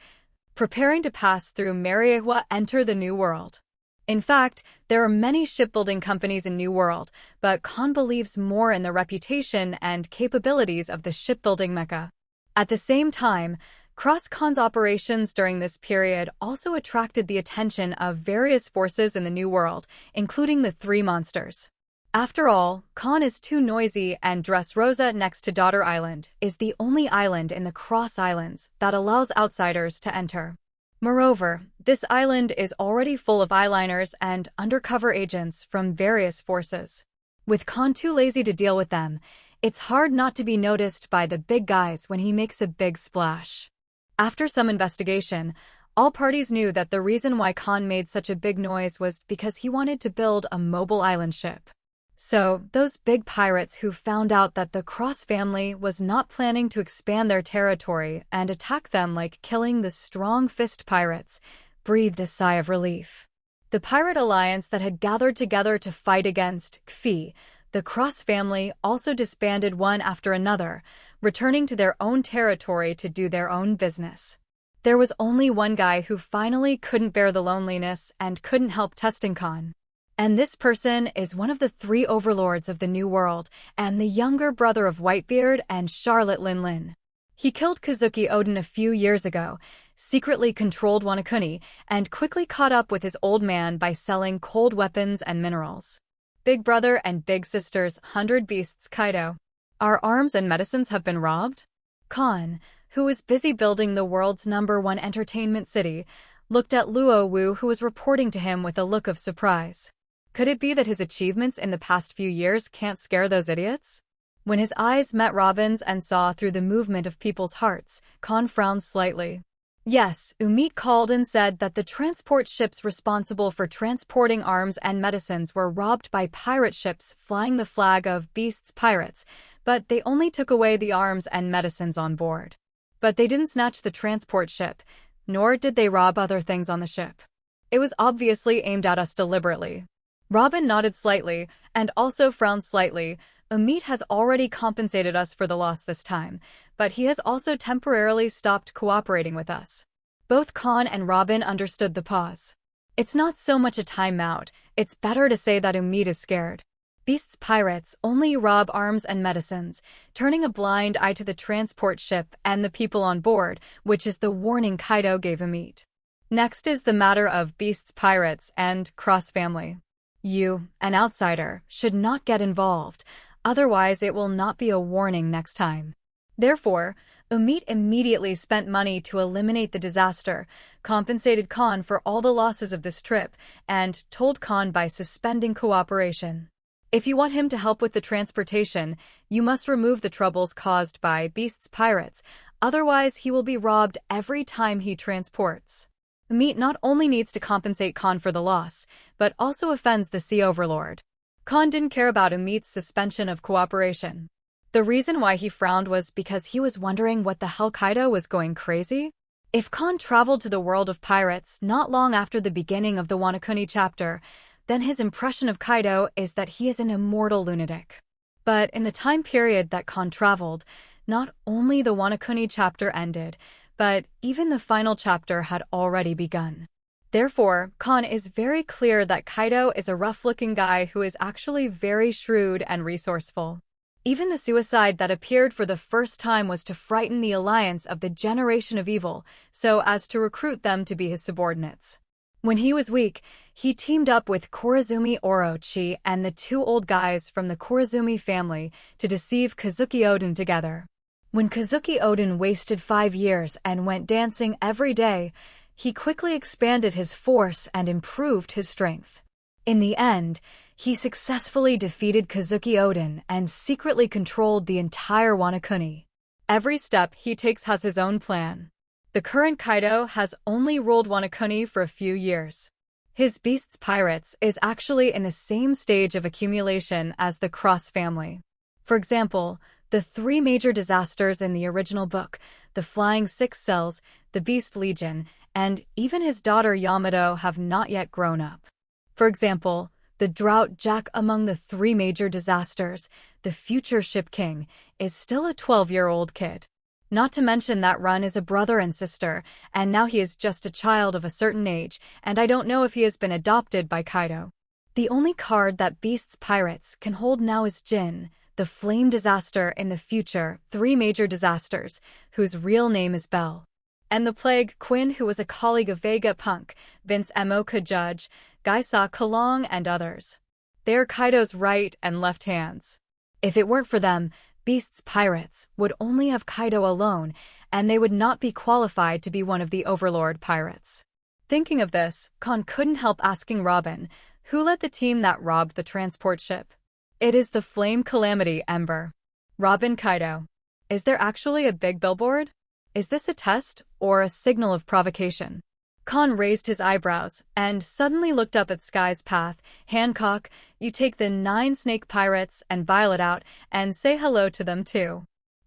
preparing to pass through Mariagua enter the New World. In fact, there are many shipbuilding companies in New World, but Kahn believes more in the reputation and capabilities of the shipbuilding mecca. At the same time, Khan's operations during this period also attracted the attention of various forces in the New World, including the 3 monsters. After all, Kahn is too noisy, and Dressrosa next to Daughter Island is the only island in the Cross Islands that allows outsiders to enter. Moreover, this island is already full of eyeliners and undercover agents from various forces. With Kahn too lazy to deal with them, it's hard not to be noticed by the big guys when he makes a big splash. After some investigation, all parties knew that the reason why Kahn made such a big noise was because he wanted to build a mobile island ship. So, those big pirates who found out that the Cross family was not planning to expand their territory and attack them like killing the Strong Fist pirates, breathed a sigh of relief. The pirate alliance that had gathered together to fight against Kfi, the Cross family, also disbanded one after another, returning to their own territory to do their own business. There was only one guy who finally couldn't bear the loneliness and couldn't help testing Kahn. And this person is one of the 3 overlords of the New World and the younger brother of Whitebeard and Charlotte Linlin. He killed Kazuki Oden a few years ago, secretly controlled Wanakuni, and quickly caught up with his old man by selling cold weapons and minerals. Big brother and big sister's 100 beasts Kaido. Our arms and medicines have been robbed? Kahn, who was busy building the world's #1 entertainment city, looked at Luo Wu, who was reporting to him with a look of surprise. Could it be that his achievements in the past few years can't scare those idiots? When his eyes met Robin's and saw through the movement of people's hearts, Kahn frowned slightly. Yes, Umit called and said that the transport ships responsible for transporting arms and medicines were robbed by pirate ships flying the flag of Beast's pirates, but they only took away the arms and medicines on board. But they didn't snatch the transport ship, nor did they rob other things on the ship. It was obviously aimed at us deliberately. Robin nodded slightly, and also frowned slightly. Umit has already compensated us for the loss this time, but he has also temporarily stopped cooperating with us. Both Kahn and Robin understood the pause. It's not so much a timeout, it's better to say that Umit is scared. Beast's pirates only rob arms and medicines, turning a blind eye to the transport ship and the people on board, which is the warning Kaido gave Umit. Next is the matter of Beast's pirates and Cross family. You, an outsider, should not get involved, otherwise it will not be a warning next time. Therefore, Umit immediately spent money to eliminate the disaster, compensated Kahn for all the losses of this trip, and told Kahn by suspending cooperation. If you want him to help with the transportation, you must remove the troubles caused by Beast's pirates, otherwise he will be robbed every time he transports. Umit not only needs to compensate Kahn for the loss, but also offends the Sea Overlord. Kahn didn't care about Umit's suspension of cooperation. The reason why he frowned was because he was wondering what the hell Kaido was going crazy. If Kahn traveled to the world of pirates not long after the beginning of the Wanakuni chapter, then his impression of Kaido is that he is an immortal lunatic. But in the time period that Kahn traveled, not only the Wanakuni chapter ended, but even the final chapter had already begun. Therefore, Kahn is very clear that Kaido is a rough-looking guy who is actually very shrewd and resourceful. Even the suicide that appeared for the first time was to frighten the alliance of the Generation of Evil, so as to recruit them to be his subordinates. When he was weak, he teamed up with Korizumi Orochi and the 2 old guys from the Korizumi family to deceive Kazuki Oden together. When Kazuki Oden wasted 5 years and went dancing every day, he quickly expanded his force and improved his strength. In the end, he successfully defeated Kazuki Oden and secretly controlled the entire Wanakuni. Every step he takes has his own plan. The current Kaido has only ruled Wanakuni for a few years. His Beast's Pirates is actually in the same stage of accumulation as the Cross family. For example, the 3 major disasters in the original book, the Flying 6 Cells, the Beast Legion, and even his daughter Yamato have not yet grown up. For example, the Drought Jack among the 3 major disasters, the future Ship King, is still a 12-year-old kid. Not to mention that Run is a brother and sister, and now he is just a child of a certain age, and I don't know if he has been adopted by Kaido. The only card that Beast's Pirates can hold now is Jin, the flame disaster in the future, 3 major disasters, whose real name is Bell. And the Plague Quinn, who was a colleague of Vegapunk, Vince Emoka Judge, Gaisa Kalong, and others. They are Kaido's right and left hands. If it weren't for them, Beast's Pirates would only have Kaido alone, and they would not be qualified to be one of the Overlord pirates. Thinking of this, Kahn couldn't help asking Robin, who led the team that robbed the transport ship. It is the Flame Calamity Ember. Robin, Kaido. Is there actually a big billboard? Is this a test or a signal of provocation? Kahn raised his eyebrows and suddenly looked up at Sky's path. Hancock, you take the 9 snake pirates and Violet out and say hello to them too.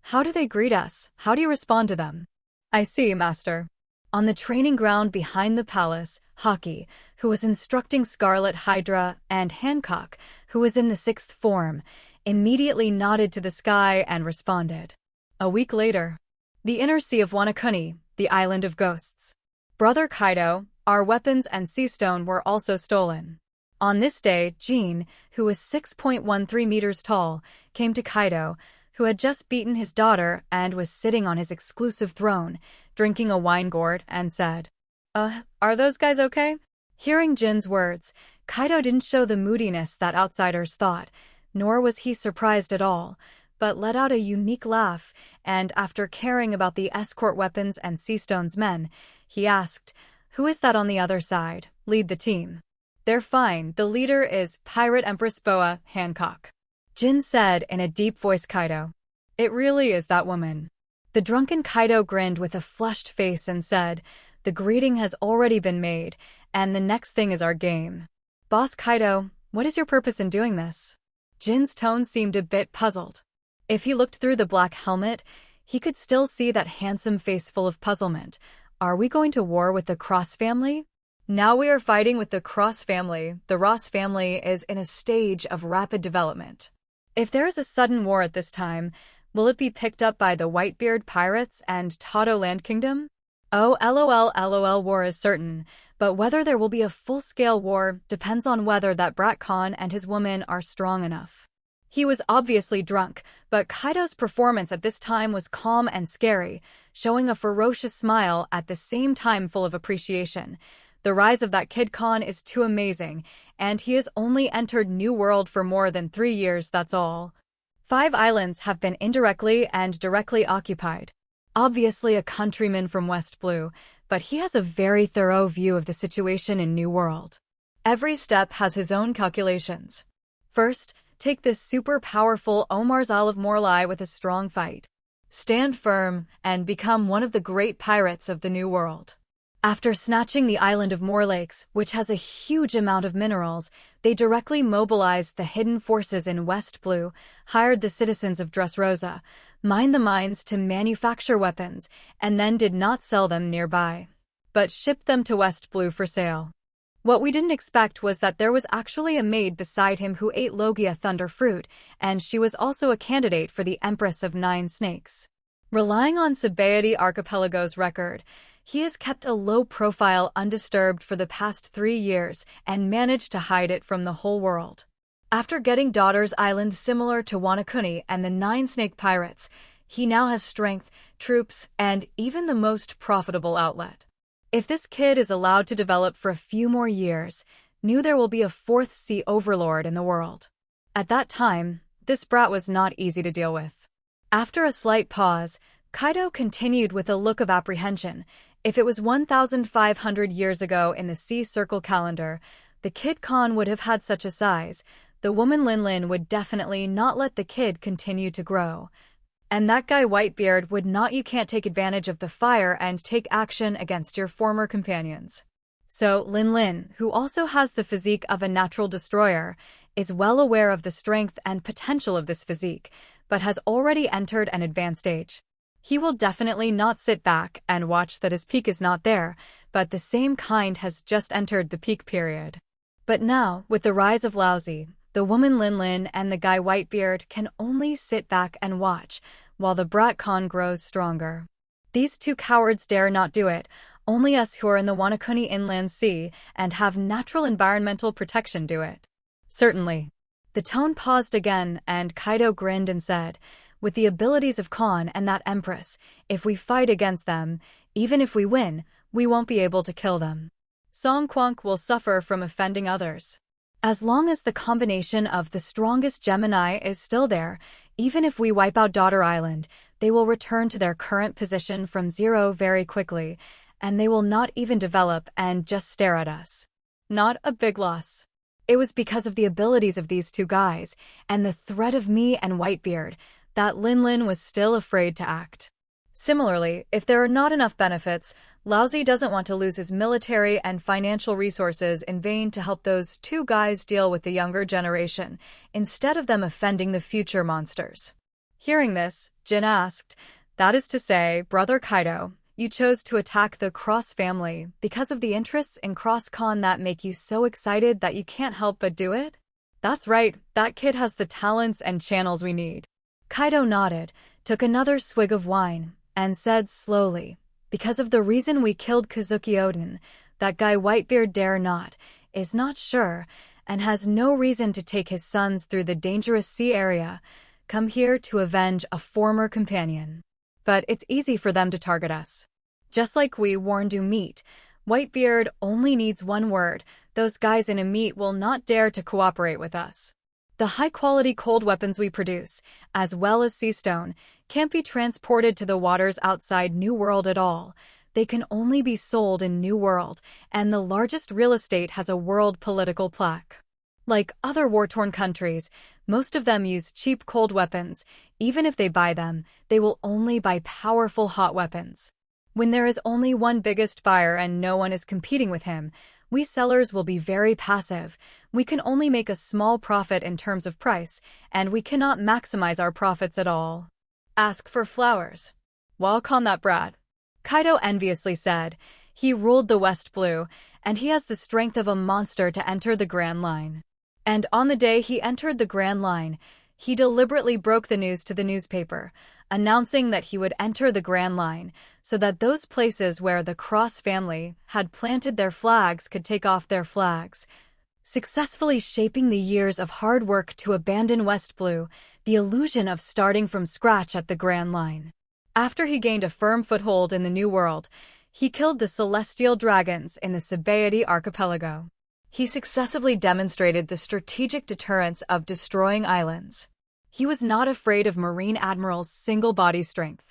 How do they greet us? How do you respond to them? I see, Master. On the training ground behind the palace, Haki, who was instructing Scarlet Hydra, and Hancock, who was in the 6th form, immediately nodded to the sky and responded. A week later, the inner sea of Wanakuni, the island of ghosts. Brother Kaido, our weapons and sea stone were also stolen. On this day, Jean, who was 6.13 meters tall, came to Kaido, who had just beaten his daughter and was sitting on his exclusive throne, drinking a wine gourd, and said, are those guys okay? Hearing Jin's words, Kaido didn't show the moodiness that outsiders thought, nor was he surprised at all, but let out a unique laugh, and after caring about the escort weapons and Seastone's men, he asked, who is that on the other side? Lead the team. They're fine, the leader is Pirate Empress Boa, Hancock. Jin said in a deep voice. Kaido. It really is that woman. The drunken Kaido grinned with a flushed face and said, the greeting has already been made, and the next thing is our game. Boss Kaido, what is your purpose in doing this? Jin's tone seemed a bit puzzled. If he looked through the black helmet, he could still see that handsome face full of puzzlement. Are we going to war with the Cross family? Now we are fighting with the Cross family. The Ross family is in a stage of rapid development. If there is a sudden war at this time, will it be picked up by the Whitebeard pirates and Tato Land Kingdom? Oh, lol, war is certain, but whether there will be a full-scale war depends on whether that brat Kahn and his woman are strong enough. He was obviously drunk, but Kaido's performance at this time was calm and scary, showing a ferocious smile at the same time full of appreciation. The rise of that kid Kahn is too amazing, and he has only entered New World for more than 3 years, that's all. 5 islands have been indirectly and directly occupied. Obviously a countryman from West Blue, but he has a very thorough view of the situation in New World. Every step has his own calculations. First, take this super powerful Omar's Olive Morlai with a strong fight. Stand firm and become one of the great pirates of the New World. After snatching the island of Moorlakes, which has a huge amount of minerals, they directly mobilized the hidden forces in West Blue, hired the citizens of Dressrosa, mined the mines to manufacture weapons, and then did not sell them nearby, but shipped them to West Blue for sale. What we didn't expect was that there was actually a maid beside him who ate Logia thunder fruit, and she was also a candidate for the Empress of 9 Snakes. Relying on Sabaody Archipelago's record, he has kept a low profile undisturbed for the past 3 years and managed to hide it from the whole world. After getting Daughter's Island similar to Wanakuni and the 9 Snake Pirates, he now has strength, troops, and even the most profitable outlet. If this kid is allowed to develop for a few more years, there will be a 4th sea overlord in the world. At that time, this brat was not easy to deal with. After a slight pause, Kaido continued with a look of apprehension. If it was 1,500 years ago in the Sea Circle calendar, the kid Kahn would have had such a size. The woman Linlin would definitely not let the kid continue to grow. And that guy Whitebeard would not. You can't take advantage of the fire and take action against your former companions. So Linlin, who also has the physique of a natural destroyer, is well aware of the strength and potential of this physique, but has already entered an advanced age. He will definitely not sit back and watch that his peak is not there, but the same kind has just entered the peak period. But now, with the rise of Lousy, the woman Linlin and the guy Whitebeard can only sit back and watch, while the brat Kahn grows stronger. These 2 cowards dare not do it. Only us who are in the Wanakuni Inland Sea and have natural environmental protection do it. Certainly. The tone paused again, and Kaido grinned and said, with the abilities of Kahn and that Empress, if we fight against them, even if we win, we won't be able to kill them. Songquank will suffer from offending others. As long as the combination of the strongest Gemini is still there, even if we wipe out Daughter Island, they will return to their current position from zero very quickly, and they will not even develop and just stare at us. Not a big loss. It was because of the abilities of these two guys, and the threat of me and Whitebeard, that Linlin was still afraid to act. Similarly, if there are not enough benefits, Laozi doesn't want to lose his military and financial resources in vain to help those two guys deal with the younger generation, instead of them offending the future monsters. Hearing this, Jin asked, "That is to say, Brother Kaido, you chose to attack the Cross family because of the interests in Cross Kahn that make you so excited that you can't help but do it?" "That's right, that kid has the talents and channels we need." Kaido nodded, took another swig of wine, and said slowly, "Because of the reason we killed Kazuki Oden, that guy Whitebeard dare not, is not sure, and has no reason to take his sons through the dangerous sea area, come here to avenge a former companion. But it's easy for them to target us. Just like we warned you meet, Whitebeard only needs one word, those guys in a meet will not dare to cooperate with us. The high-quality cold weapons we produce, as well as sea stone, can't be transported to the waters outside New World at all. They can only be sold in New World, and the largest real estate has a world political plaque. Like other war-torn countries, most of them use cheap cold weapons. Even if they buy them, they will only buy powerful hot weapons. When there is only one biggest buyer and no one is competing with him, we sellers will be very passive. We can only make a small profit in terms of price, and we cannot maximize our profits at all. Ask for flowers. Walk on that brat," Kaido enviously said. He ruled the West Blue, and he has the strength of a monster to enter the Grand Line. And on the day he entered the Grand Line, he deliberately broke the news to the newspaper, announcing that he would enter the Grand Line so that those places where the Cross family had planted their flags could take off their flags, successfully shaping the years of hard work to abandon West Blue, the illusion of starting from scratch at the Grand Line. After he gained a firm foothold in the New World, he killed the celestial dragons in the Sabaody archipelago. He successively demonstrated the strategic deterrence of destroying islands. He was not afraid of Marine Admiral's single body strength.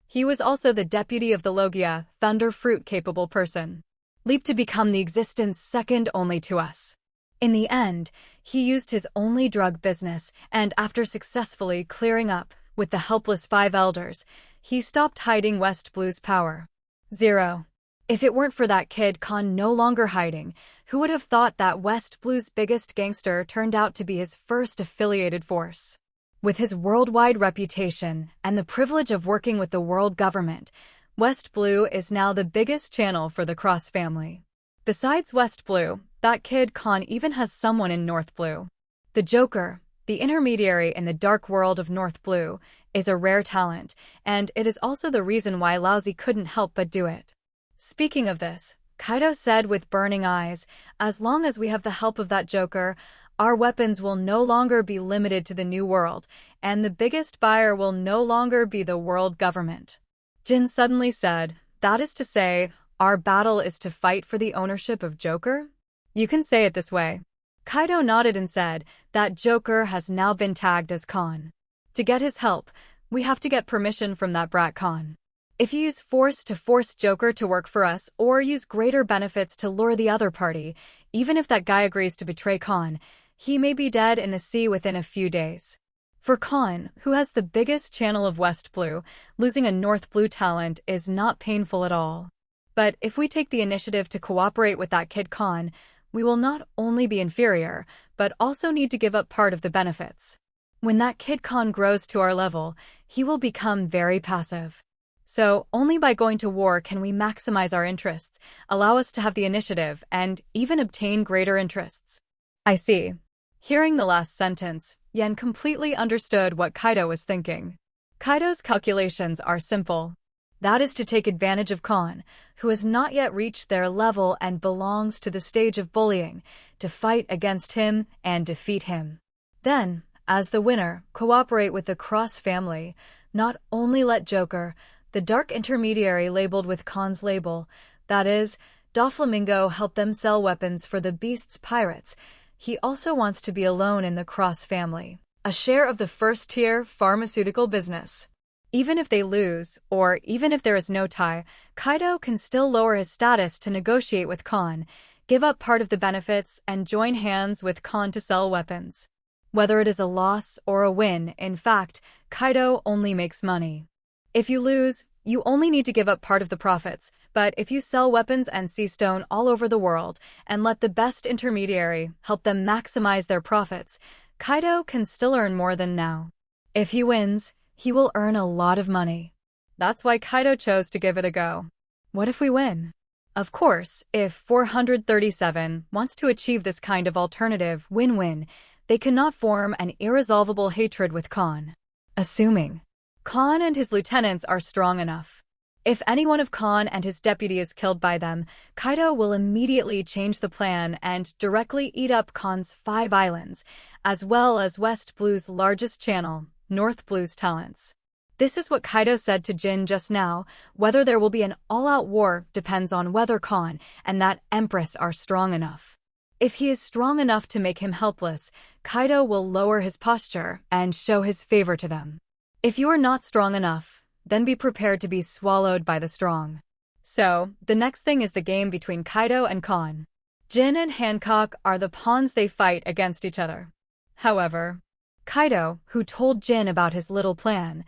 He was also the deputy of the Logia, thunder fruit-capable person, leaped to become the existence second only to us. In the end, he used his only drug business, and after successfully clearing up, with the helpless 5 elders, he stopped hiding West Blue's power. 0. If it weren't for that kid Kahn no longer hiding, who would have thought that West Blue's biggest gangster turned out to be his first affiliated force? With his worldwide reputation and the privilege of working with the world government, West Blue is now the biggest channel for the Cross family. Besides West Blue, that kid Kahn even has someone in North Blue. The Joker, the intermediary in the dark world of North Blue, is a rare talent, and it is also the reason why Laozi couldn't help but do it. Speaking of this, Kaido said with burning eyes, "As long as we have the help of that Joker, our weapons will no longer be limited to the New World, and the biggest buyer will no longer be the world government." Jin suddenly said, "That is to say, our battle is to fight for the ownership of Joker?" "You can say it this way." Kaido nodded and said, "That Joker has now been tagged as Kahn. To get his help, we have to get permission from that brat Kahn. If you use force to force Joker to work for us, or use greater benefits to lure the other party, even if that guy agrees to betray Kahn, he may be dead in the sea within a few days." For Kahn, who has the biggest channel of West Blue, losing a North Blue talent is not painful at all. But if we take the initiative to cooperate with that kid Kahn, we will not only be inferior, but also need to give up part of the benefits. When that kid Kahn grows to our level, he will become very passive. So, only by going to war can we maximize our interests, allow us to have the initiative, and even obtain greater interests. I see. Hearing the last sentence, Yen completely understood what Kaido was thinking. Kaido's calculations are simple. That is to take advantage of Kahn, who has not yet reached their level and belongs to the stage of bullying, to fight against him and defeat him. Then, as the winner, cooperate with the Cross family, not only let Joker, the dark intermediary labeled with Kahn's label, that is, Doflamingo, help them sell weapons for the Beast's pirates. He also wants to be alone in the Cross family, a share of the first-tier pharmaceutical business. Even if they lose, or even if there is no tie, Kaido can still lower his status to negotiate with Kahn, give up part of the benefits, and join hands with Kahn to sell weapons. Whether it is a loss or a win, in fact, Kaido only makes money. If you lose, you only need to give up part of the profits, but if you sell weapons and sea stone all over the world and let the best intermediary help them maximize their profits, Kaido can still earn more than now. If he wins, he will earn a lot of money. That's why Kaido chose to give it a go. What if we win? Of course, if 437 wants to achieve this kind of alternative win-win, they cannot form an irresolvable hatred with Kahn. Assuming Kahn and his lieutenants are strong enough. If any one of Kahn and his deputy is killed by them, Kaido will immediately change the plan and directly eat up Kahn's 5 islands, as well as West Blue's largest channel, North Blue's talents. This is what Kaido said to Jin just now. Whether there will be an all-out war depends on whether Kahn and that Empress are strong enough. If he is strong enough to make him helpless, Kaido will lower his posture and show his favor to them. If you are not strong enough, then be prepared to be swallowed by the strong. So, the next thing is the game between Kaido and Kahn. Jin and Hancock are the pawns they fight against each other. However, Kaido, who told Jin about his little plan,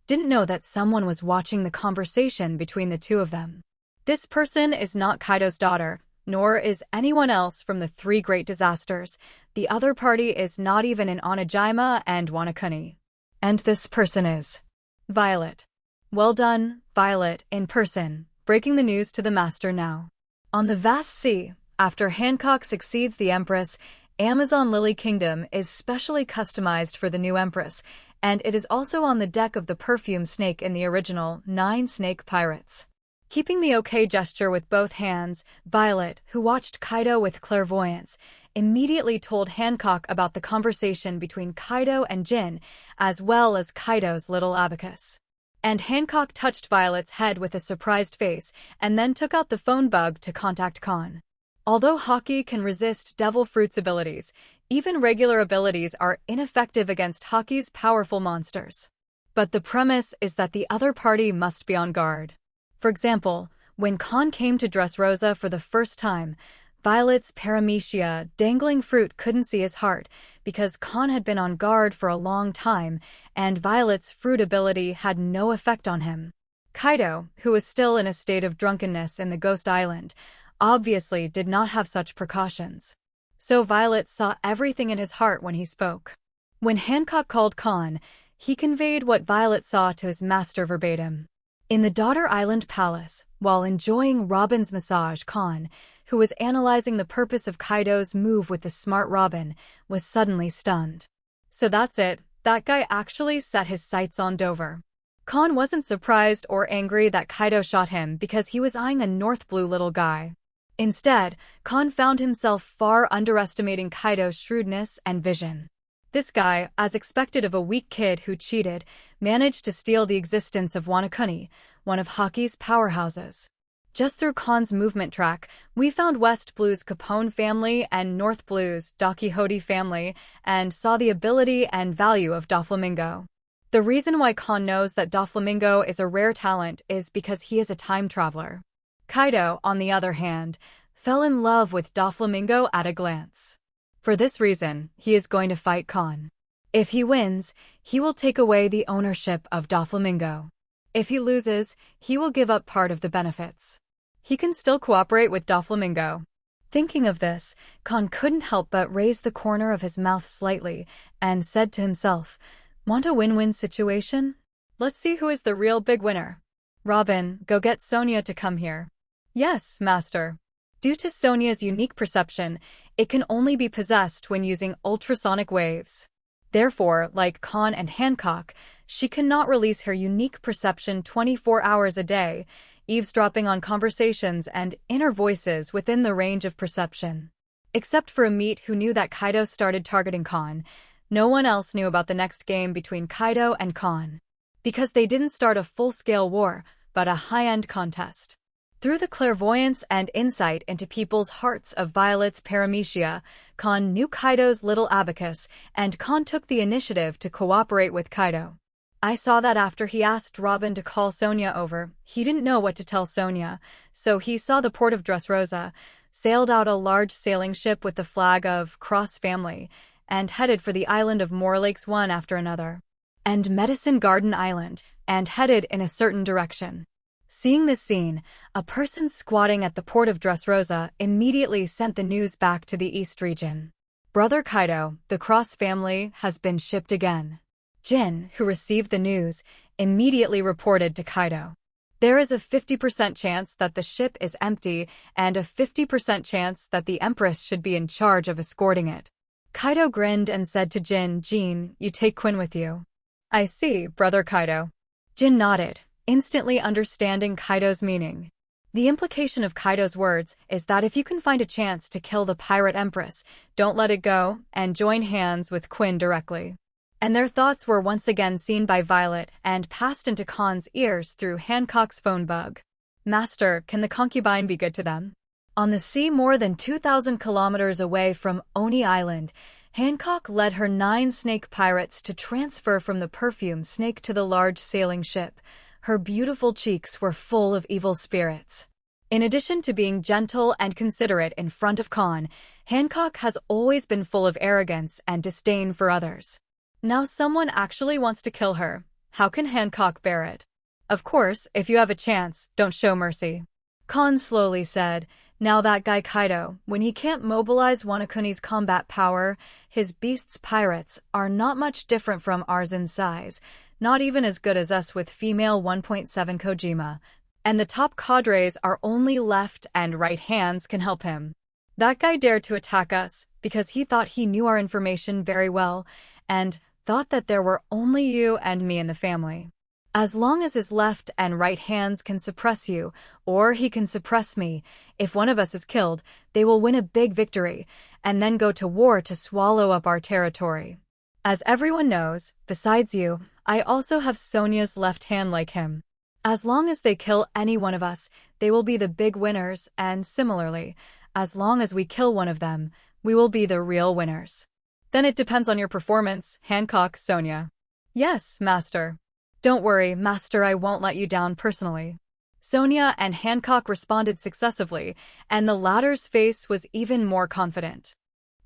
didn't know that someone was watching the conversation between the two of them. This person is not Kaido's daughter, nor is anyone else from the 3 great disasters. The other party is not even in Onijima and Wanakuni. And this person is Violet. Well done, Violet, in person, breaking the news to the master now. On the vast sea, after Hancock succeeds the Empress, Amazon Lily Kingdom is specially customized for the new Empress, and it is also on the deck of the perfume snake in the original 9 Snake Pirates. Keeping the OK gesture with both hands, Violet, who watched Kaido with clairvoyance, immediately told Hancock about the conversation between Kaido and Jin, as well as Kaido's little abacus. And Hancock touched Violet's head with a surprised face, and then took out the phone bug to contact Kahn. Although Haki can resist Devil Fruit's abilities, even regular abilities are ineffective against Haki's powerful monsters. But the premise is that the other party must be on guard. For example, when Kahn came to Dressrosa for the first time, Violet's paramecia, dangling fruit, couldn't see his heart because Kahn had been on guard for a long time, and Violet's fruit ability had no effect on him. Kaido, who was still in a state of drunkenness in the Ghost Island, obviously did not have such precautions. So Violet saw everything in his heart when he spoke. When Hancock called Kahn, he conveyed what Violet saw to his master verbatim. In the Daughter Island Palace, while enjoying Robin's massage, Kahn, who was analyzing the purpose of Kaido's move with the smart Robin, was suddenly stunned. So that's it, that guy actually set his sights on Dover. Kahn wasn't surprised or angry that Kaido shot him because he was eyeing a North Blue little guy. Instead, Kahn found himself far underestimating Kaido's shrewdness and vision. This guy, as expected of a weak kid who cheated, managed to steal the existence of Wanakuni, one of Haki's powerhouses. Just through Kahn's movement track, we found West Blue's Capone family and North Blue's Dakihoti family, and saw the ability and value of Doflamingo. The reason why Kahn knows that Doflamingo is a rare talent is because he is a time traveler. Kaido, on the other hand, fell in love with Doflamingo at a glance. For this reason, he is going to fight Kahn. If he wins, he will take away the ownership of Doflamingo. If he loses, he will give up part of the benefits. He can still cooperate with Doflamingo. Thinking of this, Kahn couldn't help but raise the corner of his mouth slightly and said to himself, "Want a win-win situation? Let's see who is the real big winner. Robin, go get Sonia to come here." "Yes, master." Due to Sonia's unique perception, it can only be possessed when using ultrasonic waves. Therefore, like Kahn and Hancock, she cannot release her unique perception 24 hours a day, eavesdropping on conversations and inner voices within the range of perception. Except for Amit, who knew that Kaido started targeting Kahn, no one else knew about the next game between Kaido and Kahn. Because they didn't start a full-scale war, but a high-end contest. Through the clairvoyance and insight into people's hearts of Violet's paramecia, Kahn knew Kaido's little abacus, and Kahn took the initiative to cooperate with Kaido. I saw that after he asked Robin to call Sonia over. He didn't know what to tell Sonia, so he saw the port of Dressrosa, sailed out a large sailing ship with the flag of Cross Family, and headed for the island of Moor Lakes one after another, and Medicine Garden Island, and headed in a certain direction. Seeing this scene, a person squatting at the port of Dressrosa immediately sent the news back to the East region. Brother Kaido, the Cross family, has been shipped again. Jin, who received the news, immediately reported to Kaido. There is a 50% chance that the ship is empty and a 50% chance that the Empress should be in charge of escorting it. Kaido grinned and said to Jin, "Jin, you take Quinn with you." "I see, Brother Kaido." Jin nodded, instantly understanding Kaido's meaning. The implication of Kaido's words is that if you can find a chance to kill the pirate Empress, don't let it go, and join hands with Quinn directly. And their thoughts were once again seen by Violet and passed into Kahn's ears through Hancock's phone bug. "Master, can the concubine be good to them?" On the sea more than 2,000 kilometers away from Oni Island, Hancock led her 9 snake pirates to transfer from the perfume snake to the large sailing ship. Her beautiful cheeks were full of evil spirits. In addition to being gentle and considerate in front of Kahn, Hancock has always been full of arrogance and disdain for others. Now someone actually wants to kill her. How can Hancock bear it? "Of course, if you have a chance, don't show mercy," Kahn slowly said. "Now that guy Kaido, when he can't mobilize Wanakuni's combat power, his beast's pirates are not much different from ours in size, not even as good as us with female 1.7 Kojima, and the top cadres are only left and right hands can help him. That guy dared to attack us because he thought he knew our information very well and thought that there were only you and me in the family. As long as his left and right hands can suppress you, or he can suppress me, if one of us is killed, they will win a big victory, and then go to war to swallow up our territory. As everyone knows, besides you, I also have Sonia's left hand like him. As long as they kill any one of us, they will be the big winners, and similarly, as long as we kill one of them, we will be the real winners." "Then it depends on your performance, Hancock, Sonia." "Yes, Master." "Don't worry, Master, I won't let you down personally." Sonia and Hancock responded successively, and the latter's face was even more confident.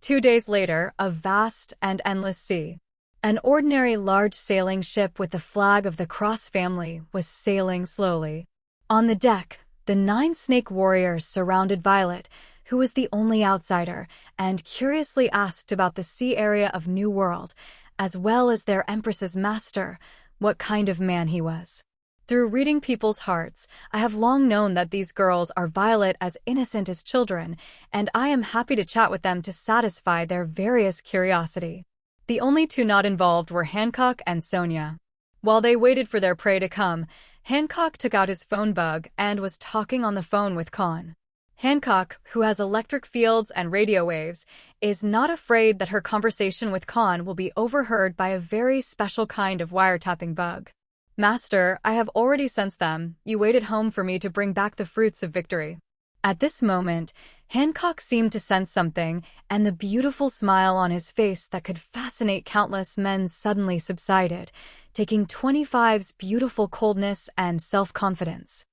2 days later, a vast and endless sea. An ordinary large sailing ship with the flag of the Cross family was sailing slowly. On the deck, the 9 snake warriors surrounded Violet, who was the only outsider, and curiously asked about the sea area of New World, as well as their Empress's master, what kind of man he was. Through reading people's hearts, I have long known that these girls are Violet as innocent as children, and I am happy to chat with them to satisfy their various curiosity. The only 2 not involved were Hancock and Sonia. While they waited for their prey to come, Hancock took out his phone bug and was talking on the phone with Kahn. Hancock, who has electric fields and radio waves, is not afraid that her conversation with Kahn will be overheard by a very special kind of wiretapping bug. "Master, I have already sensed them. You waited home for me to bring back the fruits of victory." At this moment, Hancock seemed to sense something, and the beautiful smile on his face that could fascinate countless men suddenly subsided, taking 25's beautiful coldness and self-confidence.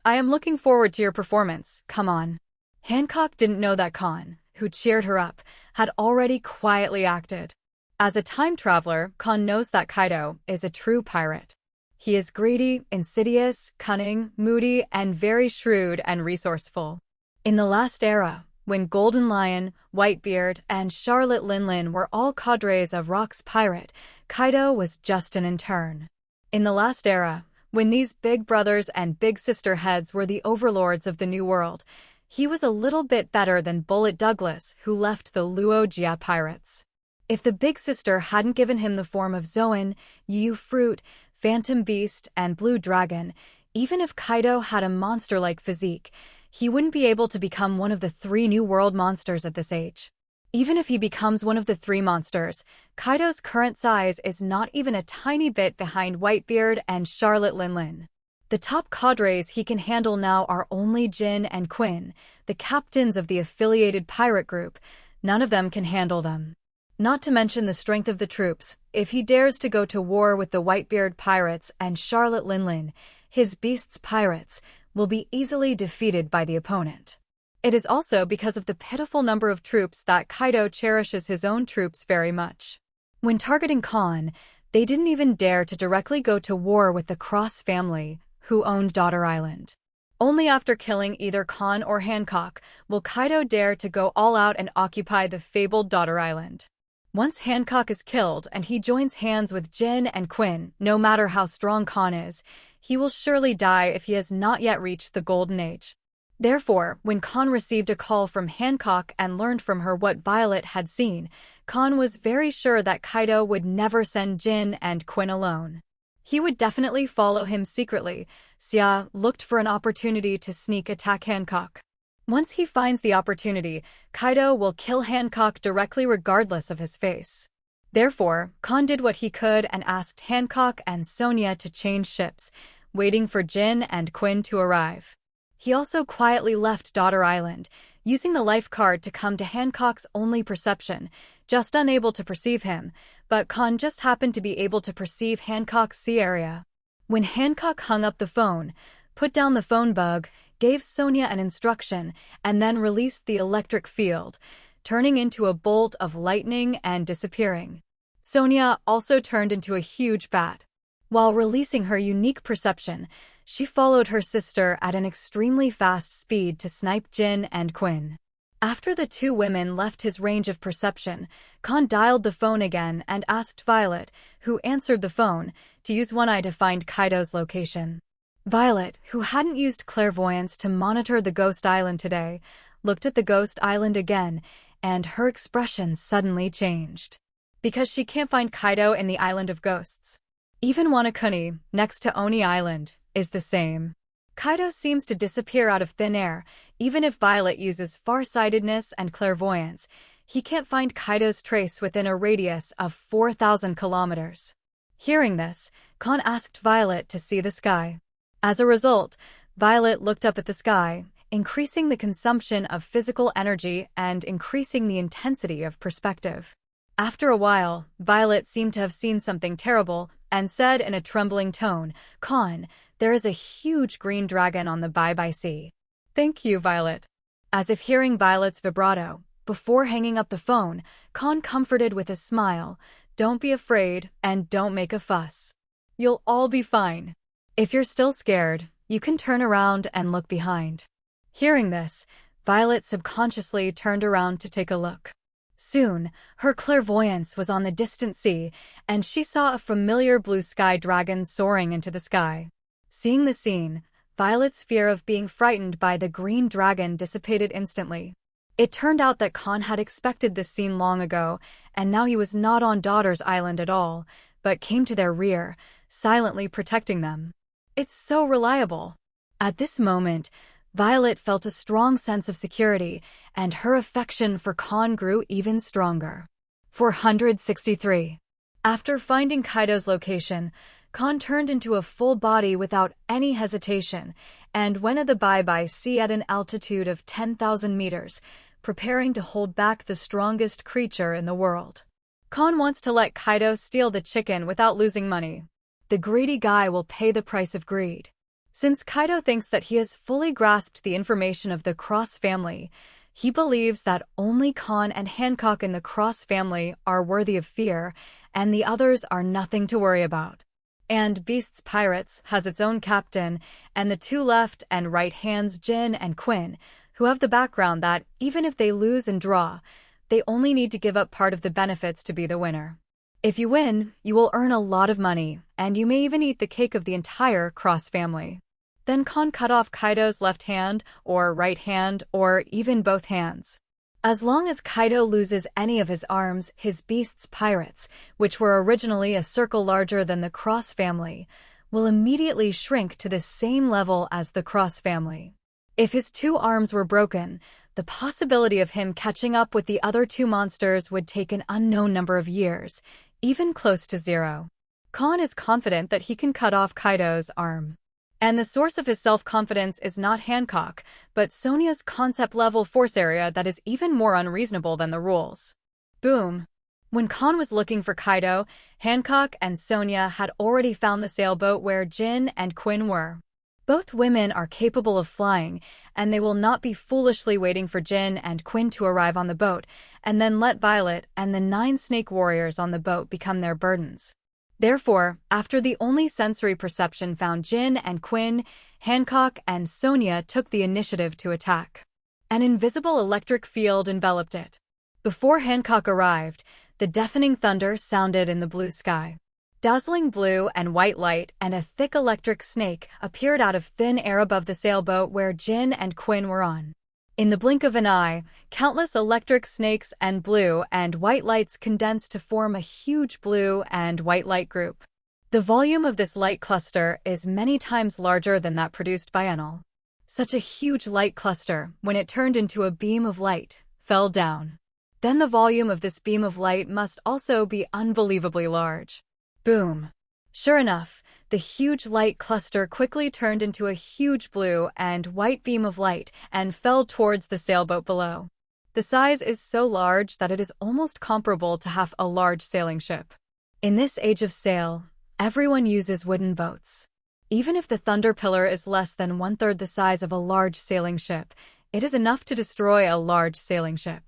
"I am looking forward to your performance, come on." Hancock didn't know that Kahn, who cheered her up, had already quietly acted. As a time traveler, Kahn knows that Kaido is a true pirate. He is greedy, insidious, cunning, moody, and very shrewd and resourceful. In the last era, when Golden Lion, Whitebeard, and Charlotte Linlin were all cadres of Rock's pirate, Kaido was just an intern. In the last era, when these big brothers and big sister heads were the overlords of the New World, he was a little bit better than Bullet Douglas, who left the Logia pirates. If the big sister hadn't given him the form of Zoan, Yu Fruit, Phantom Beast, and Blue Dragon, even if Kaido had a monster-like physique, he wouldn't be able to become one of the 3 New World monsters at this age. Even if he becomes one of the 3 monsters, Kaido's current size is not even a tiny bit behind Whitebeard and Charlotte Linlin. The top cadres he can handle now are only Jin and Quinn, the captains of the affiliated pirate group. None of them can handle them. Not to mention the strength of the troops. If he dares to go to war with the Whitebeard pirates and Charlotte Linlin, his beasts pirates will be easily defeated by the opponent. It is also because of the pitiful number of troops that Kaido cherishes his own troops very much. When targeting Kahn, they didn't even dare to directly go to war with the Cross family, who owned Daughter Island. Only after killing either Kahn or Hancock will Kaido dare to go all out and occupy the fabled Daughter Island. Once Hancock is killed and he joins hands with Jin and Quinn, no matter how strong Kahn is, he will surely die if he has not yet reached the Golden Age. Therefore, when Kahn received a call from Hancock and learned from her what Violet had seen, Kahn was very sure that Kaido would never send Jin and Quinn alone. He would definitely follow him secretly. Xia looked for an opportunity to sneak attack Hancock. Once he finds the opportunity, Kaido will kill Hancock directly regardless of his face. Therefore, Kahn did what he could and asked Hancock and Sonia to change ships, waiting for Jin and Quinn to arrive. He also quietly left Daughter Island, using the life card to come to Hancock's only perception, just unable to perceive him, but Kahn just happened to be able to perceive Hancock's sea area. When Hancock hung up the phone, put down the phone bug, gave Sonia an instruction, and then released the electric field, turning into a bolt of lightning and disappearing. Sonia also turned into a huge bat. While releasing her unique perception, she followed her sister at an extremely fast speed to snipe Jin and Quinn. After the two women left his range of perception, Kahn dialed the phone again and asked Violet, who answered the phone, to use One Eye to find Kaido's location. Violet, who hadn't used clairvoyance to monitor the Ghost Island today, looked at the Ghost Island again, and her expression suddenly changed. Because she can't find Kaido in the Island of Ghosts. Even Wanakuni, next to Oni Island, is the same. Kaido seems to disappear out of thin air. Even if Violet uses farsightedness and clairvoyance, he can't find Kaido's trace within a radius of 4,000 kilometers. Hearing this, Kahn asked Violet to see the sky. As a result, Violet looked up at the sky, increasing the consumption of physical energy and increasing the intensity of perspective. After a while, Violet seemed to have seen something terrible and said in a trembling tone, "Kahn, there is a huge green dragon on the Bye-Bye Sea." "Thank you, Violet." As if hearing Violet's vibrato, before hanging up the phone, Kahn comforted with a smile, "Don't be afraid and don't make a fuss. You'll all be fine. If you're still scared, you can turn around and look behind." Hearing this, Violet subconsciously turned around to take a look. Soon, her clairvoyance was on the distant sea, and she saw a familiar blue sky dragon soaring into the sky. Seeing the scene, Violet's fear of being frightened by the green dragon dissipated instantly. It turned out that Kahn had expected this scene long ago, and now he was not on Daughter's Island at all, but came to their rear, silently protecting them. It's so reliable. At this moment, Violet felt a strong sense of security, and her affection for Kahn grew even stronger. 463. After finding Kaido's location, Kahn turned into a full body without any hesitation and went at the Bye-Bye Sea at an altitude of 10,000 meters, preparing to hold back the strongest creature in the world. Kahn wants to let Kaido steal the chicken without losing money. The greedy guy will pay the price of greed. Since Kaido thinks that he has fully grasped the information of the Cross family, he believes that only Kahn and Hancock in the Cross family are worthy of fear, and the others are nothing to worry about. And Beasts Pirates has its own captain, and the two left and right hands Jin and Quinn, who have the background that, even if they lose and draw, they only need to give up part of the benefits to be the winner. If you win, you will earn a lot of money, and you may even eat the cake of the entire Cross family. Then Kahn cut off Kaido's left hand, or right hand, or even both hands. As long as Kaido loses any of his arms, his Beasts Pirates, which were originally a circle larger than the Cross family, will immediately shrink to the same level as the Cross family. If his two arms were broken, the possibility of him catching up with the other two monsters would take an unknown number of years, even close to 0. Kahn is confident that he can cut off Kaido's arm. And the source of his self-confidence is not Hancock, but Sonia's concept-level force area that is even more unreasonable than the rules. Boom! When Kahn was looking for Kaido, Hancock and Sonia had already found the sailboat where Jin and Quinn were. Both women are capable of flying, and they will not be foolishly waiting for Jin and Quinn to arrive on the boat, and then let Violet and the 9 snake warriors on the boat become their burdens. Therefore, after the only sensory perception found Jin and Quinn, Hancock and Sonia took the initiative to attack. An invisible electric field enveloped it. Before Hancock arrived, the deafening thunder sounded in the blue sky. Dazzling blue and white light and a thick electric snake appeared out of thin air above the sailboat where Jin and Quinn were on. In the blink of an eye, countless electric snakes and blue and white lights condensed to form a huge blue and white light group. The volume of this light cluster is many times larger than that produced by Enel. Such a huge light cluster, when it turned into a beam of light, fell down. Then the volume of this beam of light must also be unbelievably large. Boom! Sure enough, the huge light cluster quickly turned into a huge blue and white beam of light and fell towards the sailboat below. The size is so large that it is almost comparable to half a large sailing ship. In this age of sail, everyone uses wooden boats. Even if the thunder pillar is less than 1/3 the size of a large sailing ship, it is enough to destroy a large sailing ship.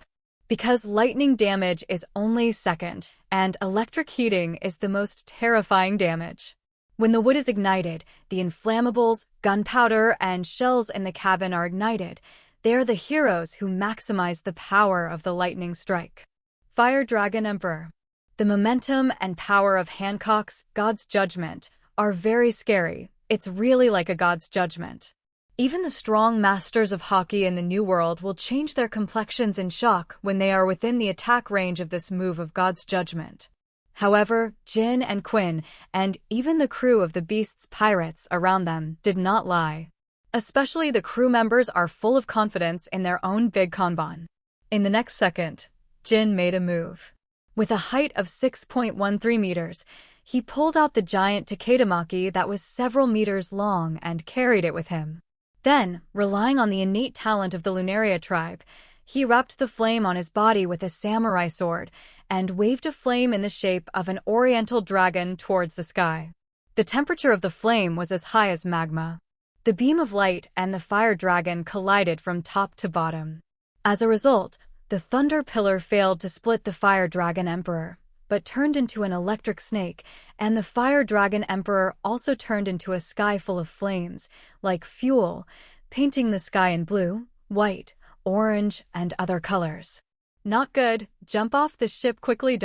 Because lightning damage is only second, and electric heating is the most terrifying damage. When the wood is ignited, the inflammables, gunpowder, and shells in the cabin are ignited. They are the heroes who maximize the power of the lightning strike. Fire Dragon Emperor. The momentum and power of Hancock's God's Judgment are very scary. It's really like a God's Judgment. Even the strong masters of Haki in the New World will change their complexions in shock when they are within the attack range of this move of God's Judgment. However, Jin and Quinn, and even the crew of the Beast's pirates around them, did not lie. Especially the crew members are full of confidence in their own big kanban. In the next second, Jin made a move. With a height of 6.13 meters, he pulled out the giant taketamaki that was several meters long and carried it with him. Then, relying on the innate talent of the Lunaria tribe, he wrapped the flame on his body with a samurai sword and waved a flame in the shape of an oriental dragon towards the sky. The temperature of the flame was as high as magma. The beam of light and the fire dragon collided from top to bottom. As a result, the thunder pillar failed to split the fire dragon emperor, but turned into an electric snake, and the fire dragon emperor also turned into a sky full of flames, like fuel, painting the sky in blue, white, orange, and other colors. Not good, jump off the ship quickly.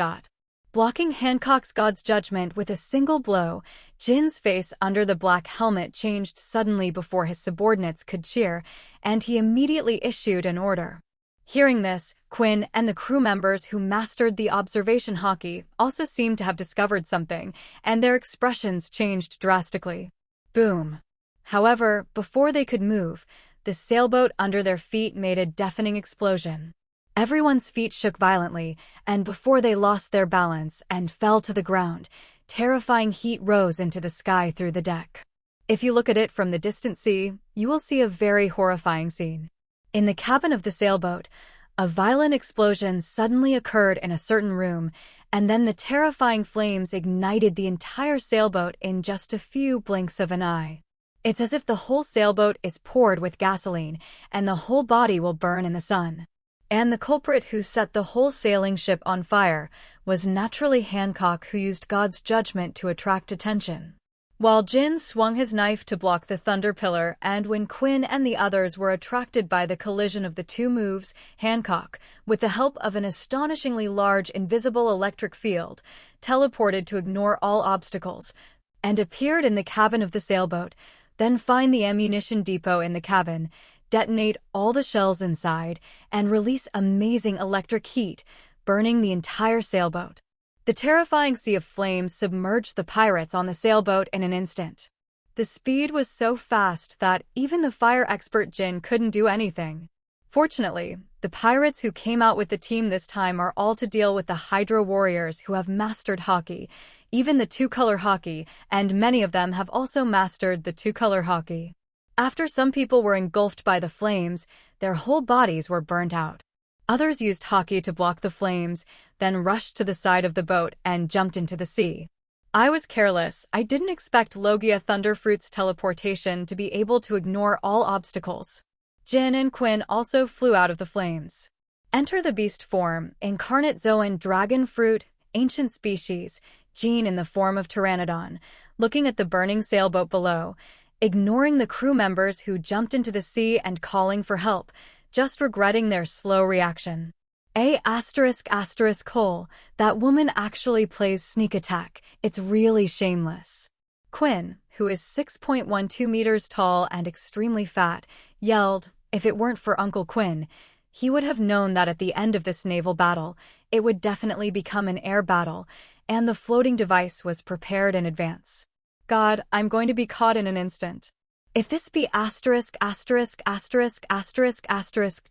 Blocking Hancock's God's Judgment with a single blow, Jin's face under the black helmet changed suddenly before his subordinates could cheer, and he immediately issued an order. Hearing this, Quinn and the crew members who mastered the Observation Haki also seemed to have discovered something, and their expressions changed drastically. Boom! However, before they could move, the sailboat under their feet made a deafening explosion. Everyone's feet shook violently, and before they lost their balance and fell to the ground, terrifying heat rose into the sky through the deck. If you look at it from the distant sea, you will see a very horrifying scene. In the cabin of the sailboat, a violent explosion suddenly occurred in a certain room, and then the terrifying flames ignited the entire sailboat in just a few blinks of an eye. It's as if the whole sailboat is poured with gasoline, and the whole body will burn in the sun. And the culprit who set the whole sailing ship on fire was naturally Hancock, who used God's Judgment to attract attention. While Jin swung his knife to block the thunder pillar, and when Quinn and the others were attracted by the collision of the two moves, Hancock, with the help of an astonishingly large invisible electric field, teleported to ignore all obstacles, and appeared in the cabin of the sailboat, then find the ammunition depot in the cabin, detonate all the shells inside, and release amazing electric heat, burning the entire sailboat. The terrifying sea of flames submerged the pirates on the sailboat in an instant. The speed was so fast that even the fire expert Jin couldn't do anything. Fortunately, the pirates who came out with the team this time are all to deal with the Hydra warriors who have mastered Haki, even the two-color Haki, and many of them have also mastered the two-color Haki. After some people were engulfed by the flames, their whole bodies were burnt out. Others used Haki to block the flames, then rushed to the side of the boat and jumped into the sea. I was careless. I didn't expect Logia Thunderfruit's teleportation to be able to ignore all obstacles. Jin and Quinn also flew out of the flames. Enter the beast form, incarnate Zoan dragon fruit, ancient species, Jean in the form of Pteranodon, looking at the burning sailboat below, ignoring the crew members who jumped into the sea and calling for help, just regretting their slow reaction. Cole, that woman actually plays sneak attack. It's really shameless. Quinn, who is 6.12 meters tall and extremely fat, yelled, if it weren't for Uncle Quinn, he would have known that at the end of this naval battle, it would definitely become an air battle, and the floating device was prepared in advance. God, I'm going to be caught in an instant. If this be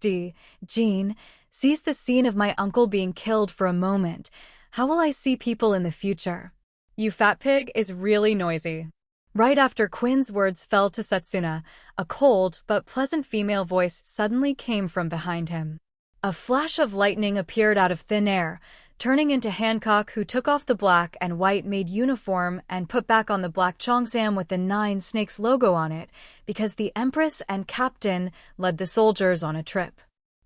D, Jean, sees the scene of my uncle being killed for a moment, how will I see people in the future? You fat pig is really noisy. Right after Quinn's words fell to Setsuna, a cold but pleasant female voice suddenly came from behind him. A flash of lightning appeared out of thin air, turning into Hancock, who took off the black and white made uniform and put back on the black cheongsam with the 9 snakes logo on it, because the Empress and Captain led the soldiers on a trip.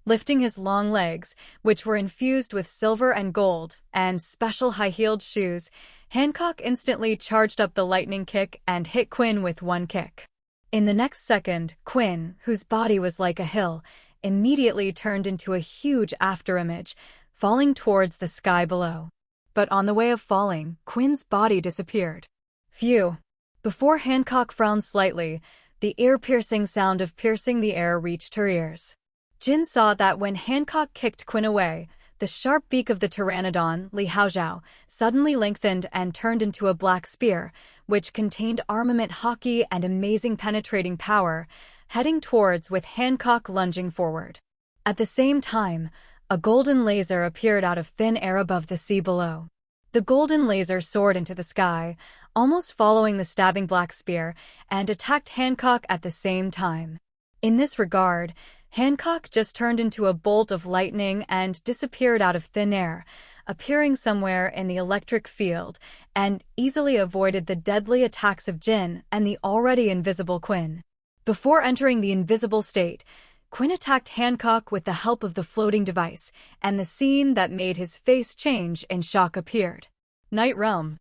Lifting his long legs, which were infused with silver and gold, and special high-heeled shoes, Hancock instantly charged up the lightning kick and hit Quinn with one kick. In the next second, Quinn, whose body was like a hill, immediately turned into a huge afterimage, falling towards the sky below. But on the way of falling, Quinn's body disappeared. Phew! Before Hancock frowned slightly, the ear-piercing sound of piercing the air reached her ears. Jin saw that when Hancock kicked Quinn away, the sharp beak of the Pteranodon, Li Haozhao, suddenly lengthened and turned into a black spear, which contained armament Haki and amazing penetrating power, heading towards with Hancock lunging forward. At the same time, a golden laser appeared out of thin air above the sea below. The golden laser soared into the sky, almost following the stabbing black spear, and attacked Hancock at the same time. In this regard, Hancock just turned into a bolt of lightning and disappeared out of thin air, appearing somewhere in the electric field, and easily avoided the deadly attacks of Jin and the already invisible Quinn. Before entering the invisible state, Quinn attacked Hancock with the help of the floating device, and the scene that made his face change in shock appeared. Night Realm.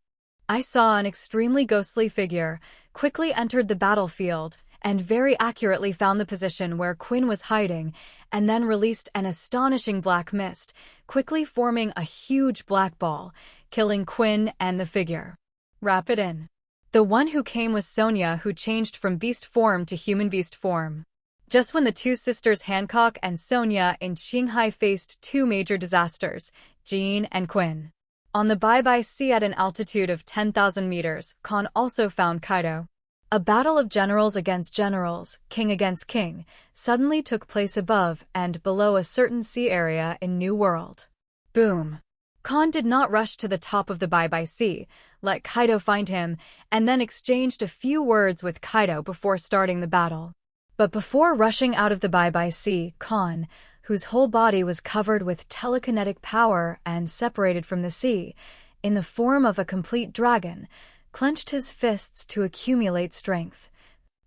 I saw an extremely ghostly figure, quickly entered the battlefield, and very accurately found the position where Quinn was hiding, and then released an astonishing black mist, quickly forming a huge black ball, killing Quinn and the figure. Wrap it in. The one who came was Sonia, who changed from beast form to human beast form. Just when the two sisters Hancock and Sonia in Qinghai faced two major disasters, Jean and Quinn. On the Bye-Bye Sea at an altitude of 10,000 meters, Kahn also found Kaido. A battle of generals against generals, king against king, suddenly took place above and below a certain sea area in New World. Boom! Kahn did not rush to the top of the Bye-Bye Sea, let Kaido find him, and then exchanged a few words with Kaido before starting the battle. But before rushing out of the Bye-Bye Sea, Kahn, whose whole body was covered with telekinetic power and separated from the sea, in the form of a complete dragon, clenched his fists to accumulate strength,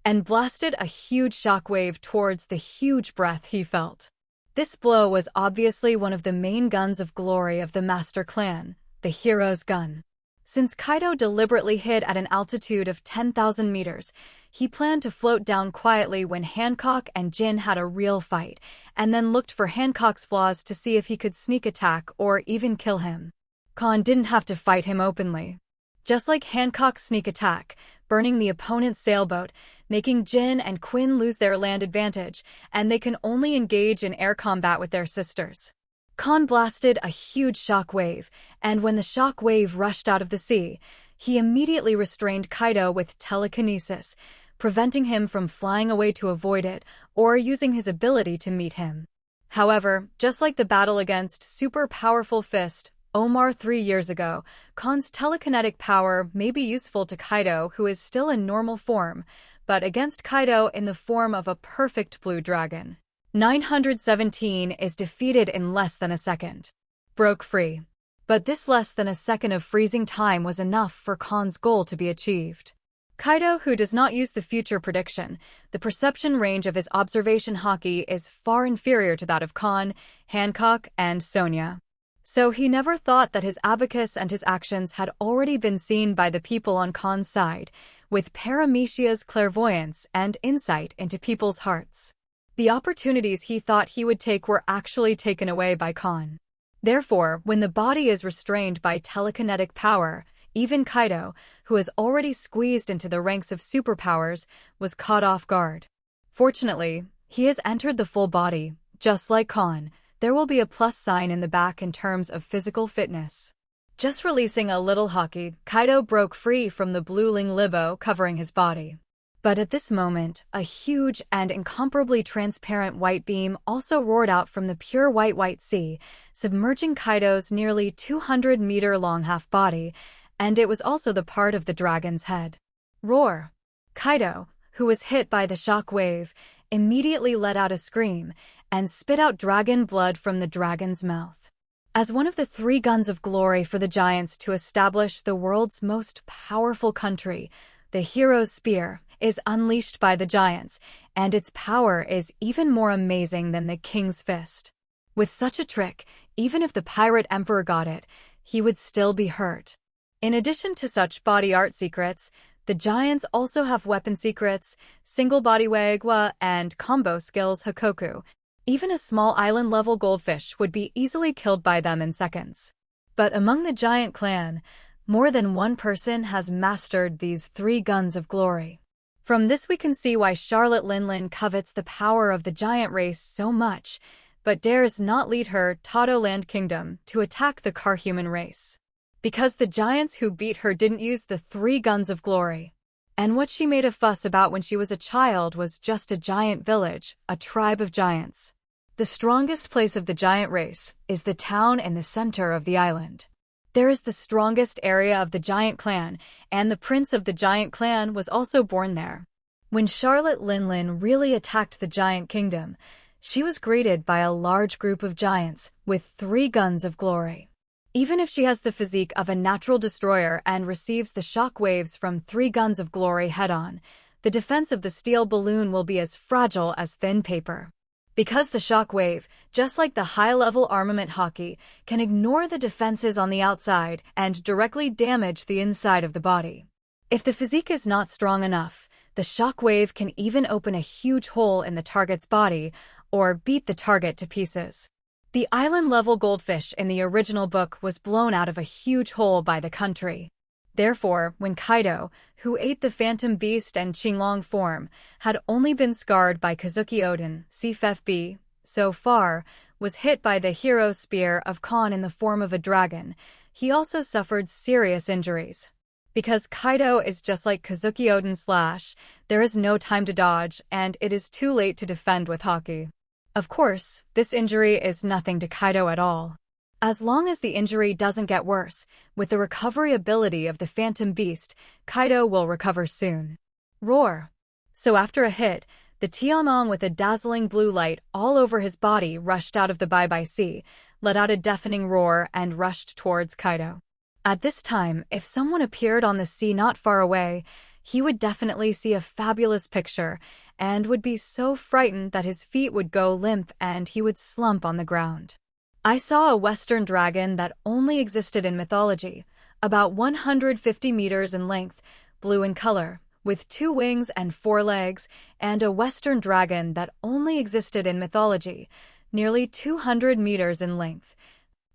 and blasted a huge shockwave towards the huge breath he felt. This blow was obviously one of the main guns of glory of the Master Clan, the hero's gun. Since Kaido deliberately hid at an altitude of 10,000 meters, he planned to float down quietly when Hancock and Jin had a real fight, and then looked for Hancock's flaws to see if he could sneak attack or even kill him. Kahn didn't have to fight him openly. Just like Hancock's sneak attack, burning the opponent's sailboat, making Jin and Quinn lose their land advantage, and they can only engage in air combat with their sisters. Kahn blasted a huge shock wave, and when the shock wave rushed out of the sea, he immediately restrained Kaido with telekinesis, preventing him from flying away to avoid it or using his ability to meet him. However, just like the battle against super powerful Fist, Omar 3 years ago, Kahn's telekinetic power may be useful to Kaido, who is still in normal form, but against Kaido in the form of a perfect blue dragon. 917 is defeated in less than a second. Broke free. But this less than a second of freezing time was enough for Kahn's goal to be achieved. Kaido, who does not use the future prediction, the perception range of his observation haki is far inferior to that of Kahn, Hancock, and Sonia. So he never thought that his abacus and his actions had already been seen by the people on Kahn's side, with Paramecia's clairvoyance and insight into people's hearts. The opportunities he thought he would take were actually taken away by Kahn. Therefore, when the body is restrained by telekinetic power, even Kaido, who has already squeezed into the ranks of superpowers, was caught off guard. Fortunately, he has entered the full body. Just like Kahn, there will be a plus sign in the back in terms of physical fitness. Just releasing a little haki, Kaido broke free from the blue limbo covering his body. But at this moment, a huge and incomparably transparent white beam also roared out from the pure white sea, submerging Kaido's nearly 200-meter-long half-body, and it was also the part of the dragon's head. Roar! Kaido, who was hit by the shock wave, immediately let out a scream and spit out dragon blood from the dragon's mouth. As one of the 3 guns of glory for the giants to establish the world's most powerful country, the hero's spear is unleashed by the giants, and its power is even more amazing than the king's fist. With such a trick, even if the pirate emperor got it, he would still be hurt. In addition to such body art secrets, the giants also have weapon secrets, single body wagwa, and combo skills Hakoku. Even a small island-level goldfish would be easily killed by them in seconds. But among the giant clan, more than one person has mastered these 3 guns of glory. From this we can see why Charlotte Linlin covets the power of the giant race so much, but dares not lead her Tato Land Kingdom to attack the Carhuman race. Because the giants who beat her didn't use the 3 guns of glory. And what she made a fuss about when she was a child was just a giant village, a tribe of giants. The strongest place of the giant race is the town in the center of the island. There is the strongest area of the giant clan, and the prince of the giant clan was also born there. When Charlotte Linlin really attacked the giant kingdom, she was greeted by a large group of giants with 3 guns of glory. Even if she has the physique of a natural destroyer and receives the shock waves from 3 guns of glory head-on, the defense of the steel balloon will be as fragile as thin paper. Because the shock wave, just like the high-level armament haki, can ignore the defenses on the outside and directly damage the inside of the body. If the physique is not strong enough, the shock wave can even open a huge hole in the target's body or beat the target to pieces. The island-level goldfish in the original book was blown out of a huge hole by the country. Therefore, when Kaido, who ate the phantom beast and Qinglong form, had only been scarred by Kazuki Oden, CFFB, so far, was hit by the hero spear of Kahn in the form of a dragon, he also suffered serious injuries. Because Kaido is just like Kazuki Oden / there is no time to dodge, and it is too late to defend with haki. Of course, this injury is nothing to Kaido at all. As long as the injury doesn't get worse, with the recovery ability of the Phantom Beast, Kaido will recover soon. Roar! So after a hit, the Tianhu with a dazzling blue light all over his body rushed out of the Bye-Bye Sea, let out a deafening roar and rushed towards Kaido. At this time, if someone appeared on the sea not far away, he would definitely see a fabulous picture, and would be so frightened that his feet would go limp and he would slump on the ground. I saw a Western dragon that only existed in mythology, about 150 meters in length, blue in color, with 2 wings and 4 legs, and a Western dragon that only existed in mythology, nearly 200 meters in length,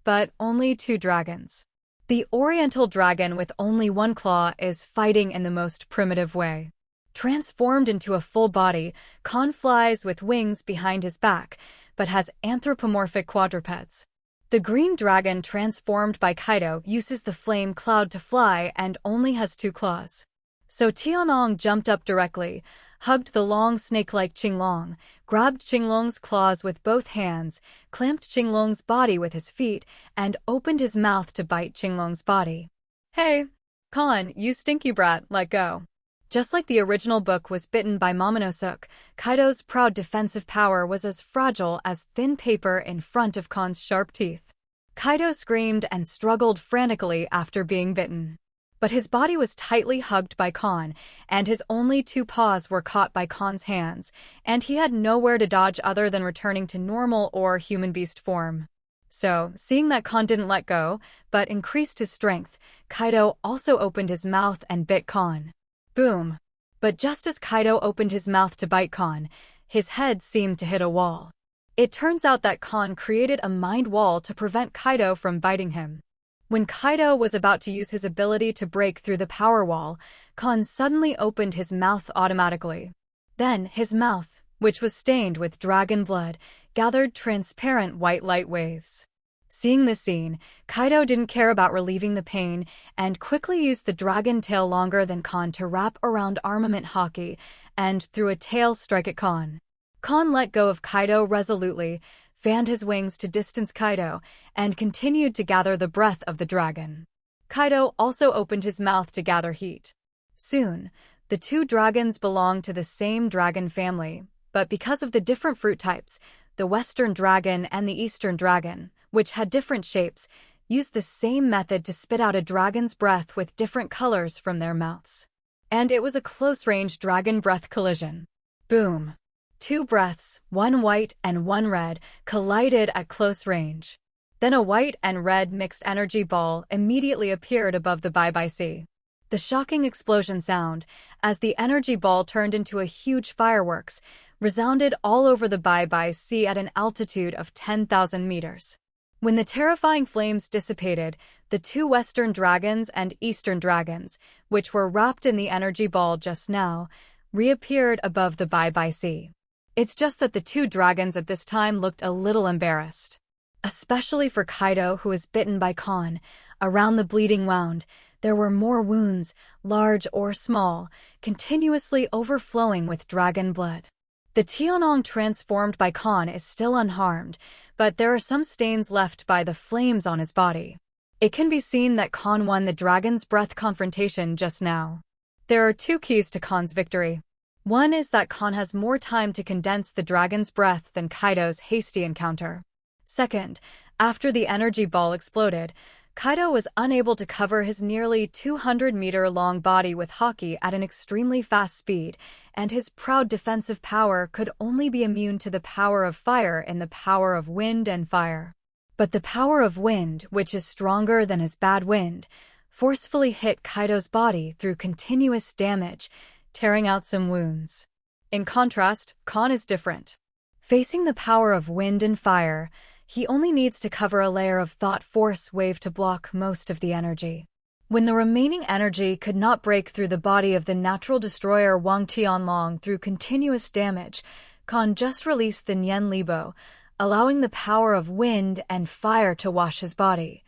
but only 2 dragons. The Oriental dragon with only 1 claw is fighting in the most primitive way. Transformed into a full body, Kahn flies with wings behind his back, but has anthropomorphic quadrupeds. The green dragon transformed by Kaido uses the flame cloud to fly and only has 2 claws. So Tianhu jumped up directly, hugged the long snake-like Qinglong, grabbed Qinglong's claws with both hands, clamped Qinglong's body with his feet, and opened his mouth to bite Qinglong's body. "Hey, Kahn, you stinky brat, let go." Just like the original book was bitten by Momonosuke, Kaido's proud defensive power was as fragile as thin paper in front of Kahn's sharp teeth. Kaido screamed and struggled frantically after being bitten. But his body was tightly hugged by Kahn, and his only two paws were caught by Kahn's hands, and he had nowhere to dodge other than returning to normal or human-beast form. So, seeing that Kahn didn't let go, but increased his strength, Kaido also opened his mouth and bit Kahn. Boom! But just as Kaido opened his mouth to bite Kahn, his head seemed to hit a wall. It turns out that Kahn created a mind wall to prevent Kaido from biting him. When Kaido was about to use his ability to break through the power wall, Kahn suddenly opened his mouth automatically. Then, his mouth, which was stained with dragon blood, gathered transparent white light waves. Seeing this scene, Kaido didn't care about relieving the pain and quickly used the dragon tail longer than Kahn to wrap around armament Haki and threw a tail strike at Kahn. Kahn let go of Kaido resolutely, fanned his wings to distance Kaido, and continued to gather the breath of the dragon. Kaido also opened his mouth to gather heat. Soon, the two dragons belonged to the same dragon family, but because of the different fruit types, the Western dragon and the Eastern dragon, which had different shapes, used the same method to spit out a dragon's breath with different colors from their mouths. And it was a close-range dragon breath collision. Boom! Two breaths, one white and one red, collided at close range. Then a white and red mixed energy ball immediately appeared above the Bye Bye Sea. The shocking explosion sound, as the energy ball turned into a huge fireworks, resounded all over the Bye Bye Sea at an altitude of 10,000 meters. When the terrifying flames dissipated, the two Western dragons and Eastern dragons, which were wrapped in the energy ball just now, reappeared above the Bye Bye Sea. It's just that the two dragons at this time looked a little embarrassed. Especially for Kaido, who was bitten by Kahn. Around the bleeding wound, there were more wounds, large or small, continuously overflowing with dragon blood. The Tianhu transformed by Kahn is still unharmed, but there are some stains left by the flames on his body. It can be seen that Kahn won the dragon's breath confrontation just now. There are two keys to Kahn's victory. One is that Kahn has more time to condense the dragon's breath than Kaido's hasty encounter. Second, after the energy ball exploded, Kaido was unable to cover his nearly 200-meter-long body with Haki at an extremely fast speed, and his proud defensive power could only be immune to the power of fire in the power of wind and fire. But the power of wind, which is stronger than his bad wind, forcefully hit Kaido's body through continuous damage, tearing out some wounds. In contrast, Kahn is different. Facing the power of wind and fire, he only needs to cover a layer of thought force wave to block most of the energy. When the remaining energy could not break through the body of the natural destroyer Wang Tianlong through continuous damage, Kahn just released the Nian Libo, allowing the power of wind and fire to wash his body.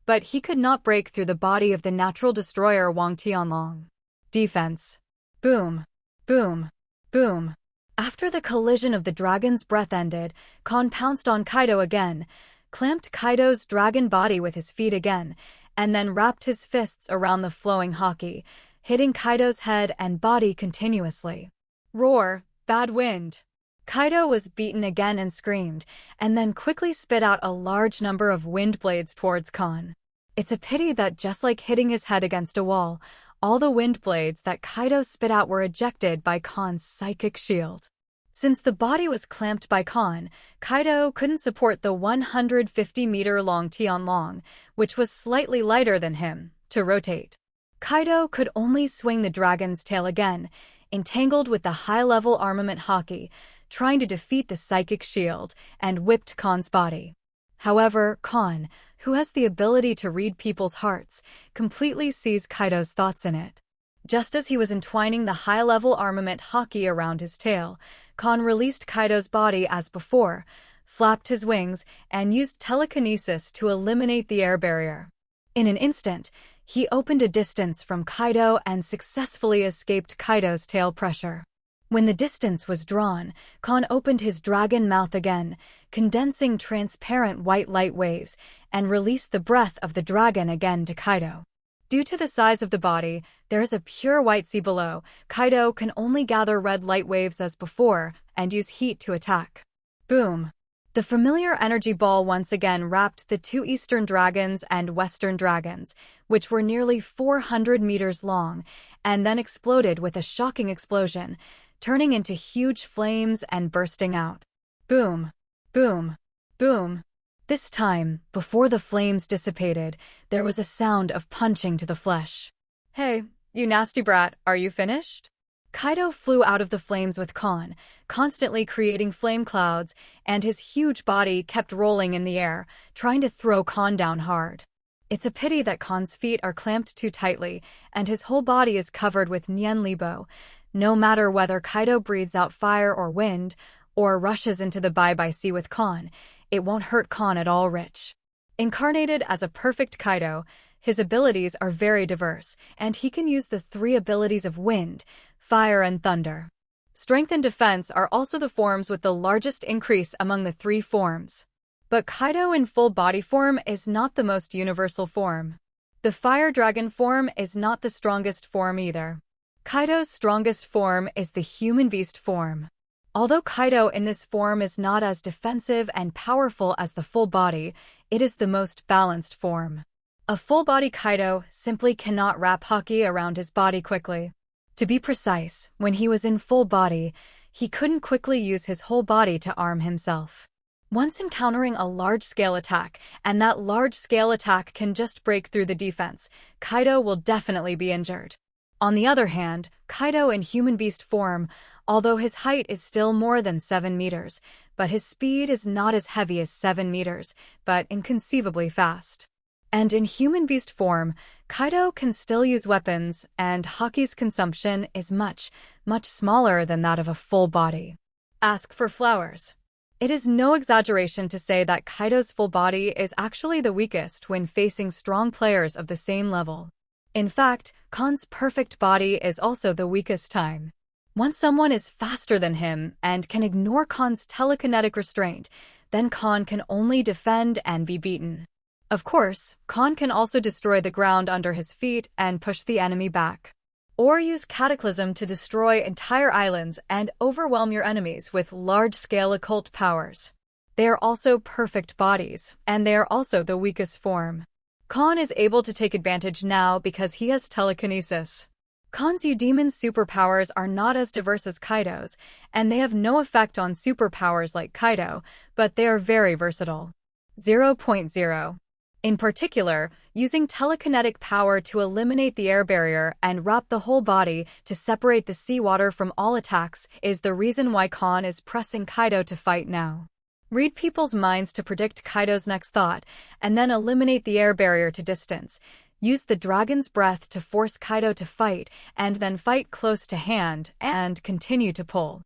But he could not break through the body of the natural destroyer Wang Tianlong. Defense. Boom. Boom. Boom. After the collision of the dragon's breath ended, Kahn pounced on Kaido again, clamped Kaido's dragon body with his feet again, and then wrapped his fists around the flowing Haki, hitting Kaido's head and body continuously. Roar, bad wind. Kaido was beaten again and screamed, and then quickly spit out a large number of wind blades towards Kahn. It's a pity that just like hitting his head against a wall, all the wind blades that Kaido spit out were ejected by Kahn's psychic shield. Since the body was clamped by Kahn, Kaido couldn't support the 150-meter-long Tianlong, which was slightly lighter than him, to rotate. Kaido could only swing the dragon's tail again, entangled with the high-level armament Haki, trying to defeat the psychic shield, and whipped Kahn's body. However, Kahn, who has the ability to read people's hearts, completely sees Kaido's thoughts in it. Just as he was entwining the high-level armament Haki around his tail, Kahn released Kaido's body as before, flapped his wings, and used telekinesis to eliminate the air barrier. In an instant, he opened a distance from Kaido and successfully escaped Kaido's tail pressure. When the distance was drawn, Kahn opened his dragon mouth again, condensing transparent white light waves, and released the breath of the dragon again to Kaido. Due to the size of the body, there is a pure white sea below. Kaido can only gather red light waves as before and use heat to attack. Boom! The familiar energy ball once again wrapped the two eastern dragons and western dragons, which were nearly 400 meters long, and then exploded with a shocking explosion, turning into huge flames and bursting out. Boom! Boom! Boom! This time, before the flames dissipated, there was a sound of punching to the flesh. "Hey, you nasty brat, are you finished?" Kaido flew out of the flames with Kahn, constantly creating flame clouds, and his huge body kept rolling in the air, trying to throw Kahn down hard. It's a pity that Kahn's feet are clamped too tightly, and his whole body is covered with invulnerable. No matter whether Kaido breathes out fire or wind, or rushes into the bye-bye sea with Kahn, it won't hurt Kahn at all. Incarnated as a perfect Kaido, his abilities are very diverse, and he can use the three abilities of wind, fire, and thunder. Strength and defense are also the forms with the largest increase among the three forms. But Kaido in full body form is not the most universal form. The fire dragon form is not the strongest form either. Kaido's strongest form is the human beast form. Although Kaido in this form is not as defensive and powerful as the full body, it is the most balanced form. A full-body Kaido simply cannot wrap Haki around his body quickly. To be precise, when he was in full body, he couldn't quickly use his whole body to arm himself. Once encountering a large-scale attack, and that large-scale attack can just break through the defense, Kaido will definitely be injured. On the other hand, Kaido in human beast form, although his height is still more than 7 meters, but his speed is not as heavy as 7 meters, but inconceivably fast. And in human beast form, Kaido can still use weapons, and Haki's consumption is much, much smaller than that of a full body. Ask for flowers. It is no exaggeration to say that Kaido's full body is actually the weakest when facing strong players of the same level. In fact, Kahn's perfect body is also the weakest time. Once someone is faster than him and can ignore Kahn's telekinetic restraint, then Kahn can only defend and be beaten. Of course, Kahn can also destroy the ground under his feet and push the enemy back. Or use Cataclysm to destroy entire islands and overwhelm your enemies with large-scale occult powers. They are also perfect bodies, and they are also the weakest form. Kahn is able to take advantage now because he has telekinesis. Kahn's Eudemon's superpowers are not as diverse as Kaido's, and they have no effect on superpowers like Kaido, but they are very versatile. 0.0. In particular, using telekinetic power to eliminate the air barrier and wrap the whole body to separate the seawater from all attacks is the reason why Kahn is pressing Kaido to fight now. Read people's minds to predict Kaido's next thought, and then eliminate the air barrier to distance. Use the dragon's breath to force Kaido to fight, and then fight close to hand and continue to pull.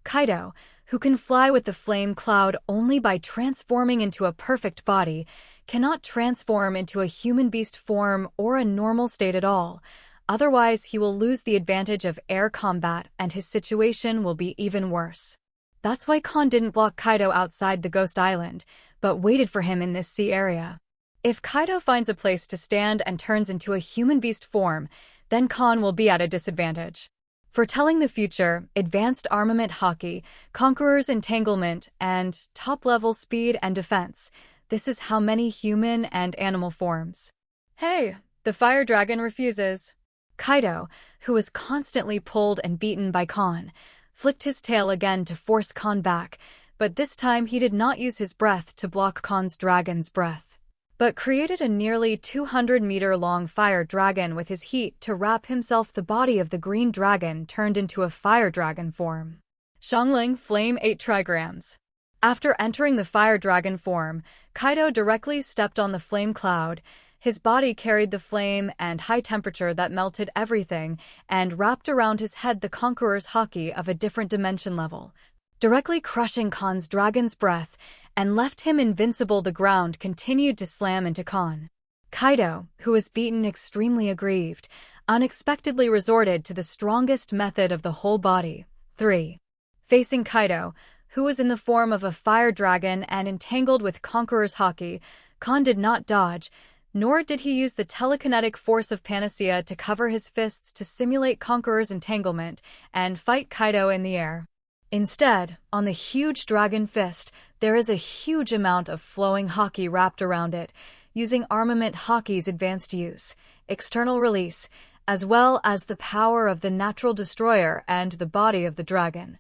Kaido, who can fly with the flame cloud only by transforming into a perfect body, cannot transform into a human beast form or a normal state at all. Otherwise, he will lose the advantage of air combat and his situation will be even worse. That's why Kahn didn't block Kaido outside the Ghost Island, but waited for him in this sea area. If Kaido finds a place to stand and turns into a human beast form, then Kahn will be at a disadvantage. Foretelling the future, Advanced Armament Haki, Conqueror's Entanglement, and top-level speed and defense. This is how many human and animal forms. Hey, the fire dragon refuses. Kaido, who was constantly pulled and beaten by Kahn, flicked his tail again to force Kahn back, but this time he did not use his breath to block Kahn's dragon's breath, but created a nearly 200-meter-long fire dragon with his heat to wrap himself. The body of the green dragon turned into a fire dragon form. Xiangling Flame 8 trigrams. After entering the fire dragon form, Kaido directly stepped on the flame cloud. His body carried the flame and high temperature that melted everything and wrapped around his head the Conqueror's Haki of a different dimension level, directly crushing Kahn's dragon's breath and left him invincible. The ground continued to slam into Kahn. Kaido, who was beaten extremely aggrieved, unexpectedly resorted to the strongest method of the whole body. 3. Facing Kaido, who was in the form of a fire dragon and entangled with Conqueror's Haki, Kahn did not dodge. Nor did he use the telekinetic force of Panacea to cover his fists to simulate Conqueror's entanglement and fight Kaido in the air. Instead, on the huge dragon fist, there is a huge amount of flowing haki wrapped around it, using Armament Haki's advanced use, external release, as well as the power of the natural destroyer and the body of the dragon,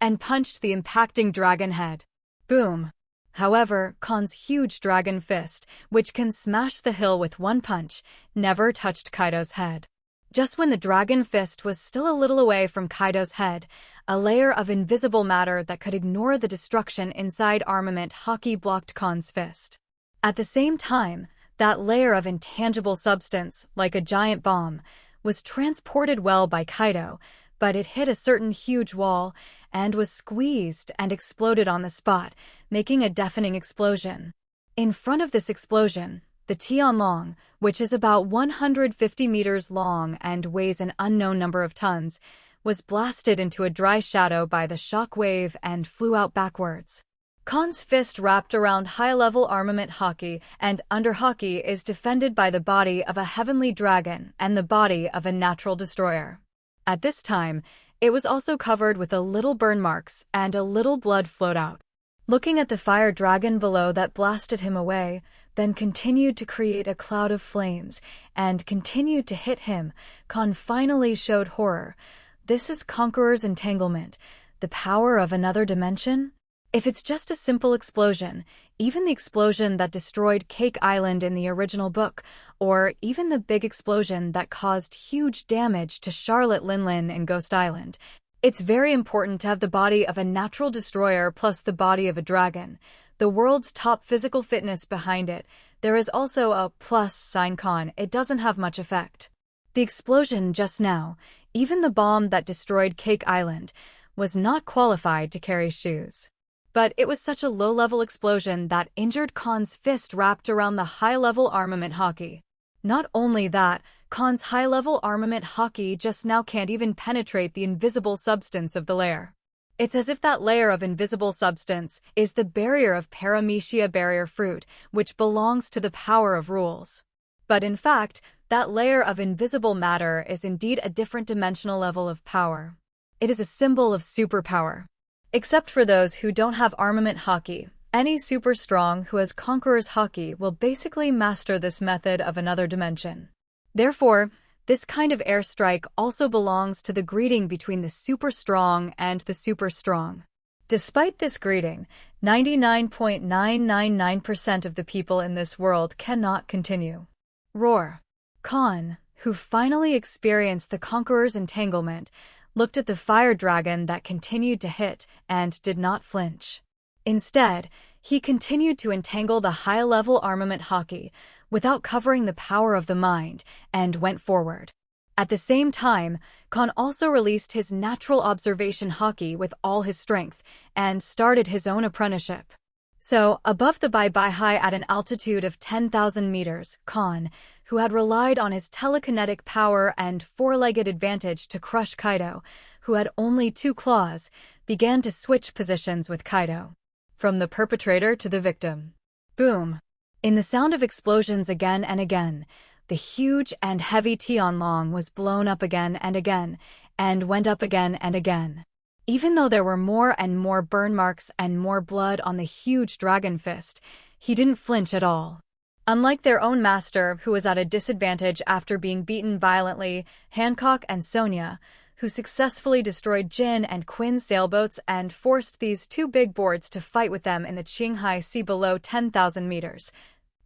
and punched the impacting dragon head. Boom! However, Kahn's huge dragon fist, which can smash the hill with one punch, never touched Kaido's head. Just when the dragon fist was still a little away from Kaido's head, a layer of invisible matter that could ignore the destruction inside Armament Haki blocked Kahn's fist. At the same time, that layer of intangible substance, like a giant bomb, was transported well by Kaido, but it hit a certain huge wall and was squeezed and exploded on the spot, making a deafening explosion. In front of this explosion, the Tianhu, which is about 150 meters long and weighs an unknown number of tons, was blasted into a dry shadow by the shock wave and flew out backwards. Kahn's fist wrapped around high-level Armament Haki and under Haki is defended by the body of a heavenly dragon and the body of a natural destroyer. At this time, it was also covered with a little burn marks and a little blood flowed out. Looking at the fire dragon below that blasted him away, then continued to create a cloud of flames and continued to hit him, Kahn finally showed horror. This is Conqueror's entanglement, the power of another dimension? If it's just a simple explosion, even the explosion that destroyed Cake Island in the original book, or even the big explosion that caused huge damage to Charlotte Linlin in Ghost Island, it's very important to have the body of a natural destroyer plus the body of a dragon, the world's top physical fitness behind it. There is also a plus sign. Kahn, it doesn't have much effect. The explosion just now, even the bomb that destroyed Cake Island, was not qualified to carry shoes. But it was such a low-level explosion that injured Kahn's fist wrapped around the high-level Armament Haki. Not only that, Kahn's high-level Armament Haki just now can't even penetrate the invisible substance of the layer. It's as if that layer of invisible substance is the barrier of Paramecia barrier fruit, which belongs to the power of rules. But in fact, that layer of invisible matter is indeed a different dimensional level of power. It is a symbol of superpower. Except for those who don't have Armament Haki, any super strong who has Conqueror's Haki will basically master this method of another dimension. Therefore, this kind of airstrike also belongs to the greeting between the super strong and the super strong. Despite this greeting, 99.999% of the people in this world cannot continue. Roar. Kahn, who finally experienced the Conqueror's entanglement, looked at the fire dragon that continued to hit and did not flinch. Instead, he continued to entangle the high-level Armament Haki without covering the power of the mind and went forward. At the same time, Kahn also released his natural Observation Haki with all his strength and started his own apprenticeship. So, above the bye-bye high at an altitude of 10,000 meters, Kahn, who had relied on his telekinetic power and four-legged advantage to crush Kaido, who had only 2 claws, began to switch positions with Kaido. From the perpetrator to the victim. Boom! In the sound of explosions again and again, the huge and heavy Tianhu was blown up again and went up again and again. Even though there were more and more burn marks and more blood on the huge dragon fist, he didn't flinch at all. Unlike their own master, who was at a disadvantage after being beaten violently, Hancock and Sonia, who successfully destroyed Jin and Quinn's sailboats and forced these 2 big boards to fight with them in the Qinghai Sea below 10,000 meters,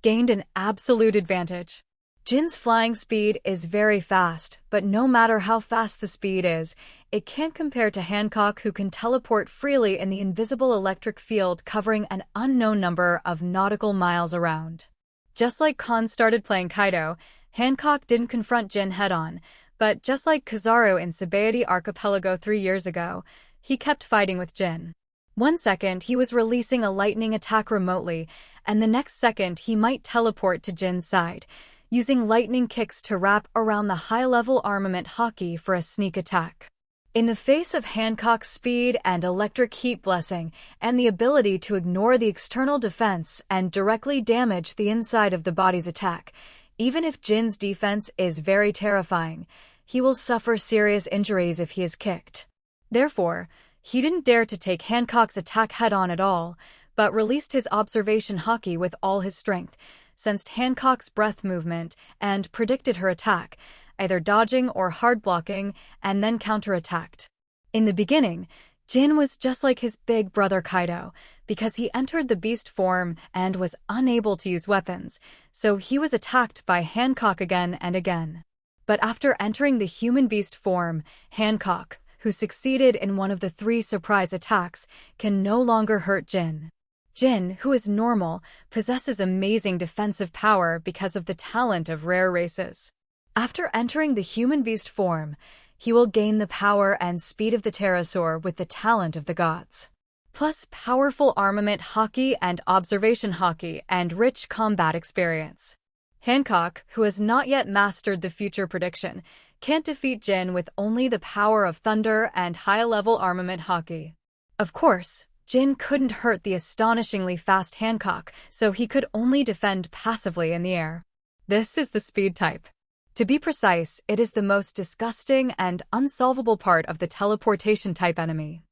gained an absolute advantage. Jin's flying speed is very fast, but no matter how fast the speed is, it can't compare to Hancock, who can teleport freely in the invisible electric field covering an unknown number of nautical miles around. Just like Kahn started playing Kaido, Hancock didn't confront Jin head-on, but just like Kizaru in Sabaody Archipelago 3 years ago, he kept fighting with Jin. 1 second he was releasing a lightning attack remotely, and the next second he might teleport to Jin's side, using lightning kicks to wrap around the high-level Armament Haki for a sneak attack. In the face of Hancock's speed and electric heat blessing, and the ability to ignore the external defense and directly damage the inside of the body's attack, even if Jin's defense is very terrifying, he will suffer serious injuries if he is kicked. Therefore, he didn't dare to take Hancock's attack head-on at all, but released his observation haki with all his strength, sensed Hancock's breath movement, and predicted her attack, either dodging or hard-blocking, and then counterattacked. In the beginning, Jin was just like his big brother Kaido, because he entered the beast form and was unable to use weapons, so he was attacked by Hancock again and again. But after entering the human beast form, Hancock, who succeeded in one of the 3 surprise attacks, can no longer hurt Jin. Jin, who is normal, possesses amazing defensive power because of the talent of rare races. After entering the human beast form, he will gain the power and speed of the pterosaur with the talent of the gods, plus powerful armament haki and observation haki and rich combat experience. Hancock, who has not yet mastered the future prediction, can't defeat Jin with only the power of thunder and high-level armament haki. Of course, Jin couldn't hurt the astonishingly fast Hancock, so he could only defend passively in the air. This is the speed type. To be precise, it is the most disgusting and unsolvable part of the teleportation type enemy.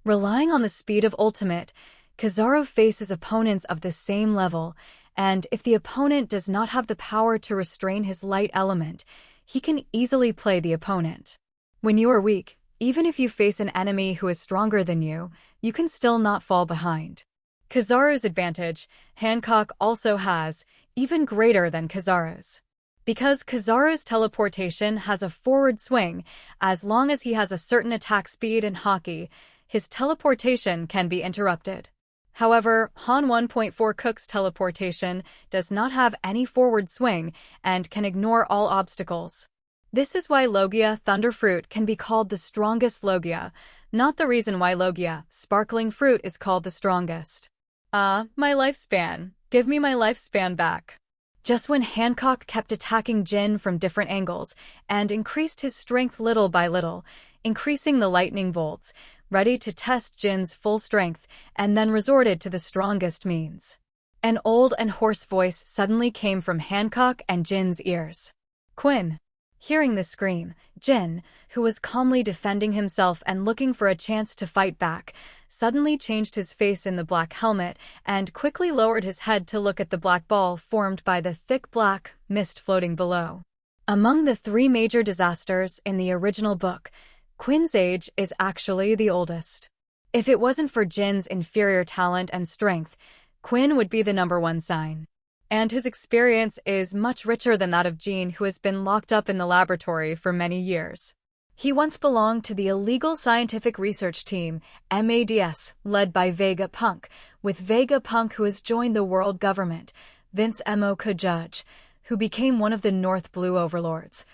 Relying on the speed of ultimate, Kizaru faces opponents of the same level, and if the opponent does not have the power to restrain his light element, he can easily play the opponent. When you are weak, even if you face an enemy who is stronger than you can still not fall behind. Kizaru's advantage, Hancock also has, even greater than Kizaru's. Because Kizaru's teleportation has a forward swing, as long as he has a certain attack speed and haki, his teleportation can be interrupted. However, Han 1.4 Cook's teleportation does not have any forward swing and can ignore all obstacles. This is why Logia Thunderfruit can be called the strongest Logia, not the reason why Logia Sparkling Fruit is called the strongest. My lifespan. Give me my lifespan back. Just when Hancock kept attacking Jin from different angles and increased his strength little by little, increasing the lightning bolts, ready to test Jin's full strength, and then resorted to the strongest means. An old and hoarse voice suddenly came from Hancock and Jin's ears. Quinn. Hearing the scream, Jin, who was calmly defending himself and looking for a chance to fight back, suddenly changed his face in the black helmet and quickly lowered his head to look at the black ball formed by the thick black mist floating below. Among the 3 major disasters in the original book, Quinn's age is actually the oldest. If it wasn't for Jin's inferior talent and strength, Quinn would be the #1 sign. And his experience is much richer than that of Jean, who has been locked up in the laboratory for many years. He once belonged to the illegal scientific research team, MADS, led by Vegapunk, with Vegapunk who has joined the world government, Vince Mo Kajudge, who became one of the North Blue overlords,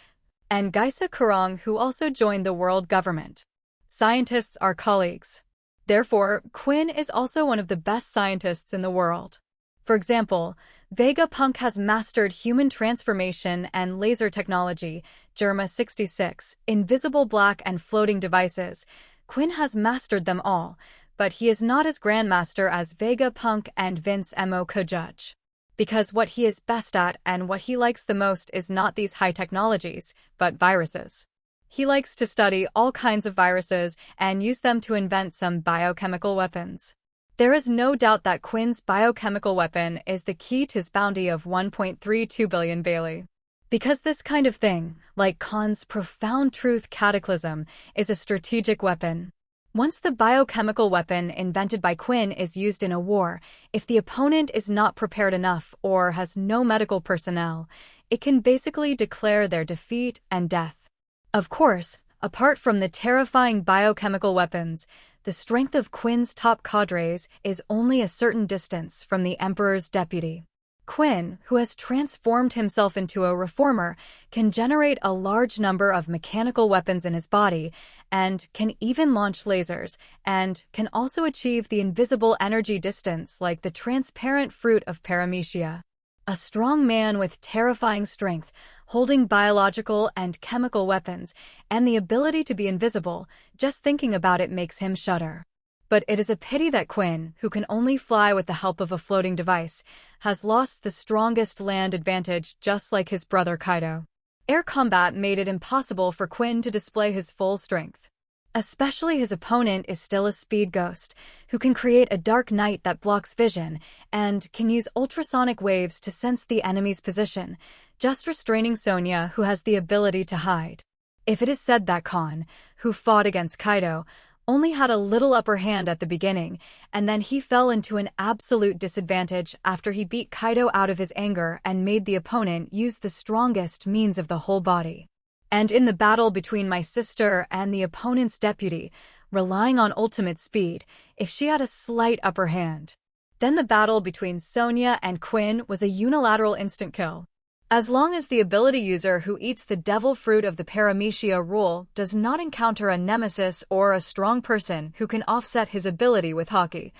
and Geisa Kurong, who also joined the world government. Scientists are colleagues. Therefore, Quinn is also one of the best scientists in the world. For example, Vegapunk has mastered human transformation and laser technology, Germa 66, invisible black and floating devices. Quinn has mastered them all, but he is not as grandmaster as Vegapunk and Vince Mo Kajudge. Because what he is best at and what he likes the most is not these high technologies, but viruses. He likes to study all kinds of viruses and use them to invent some biochemical weapons. There is no doubt that Quinn's biochemical weapon is the key to his bounty of 1.32 billion Bailey. Because this kind of thing, like Kahn's profound truth cataclysm, is a strategic weapon. Once the biochemical weapon invented by Quinn is used in a war, if the opponent is not prepared enough or has no medical personnel, it can basically declare their defeat and death. Of course, apart from the terrifying biochemical weapons, the strength of Quinn's top cadres is only a certain distance from the Emperor's deputy. Quinn, who has transformed himself into a reformer, can generate a large number of mechanical weapons in his body, and can even launch lasers, and can also achieve the invisible energy distance like the transparent fruit of paramecia. A strong man with terrifying strength, holding biological and chemical weapons, and the ability to be invisible. Just thinking about it makes him shudder. But it is a pity that Quinn, who can only fly with the help of a floating device, has lost the strongest land advantage just like his brother Kaido. Air combat made it impossible for Quinn to display his full strength. Especially his opponent is still a speed ghost, who can create a dark night that blocks vision, and can use ultrasonic waves to sense the enemy's position, just restraining Sonia, who has the ability to hide. If it is said that Kahn, who fought against Kaido, only had a little upper hand at the beginning, and then he fell into an absolute disadvantage after he beat Kaido out of his anger and made the opponent use the strongest means of the whole body. And in the battle between my sister and the opponent's deputy, relying on ultimate speed, if she had a slight upper hand. Then the battle between Sonia and Quinn was a unilateral instant kill. As long as the ability user who eats the devil fruit of the paramecia rule does not encounter a nemesis or a strong person who can offset his ability with Haki,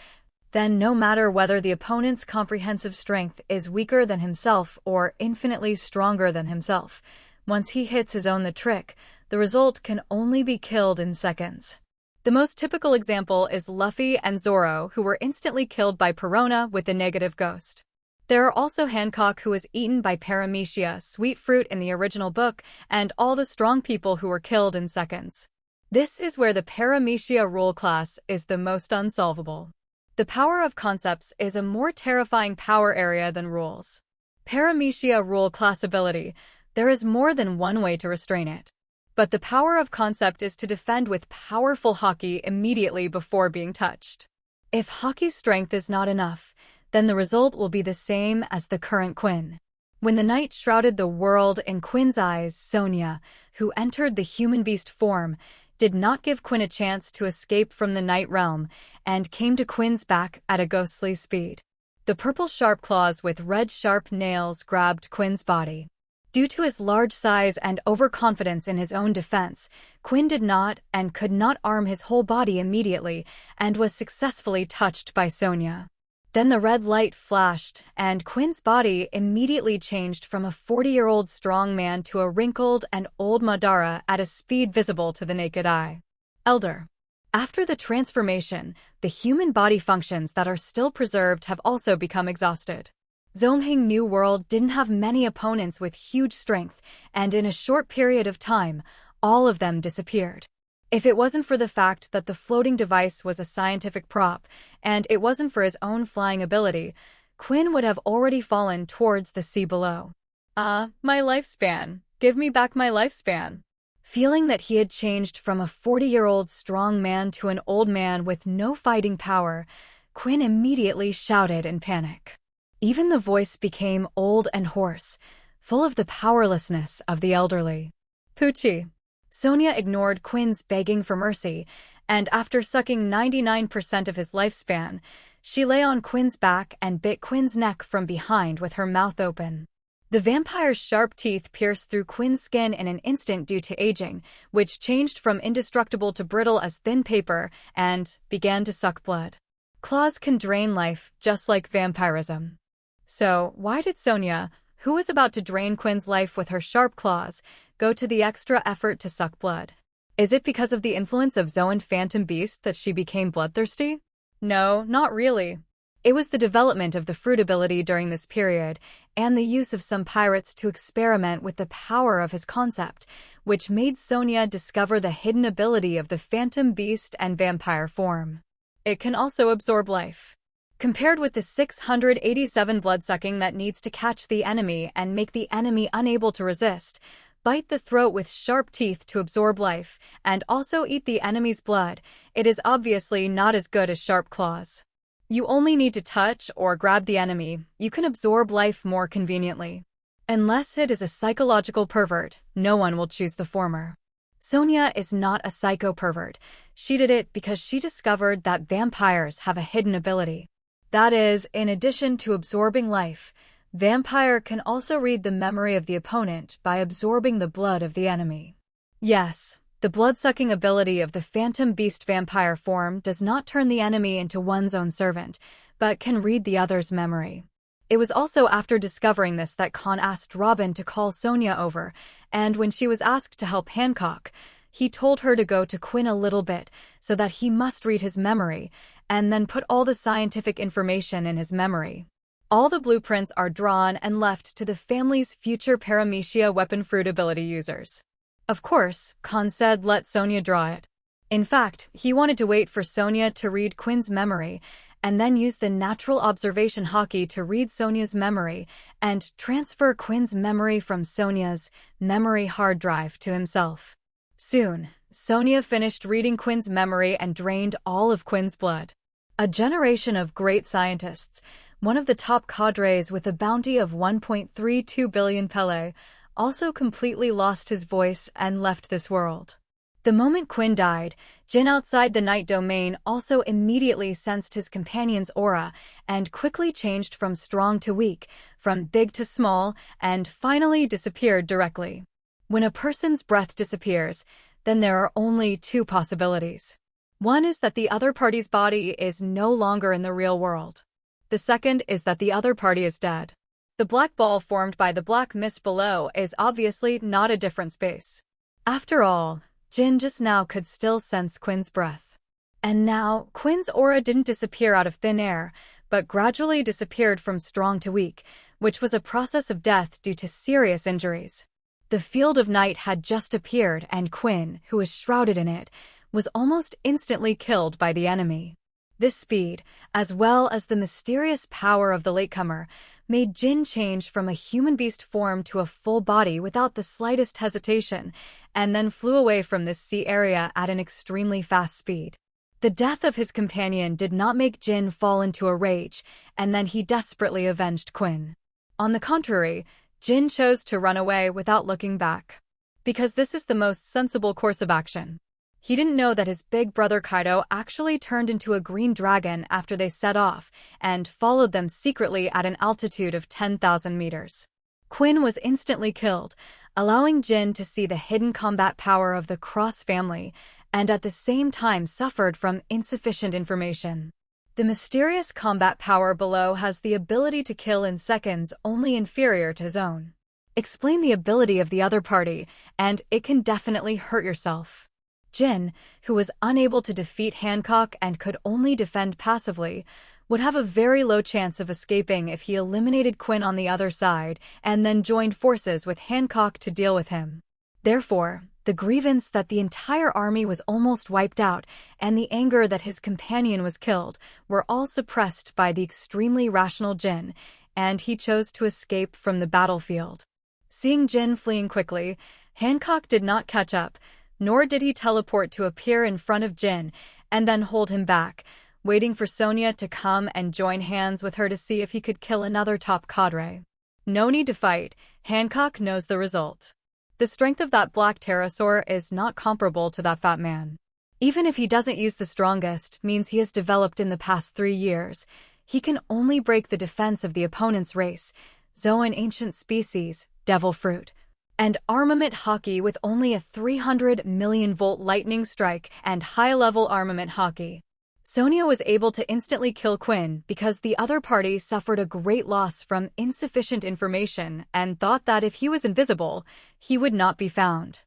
then no matter whether the opponent's comprehensive strength is weaker than himself or infinitely stronger than himself, once he hits his own the trick, the result can only be killed in seconds. The most typical example is Luffy and Zoro, who were instantly killed by Perona with the negative ghost. There are also Hancock, who was eaten by paramecia, sweet fruit in the original book, and all the strong people who were killed in seconds. This is where the paramecia rule class is the most unsolvable. The power of concepts is a more terrifying power area than rules. Paramecia rule class ability, there is more than one way to restrain it. But the power of concept is to defend with powerful Haki immediately before being touched. If Haki's strength is not enough, then the result will be the same as the current Quinn. When the night shrouded the world in Quinn's eyes, Sonia, who entered the human-beast form, did not give Quinn a chance to escape from the night realm and came to Quinn's back at a ghostly speed. The purple sharp claws with red sharp nails grabbed Quinn's body. Due to his large size and overconfidence in his own defense, Quinn did not and could not arm his whole body immediately and was successfully touched by Sonia. Then the red light flashed, and Quinn's body immediately changed from a 40-year-old strong man to a wrinkled and old Madara at a speed visible to the naked eye. Elder. After the transformation, the human body functions that are still preserved have also become exhausted. Zhongheng New World didn't have many opponents with huge strength, and in a short period of time, all of them disappeared. If it wasn't for the fact that the floating device was a scientific prop, and it wasn't for his own flying ability, Quinn would have already fallen towards the sea below. My lifespan. Give me back my lifespan. Feeling that he had changed from a 40-year-old strong man to an old man with no fighting power, Quinn immediately shouted in panic. Even the voice became old and hoarse, full of the powerlessness of the elderly. Poochie. Sonia ignored Quinn's begging for mercy, and after sucking 99% of his lifespan, she lay on Quinn's back and bit Quinn's neck from behind with her mouth open. The vampire's sharp teeth pierced through Quinn's skin in an instant due to aging, which changed from indestructible to brittle as thin paper and began to suck blood. Claws can drain life, just like vampirism. So, why did Sonia, who was about to drain Quinn's life with her sharp claws, go to the extra effort to suck blood? Is it because of the influence of Zoan Phantom Beast that she became bloodthirsty? No, not really. It was the development of the fruit ability during this period, and the use of some pirates to experiment with the power of his concept, which made Sonia discover the hidden ability of the Phantom Beast and vampire form. It can also absorb life. Compared with the 687 bloodsucking that needs to catch the enemy and make the enemy unable to resist, bite the throat with sharp teeth to absorb life, and also eat the enemy's blood, it is obviously not as good as sharp claws. You only need to touch or grab the enemy, you can absorb life more conveniently. Unless it is a psychological pervert, no one will choose the former. Sonia is not a psycho pervert. She did it because she discovered that vampires have a hidden ability. That is, in addition to absorbing life, vampire can also read the memory of the opponent by absorbing the blood of the enemy. Yes, the blood-sucking ability of the Phantom Beast vampire form does not turn the enemy into one's own servant, but can read the other's memory. It was also after discovering this that Kahn asked Robin to call Sonia over, and when she was asked to help Hancock, he told her to go to Quinn a little bit so that he must read his memory and then put all the scientific information in his memory. All the blueprints are drawn and left to the family's future paramecia weapon fruit ability users. Of course, Kahn said let Sonia draw it. In fact, he wanted to wait for Sonia to read Quinn's memory and then use the natural observation haki to read Sonia's memory and transfer Quinn's memory from Sonia's memory hard drive to himself. Soon, Sonia finished reading Quinn's memory and drained all of Quinn's blood. A generation of great scientists, one of the top cadres with a bounty of 1.32 billion Pele, also completely lost his voice and left this world. The moment Quinn died, Jin outside the night domain also immediately sensed his companion's aura and quickly changed from strong to weak, from big to small, and finally disappeared directly. When a person's breath disappears, then there are only two possibilities. One is that the other party's body is no longer in the real world. The second is that the other party is dead. The black ball formed by the black mist below is obviously not a different space. After all, Jin just now could still sense Quinn's breath. And now, Quinn's aura didn't disappear out of thin air, but gradually disappeared from strong to weak, which was a process of death due to serious injuries. The field of night had just appeared and Quinn, who was shrouded in it, was almost instantly killed by the enemy. This speed, as well as the mysterious power of the latecomer, made Jin change from a human-beast form to a full body without the slightest hesitation, and then flew away from this sea area at an extremely fast speed. The death of his companion did not make Jin fall into a rage, and then he desperately avenged Quinn. On the contrary, Jin chose to run away without looking back. Because this is the most sensible course of action. He didn't know that his big brother Kaido actually turned into a green dragon after they set off and followed them secretly at an altitude of 10,000 meters. Quinn was instantly killed, allowing Jin to see the hidden combat power of the Cross family and at the same time suffered from insufficient information. The mysterious combat power below has the ability to kill in seconds only inferior to his own. Explain the ability of the other party, and it can definitely hurt yourself. Jin, who was unable to defeat Hancock and could only defend passively, would have a very low chance of escaping if he eliminated Quinn on the other side and then joined forces with Hancock to deal with him. Therefore, the grievance that the entire army was almost wiped out and the anger that his companion was killed were all suppressed by the extremely rational Jin, and he chose to escape from the battlefield. Seeing Jin fleeing quickly, Hancock did not catch up, nor did he teleport to appear in front of Jin and then hold him back, waiting for Sonia to come and join hands with her to see if he could kill another top cadre. No need to fight, Hancock knows the result. The strength of that black pterosaur is not comparable to that fat man. Even if he doesn't use the strongest means he has developed in the past 3 years, he can only break the defense of the opponent's race, Zoan ancient species, devil fruit, and armament haki with only a 300 million volt lightning strike and high-level armament haki. Sonia was able to instantly kill Quinn because the other party suffered a great loss from insufficient information and thought that if he was invisible, he would not be found.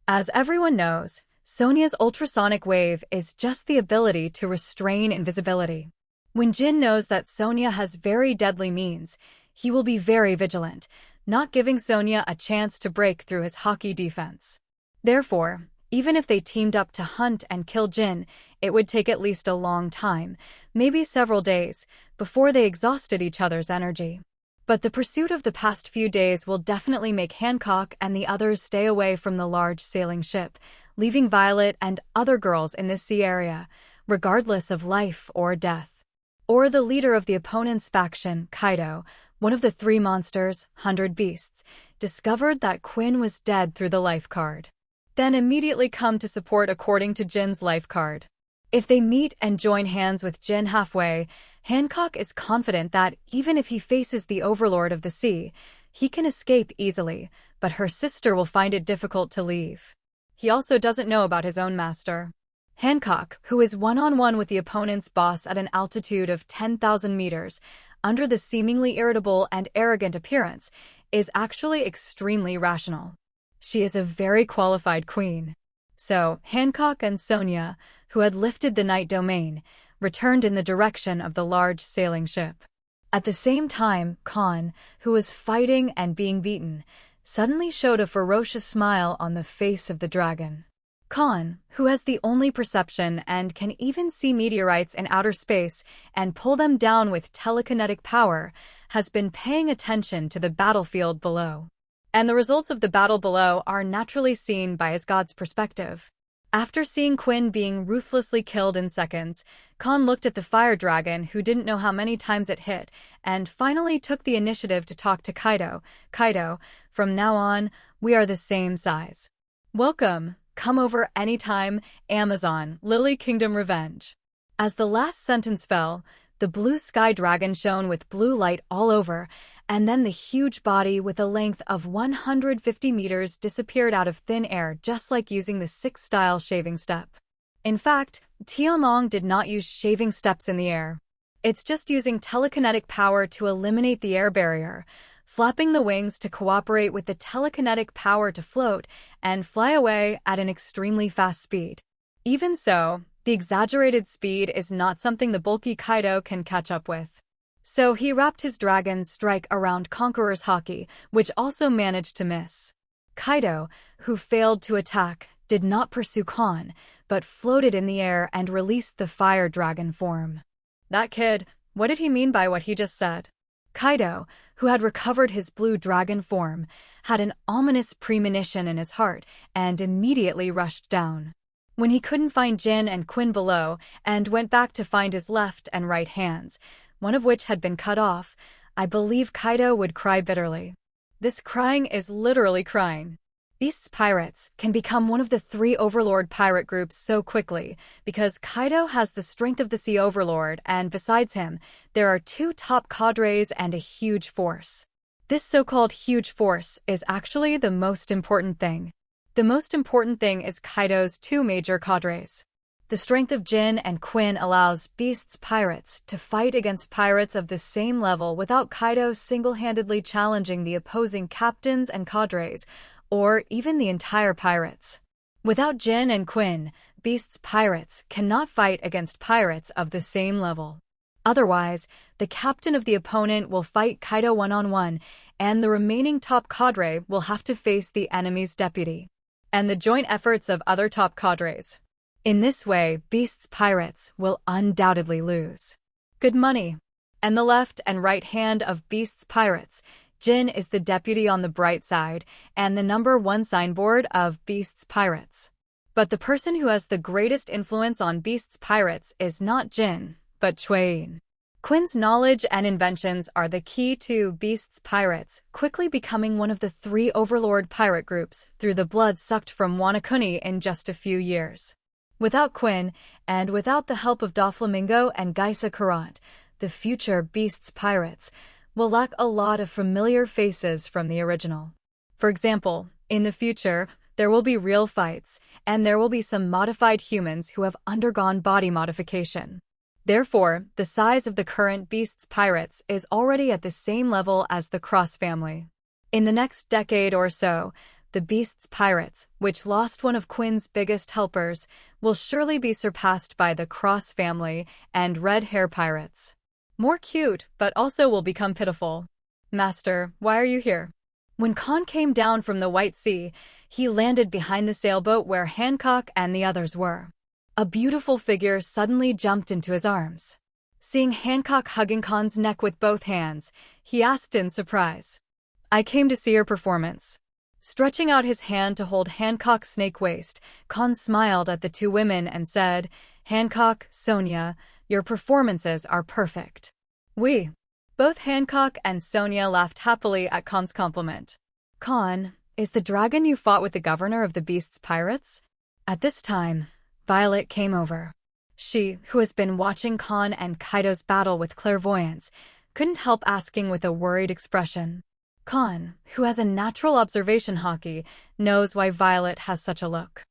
As everyone knows, Sonia's ultrasonic wave is just the ability to restrain invisibility. When Jin knows that Sonia has very deadly means, he will be very vigilant, not giving Sonia a chance to break through his haki defense. Therefore, even if they teamed up to hunt and kill Jin, it would take at least a long time, maybe several days, before they exhausted each other's energy. But the pursuit of the past few days will definitely make Hancock and the others stay away from the large sailing ship, leaving Violet and other girls in this sea area, regardless of life or death. Or the leader of the opponent's faction, Kaido, one of the 3 monsters, 100 beasts, discovered that Quinn was dead through the life card. Then immediately come to support according to Jin's life card. If they meet and join hands with Jin halfway, Hancock is confident that even if he faces the overlord of the sea, he can escape easily, but her sister will find it difficult to leave. He also doesn't know about his own master. Hancock, who is one-on-one with the opponent's boss at an altitude of 10,000 meters, under the seemingly irritable and arrogant appearance, is actually extremely rational. She is a very qualified queen. So, Hancock and Sonia, who had lifted the night domain, returned in the direction of the large sailing ship. At the same time, Kahn, who was fighting and being beaten, suddenly showed a ferocious smile on the face of the dragon. Kahn, who has the only perception and can even see meteorites in outer space and pull them down with telekinetic power, has been paying attention to the battlefield below. And the results of the battle below are naturally seen by his god's perspective. After seeing Quinn being ruthlessly killed in seconds, Kahn looked at the fire dragon, who didn't know how many times it hit, and finally took the initiative to talk to Kaido. Kaido, from now on, we are the same size. Welcome. Come over anytime, Amazon, Lily Kingdom Revenge. As the last sentence fell, the blue sky dragon shone with blue light all over, and then the huge body with a length of 150 meters disappeared out of thin air, just like using the 6-style shaving step. In fact, Tianhu did not use shaving steps in the air. It's just using telekinetic power to eliminate the air barrier, flapping the wings to cooperate with the telekinetic power to float and fly away at an extremely fast speed. Even so, the exaggerated speed is not something the bulky Kaido can catch up with. So he wrapped his dragon's strike around Conqueror's Haki, which also managed to miss. Kaido, who failed to attack, did not pursue Kahn, but floated in the air and released the fire dragon form. That kid, what did he mean by what he just said? Kaido, who had recovered his blue dragon form, had an ominous premonition in his heart and immediately rushed down. When he couldn't find Jin and Quinn below and went back to find his left and right hands, one of which had been cut off, I believe Kaido would cry bitterly. This crying is literally crying. Beast's pirates can become one of the 3 overlord pirate groups so quickly because Kaido has the strength of the Sea Overlord, and besides him, there are 2 top cadres and a huge force. This so-called huge force is actually the most important thing. The most important thing is Kaido's 2 major cadres. The strength of Jin and Quinn allows Beast's pirates to fight against pirates of the same level without Kaido single-handedly challenging the opposing captains and cadres, or even the entire pirates. Without Jin and Quinn, Beast's pirates cannot fight against pirates of the same level. Otherwise, the captain of the opponent will fight Kaido one-on-one, and the remaining top cadre will have to face the enemy's deputy and the joint efforts of other top cadres. In this way, Beast's pirates will undoubtedly lose. Good money. And the left and right hand of Beast's pirates, Jin is the deputy on the bright side and the #1 signboard of Beast's pirates. But the person who has the greatest influence on Beast's pirates is not Jin, but Chuayin. Quinn's knowledge and inventions are the key to Beast's pirates quickly becoming one of the 3 overlord pirate groups through the blood sucked from Wanakuni in just a few years. Without Quinn, and without the help of Doflamingo and Geisa Kurant, the future Beast's pirates will lack a lot of familiar faces from the original. For example, in the future, there will be real fights, and there will be some modified humans who have undergone body modification. Therefore, the size of the current Beast's pirates is already at the same level as the Cross family. In the next decade or so, the Beast's pirates, which lost one of Quinn's biggest helpers, will surely be surpassed by the Cross family and Red Hair pirates. More cute, but also will become pitiful. Master, why are you here? When Kahn came down from the White Sea, he landed behind the sailboat where Hancock and the others were. A beautiful figure suddenly jumped into his arms. Seeing Hancock hugging Kahn's neck with both hands, he asked in surprise, "I came to see your performance." Stretching out his hand to hold Hancock's snake waist, Kahn smiled at the 2 women and said, "Hancock, Sonia, your performances are perfect." Both Hancock and Sonia laughed happily at Kahn's compliment. "Kahn, is the dragon you fought with the governor of the Beast's pirates?" At this time, Violet came over. She, who has been watching Kahn and Kaido's battle with clairvoyance, couldn't help asking with a worried expression. Kahn, who has a natural observation haki, knows why Violet has such a look.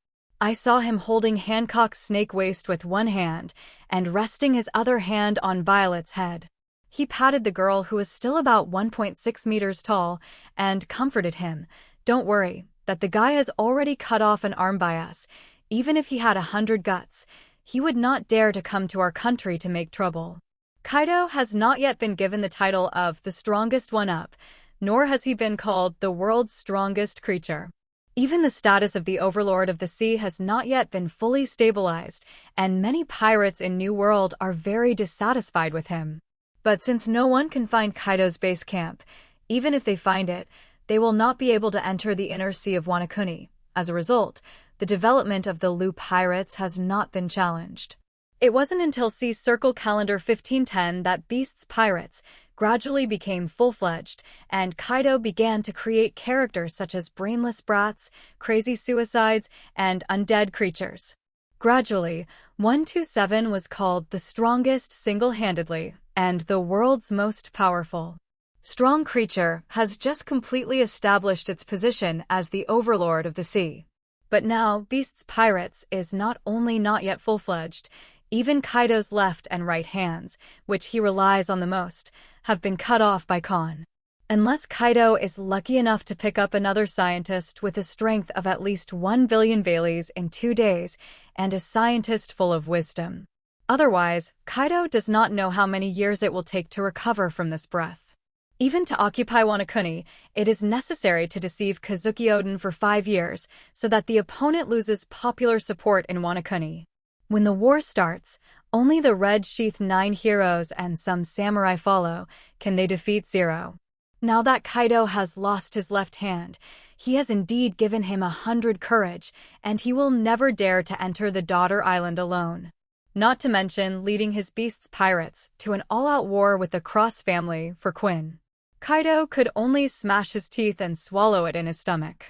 I saw him holding Hancock's snake waist with one hand and resting his other hand on Violet's head. He patted the girl who was still about 1.6 meters tall and comforted him. "Don't worry, that the guy has already cut off an arm by us. Even if he had 100 guts, he would not dare to come to our country to make trouble." Kaido has not yet been given the title of the strongest one-up, nor has he been called the world's strongest creature. Even the status of the Overlord of the Sea has not yet been fully stabilized, and many pirates in New World are very dissatisfied with him. But since no one can find Kaido's base camp, even if they find it, they will not be able to enter the inner sea of Wano Kuni. As a result, the development of the Lu pirates has not been challenged. It wasn't until See Circle Calendar 1510 that Beast's pirates gradually became full-fledged, and Kaido began to create characters such as brainless brats, crazy suicides, and undead creatures. Gradually, 127 was called the strongest single-handedly and the world's most powerful. Strong creature has just completely established its position as the overlord of the sea. But now, Beast's Pirates is not only not yet full-fledged, even Kaido's left and right hands, which he relies on the most, have been cut off by Kahn. Unless Kaido is lucky enough to pick up another scientist with a strength of at least 1 billion Baileys in 2 days, and a scientist full of wisdom. Otherwise, Kaido does not know how many years it will take to recover from this breath. Even to occupy Wano Kuni, it is necessary to deceive Kazuki Oden for 5 years, so that the opponent loses popular support in Wano Kuni. When the war starts, only the Red Sheath 9 heroes and some samurai follow, can they defeat Zero. Now that Kaido has lost his left hand, he has indeed given him 100 courage, and he will never dare to enter the Daughter Island alone. Not to mention leading his Beast's pirates to an all-out war with the Cross family for Quinn. Kaido could only smash his teeth and swallow it in his stomach.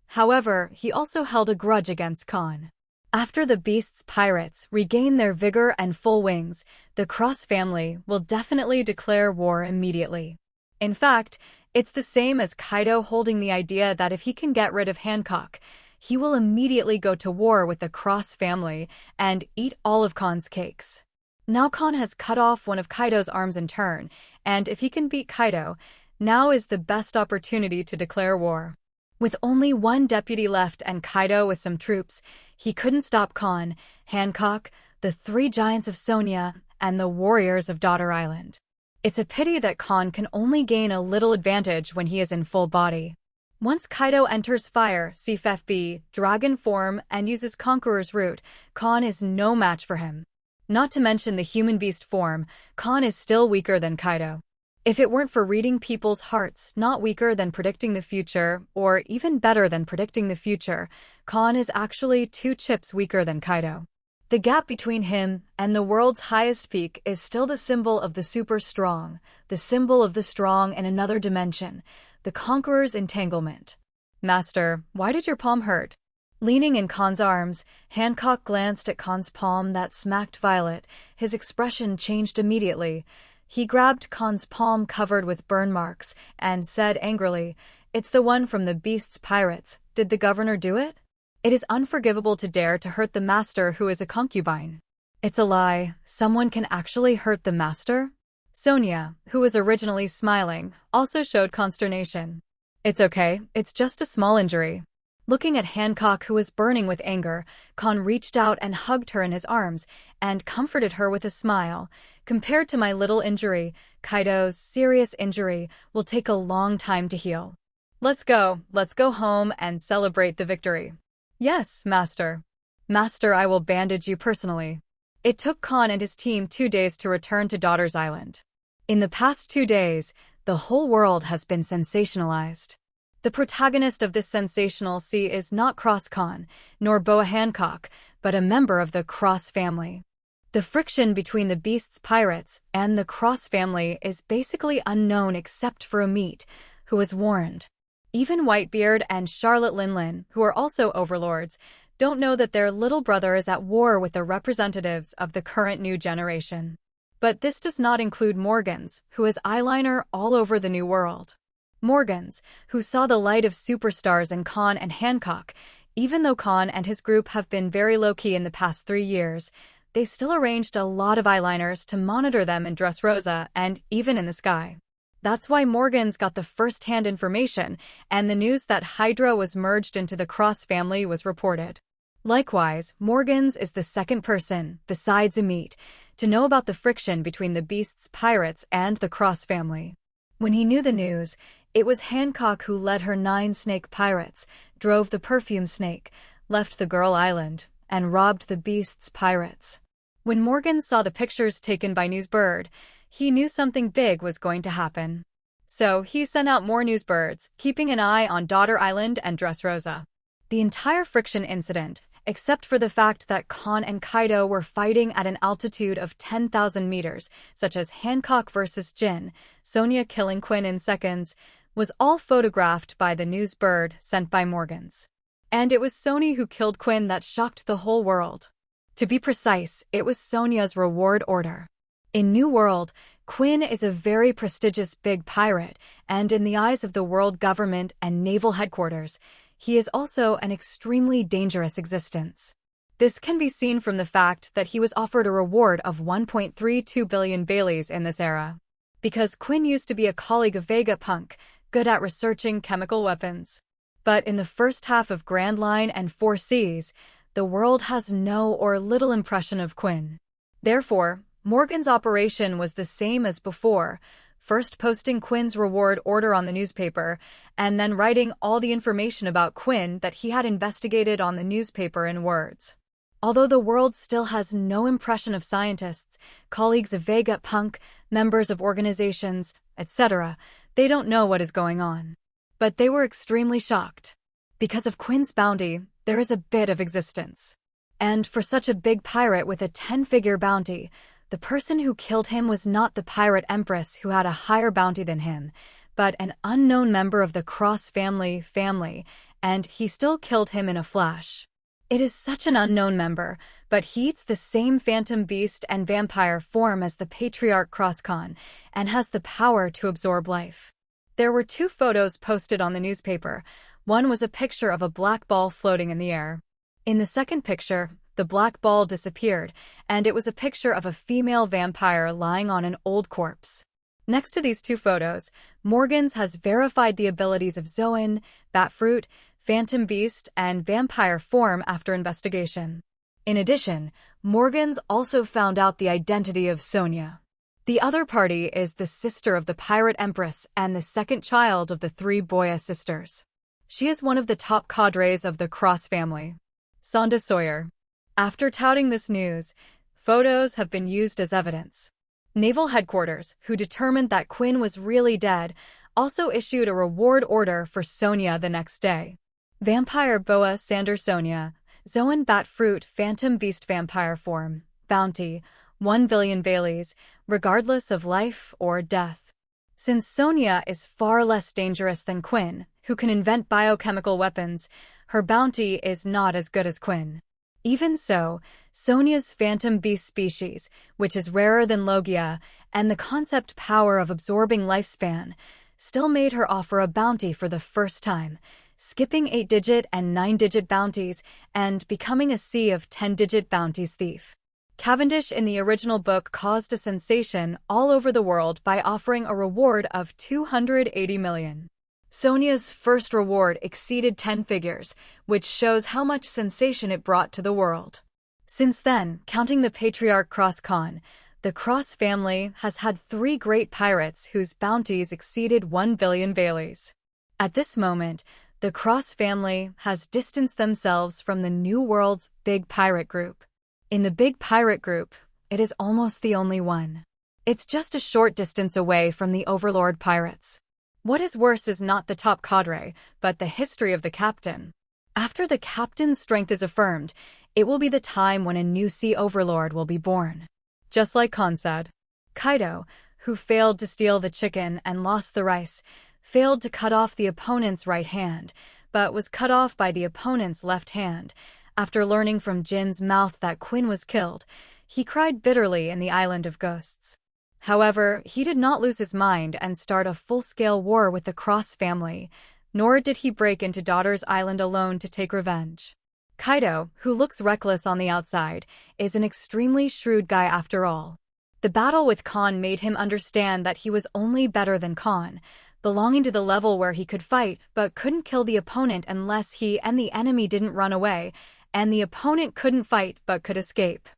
However, he also held a grudge against Kahn. After the Beast's pirates regain their vigor and full wings, the Cross family will definitely declare war immediately. In fact, it's the same as Kaido holding the idea that if he can get rid of Hancock, he will immediately go to war with the Cross family and eat all of Kahn's cakes. Now Kahn has cut off one of Kaido's arms in turn, and if he can beat Kaido, now is the best opportunity to declare war. With only one deputy left and Kaido with some troops, he couldn't stop Kahn, Hancock, the 3 giants of Sonia, and the warriors of Daughter Island. It's a pity that Kahn can only gain a little advantage when he is in full body. Once Kaido enters Fire, CFB, Dragon form, and uses Conqueror's Root, Kahn is no match for him. Not to mention the Human Beast form, Kahn is still weaker than Kaido. If it weren't for reading people's hearts, not weaker than predicting the future, or even better than predicting the future, Kahn is actually 2 chips weaker than Kaido. The gap between him and the world's highest peak is still the symbol of the super strong, the symbol of the strong in another dimension, the Conqueror's entanglement. "Master, why did your palm hurt?" Leaning in Kahn's arms, Hancock glanced at Kahn's palm that smacked violet. His expression changed immediately. He grabbed Kahn's palm covered with burn marks and said angrily, "It's the one from the Beast's pirates. Did the governor do it? It is unforgivable to dare to hurt the master who is a concubine." "It's a lie. Someone can actually hurt the master?" Sonia, who was originally smiling, also showed consternation. "It's okay, it's just a small injury." Looking at Hancock, who was burning with anger, Kahn reached out and hugged her in his arms and comforted her with a smile. "Compared to my little injury, Kaido's serious injury will take a long time to heal. Let's go home and celebrate the victory." "Yes, Master. Master, I will bandage you personally." It took Kahn and his team 2 days to return to Daughter's Island. In the past 2 days, the whole world has been sensationalized. The protagonist of this sensational sea is not Cross Kahn, nor Boa Hancock, but a member of the Cross family. The friction between the Beast's pirates and the Cross family is basically unknown except for Amit, who was warned. Even Whitebeard and Charlotte Linlin, who are also overlords, don't know that their little brother is at war with the representatives of the current new generation. But this does not include Morgans, who is eyeliner all over the new world. Morgans, who saw the light of superstars in Kahn and Hancock. Even though Kahn and his group have been very low-key in the past 3 years, they still arranged a lot of eyeliners to monitor them in Dressrosa and even in the sky. That's why Morgans got the first-hand information, and the news that Hydra was merged into the Cross family was reported. Likewise, Morgans is the second person, besides Amit, to know about the friction between the Beast's pirates and the Cross family. When he knew the news, it was Hancock who led her 9 snake pirates, drove the perfume snake, left the Girl Island, and robbed the Beast's pirates. When Morgan saw the pictures taken by Newsbird, he knew something big was going to happen. So he sent out more Newsbirds, keeping an eye on Daughter Island and Dressrosa. The entire friction incident, except for the fact that Kahn and Kaido were fighting at an altitude of 10,000 meters, such as Hancock versus Jin, Sonia killing Quinn in seconds, was all photographed by the Newsbird sent by Morgans. And it was Sony who killed Quinn that shocked the whole world. To be precise, it was Sonia's reward order. In New World, Quinn is a very prestigious big pirate, and in the eyes of the world government and naval headquarters, he is also an extremely dangerous existence. This can be seen from the fact that he was offered a reward of 1.32 billion Baileys in this era. Because Quinn used to be a colleague of Vegapunk, good at researching chemical weapons. But in the first half of Grand Line and Four Seas, the world has no or little impression of Quinn. Therefore, Morgan's operation was the same as before, first posting Quinn's reward order on the newspaper, and then writing all the information about Quinn that he had investigated on the newspaper in words. Although the world still has no impression of scientists, colleagues of Vegapunk, members of organizations, etc., they don't know what is going on. But they were extremely shocked. Because of Quinn's bounty, there is a bit of existence. And for such a big pirate with a 10-figure bounty, the person who killed him was not the pirate empress who had a higher bounty than him, but an unknown member of the Cross family, and he still killed him in a flash. It is such an unknown member, but he eats the same phantom beast and vampire form as the patriarch Kahn, and has the power to absorb life. There were 2 photos posted on the newspaper. One was a picture of a black ball floating in the air. In the second picture, the black ball disappeared, and it was a picture of a female vampire lying on an old corpse. Next to these 2 photos, Morgans has verified the abilities of Zoan, Batfruit, Phantom Beast, and vampire form after investigation. In addition, Morgans also found out the identity of Sonia. The other party is the sister of the pirate empress and the second child of the 3 Boya sisters. She is one of the top cadres of the Cross family. Sonda Sawyer. After touting this news, photos have been used as evidence. Naval headquarters, who determined that Quinn was really dead, also issued a reward order for Sonia the next day. Vampire Boa Sander Sonia, Zoan Batfruit Phantom Beast vampire form, bounty, 1 billion Baileys, regardless of life or death. Since Sonia is far less dangerous than Quinn, who can invent biochemical weapons, her bounty is not as good as Quinn. Even so, Sonia's Phantom Beast species, which is rarer than Logia, and the concept power of absorbing lifespan, still made her offer a bounty for the first time, skipping 8-digit and 9-digit bounties and becoming a sea of 10-digit bounties thief. Cavendish in the original book caused a sensation all over the world by offering a reward of 280 million. Sonia's first reward exceeded 10 figures, which shows how much sensation it brought to the world. Since then, counting the patriarch Kahn, the Cross family has had 3 great pirates whose bounties exceeded 1 billion Baileys. At this moment, the Cross family has distanced themselves from the New World's big pirate group. In the big pirate group, it is almost the only one. It's just a short distance away from the Overlord pirates. What is worse is not the top cadre, but the history of the captain. After the captain's strength is affirmed, it will be the time when a new sea overlord will be born. Just like Kahn said. Kaido, who failed to steal the chicken and lost the rice, failed to cut off the opponent's right hand, but was cut off by the opponent's left hand. After learning from Jin's mouth that Quinn was killed, he cried bitterly in the Island of Ghosts. However, he did not lose his mind and start a full-scale war with the Cross family, nor did he break into Daughter's Island alone to take revenge. Kaido, who looks reckless on the outside, is an extremely shrewd guy after all. The battle with Kahn made him understand that he was only better than Kahn, belonging to the level where he could fight but couldn't kill the opponent unless he and the enemy didn't run away, and the opponent couldn't fight but could escape.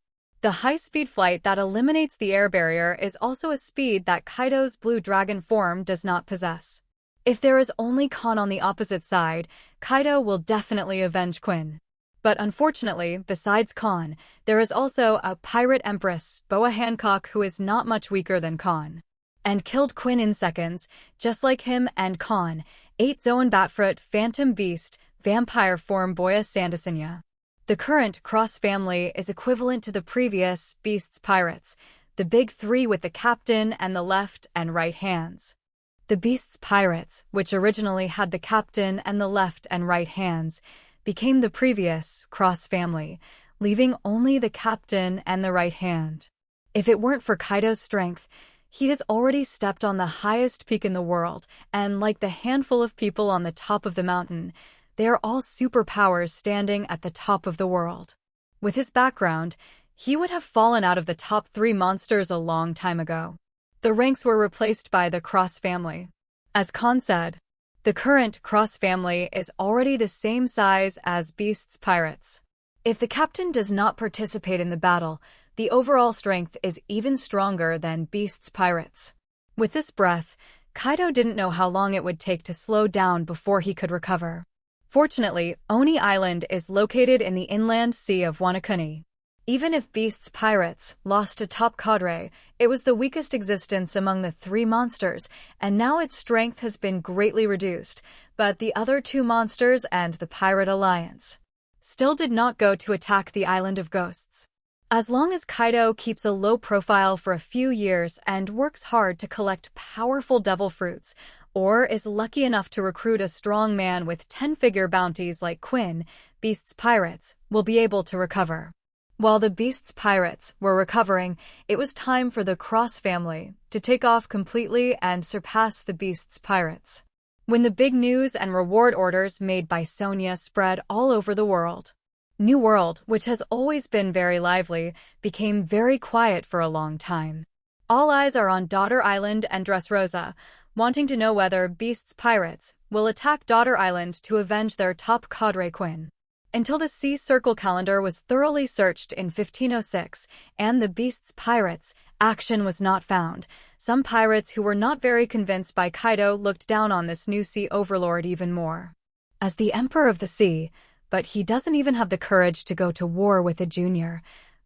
The high-speed flight that eliminates the air barrier is also a speed that Kaido's blue dragon form does not possess. If there is only Kahn on the opposite side, Kaido will definitely avenge Quinn. But unfortunately, besides Kahn, there is also a pirate empress, Boa Hancock, who is not much weaker than Kahn, and killed Quinn in seconds, just like him and Kahn, ate Zoan Batfruit, Phantom Beast, vampire form Boya Sandasinya. The current Cross family is equivalent to the previous Beast's pirates, the big three with the captain and the left and right hands. The Beast's pirates, which originally had the captain and the left and right hands, became the previous Cross family, leaving only the captain and the right hand. If it weren't for Kaido's strength, he has already stepped on the highest peak in the world, and like the handful of people on the top of the mountain, they are all superpowers standing at the top of the world. With his background, he would have fallen out of the top 3 monsters a long time ago. The ranks were replaced by the Cross family. As Kahn said, the current Cross family is already the same size as Beast's pirates. If the captain does not participate in the battle, the overall strength is even stronger than Beast's pirates. With this breath, Kaido didn't know how long it would take to slow down before he could recover. Fortunately, Oni Island is located in the inland sea of Wanakuni. Even if Beast's pirates lost to top cadre, it was the weakest existence among the 3 monsters, and now its strength has been greatly reduced, but the other 2 monsters and the Pirate Alliance still did not go to attack the Island of Ghosts. As long as Kaido keeps a low profile for a few years and works hard to collect powerful devil fruits, or is lucky enough to recruit a strong man with 10-figure bounties like Quinn, Beast's pirates will be able to recover. While the Beast's pirates were recovering, it was time for the Cross family to take off completely and surpass the Beast's pirates. When the big news and reward orders made by Sonia spread all over the world, New World, which has always been very lively, became very quiet for a long time. All eyes are on Daughter Island and Dressrosa, wanting to know whether Beast's pirates will attack Daughter Island to avenge their top cadre Quinn. Until the Sea Circle calendar was thoroughly searched in 1506 and the Beast's pirates' action was not found, some pirates who were not very convinced by Kaido looked down on this new sea overlord even more. As the Emperor of the Sea, but he doesn't even have the courage to go to war with a junior.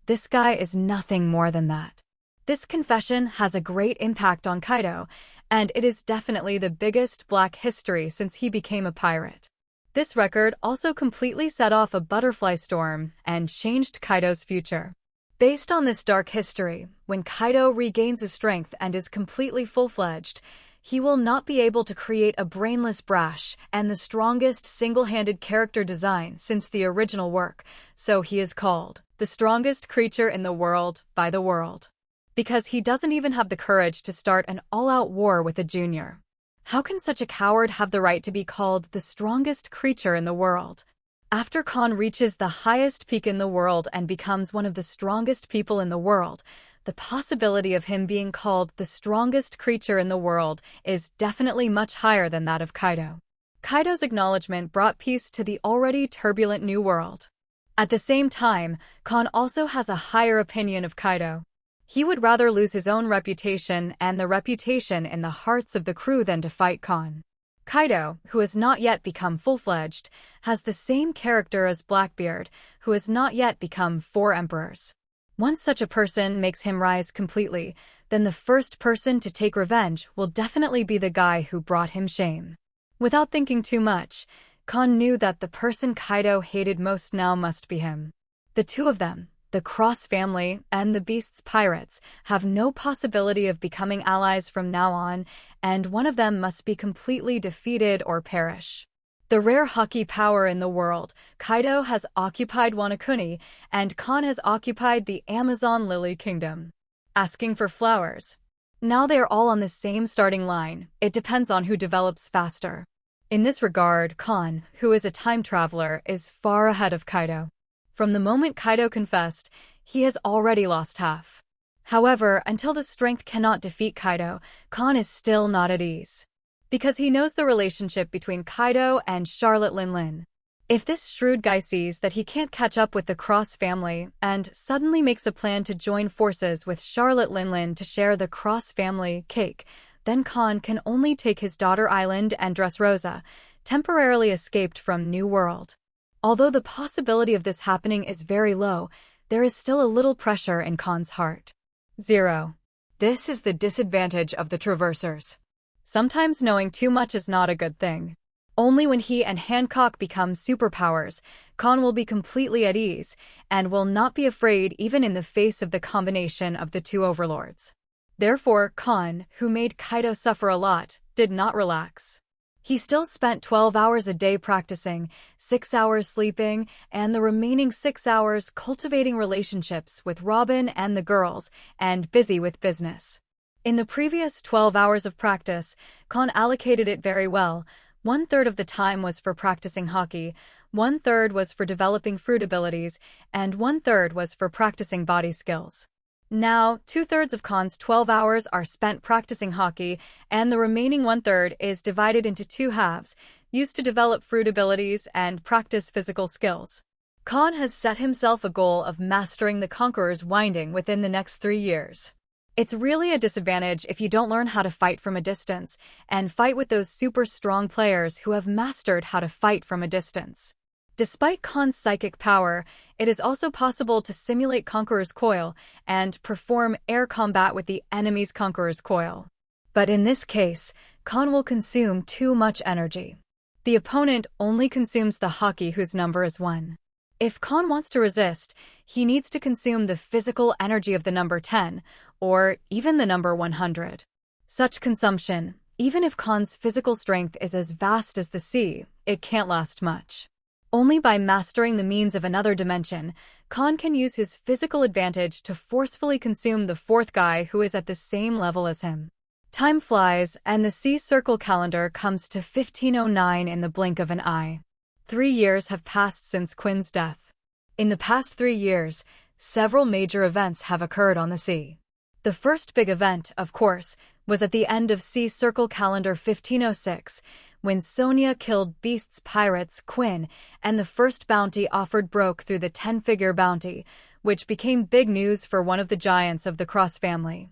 This guy is nothing more than that. This confession has a great impact on Kaido, and it is definitely the biggest black history since he became a pirate. This record also completely set off a butterfly storm and changed Kaido's future. Based on this dark history, when Kaido regains his strength and is completely full-fledged, he will not be able to create a brainless brash and the strongest single-handed character design since the original work, so he is called the strongest creature in the world by the world. Because he doesn't even have the courage to start an all-out war with a junior. How can such a coward have the right to be called the strongest creature in the world? After Kahn reaches the highest peak in the world and becomes one of the strongest people in the world, the possibility of him being called the strongest creature in the world is definitely much higher than that of Kaido. Kaido's acknowledgement brought peace to the already turbulent new world. At the same time, Kahn also has a higher opinion of Kaido. He would rather lose his own reputation and the reputation in the hearts of the crew than to fight Kahn. Kaido, who has not yet become full-fledged, has the same character as Blackbeard, who has not yet become 4 emperors. Once such a person makes him rise completely, then the first person to take revenge will definitely be the guy who brought him shame. Without thinking too much, Kahn knew that the person Kaido hated most now must be him. The 2 of them, the Cross family and the Beast's pirates, have no possibility of becoming allies from now on, and one of them must be completely defeated or perish. The rare Haki power in the world, Kaido has occupied Wanakuni, and Kahn has occupied the Amazon Lily Kingdom. Asking for flowers. Now they are all on the same starting line, it depends on who develops faster. In this regard, Kahn, who is a time traveler, is far ahead of Kaido. From the moment Kaido confessed, he has already lost half. However, until the strength cannot defeat Kaido, Kahn is still not at ease. Because he knows the relationship between Kaido and Charlotte Linlin. If this shrewd guy sees that he can't catch up with the Cross family and suddenly makes a plan to join forces with Charlotte Linlin to share the Cross family cake, then Kahn can only take his daughter Island and Dressrosa, temporarily escaped from New World. Although the possibility of this happening is very low, there is still a little pressure in Kahn's heart. 0. This is the disadvantage of the Traversers. Sometimes knowing too much is not a good thing. Only when he and Hancock become superpowers, Kahn will be completely at ease, and will not be afraid even in the face of the combination of the two overlords. Therefore, Kahn, who made Kaido suffer a lot, did not relax. He still spent 12 hours a day practicing, 6 hours sleeping, and the remaining 6 hours cultivating relationships with Robin and the girls, and busy with business. In the previous 12 hours of practice, Kahn allocated it very well. 1/3 of the time was for practicing Haki, 1/3 was for developing fruit abilities, and 1/3 was for practicing body skills. Now, 2/3 of Kahn's 12 hours are spent practicing Haki, and the remaining 1/3 is divided into 2 halves, used to develop fruit abilities and practice physical skills. Kahn has set himself a goal of mastering the Conqueror's Winding within the next 3 years. It's really a disadvantage if you don't learn how to fight from a distance, and fight with those super strong players who have mastered how to fight from a distance. Despite Kahn's psychic power, it is also possible to simulate Conqueror's Coil and perform air combat with the enemy's Conqueror's Coil. But in this case, Kahn will consume too much energy. The opponent only consumes the Haki whose number is 1. If Kahn wants to resist, he needs to consume the physical energy of the number 10, or even the number 100. Such consumption, even if Kahn's physical strength is as vast as the sea, it can't last much. Only by mastering the means of another dimension, Kahn can use his physical advantage to forcefully consume the 4th guy who is at the same level as him. Time flies, and the sea circle calendar comes to 1509 in the blink of an eye. 3 years have passed since Quinn's death. In the past 3 years, several major events have occurred on the sea. The first big event, of course, was at the end of Sea Circle Calendar 1506, when Sonia killed Beast's pirates Quinn, and the first bounty offered broke through the 10-figure bounty, which became big news for one of the giants of the Cross family.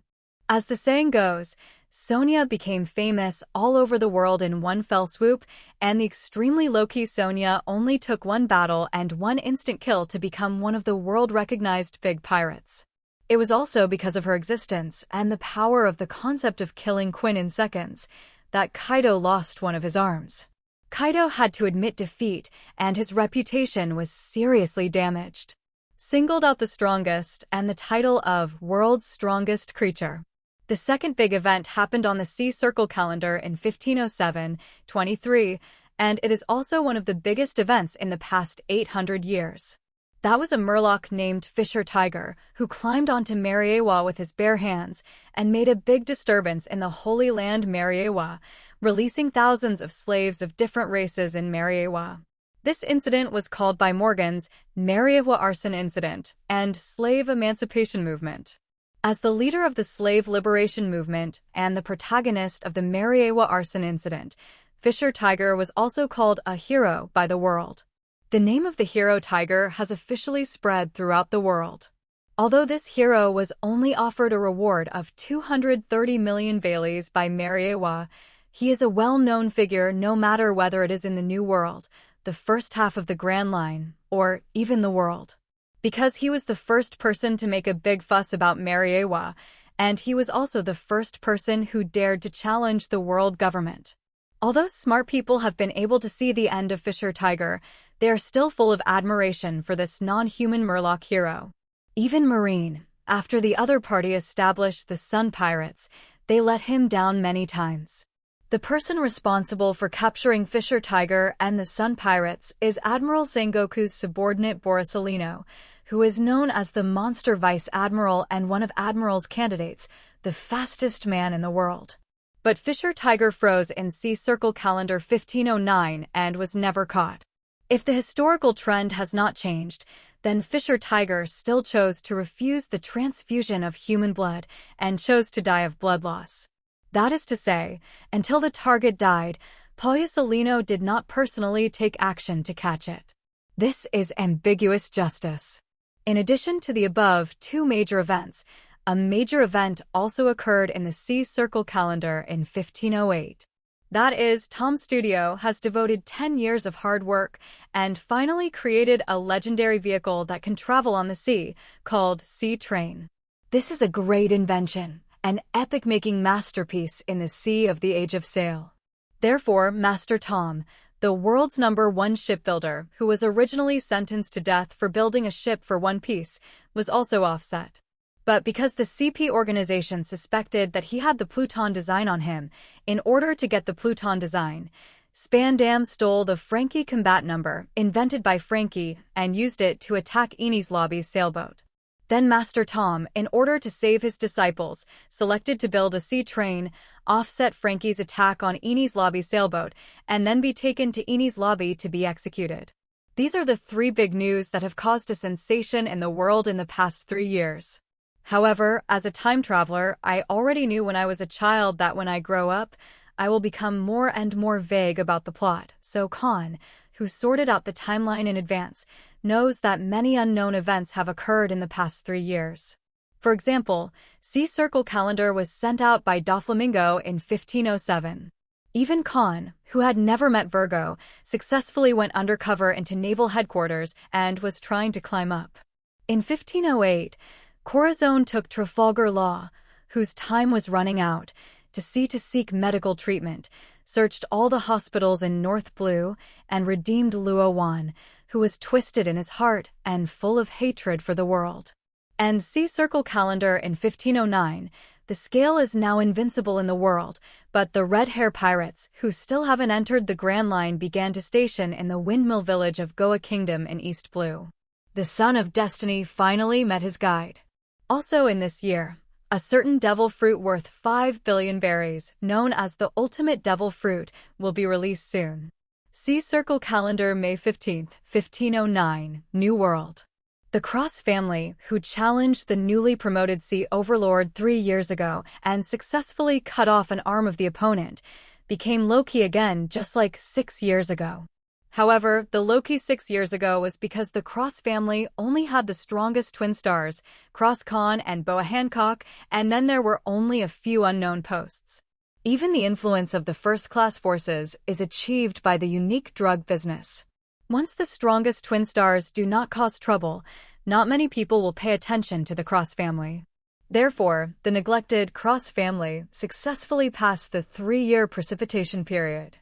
As the saying goes, Sonia became famous all over the world in one fell swoop, and the extremely low-key Sonia only took 1 battle and 1 instant kill to become one of the world-recognized big pirates. It was also because of her existence and the power of the concept of killing Quinn in seconds that Kaido lost one of his arms. Kaido had to admit defeat, and his reputation was seriously damaged. Singled out the strongest and the title of World's Strongest Creature. The second big event happened on the Sea Circle calendar in 1507-23, and it is also one of the biggest events in the past 800 years. That was a Murloc named Fisher Tiger, who climbed onto Mariewa with his bare hands and made a big disturbance in the Holy Land Mariewa, releasing thousands of slaves of different races in Mariewa. This incident was called by Morgan's Mariewa Arson Incident and Slave Emancipation Movement. As the leader of the slave liberation movement and the protagonist of the Mariewa Arson Incident, Fisher Tiger was also called a hero by the world. The name of the hero Tiger has officially spread throughout the world. Although this hero was only offered a reward of 230 million Baileys by Mariewa, he is a well-known figure no matter whether it is in the New World, the first half of the Grand Line, or even the world. Because he was the first person to make a big fuss about Mariewa, and he was also the first person who dared to challenge the world government. Although smart people have been able to see the end of Fisher Tiger, they are still full of admiration for this non-human Murloc hero. Even Marine, after the other party established the Sun Pirates, they let him down many times. The person responsible for capturing Fisher Tiger and the Sun Pirates is Admiral Sengoku's subordinate Borsalino, who is known as the Monster Vice Admiral and one of Admiral's candidates, the fastest man in the world. But Fisher Tiger froze in Sea Circle Calendar 1509 and was never caught. If the historical trend has not changed, then Fisher Tiger still chose to refuse the transfusion of human blood and chose to die of blood loss. That is to say, until the target died, Pollusolino did not personally take action to catch it. This is ambiguous justice. In addition to the above two major events, a major event also occurred in the Sea Circle Calendar in 1508. That is, Tom Studio has devoted 10 years of hard work and finally created a legendary vehicle that can travel on the sea, called Sea Train. This is a great invention, an epic-making masterpiece in the sea of the Age of Sail. Therefore, Master Tom, the world's #1 shipbuilder, who was originally sentenced to death for building a ship for one piece, was also offset. But because the CP organization suspected that he had the Pluton design on him, in order to get the Pluton design, Spandam stole the Frankie combat number, invented by Frankie, and used it to attack Enies Lobby's sailboat. Then Master Tom, in order to save his disciples, selected to build a sea train, offset Frankie's attack on Enies Lobby's sailboat, and then be taken to Enies Lobby to be executed. These are the three big news that have caused a sensation in the world in the past 3 years. However, as a time traveler, I already knew when I was a child that when I grow up, I will become more and more vague about the plot, so Kahn, who sorted out the timeline in advance, knows that many unknown events have occurred in the past 3 years. For example, Sea Circle Calendar was sent out by Doflamingo in 1507. Even Kahn, who had never met Virgo, successfully went undercover into naval headquarters and was trying to climb up. In 1508, Corazon took Trafalgar Law, whose time was running out, to seek medical treatment, searched all the hospitals in North Blue, and redeemed Luo Wan, who was twisted in his heart and full of hatred for the world. And Sea Circle Calendar in 1509, the scale is now invincible in the world, but the Red Hair Pirates, who still haven't entered the Grand Line, began to station in the windmill village of Goa Kingdom in East Blue. The Son of Destiny finally met his guide. Also in this year, a certain devil fruit worth 5 billion berries, known as the ultimate devil fruit, will be released soon. Sea Circle Calendar May 15, 1509, New World. The Cross family, who challenged the newly promoted Sea Overlord 3 years ago and successfully cut off an arm of the opponent, became Loki again just like 6 years ago. However, the Loki 6 years ago was because the Cross family only had the strongest twin stars, Cross Kahn and Boa Hancock, and then there were only a few unknown posts. Even the influence of the first-class forces is achieved by the unique drug business. Once the strongest twin stars do not cause trouble, not many people will pay attention to the Cross family. Therefore, the neglected Cross family successfully passed the 3-year precipitation period.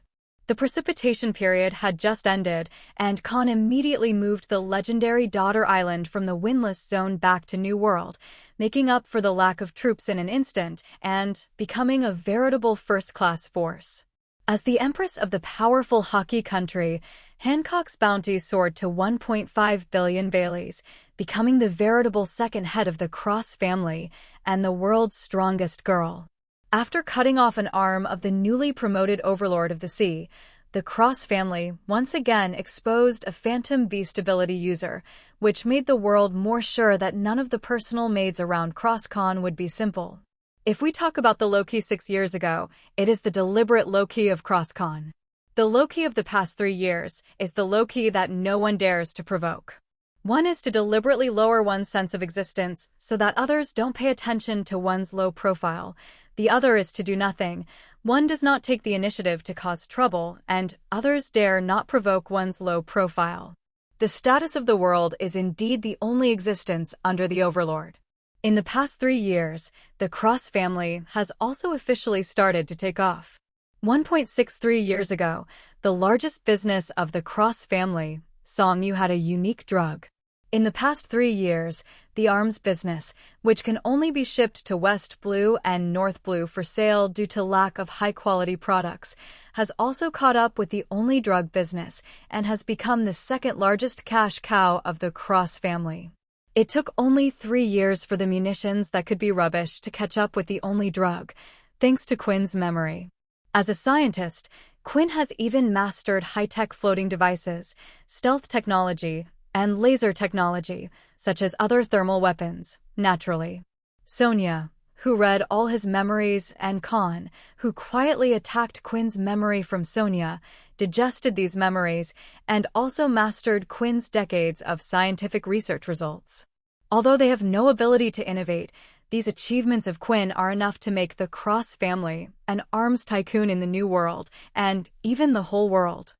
The precipitation period had just ended, and Kahn immediately moved the legendary Daughter Island from the windless zone back to New World, making up for the lack of troops in an instant and becoming a veritable first-class force. As the Empress of the powerful Haki country, Hancock's bounty soared to 1.5 billion Baileys, becoming the veritable second head of the Cross family and the world's strongest girl. After cutting off an arm of the newly promoted Overlord of the Sea, the Cross family once again exposed a Phantom V stability user, which made the world more sure that none of the personal maids around Cross Kahn would be simple. If we talk about the Loki 6 years ago, it is the deliberate Loki of Cross Kahn. The Loki of the past 3 years is the Loki that no one dares to provoke. One is to deliberately lower one's sense of existence so that others don't pay attention to one's low profile. The other is to do nothing. One does not take the initiative to cause trouble, and others dare not provoke one's low profile. The status of the world is indeed the only existence under the Overlord. In the past 3 years, the Cross family has also officially started to take off. 1.63 years ago, the largest business of the Cross family, Songyu, had a unique drug. In the past 3 years, the arms business, which can only be shipped to West Blue and North Blue for sale due to lack of high-quality products, has also caught up with the only drug business and has become the second largest cash cow of the Cross family. It took only 3 years for the munitions that could be rubbish to catch up with the only drug. thanks to Quinn's memory. As a scientist, Quinn has even mastered high-tech floating devices, stealth technology, and laser technology, such as other thermal weapons, naturally. Sonia, who read all his memories, and Kahn, who quietly attacked Quinn's memory from Sonia, digested these memories, and also mastered Quinn's decades of scientific research results. Although they have no ability to innovate, these achievements of Quinn are enough to make the Cross family an arms tycoon in the New World, and even the whole world.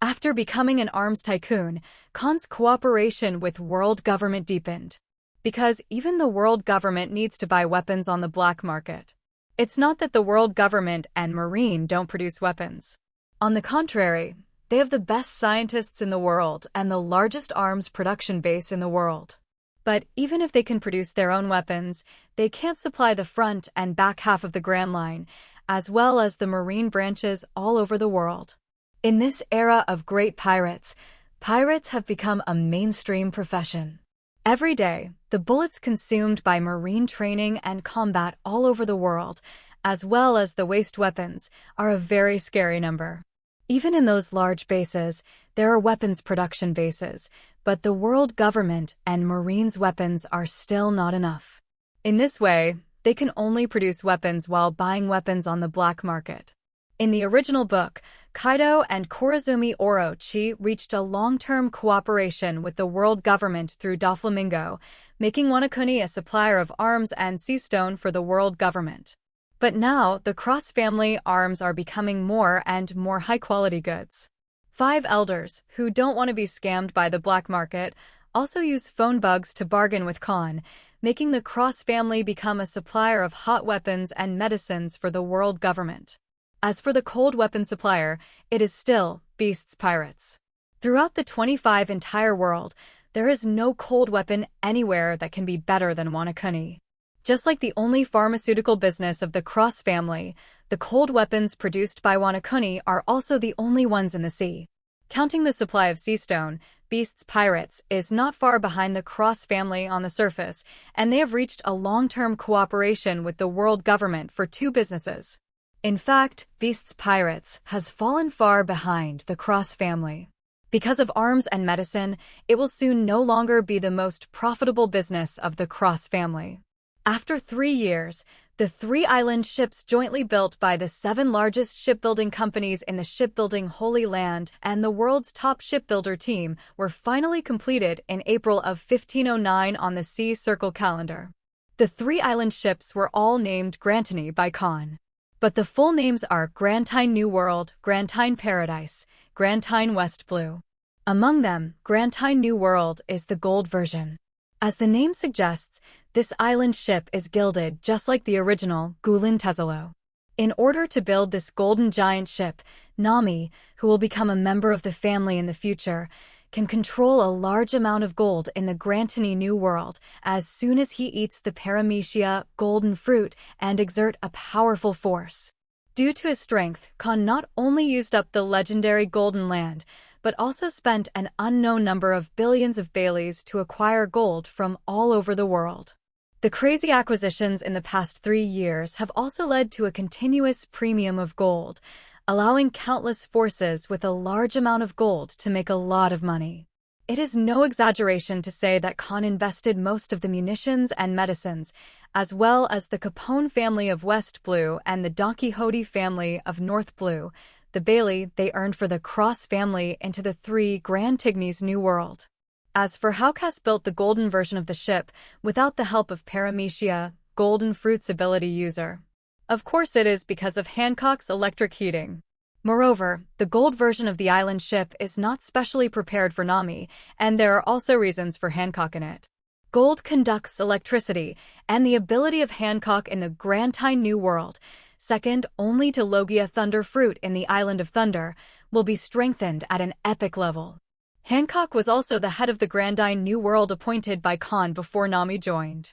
After becoming an arms tycoon, Kahn's cooperation with world government deepened. Because even the world government needs to buy weapons on the black market. It's not that the world government and Marine don't produce weapons. On the contrary, they have the best scientists in the world and the largest arms production base in the world. But even if they can produce their own weapons, they can't supply the front and back half of the Grand Line, as well as the Marine branches all over the world. In this era of great pirates have become a mainstream profession. Every day, the bullets consumed by Marine training and combat all over the world, as well as the waste weapons, are a very scary number. Even in those large bases, there are weapons production bases, but the world government and Marines' weapons are still not enough. In this way, they can only produce weapons while buying weapons on the black market. In the original book, Kaido and Korazumi Orochi reached a long-term cooperation with the world government through Doflamingo, making Wano Kuni a supplier of arms and sea stone for the world government. But now, the Cross family arms are becoming more and more high-quality goods. 5 elders, who don't want to be scammed by the black market, also use phone bugs to bargain with Kahn, making the Cross family become a supplier of hot weapons and medicines for the world government. As for the cold weapon supplier, it is still Beast's Pirates. Throughout the 25 entire world, there is no cold weapon anywhere that can be better than Wano Kuni. Just like the only pharmaceutical business of the Cross family, the cold weapons produced by Wano Kuni are also the only ones in the sea. Counting the supply of sea stone, Beast's Pirates is not far behind the Cross family on the surface, and they have reached a long-term cooperation with the world government for 2 businesses. In fact, Beast's Pirates has fallen far behind the Cross family. Because of arms and medicine, it will soon no longer be the most profitable business of the Cross family. After 3 years, the 3 island ships jointly built by the 7 largest shipbuilding companies in the shipbuilding Holy Land and the world's top shipbuilder team were finally completed in April of 1509 on the Sea Circle calendar. The 3 island ships were all named Grantini by Kahn. But the full names are Grantine New World, Grantine Paradise, Grantine West Blue. Among them, Grantine New World is the gold version. As the name suggests, this island ship is gilded just like the original Gulin Tezalo. In order to build this golden giant ship, Nami, who will become a member of the family in the future, can control a large amount of gold in the Grantini New World as soon as he eats the paramecia golden fruit and exert a powerful force. Due to his strength, Kahn not only used up the legendary Golden Land, but also spent an unknown number of billions of Baileys to acquire gold from all over the world. The crazy acquisitions in the past 3 years have also led to a continuous premium of gold, allowing countless forces with a large amount of gold to make a lot of money. It is no exaggeration to say that Kahn invested most of the munitions and medicines, as well as the Capone family of West Blue and the Don Quixote family of North Blue, the Bailey they earned for the Cross family into the 3 Grand Tignes New World. As for how Cass built the golden version of the ship without the help of paramecia, golden fruits ability user. Of course it is because of Hancock's electric heating. Moreover, the gold version of the island ship is not specially prepared for Nami, and there are also reasons for Hancock in it. Gold conducts electricity, and the ability of Hancock in the Grantine New World, second only to Logia Thunder Fruit in the Island of Thunder, will be strengthened at an epic level. Hancock was also the head of the Grandine New World appointed by Kahn before Nami joined.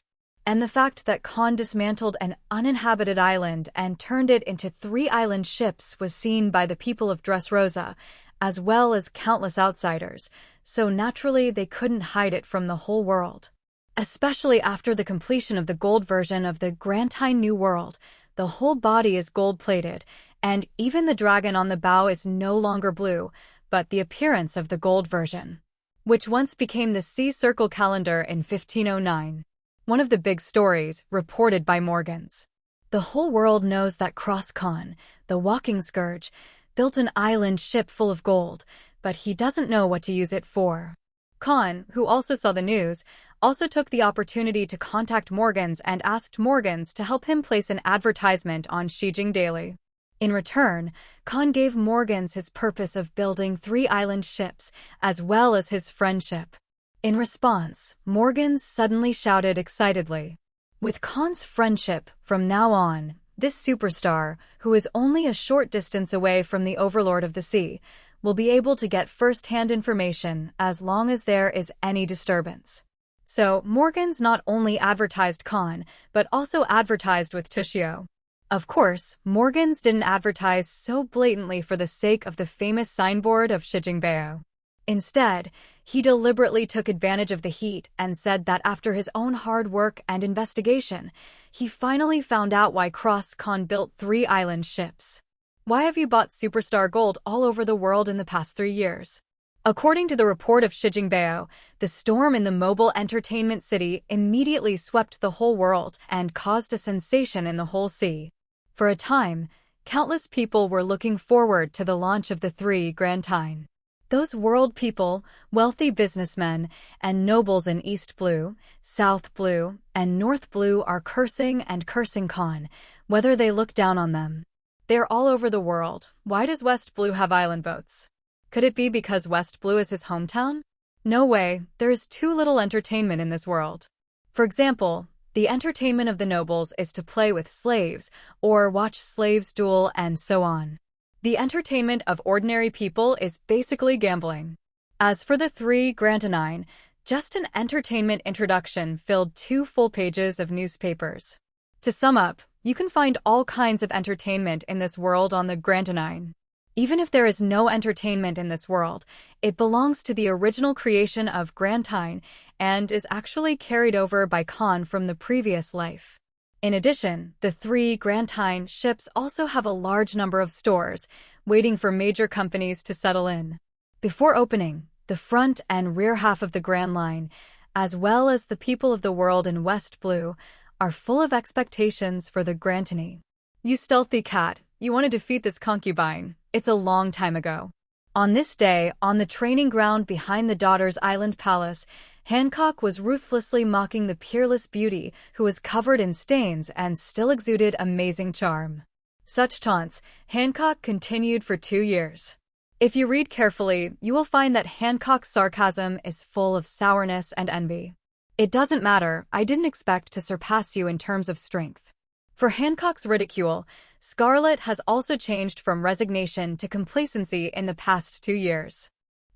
And the fact that Kahn dismantled an uninhabited island and turned it into 3 island ships was seen by the people of Dressrosa, as well as countless outsiders, so naturally they couldn't hide it from the whole world. Especially after the completion of the gold version of the Grantine New World, The whole body is gold-plated, and even the dragon on the bow is no longer blue, but the appearance of the gold version, which once became the Sea Circle calendar in 1509. One of the big stories, reported by Morgans. The whole world knows that Kahn, the walking scourge, built an island ship full of gold, but he doesn't know what to use it for. Kahn, who also saw the news, also took the opportunity to contact Morgans and asked Morgans to help him place an advertisement on Shijing Daily. In return, Kahn gave Morgans his purpose of building 3 island ships, as well as his friendship. In response, Morgans suddenly shouted excitedly, "With Kahn's friendship, from now on, this superstar, who is only a short distance away from the Overlord of the Sea, will be able to get first-hand information as long as there is any disturbance." So, Morgans not only advertised Kahn, but also advertised with Tushio. Of course, Morgans didn't advertise so blatantly for the sake of the famous signboard of Shijingbao. Instead, he deliberately took advantage of the heat and said that after his own hard work and investigation, he finally found out why Kahn built 3 island ships. Why have you bought superstar gold all over the world in the past 3 years? According to the report of Shijingbao, the storm in the mobile entertainment city immediately swept the whole world and caused a sensation in the whole sea. For a time, countless people were looking forward to the launch of the 3 Grand Tian. Those world people, wealthy businessmen, and nobles in East Blue, South Blue, and North Blue are cursing and cursing Kahn, whether they look down on them. They're all over the world. Why does West Blue have island boats? Could it be because West Blue is his hometown? No way, there is too little entertainment in this world. For example, the entertainment of the nobles is to play with slaves, or watch slaves duel and so on. The entertainment of ordinary people is basically gambling. As for the 3 Grand Tian, just an entertainment introduction filled 2 full pages of newspapers. To sum up, you can find all kinds of entertainment in this world on the Grand Tian. Even if there is no entertainment in this world, it belongs to the original creation of Grand Tian and is actually carried over by Kahn from the previous life. In addition, the 3 Grand Tian ships also have a large number of stores, waiting for major companies to settle in. Before opening, the front and rear half of the Grand Line, as well as the people of the world in West Blue, are full of expectations for the Grand Tian. You stealthy cat, you want to defeat this concubine. It's a long time ago. On this day, on the training ground behind the Daughter's Island Palace, Hancock was ruthlessly mocking the peerless beauty who was covered in stains and still exuded amazing charm. Such taunts, Hancock continued for 2 years. If you read carefully, you will find that Hancock's sarcasm is full of sourness and envy. It doesn't matter, I didn't expect to surpass you in terms of strength. For Hancock's ridicule, Scarlet has also changed from resignation to complacency in the past 2 years.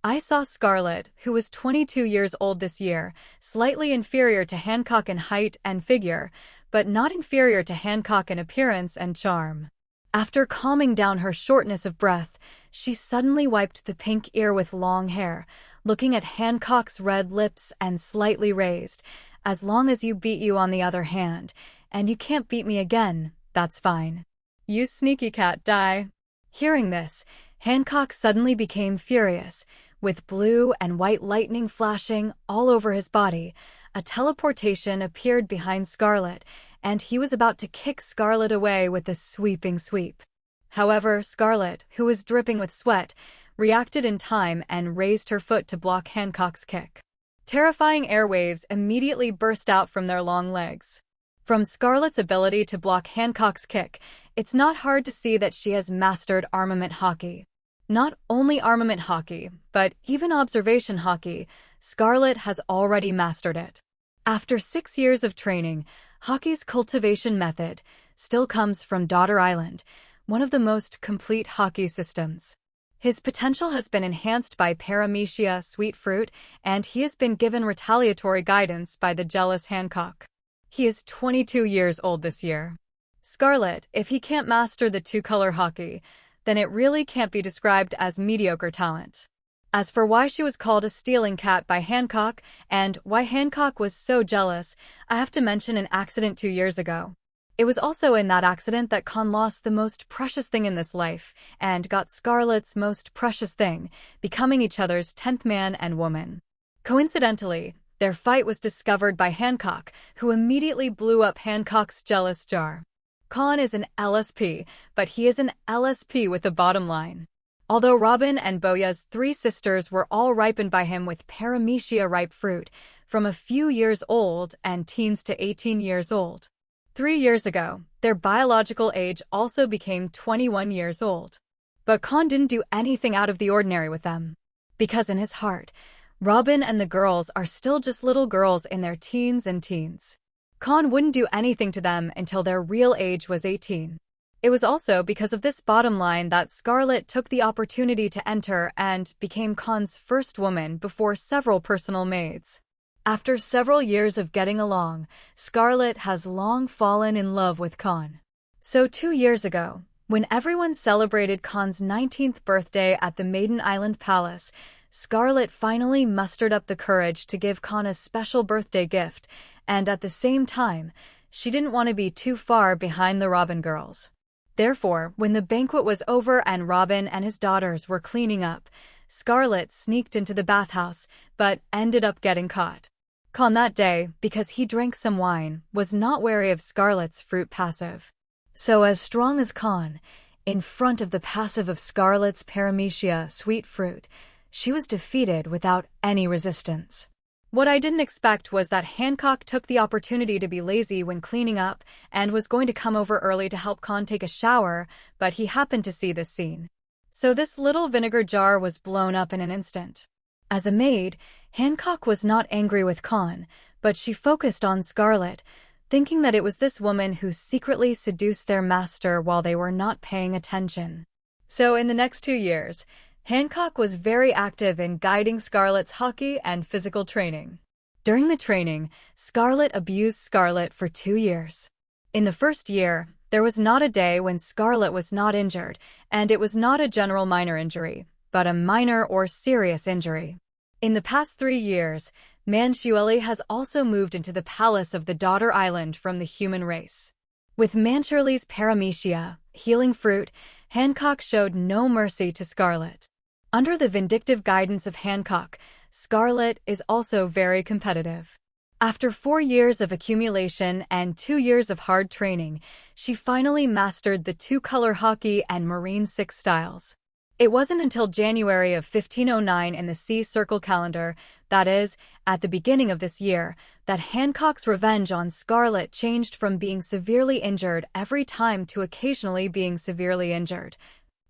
I saw Scarlet, who was 22 years old this year, slightly inferior to Hancock in height and figure, but not inferior to Hancock in appearance and charm. After calming down her shortness of breath, she suddenly wiped the pink ear with long hair, looking at Hancock's red lips and slightly raised. "As long as you beat you on the other hand, and you can't beat me again, that's fine. You sneaky cat, die." Hearing this, Hancock suddenly became furious. With blue and white lightning flashing all over his body, a teleportation appeared behind Scarlet, and he was about to kick Scarlet away with a sweeping sweep. However, Scarlet, who was dripping with sweat, reacted in time and raised her foot to block Hancock's kick. Terrifying airwaves immediately burst out from their long legs. From Scarlet's ability to block Hancock's kick, it's not hard to see that she has mastered armament haki. Not only armament haki, but even observation haki, Scarlet has already mastered it. After 6 years of training, Haki's cultivation method still comes from Daughter Island, one of the most complete haki systems. His potential has been enhanced by Paramecia sweet fruit, and he has been given retaliatory guidance by the jealous Hancock. He is 22 years old this year. Scarlet, if he can't master the 2-color haki, then it really can't be described as mediocre talent. As for why she was called a stealing cat by Hancock, and why Hancock was so jealous, I have to mention an accident 2 years ago. It was also in that accident that Kahn lost the most precious thing in this life and got Scarlett's most precious thing, becoming each other's 10th man and woman. Coincidentally, their fight was discovered by Hancock, who immediately blew up Hancock's jealous jar. Kahn is an LSP, but he is an LSP with a bottom line. Although Robin and Boya's 3 sisters were all ripened by him with paramecia ripe fruit, from a few years old and teens to 18 years old. 3 years ago, their biological age also became 21 years old. But Kahn didn't do anything out of the ordinary with them. Because in his heart, Robin and the girls are still just little girls in their teens and teens. Kahn wouldn't do anything to them until their real age was 18. It was also because of this bottom line that Scarlett took the opportunity to enter and became Kahn's first woman before several personal maids. After several years of getting along, Scarlett has long fallen in love with Kahn. So 2 years ago, when everyone celebrated Kahn's 19th birthday at the Maiden Island Palace, Scarlett finally mustered up the courage to give Kahn a special birthday gift, and at the same time, she didn't want to be too far behind the Robin girls. Therefore, when the banquet was over and Robin and his daughters were cleaning up, Scarlett sneaked into the bathhouse, but ended up getting caught. Kahn that day, because he drank some wine, was not wary of Scarlett's fruit passive. So as strong as Kahn, in front of the passive of Scarlett's paramecia sweet fruit, she was defeated without any resistance. What I didn't expect was that Hancock took the opportunity to be lazy when cleaning up and was going to come over early to help Kahn take a shower, but he happened to see this scene. So this little vinegar jar was blown up in an instant. As a maid, Hancock was not angry with Kahn, but she focused on Scarlett, thinking that it was this woman who secretly seduced their master while they were not paying attention. So in the next 2 years, Hancock was very active in guiding Scarlett's hockey and physical training. During the training, Scarlett abused Scarlett for 2 years. In the first year, there was not a day when Scarlett was not injured, and it was not a general minor injury, but a minor or serious injury. In the past 3 years, Manchueli has also moved into the palace of the daughter island from the human race. With Manchueli's paramecia, healing fruit, Hancock showed no mercy to Scarlett. Under the vindictive guidance of Hancock, Scarlett is also very competitive. After 4 years of accumulation and 2 years of hard training, she finally mastered the 2-color hockey and Marine 6 styles. It wasn't until January of 1509 in the Sea Circle calendar, that is, at the beginning of this year, that Hancock's revenge on Scarlett changed from being severely injured every time to occasionally being severely injured.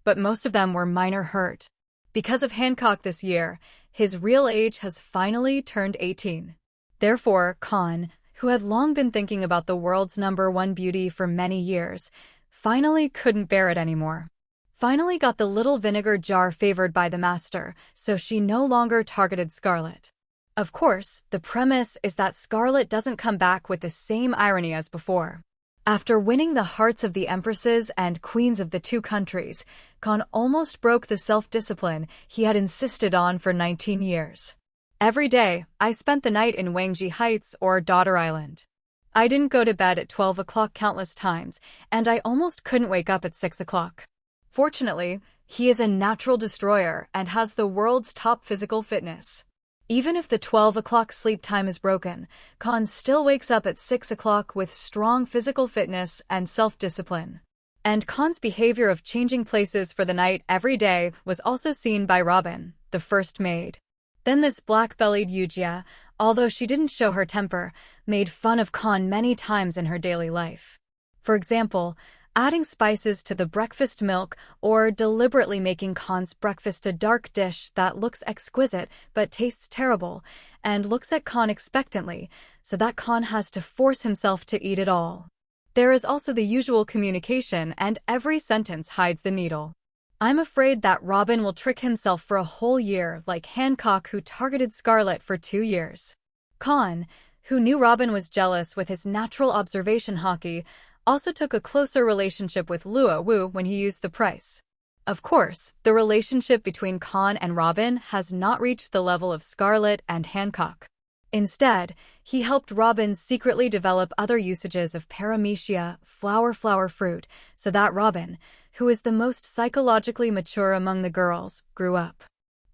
But most of them were minor hurt. Because of Hancock this year, his real age has finally turned 18. Therefore, Kahn, who had long been thinking about the world's #1 beauty for many years, finally couldn't bear it anymore. Finally got the little vinegar jar favored by the master, so she no longer targeted Scarlett. Of course, the premise is that Scarlett doesn't come back with the same irony as before. After winning the hearts of the empresses and queens of the 2 countries, Kahn almost broke the self-discipline he had insisted on for 19 years. Every day, I spent the night in Wangji Heights or Daughter Island. I didn't go to bed at 12 o'clock countless times, and I almost couldn't wake up at 6 o'clock. Fortunately, he is a natural destroyer and has the world's top physical fitness. Even if the 12 o'clock sleep time is broken, Kahn still wakes up at 6 o'clock with strong physical fitness and self-discipline. And Kahn's behavior of changing places for the night every day was also seen by Robin, the first maid. Then this black-bellied Yujia, although she didn't show her temper, made fun of Kahn many times in her daily life. For example, adding spices to the breakfast milk or deliberately making Kahn's breakfast a dark dish that looks exquisite but tastes terrible and looks at Kahn expectantly so that Kahn has to force himself to eat it all. There is also the usual communication and every sentence hides the needle. I'm afraid that Robin will trick himself for a whole year like Hancock, who targeted Scarlett for 2 years. Kahn, who knew Robin was jealous with his natural observation haki, also took a closer relationship with Luo Wu when he used the price. Of course, the relationship between Kahn and Robin has not reached the level of Scarlett and Hancock. Instead, he helped Robin secretly develop other usages of paramecia, flower fruit, so that Robin, who is the most psychologically mature among the girls, grew up.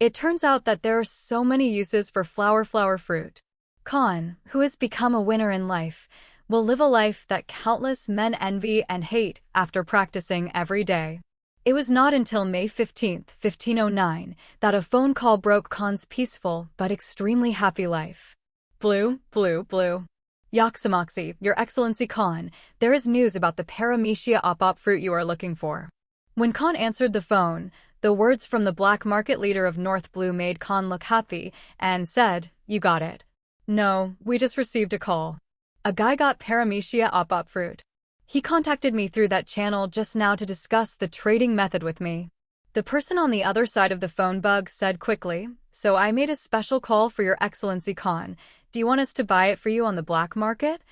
It turns out that there are so many uses for flower fruit. Kahn, who has become a winner in life, will live a life that countless men envy and hate after practicing every day. It was not until May 15, 1509, that a phone call broke Kahn's peaceful but extremely happy life. Blue. Yaxamoxi, Your Excellency Kahn, there is news about the paramecia op fruit you are looking for. When Kahn answered the phone, the words from the black market leader of North Blue made Kahn look happy and said, "You got it." "No, we just received a call. A guy got paramecia op fruit. He contacted me through that channel just now to discuss the trading method with me." The person on the other side of the phone bug said quickly, "So I made a special call for Your Excellency Kahn. Do you want us to buy it for you on the black market?"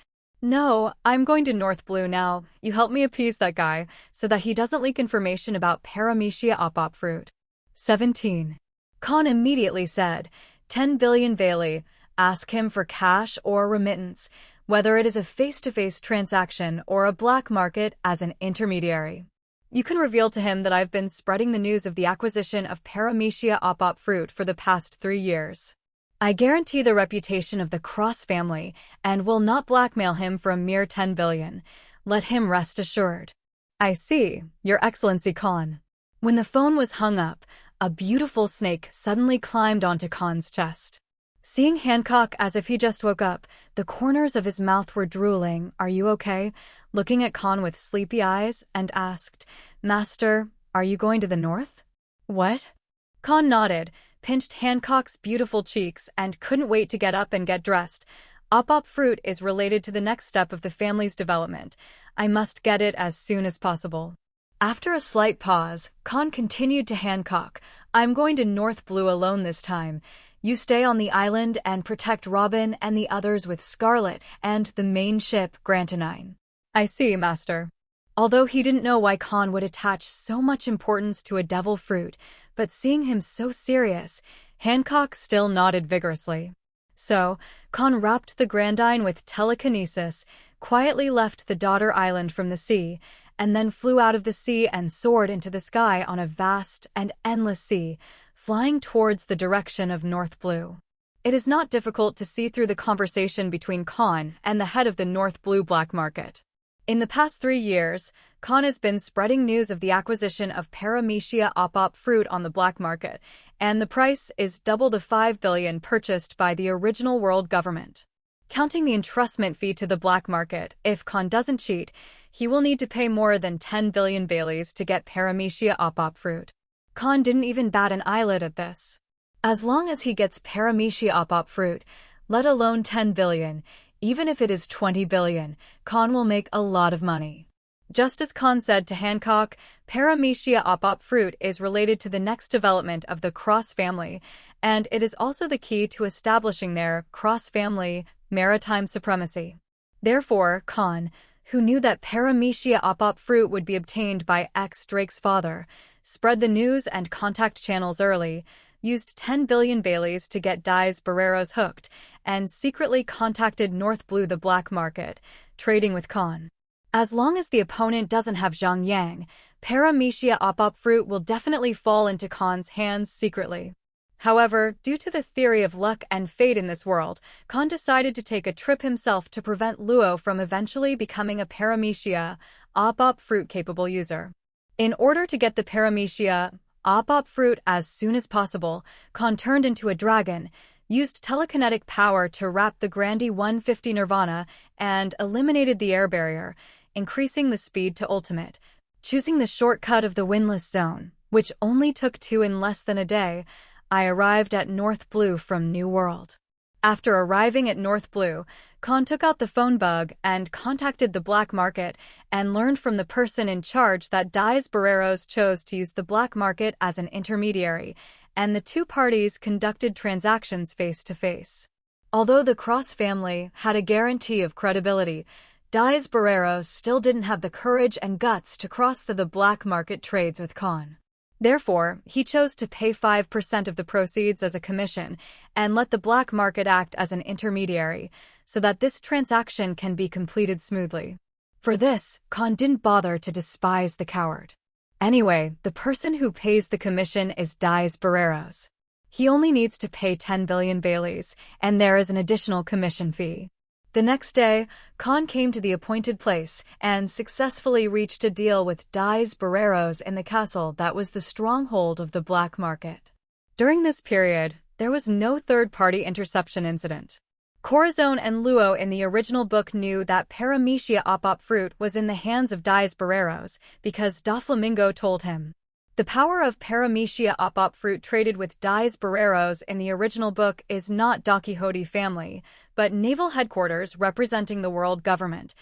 "No, I'm going to North Blue now. You help me appease that guy so that he doesn't leak information about paramecia op fruit." 17. Kahn immediately said, 10 billion Veli, ask him for cash or remittance, whether it is a face-to-face transaction or a black market as an intermediary. You can reveal to him that I've been spreading the news of the acquisition of paramecia op fruit for the past 3 years. I guarantee the reputation of the Cross family and will not blackmail him for a mere 10 billion. Let him rest assured. I see, Your Excellency Kahn. When the phone was hung up, a beautiful snake suddenly climbed onto Kahn's chest. Seeing Hancock as if he just woke up, the corners of his mouth were drooling. "Are you okay?" looking at Kahn with sleepy eyes, and asked, "Master, are you going to the north?" "What?" Kahn nodded, pinched Hancock's beautiful cheeks, and couldn't wait to get up and get dressed. Op fruit is related to the next step of the family's development. I must get it as soon as possible. After a slight pause, Kahn continued to Hancock, "I'm going to North Blue alone this time. You stay on the island and protect Robin and the others with Scarlet and the main ship, Grantonine." "I see, Master." Although he didn't know why Kahn would attach so much importance to a devil fruit, but seeing him so serious, Hancock still nodded vigorously. So, Kahn wrapped the Grandine with telekinesis, quietly left the daughter island from the sea, and then flew out of the sea and soared into the sky on a vast and endless sea, flying towards the direction of North Blue. It is not difficult to see through the conversation between Kahn and the head of the North Blue black market. In the past 3 years, Kahn has been spreading news of the acquisition of paramecia op fruit on the black market, and the price is double the 5 billion purchased by the original world government. Counting the entrustment fee to the black market, if Kahn doesn't cheat, he will need to pay more than 10 billion Baileys to get paramecia op fruit. Kahn didn't even bat an eyelid at this. As long as he gets paramecia op fruit, let alone 10 billion, even if it is 20 billion, Kahn will make a lot of money. Just as Kahn said to Hancock, paramecia op fruit is related to the next development of the Cross family, and it is also the key to establishing their cross-family maritime supremacy. Therefore, Kahn, who knew that paramecia op fruit would be obtained by Drake's father, spread the news and contact channels early, used 10 billion Baileys to get Barreros hooked, and secretly contacted North Blue the black market, trading with Kahn. As long as the opponent doesn't have Zhang Yang, paramecia op fruit will definitely fall into Kahn's hands secretly. However, due to the theory of luck and fate in this world, Kahn decided to take a trip himself to prevent Luo from eventually becoming a paramecia op fruit-capable user. In order to get the paramecia op fruit as soon as possible, Kahn turned into a dragon, used telekinetic power to wrap the Grandi 150 Nirvana, and eliminated the air barrier, increasing the speed to ultimate. Choosing the shortcut of the windless zone, which only took 2 in less than a day, I arrived at North Blue from New World. After arriving at North Blue, Kahn took out the phone bug and contacted the black market and learned from the person in charge that Barreros chose to use the black market as an intermediary, and the two parties conducted transactions face-to-face. Although the Cross family had a guarantee of credibility, Barreros still didn't have the courage and guts to cross the black market trades with Kahn. Therefore, he chose to pay 5% of the proceeds as a commission and let the black market act as an intermediary so that this transaction can be completed smoothly. For this, Kahn didn't bother to despise the coward. Anyway, the person who pays the commission is Dies Barreros. He only needs to pay 10 billion Baileys, and there is an additional commission fee. The next day, Kahn came to the appointed place and successfully reached a deal with Dies Barreros in the castle that was the stronghold of the black market. During this period, there was no third-party interception incident. Corazon and Luo in the original book knew that Paramecia op fruit was in the hands of Dies Barreros because Doflamingo told him. The power of Paramecia op fruit traded with Dies Barreros in the original book is not Don Quixote family, but naval headquarters representing the world government.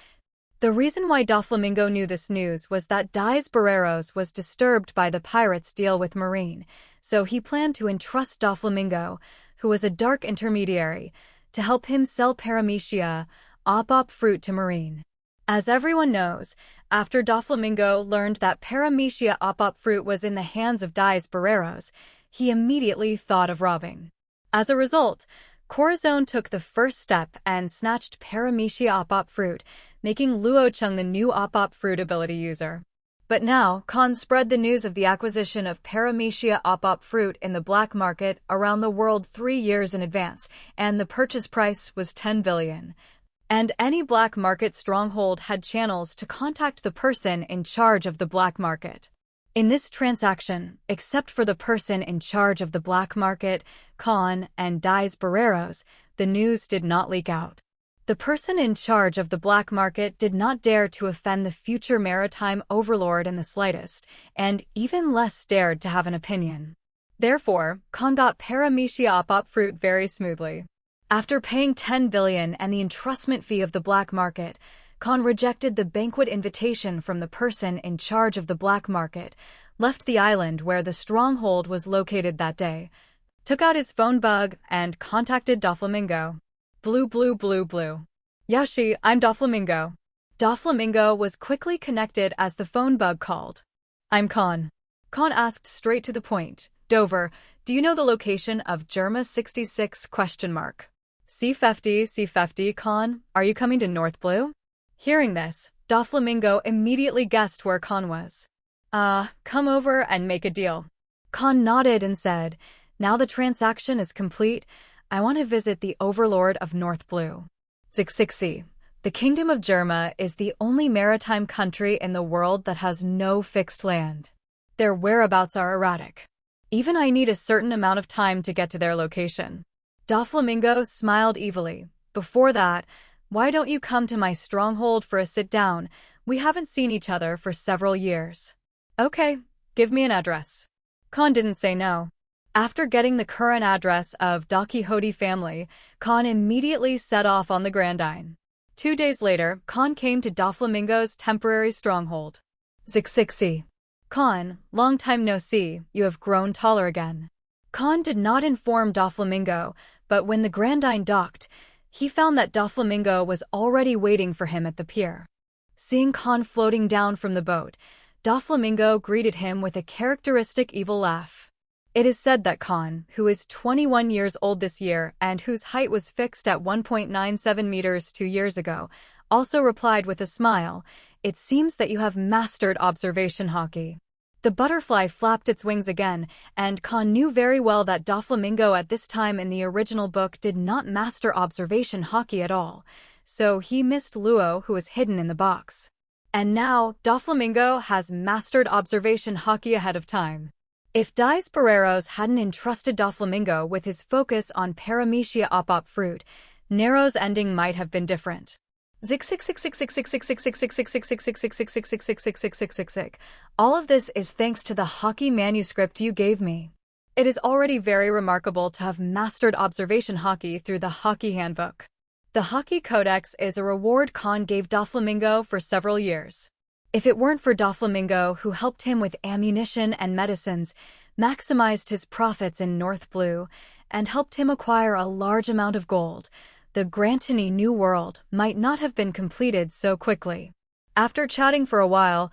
The reason why Doflamingo knew this news was that Dies Barreros was disturbed by the pirates' deal with Marine, so he planned to entrust Doflamingo, who was a dark intermediary, to help him sell Paramecia op fruit to Marine. As everyone knows, after Doflamingo learned that Paramecia op fruit was in the hands of Dies Barreros, he immediately thought of robbing. As a result, Corazon took the first step and snatched Paramecia op fruit, making Luo Cheng the new op fruit ability user. But now, Kahn spread the news of the acquisition of Paramecia op fruit in the black market around the world 3 years in advance, and the purchase price was 10 billion. And any black market stronghold had channels to contact the person in charge of the black market. In this transaction, except for the person in charge of the black market, Kahn and Dies Barreros, the news did not leak out. The person in charge of the black market did not dare to offend the future maritime overlord in the slightest, and even less dared to have an opinion. Therefore, Kahn got Paramecia op fruit very smoothly. After paying 10 billion and the entrustment fee of the black market, Kahn rejected the banquet invitation from the person in charge of the black market, left the island where the stronghold was located that day, took out his phone bug, and contacted Doflamingo. Blue, blue, blue, blue. Yashi, I'm Doflamingo. Doflamingo was quickly connected as the phone bug called. I'm Kahn. Kahn asked straight to the point. Dover, do you know the location of Germa 66? C50, C50, Kahn, are you coming to North Blue? Hearing this, Doflamingo immediately guessed where Kahn was. Come over and make a deal. Kahn nodded and said, now the transaction is complete, I want to visit the overlord of North Blue. Zixixi. The Kingdom of Germa is the only maritime country in the world that has no fixed land. Their whereabouts are erratic. Even I need a certain amount of time to get to their location. Doflamingo smiled evilly. Before that, why don't you come to my stronghold for a sit-down? We haven't seen each other for several years. Okay, give me an address. Kahn didn't say no. After getting the current address of Don Quixote family, Kahn immediately set off on the Grandine. 2 days later, Kahn came to Doflamingo's temporary stronghold. Zixixi. Kahn, long time no see, you have grown taller again. Kahn did not inform Doflamingo, but when the Grandine docked, he found that Doflamingo was already waiting for him at the pier. Seeing Kahn floating down from the boat, Doflamingo greeted him with a characteristic evil laugh. It is said that Kahn, who is 21 years old this year and whose height was fixed at 1.97 meters 2 years ago, also replied with a smile, it seems that you have mastered Observation Haki. The butterfly flapped its wings again, and Kahn knew very well that Doflamingo at this time in the original book did not master Observation Haki at all, so he missed Luo, who was hidden in the box. And now, Doflamingo has mastered Observation Haki ahead of time. If Dies Barreros hadn't entrusted Doflamingo with his focus on Paramecia op fruit, Nero's ending might have been different. All of this is thanks to the Haki manuscript you gave me. It is already very remarkable to have mastered Observation Haki through the Haki Handbook. The Haki Codex is a reward Kahn gave Doflamingo for several years. If it weren't for Doflamingo, who helped him with ammunition and medicines, maximized his profits in North Blue, and helped him acquire a large amount of gold, the Grantony New World might not have been completed so quickly. After chatting for a while,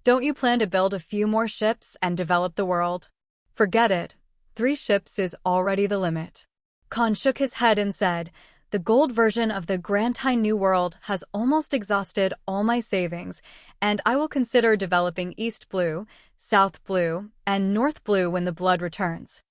Don't you plan to build a few more ships and develop the world? Forget it. 3 ships is already the limit. Kahn shook his head and said, the gold version of the Grantine New World has almost exhausted all my savings, and I will consider developing East Blue, South Blue, and North Blue when the blood returns.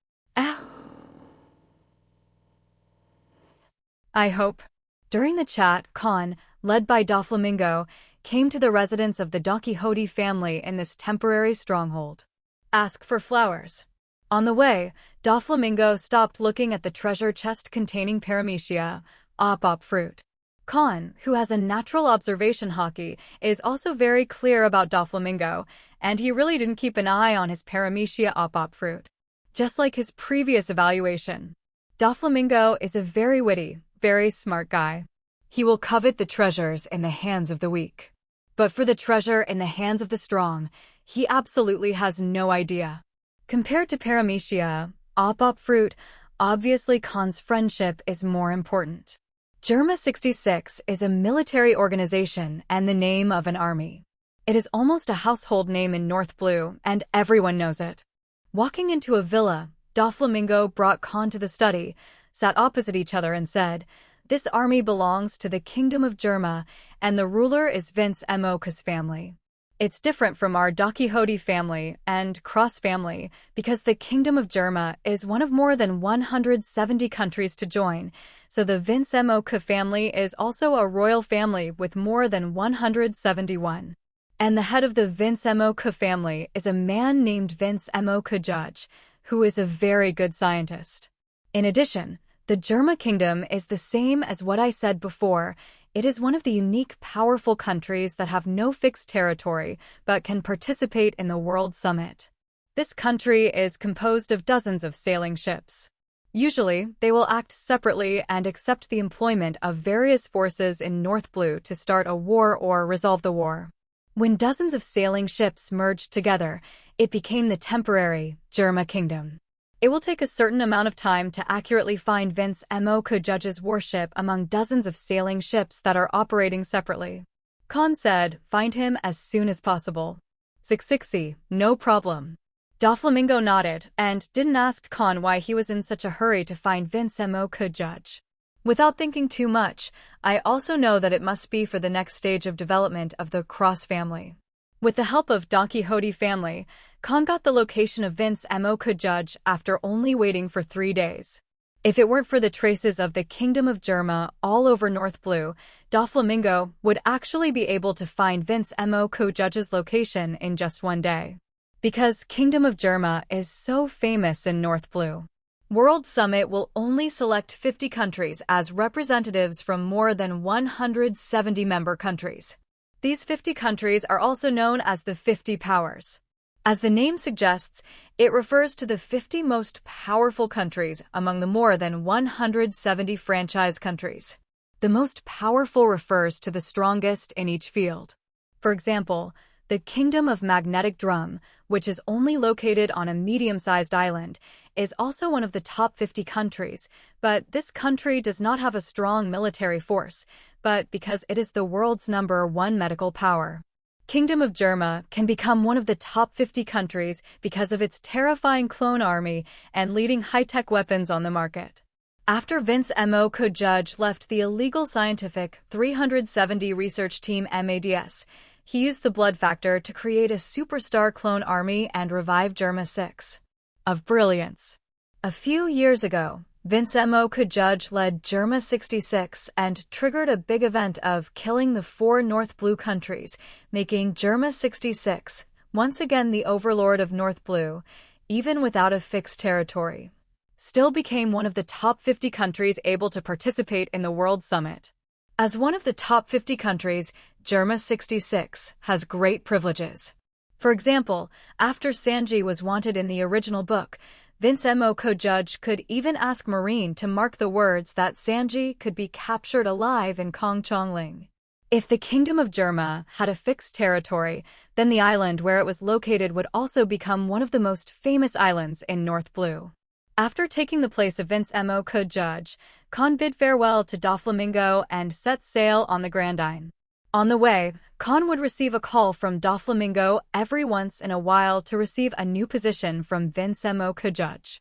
I hope. During the chat, Kahn, led by Doflamingo, came to the residence of the Don Quixote family in this temporary stronghold. Ask for flowers. On the way, Doflamingo stopped looking at the treasure chest containing paramecia, op fruit. Kahn, who has a natural observation haki, is also very clear about Doflamingo, and he really didn't keep an eye on his paramecia op fruit. Just like his previous evaluation. Doflamingo is a very witty, very smart guy. He will covet the treasures in the hands of the weak. But for the treasure in the hands of the strong, he absolutely has no idea. Compared to paramecia, op fruit, obviously Kahn's friendship is more important. Germa 66 is a military organization and the name of an army. It is almost a household name in North Blue, and everyone knows it. Walking into a villa, Doflamingo brought Kahn to the study, sat opposite each other and said, this army belongs to the Kingdom of Germa, and the ruler is Vince Moka's family. It's different from our Don Quixote family and Cross family because the Kingdom of Germa is one of more than 170 countries to join, so the Vince Moka family is also a royal family with more than 171. And the head of the Vince Moka family is a man named Vince Moka Judge, who is a very good scientist. In addition, the Germa Kingdom is the same as what I said before. It is one of the unique, powerful countries that have no fixed territory but can participate in the World Summit. This country is composed of dozens of sailing ships. Usually, they will act separately and accept the employment of various forces in North Blue to start a war or resolve the war. When dozens of sailing ships merged together, it became the temporary Germa Kingdom. It will take a certain amount of time to accurately find Vince Moka Judge's warship among dozens of sailing ships that are operating separately. Kahn said, find him as soon as possible. 660, no problem. Doflamingo nodded and didn't ask Kahn why he was in such a hurry to find Vince Moka Judge. Without thinking too much, I also know that it must be for the next stage of development of the Cross family. With the help of Don Quixote family, Kahn got the location of Vince Moka Judge after only waiting for 3 days. If it weren't for the traces of the Kingdom of Germa all over North Blue, Doflamingo would actually be able to find Vince Moka Judge's location in just 1 day. Because Kingdom of Germa is so famous in North Blue. World Summit will only select 50 countries as representatives from more than 170 member countries. These 50 countries are also known as the 50 Powers. As the name suggests, it refers to the 50 most powerful countries among the more than 170 franchise countries. The most powerful refers to the strongest in each field. For example, the Kingdom of Magnetic Drum, which is only located on a medium-sized island, is also one of the top 50 countries, but this country does not have a strong military force, but because it is the world's #1 medical power. Kingdom of Germa can become one of the top 50 countries because of its terrifying clone army and leading high-tech weapons on the market. After Vince Moka Judge left the illegal scientific 370 research team MADS, he used the blood factor to create a superstar clone army and revive Germa 6. Of brilliance. A few years ago, Vince Moka Judge led Germa 66 and triggered a big event of killing the 4 North Blue countries, making Germa 66 once again the overlord of North Blue, even without a fixed territory. Still became one of the top 50 countries able to participate in the World Summit. As one of the top 50 countries, Germa 66 has great privileges. For example, after Sanji was wanted in the original book, Vince Moka Judge could even ask Marine to mark the words that Sanji could be captured alive in Kong Chongling. If the Kingdom of Germa had a fixed territory, then the island where it was located would also become one of the most famous islands in North Blue. After taking the place of Vince Moka Judge, Kahn bid farewell to Doflamingo and set sail on the Grandine. On the way, Kahn would receive a call from Doflamingo every once in a while to receive a new position from Vincemo Kajudge.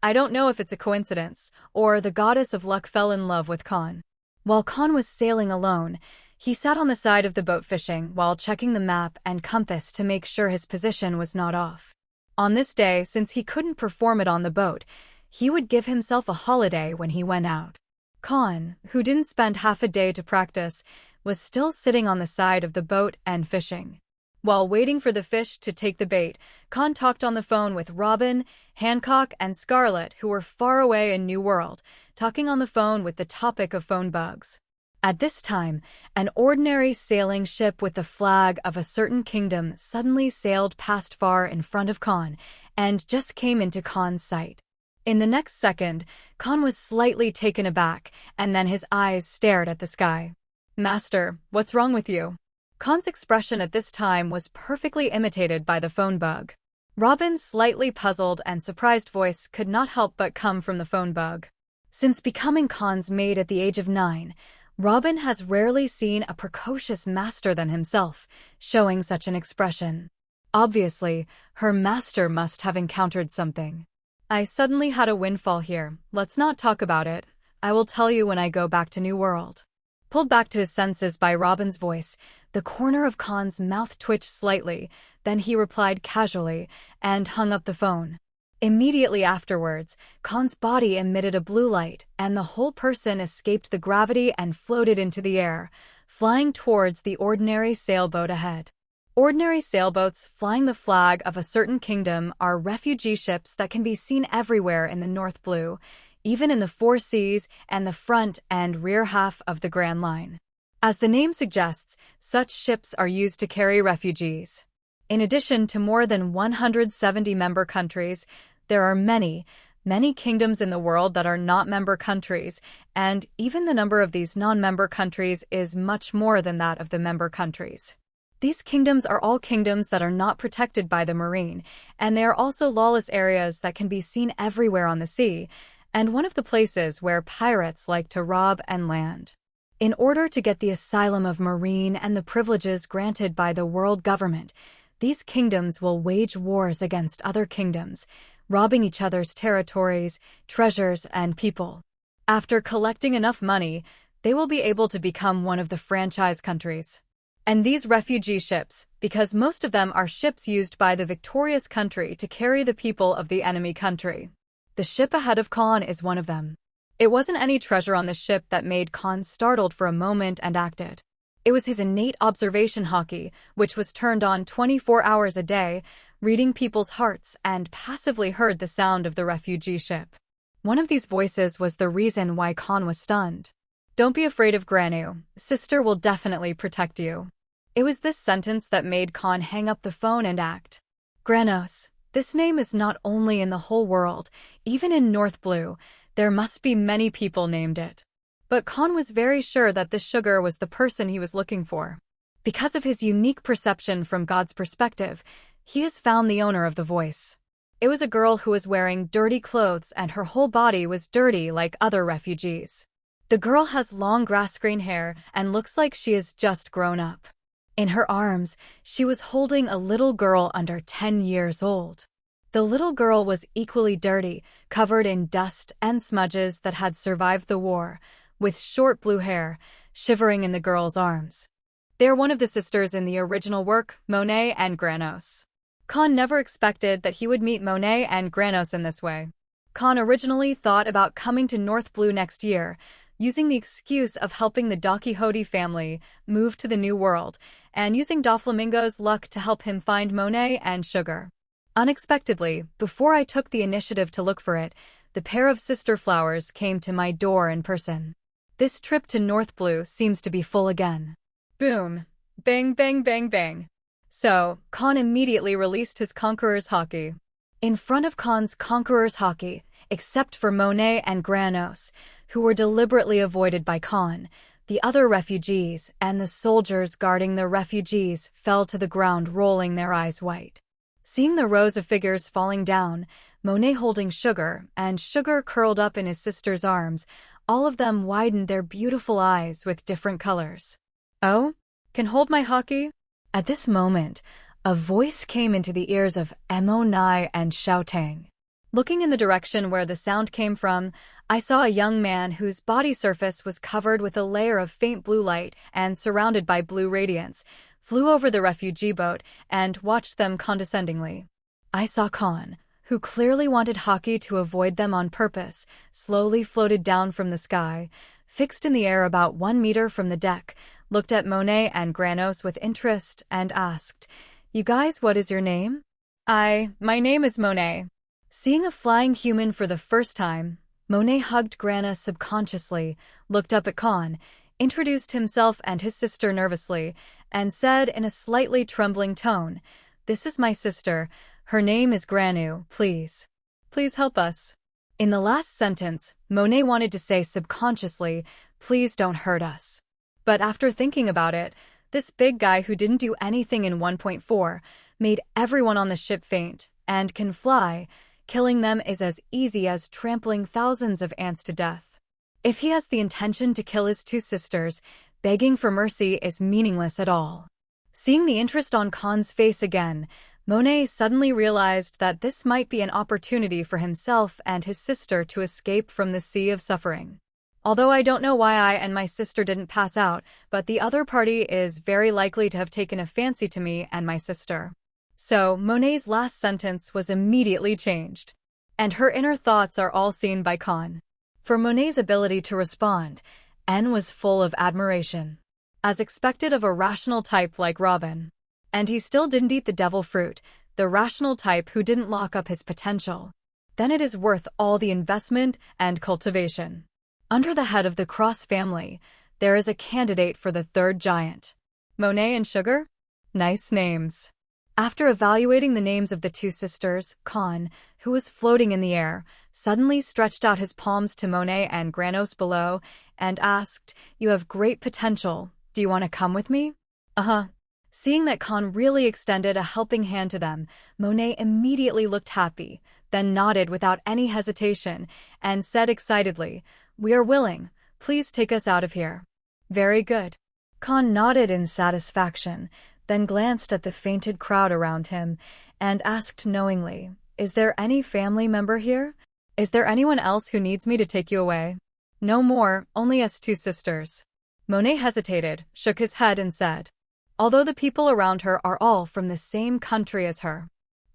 I don't know if it's a coincidence, or the goddess of luck fell in love with Kahn. While Kahn was sailing alone, he sat on the side of the boat fishing while checking the map and compass to make sure his position was not off. On this day, since he couldn't perform it on the boat, he would give himself a holiday when he went out. Kahn, who didn't spend half a day to practice, was still sitting on the side of the boat and fishing. While waiting for the fish to take the bait, Kahn talked on the phone with Robin, Hancock, and Scarlett, who were far away in New World, talking on the phone with the topic of phone bugs. At this time, an ordinary sailing ship with the flag of a certain kingdom suddenly sailed past far in front of Kahn and just came into Kahn's sight. In the next second, Kahn was slightly taken aback, and then his eyes stared at the sky. "Master, what's wrong with you?" Kahn's expression at this time was perfectly imitated by the phone bug. Robin's slightly puzzled and surprised voice could not help but come from the phone bug. Since becoming Kahn's maid at the age of 9, Robin has rarely seen a precocious master than himself showing such an expression. Obviously, her master must have encountered something. "I suddenly had a windfall here. Let's not talk about it. I will tell you when I go back to New World." Pulled back to his senses by Robin's voice, the corner of Kahn's mouth twitched slightly, then he replied casually and hung up the phone. Immediately afterwards, Kahn's body emitted a blue light, and the whole person escaped the gravity and floated into the air, flying towards the ordinary sailboat ahead. Ordinary sailboats flying the flag of a certain kingdom are refugee ships that can be seen everywhere in the North Blue, even in the Four Seas and the front and rear half of the Grand Line. As the name suggests, such ships are used to carry refugees. In addition to more than 170 member countries, there are many kingdoms in the world that are not member countries, and even the number of these non-member countries is much more than that of the member countries. These kingdoms are all kingdoms that are not protected by the marine, and they are also lawless areas that can be seen everywhere on the sea, and one of the places where pirates like to rob and land. In order to get the asylum of marine and the privileges granted by the world government, these kingdoms will wage wars against other kingdoms, robbing each other's territories, treasures, and people. After collecting enough money, they will be able to become one of the franchise countries. And these refugee ships, because most of them are ships used by the victorious country to carry the people of the enemy country. The ship ahead of Kahn is one of them. It wasn't any treasure on the ship that made Kahn startled for a moment and acted. It was his innate observation haki, which was turned on 24 hours a day, reading people's hearts, and passively heard the sound of the refugee ship. One of these voices was the reason why Kahn was stunned. "Don't be afraid of Granu. Sister will definitely protect you." It was this sentence that made Kahn hang up the phone and act. Granos. This name is not only in the whole world, even in North Blue, there must be many people named it. But Kahn was very sure that this sugar was the person he was looking for. Because of his unique perception from God's perspective, he has found the owner of the voice. It was a girl who was wearing dirty clothes and her whole body was dirty like other refugees. The girl has long grass-green hair and looks like she has just grown up. In her arms, she was holding a little girl under 10 years old. The little girl was equally dirty, covered in dust and smudges that had survived the war, with short blue hair, shivering in the girl's arms. They're one of the sisters in the original work, Monet and Granos. Kahn never expected that he would meet Monet and Granos in this way. Kahn originally thought about coming to North Blue next year, using the excuse of helping the Don Quixote family move to the New World, and using Doflamingo's luck to help him find Monet and Sugar. Unexpectedly, before I took the initiative to look for it, the pair of sister flowers came to my door in person. This trip to North Blue seems to be full again. Boom. Bang, bang, bang, bang. So, Kahn immediately released his Conqueror's Haki. In front of Kahn's Conqueror's Haki, except for Monet and Granos, who were deliberately avoided by Kahn, the other refugees and the soldiers guarding the refugees fell to the ground, rolling their eyes white. Seeing the rows of figures falling down, Monet holding Sugar, and Sugar curled up in his sister's arms, all of them widened their beautiful eyes with different colors. "Oh? Can hold my haki? At this moment, a voice came into the ears of Emo Nai and Xiaotang. Looking in the direction where the sound came from, I saw a young man whose body surface was covered with a layer of faint blue light and surrounded by blue radiance, flew over the refugee boat and watched them condescendingly. I saw Kahn, who clearly wanted Haki to avoid them on purpose, slowly floated down from the sky, fixed in the air about 1 meter from the deck, looked at Monet and Granos with interest, and asked, "You guys, what is your name?" My name is Monet." Seeing a flying human for the first time, Monet hugged Grana subconsciously, looked up at Kahn, introduced himself and his sister nervously, and said in a slightly trembling tone, "This is my sister. Her name is Granu, please. Please help us." In the last sentence, Monet wanted to say subconsciously, "Please don't hurt us." But after thinking about it, this big guy who didn't do anything in 1.4 made everyone on the ship faint and can fly. Killing them is as easy as trampling thousands of ants to death. If he has the intention to kill his two sisters, begging for mercy is meaningless at all. Seeing the interest on Kahn's face again, Monet suddenly realized that this might be an opportunity for himself and his sister to escape from the sea of suffering. Although I don't know why I and my sister didn't pass out, but the other party is very likely to have taken a fancy to me and my sister. So, Monet's last sentence was immediately changed. And her inner thoughts are all seen by Kahn. For Monet's ability to respond, N was full of admiration. As expected of a rational type like Robin. And he still didn't eat the devil fruit, the rational type who didn't lock up his potential. Then it is worth all the investment and cultivation. Under the head of the Cross family, there is a candidate for the third giant. Monet and Sugar? Nice names. After evaluating the names of the two sisters, Kahn, who was floating in the air, suddenly stretched out his palms to Monet and Granos below and asked, "You have great potential. Do you want to come with me?" Uh-huh. Seeing that Kahn really extended a helping hand to them, Monet immediately looked happy, then nodded without any hesitation, and said excitedly, "We are willing. Please take us out of here." "Very good." Kahn nodded in satisfaction, then glanced at the fainted crowd around him, and asked knowingly, "Is there any family member here? Is there anyone else who needs me to take you away?" "No more, only us two sisters." Monet hesitated, shook his head and said, "Although the people around her are all from the same country as her,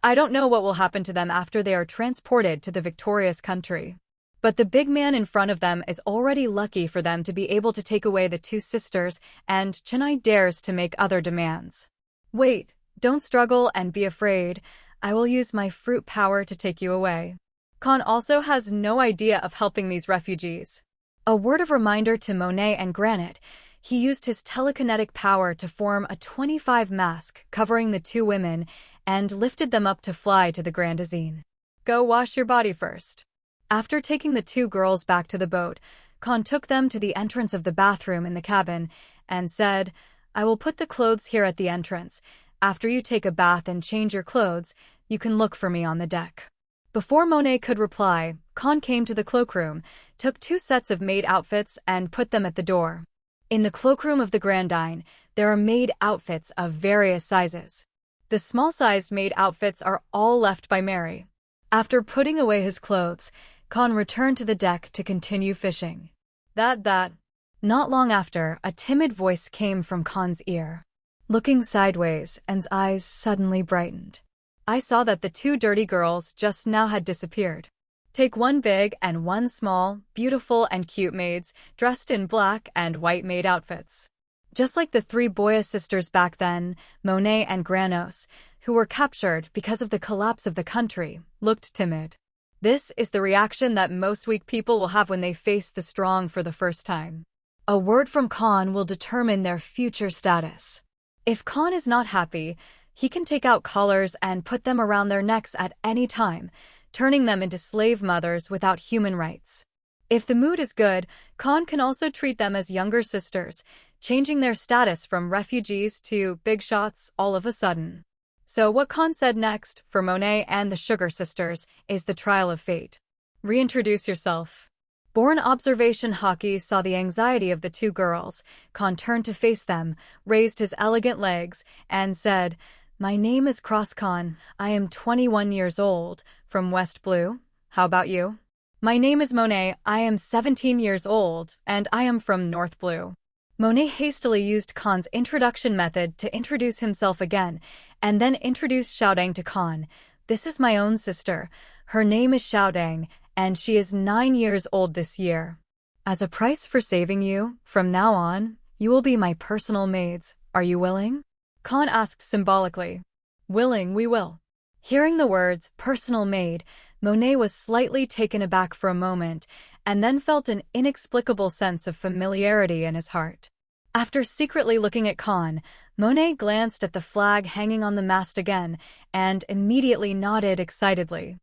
I don't know what will happen to them after they are transported to the victorious country. But the big man in front of them is already lucky for them to be able to take away the two sisters, and Chennai dares to make other demands. Wait, don't struggle and be afraid. I will use my fruit power to take you away." Kahn also has no idea of helping these refugees. A word of reminder to Monet and Granite, he used his telekinetic power to form a 25 mask covering the two women and lifted them up to fly to the Grandazine. "Go wash your body first." After taking the two girls back to the boat, Kahn took them to the entrance of the bathroom in the cabin and said, "I will put the clothes here at the entrance. After you take a bath and change your clothes, you can look for me on the deck." Before Monet could reply, Kahn came to the cloakroom, took 2 sets of maid outfits and put them at the door. In the cloakroom of the Grandine, there are maid outfits of various sizes. The small-sized maid outfits are all left by Mary. After putting away his clothes, Kahn returned to the deck to continue fishing. Not long after, a timid voice came from Kahn's ear. Looking sideways, N's eyes suddenly brightened. I saw that the 2 dirty girls just now had disappeared. Take 1 big and 1 small, beautiful and cute maids, dressed in black and white maid outfits. Just like the 3 Boya sisters back then, Monet and Granos, who were captured because of the collapse of the country, looked timid. This is the reaction that most weak people will have when they face the strong for the first time. A word from Kahn will determine their future status. If Kahn is not happy, he can take out collars and put them around their necks at any time, turning them into slave mothers without human rights. If the mood is good, Kahn can also treat them as younger sisters, changing their status from refugees to big shots all of a sudden. So what Kahn said next, for Monet and the Sugar Sisters, is the trial of fate. Reintroduce yourself. Born Observation Haki saw the anxiety of the two girls. Kahn turned to face them, raised his elegant legs, and said, "My name is Cross Kahn. I am 21 years old, from West Blue. How about you?" "My name is Monet. I am 17 years old, and I am from North Blue." Monet hastily used Kahn's introduction method to introduce himself again, and then introduced Xiaodang to Kahn. "This is my own sister. Her name is Xiaodang, and she is 9 years old this year. As a price for saving you, from now on, you will be my personal maids. Are you willing?" Kahn asked symbolically. "Willing, we will." Hearing the words, personal maid, Monet was slightly taken aback for a moment, and then felt an inexplicable sense of familiarity in his heart. After secretly looking at Kahn, Monet glanced at the flag hanging on the mast again, and immediately nodded excitedly.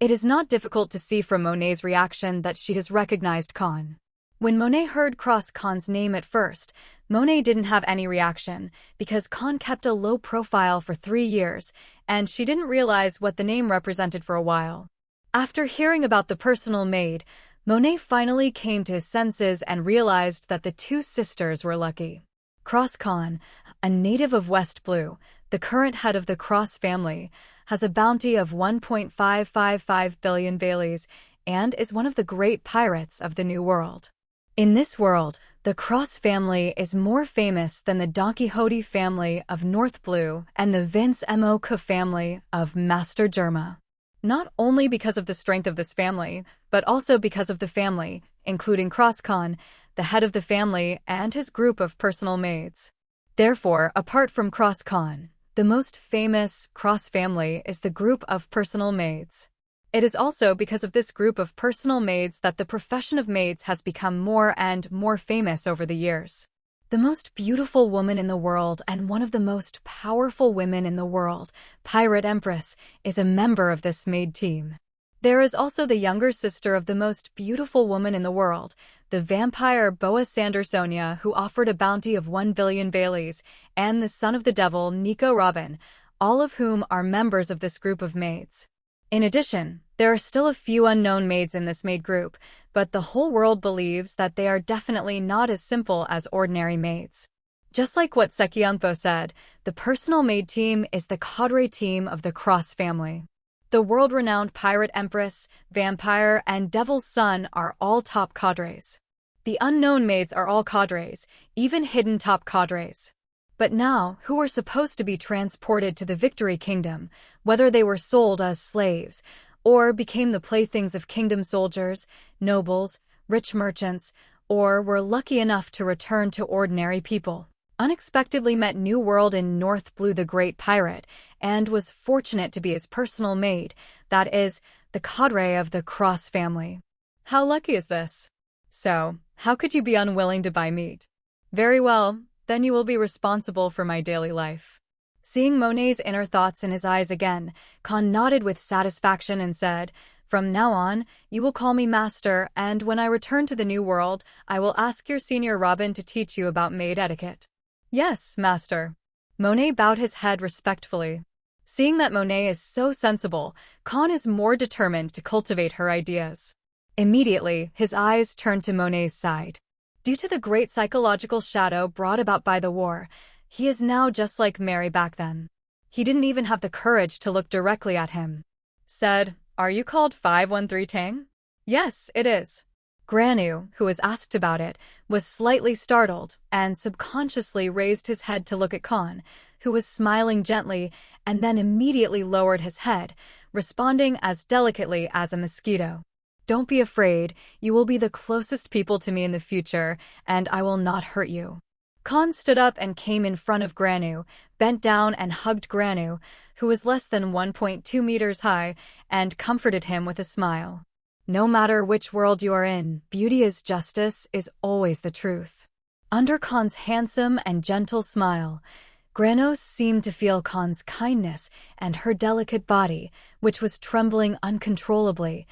It is not difficult to see from Monet's reaction that she has recognized Kahn. When Monet heard Cross Kahn's name at first, Monet didn't have any reaction, because Kahn kept a low profile for 3 years, and she didn't realize what the name represented for a while. After hearing about the personal maid, Monet finally came to his senses and realized that the two sisters were lucky. Cross Kahn, a native of West Blue, the current head of the Cross family, has a bounty of 1.555 billion Baileys and is one of the great pirates of the New World. In this world, the Cross family is more famous than the Don Quixote family of North Blue and the Vince Mocha family of Master Germa. Not only because of the strength of this family, but also because of the family, including Cross Kahn, the head of the family, and his group of personal maids. Therefore, apart from Cross Kahn, the most famous Cross family is the group of personal maids. It is also because of this group of personal maids that the profession of maids has become more and more famous over the years. The most beautiful woman in the world and one of the most powerful women in the world, Pirate Empress, is a member of this maid team. There is also the younger sister of the most beautiful woman in the world, the vampire Boa Sandersonia, who offered a bounty of 1 billion Baileys, and the son of the devil, Nico Robin, all of whom are members of this group of maids. In addition, there are still a few unknown maids in this maid group, but the whole world believes that they are definitely not as simple as ordinary maids. Just like what Sekiunpo said, the personal maid team is the cadre team of the Cross family. The world-renowned Pirate Empress, Vampire, and Devil's Son are all top cadres. The unknown maids are all cadres, even hidden top cadres. But now, who were supposed to be transported to the Victory Kingdom, whether they were sold as slaves, or became the playthings of kingdom soldiers, nobles, rich merchants, or were lucky enough to return to ordinary people, unexpectedly met New World in North Blue the Great Pirate, and was fortunate to be his personal maid, that is, the cadre of the Cross family. How lucky is this? So, how could you be unwilling to buy meat? Very well, then you will be responsible for my daily life. Seeing Monet's inner thoughts in his eyes again, Kahn nodded with satisfaction and said, "From now on, you will call me Master, and when I return to the New World, I will ask your senior Robin to teach you about maid etiquette." "Yes, Master." Monet bowed his head respectfully. Seeing that Monet is so sensible, Kahn is more determined to cultivate her ideas. Immediately, his eyes turned to Monet's side. Due to the great psychological shadow brought about by the war, he is now just like Mary back then. He didn't even have the courage to look directly at him. Said, "Are you called 513 Tang?" "Yes, it is." Granu, who was asked about it, was slightly startled and subconsciously raised his head to look at Kahn, who was smiling gently and then immediately lowered his head, responding as delicately as a mosquito. "Don't be afraid, you will be the closest people to me in the future, and I will not hurt you." Kahn stood up and came in front of Granu, bent down and hugged Granu, who was less than 1.2 meters high, and comforted him with a smile. No matter which world you are in, beauty is justice is always the truth. Under Kahn's handsome and gentle smile, Granu seemed to feel Kahn's kindness, and her delicate body, which was trembling uncontrollably,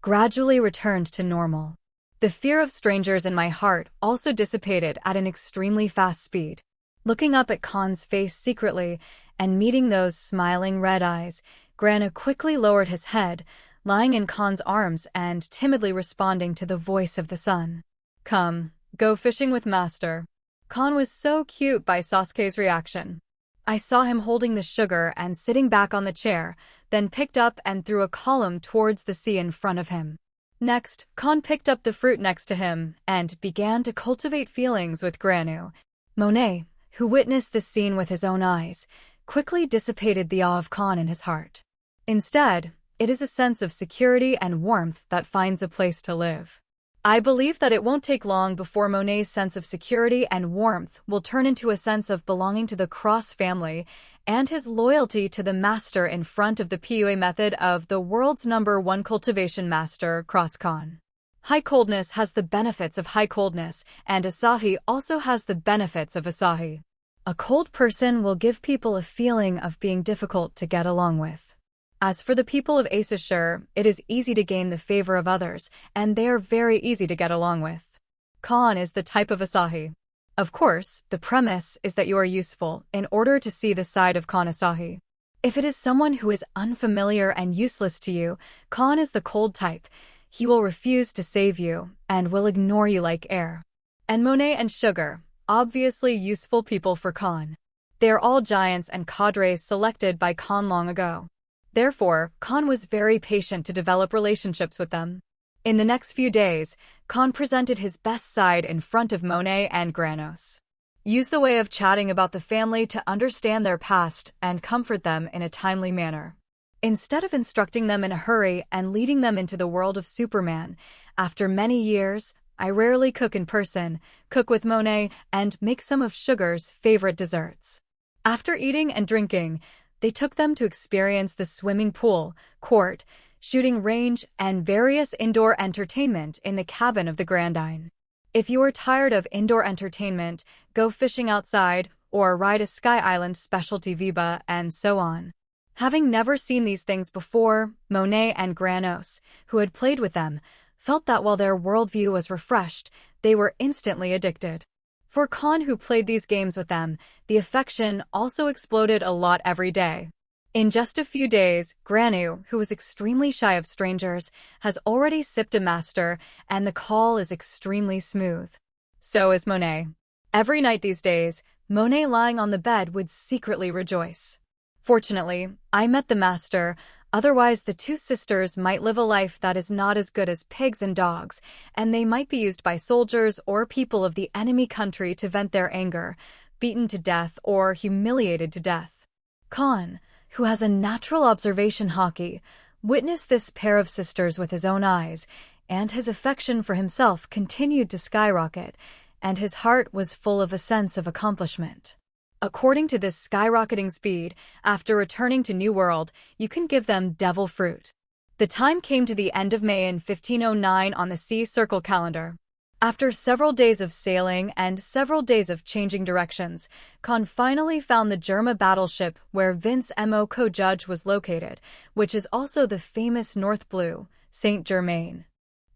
gradually returned to normal. The fear of strangers in my heart also dissipated at an extremely fast speed. Looking up at Kahn's face secretly and meeting those smiling red eyes, Granu quickly lowered his head, lying in Kahn's arms and timidly responding to the voice of the sun. "Come, go fishing with master." Kahn was so cute by Sasuke's reaction. I saw him holding the sugar and sitting back on the chair, then picked up and threw a column towards the sea in front of him. Next, Kahn picked up the fruit next to him and began to cultivate feelings with Granu. Monet, who witnessed this scene with his own eyes, quickly dissipated the awe of Kahn in his heart. Instead, it is a sense of security and warmth that finds a place to live. I believe that it won't take long before Monet's sense of security and warmth will turn into a sense of belonging to the Cross family and his loyalty to the master in front of the PUA method of the world's #1 cultivation master, Cross Kahn. High coldness has the benefits of high coldness, and Asahi also has the benefits of Asahi. A cold person will give people a feeling of being difficult to get along with. As for the people of Asahi, it is easy to gain the favor of others, and they are very easy to get along with. Kahn is the type of Asahi. Of course, the premise is that you are useful in order to see the side of Kahn Asahi. If it is someone who is unfamiliar and useless to you, Kahn is the cold type. He will refuse to save you and will ignore you like air. And Monet and Sugar, obviously useful people for Kahn. They are all giants and cadres selected by Kahn long ago. Therefore, Kahn was very patient to develop relationships with them. In the next few days, Kahn presented his best side in front of Monet and Granos. Use the way of chatting about the family to understand their past and comfort them in a timely manner. Instead of instructing them in a hurry and leading them into the world of Superman, after many years, I rarely cook in person, cook with Monet, and make some of Sugar's favorite desserts. After eating and drinking, they took them to experience the swimming pool, court, shooting range, and various indoor entertainment in the cabin of the Grandine. If you are tired of indoor entertainment, go fishing outside, or ride a Sky Island specialty Viba, and so on. Having never seen these things before, Monet and Granos, who had played with them, felt that while their worldview was refreshed, they were instantly addicted. For Kahn, who played these games with them, the affection also exploded a lot every day. In just a few days, Granu, who was extremely shy of strangers, has already sipped a master, and the call is extremely smooth. So is Monet. Every night these days, Monet lying on the bed would secretly rejoice. Fortunately, I met the master, otherwise the two sisters might live a life that is not as good as pigs and dogs, and they might be used by soldiers or people of the enemy country to vent their anger, beaten to death or humiliated to death. Kahn, who has a natural observation haki, witnessed this pair of sisters with his own eyes, and his affection for himself continued to skyrocket, and his heart was full of a sense of accomplishment. According to this skyrocketing speed, after returning to New World, you can give them devil fruit. The time came to the end of May in 1509 on the sea circle calendar. After several days of sailing and several days of changing directions, Kahn finally found the Germa battleship where Vince Mo co-judge was located, which is also the famous North Blue, Saint Germain.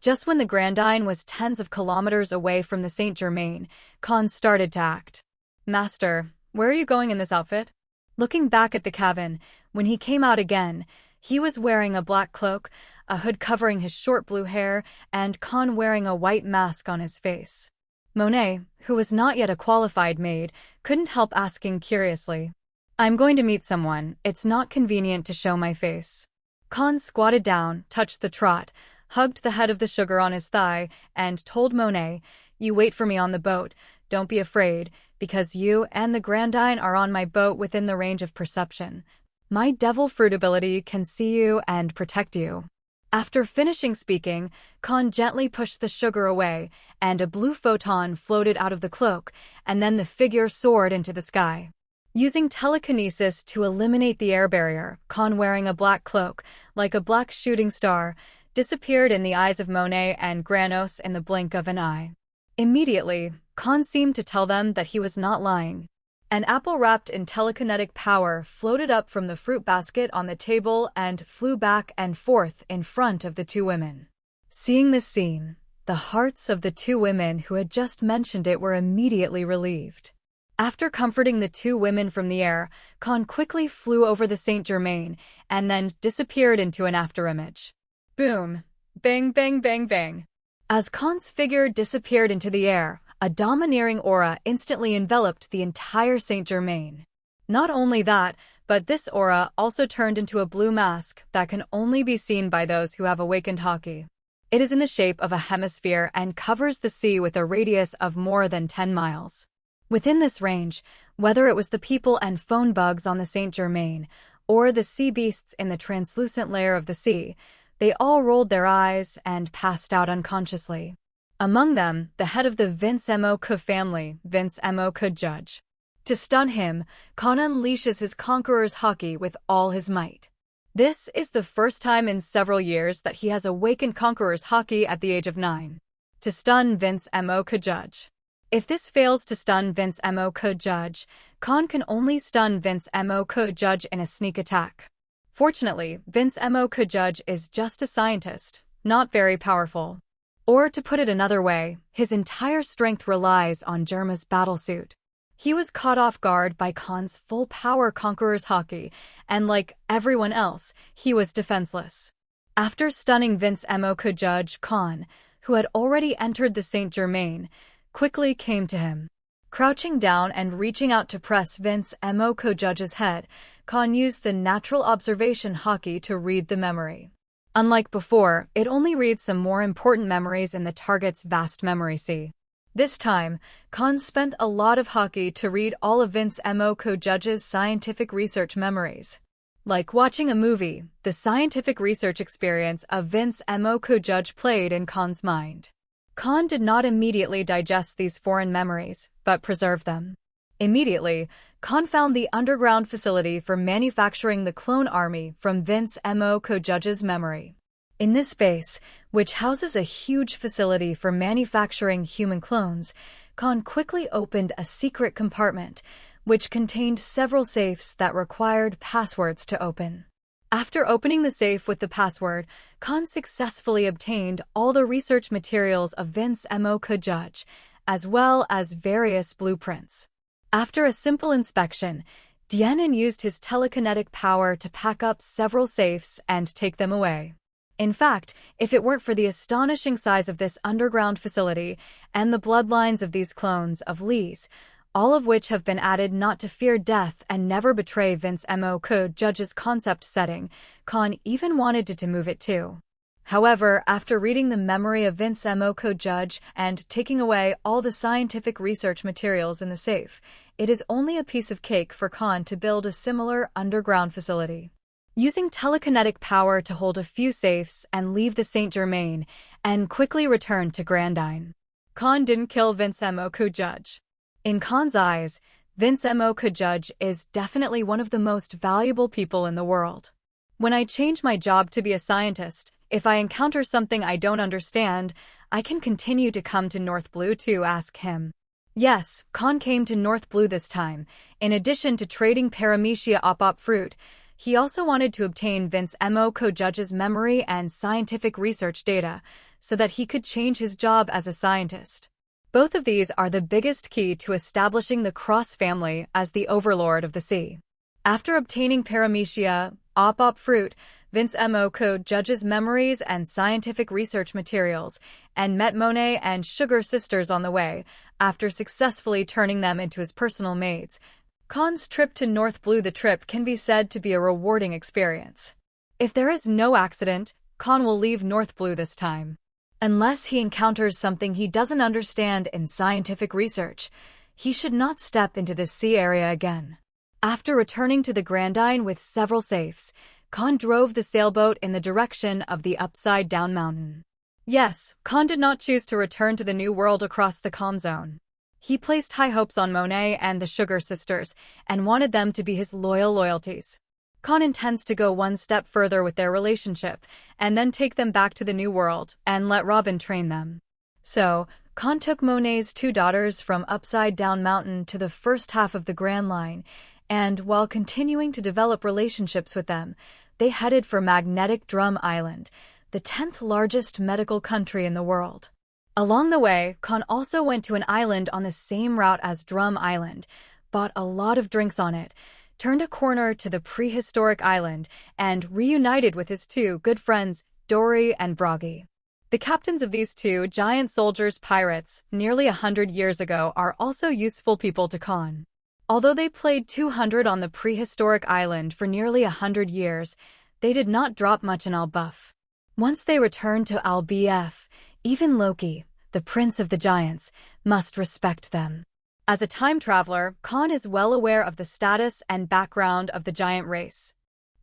Just when the Grandine was tens of kilometers away from the Saint Germain, Kahn started to act. "Master, where are you going in this outfit?" Looking back at the cabin, when he came out again, he was wearing a black cloak, a hood covering his short blue hair, and Kahn wearing a white mask on his face. Monet, who was not yet a qualified maid, couldn't help asking curiously, "I'm going to meet someone, it's not convenient to show my face." Kahn squatted down, touched the trot, hugged the head of the sugar on his thigh, and told Monet, "You wait for me on the boat, don't be afraid, because you and the Grandine are on my boat within the range of perception. My devil fruit ability can see you and protect you." After finishing speaking, Kahn gently pushed the sugar away, and a blue photon floated out of the cloak, and then the figure soared into the sky. Using telekinesis to eliminate the air barrier, Kahn, wearing a black cloak, like a black shooting star, disappeared in the eyes of Monet and Granos in the blink of an eye. Immediately, Kahn seemed to tell them that he was not lying. An apple wrapped in telekinetic power floated up from the fruit basket on the table and flew back and forth in front of the two women. Seeing this scene, the hearts of the two women who had just mentioned it were immediately relieved. After comforting the two women from the air, Kahn quickly flew over the Saint Germain and then disappeared into an afterimage. Boom. Bang, bang, bang, bang. As Kahn's figure disappeared into the air, a domineering aura instantly enveloped the entire Saint Germain. Not only that, but this aura also turned into a blue mask that can only be seen by those who have awakened Haki. It is in the shape of a hemisphere and covers the sea with a radius of more than 10 miles. Within this range, whether it was the people and phone bugs on the Saint Germain, or the sea beasts in the translucent layer of the sea, they all rolled their eyes and passed out unconsciously. Among them, the head of the Vince Moke family, Vince Moke Judge. To stun him, Kahn unleashes his Conqueror's Haki with all his might. This is the first time in several years that he has awakened Conqueror's Haki at the age of 9. To stun Vince Moke Judge. If this fails to stun Vince Moke Judge, Kahn can only stun Vince Moke Judge in a sneak attack. Fortunately, Vince Moke Judge is just a scientist, not very powerful. Or to put it another way, his entire strength relies on Germa's battlesuit. He was caught off guard by Kahn's full-power Conqueror's Haki, and like everyone else, he was defenseless. After stunning Vince Moke Judge, Kahn, who had already entered the Saint Germain, quickly came to him. Crouching down and reaching out to press Vince Moke Judge's head, Kahn used the natural observation Haki to read the memory. Unlike before, it only reads some more important memories in the target's vast memory sea. This time, Kahn spent a lot of Haki to read all of Vince Moke Judge's scientific research memories. Like watching a movie, the scientific research experience of Vince Moke Judge played in Kahn's mind. Kahn did not immediately digest these foreign memories, but preserved them. Immediately, Kahn found the underground facility for manufacturing the clone army from Vince Moke Judge's memory. In this base, which houses a huge facility for manufacturing human clones, Kahn quickly opened a secret compartment, which contained several safes that required passwords to open. After opening the safe with the password, Kahn successfully obtained all the research materials of Vince Moke Judge, as well as various blueprints. After a simple inspection, Tianhu used his telekinetic power to pack up several safes and take them away. In fact, if it weren't for the astonishing size of this underground facility and the bloodlines of these clones of Lee's, all of which have been added not to fear death and never betray Vince Moke Judge's concept setting, Kahn even wanted to move it too. However, after reading the memory of Vince Moke Judge and taking away all the scientific research materials in the safe, it is only a piece of cake for Kahn to build a similar underground facility. Using telekinetic power to hold a few safes and leave the Saint Germain, and quickly return to Grandine. Kahn didn't kill Vince Moke Judge. In Kahn's eyes, Vince Moke Judge is definitely one of the most valuable people in the world. When I change my job to be a scientist, if I encounter something I don't understand, I can continue to come to North Blue to ask him. Yes, Kahn came to North Blue this time. In addition to trading paramecia op fruit, he also wanted to obtain Vince Moke Judge's memory and scientific research data so that he could change his job as a scientist. Both of these are the biggest key to establishing the Cross family as the overlord of the sea. After obtaining paramecia op fruit, Vince Moke Judge's memories and scientific research materials, and met Monet and Sugar sisters on the way, after successfully turning them into his personal maids. Kahn's trip to North Blue. The trip can be said to be a rewarding experience. If there is no accident, Kahn will leave North Blue this time. Unless he encounters something he doesn't understand in scientific research, he should not step into this sea area again. After returning to the Grandine with several safes, Kahn drove the sailboat in the direction of the upside-down mountain. Yes, Kahn did not choose to return to the New World across the calm zone. He placed high hopes on Monet and the Sugar sisters, and wanted them to be his loyalties. Kahn intends to go one step further with their relationship, and then take them back to the New World, and let Robin train them. So, Kahn took Monet's 2 daughters from Upside Down Mountain to the first half of the Grand Line, and while continuing to develop relationships with them, they headed for Magnetic Drum Island, the 10th largest medical country in the world. Along the way, Kahn also went to an island on the same route as Drum Island, bought a lot of drinks on it, turned a corner to the prehistoric island, and reunited with his 2 good friends, Dory and Bragi. The captains of these two giant soldiers pirates, nearly 100 years ago, are also useful people to Kahn. Although they played 200 on the prehistoric island for nearly 100 years, they did not drop much in Albuff. Once they returned to Albf, even Loki, the prince of the giants, must respect them. As a time traveler, Kahn is well aware of the status and background of the giant race.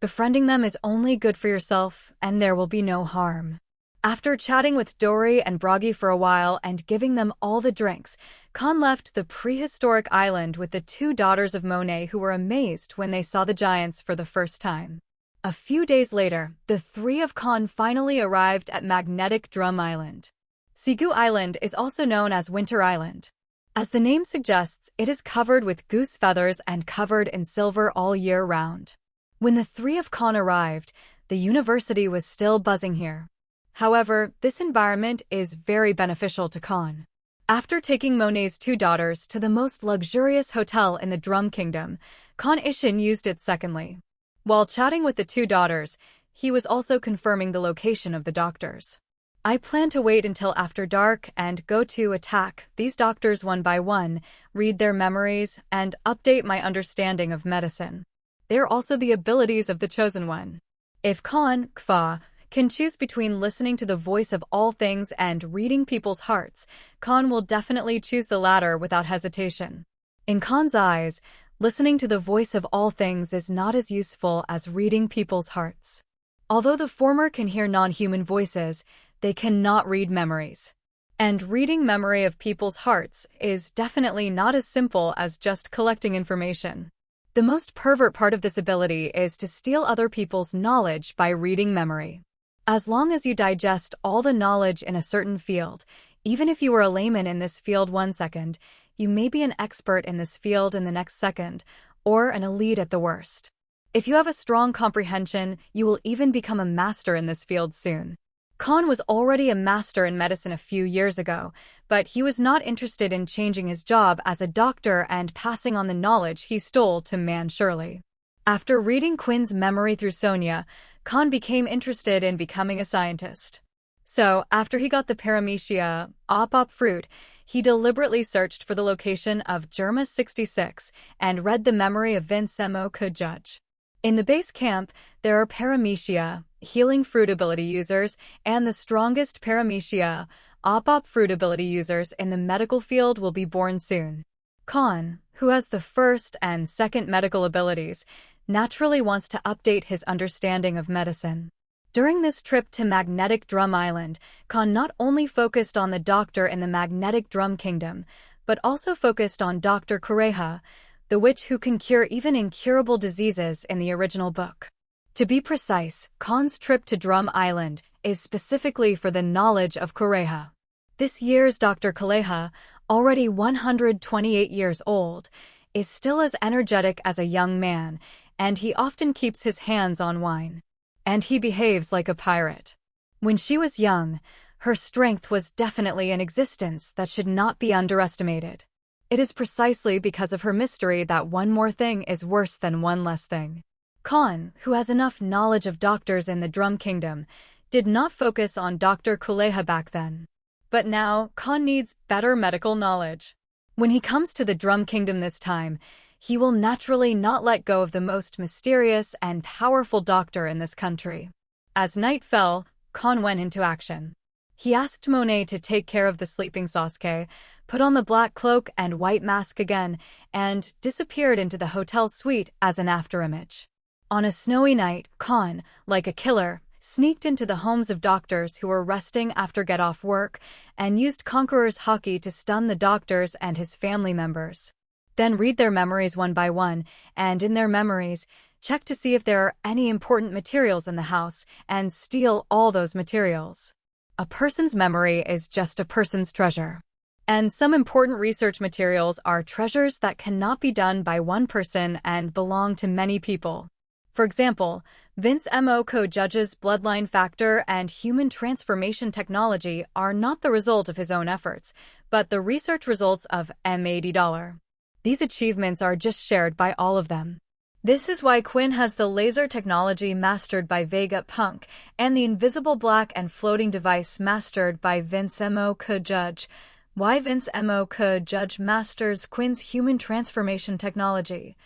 Befriending them is only good for yourself, and there will be no harm. After chatting with Dory and Bragi for a while and giving them all the drinks, Kahn left the prehistoric island with the two daughters of Monet, who were amazed when they saw the giants for the first time. A few days later, the three of Kahn finally arrived at Magnetic Drum Island. Sigu Island is also known as Winter Island. As the name suggests, it is covered with goose feathers and covered in silver all year round. When the three of Kahn arrived, the university was still buzzing here. However, this environment is very beneficial to Kahn. After taking Monet's two daughters to the most luxurious hotel in the Drum Kingdom, Kahn Ishin used it secondly. While chatting with the two daughters, he was also confirming the location of the doctors. I plan to wait until after dark and go to attack these doctors one by one, read their memories, and update my understanding of medicine. They are also the abilities of the Chosen One. If Kahn, Kfa, can choose between listening to the voice of all things and reading people's hearts, Kahn will definitely choose the latter without hesitation. In Kahn's eyes, listening to the voice of all things is not as useful as reading people's hearts. Although the former can hear non-human voices, they cannot read memories. And reading memory of people's hearts is definitely not as simple as just collecting information. The most pervert part of this ability is to steal other people's knowledge by reading memory. As long as you digest all the knowledge in a certain field, even if you were a layman in this field 1 second, you may be an expert in this field in the next second, or an elite at the worst. If you have a strong comprehension, you will even become a master in this field soon. Kahn was already a master in medicine a few years ago, but he was not interested in changing his job as a doctor and passing on the knowledge he stole to Man Shirley. After reading Quinn's memory through Sonia, Kahn became interested in becoming a scientist. So, after he got the paramecia, op fruit, he deliberately searched for the location of Germa 66 and read the memory of Vince Mo. Judge. In the base camp, there are paramecia, healing fruit ability users, and the strongest paramecia, op fruit ability users in the medical field will be born soon. Kahn, who has the first and second medical abilities, naturally wants to update his understanding of medicine. During this trip to Magnetic Drum Island, Kahn not only focused on the doctor in the Magnetic Drum Kingdom, but also focused on Dr. Kureha, the witch who can cure even incurable diseases in the original book. To be precise, Kahn's trip to Drum Island is specifically for the knowledge of Kureha. This year's Dr. Kureha, already 128 years old, is still as energetic as a young man, and he often keeps his hands on wine. And he behaves like a pirate. When she was young, her strength was definitely an existence that should not be underestimated. It is precisely because of her mystery that one more thing is worse than one less thing. Kahn, who has enough knowledge of doctors in the Drum Kingdom, did not focus on Dr. Kuleha back then. But now, Kahn needs better medical knowledge. When he comes to the Drum Kingdom this time, he will naturally not let go of the most mysterious and powerful doctor in this country. As night fell, Kahn went into action. He asked Monet to take care of the sleeping Sasuke, put on the black cloak and white mask again, and disappeared into the hotel suite as an afterimage. On a snowy night, Kahn, like a killer, sneaked into the homes of doctors who were resting after get-off work and used Conqueror's Haki to stun the doctors and his family members. Then read their memories one by one, and in their memories, check to see if there are any important materials in the house, and steal all those materials. A person's memory is just a person's treasure. And some important research materials are treasures that cannot be done by one person and belong to many people. For example, Vince Mo. Judge's bloodline factor and human transformation technology are not the result of his own efforts, but the research results of $80. These achievements are just shared by all of them. This is why Quinn has the laser technology mastered by Vegapunk and the invisible black and floating device mastered by Vince Mo Judge. Why Vince Mo Judge masters Quinn's human transformation technology,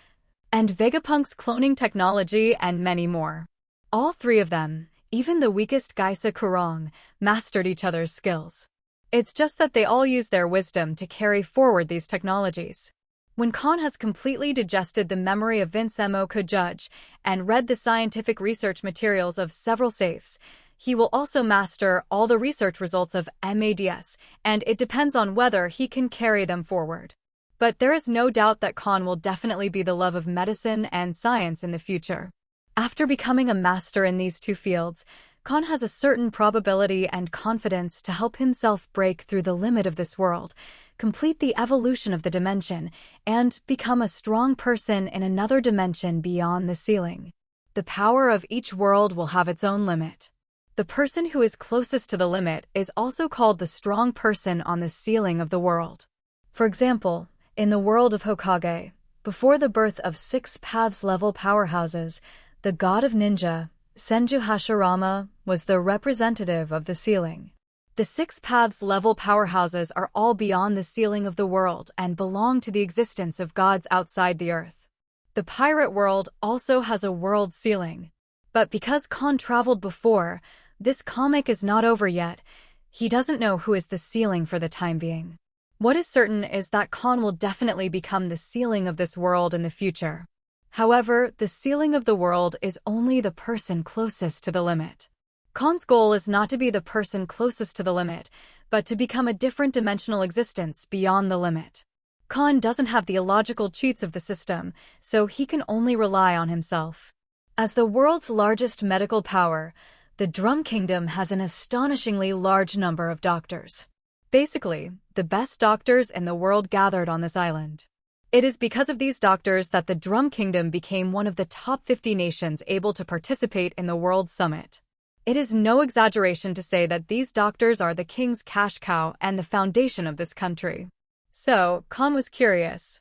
and Vegapunk's cloning technology, and many more. All three of them, even the weakest Geisa Kurong, mastered each other's skills. It's just that they all use their wisdom to carry forward these technologies. When Kahn has completely digested the memory of Vince Mo Judge and read the scientific research materials of several safes, he will also master all the research results of MADS, and it depends on whether he can carry them forward. But there is no doubt that Kahn will definitely be the love of medicine and science in the future. After becoming a master in these two fields, Kahn has a certain probability and confidence to help himself break through the limit of this world, complete the evolution of the dimension, and become a strong person in another dimension beyond the ceiling. The power of each world will have its own limit. The person who is closest to the limit is also called the strong person on the ceiling of the world. For example, in the world of Hokage, before the birth of 6 Paths level powerhouses, the god of ninja, Senju Hashirama, was the representative of the ceiling. The 6 Paths level powerhouses are all beyond the ceiling of the world and belong to the existence of gods outside the earth. The pirate world also has a world ceiling. But because Kahn traveled before, this comic is not over yet. He doesn't know who is the ceiling for the time being. What is certain is that Kahn will definitely become the ceiling of this world in the future. However, the ceiling of the world is only the person closest to the limit. Kahn's goal is not to be the person closest to the limit, but to become a different dimensional existence beyond the limit. Kahn doesn't have the illogical cheats of the system, so he can only rely on himself. As the world's largest medical power, the Drum Kingdom has an astonishingly large number of doctors. Basically, the best doctors in the world gathered on this island. It is because of these doctors that the Drum Kingdom became one of the top 50 nations able to participate in the World Summit. It is no exaggeration to say that these doctors are the king's cash cow and the foundation of this country. So, Kahn was curious.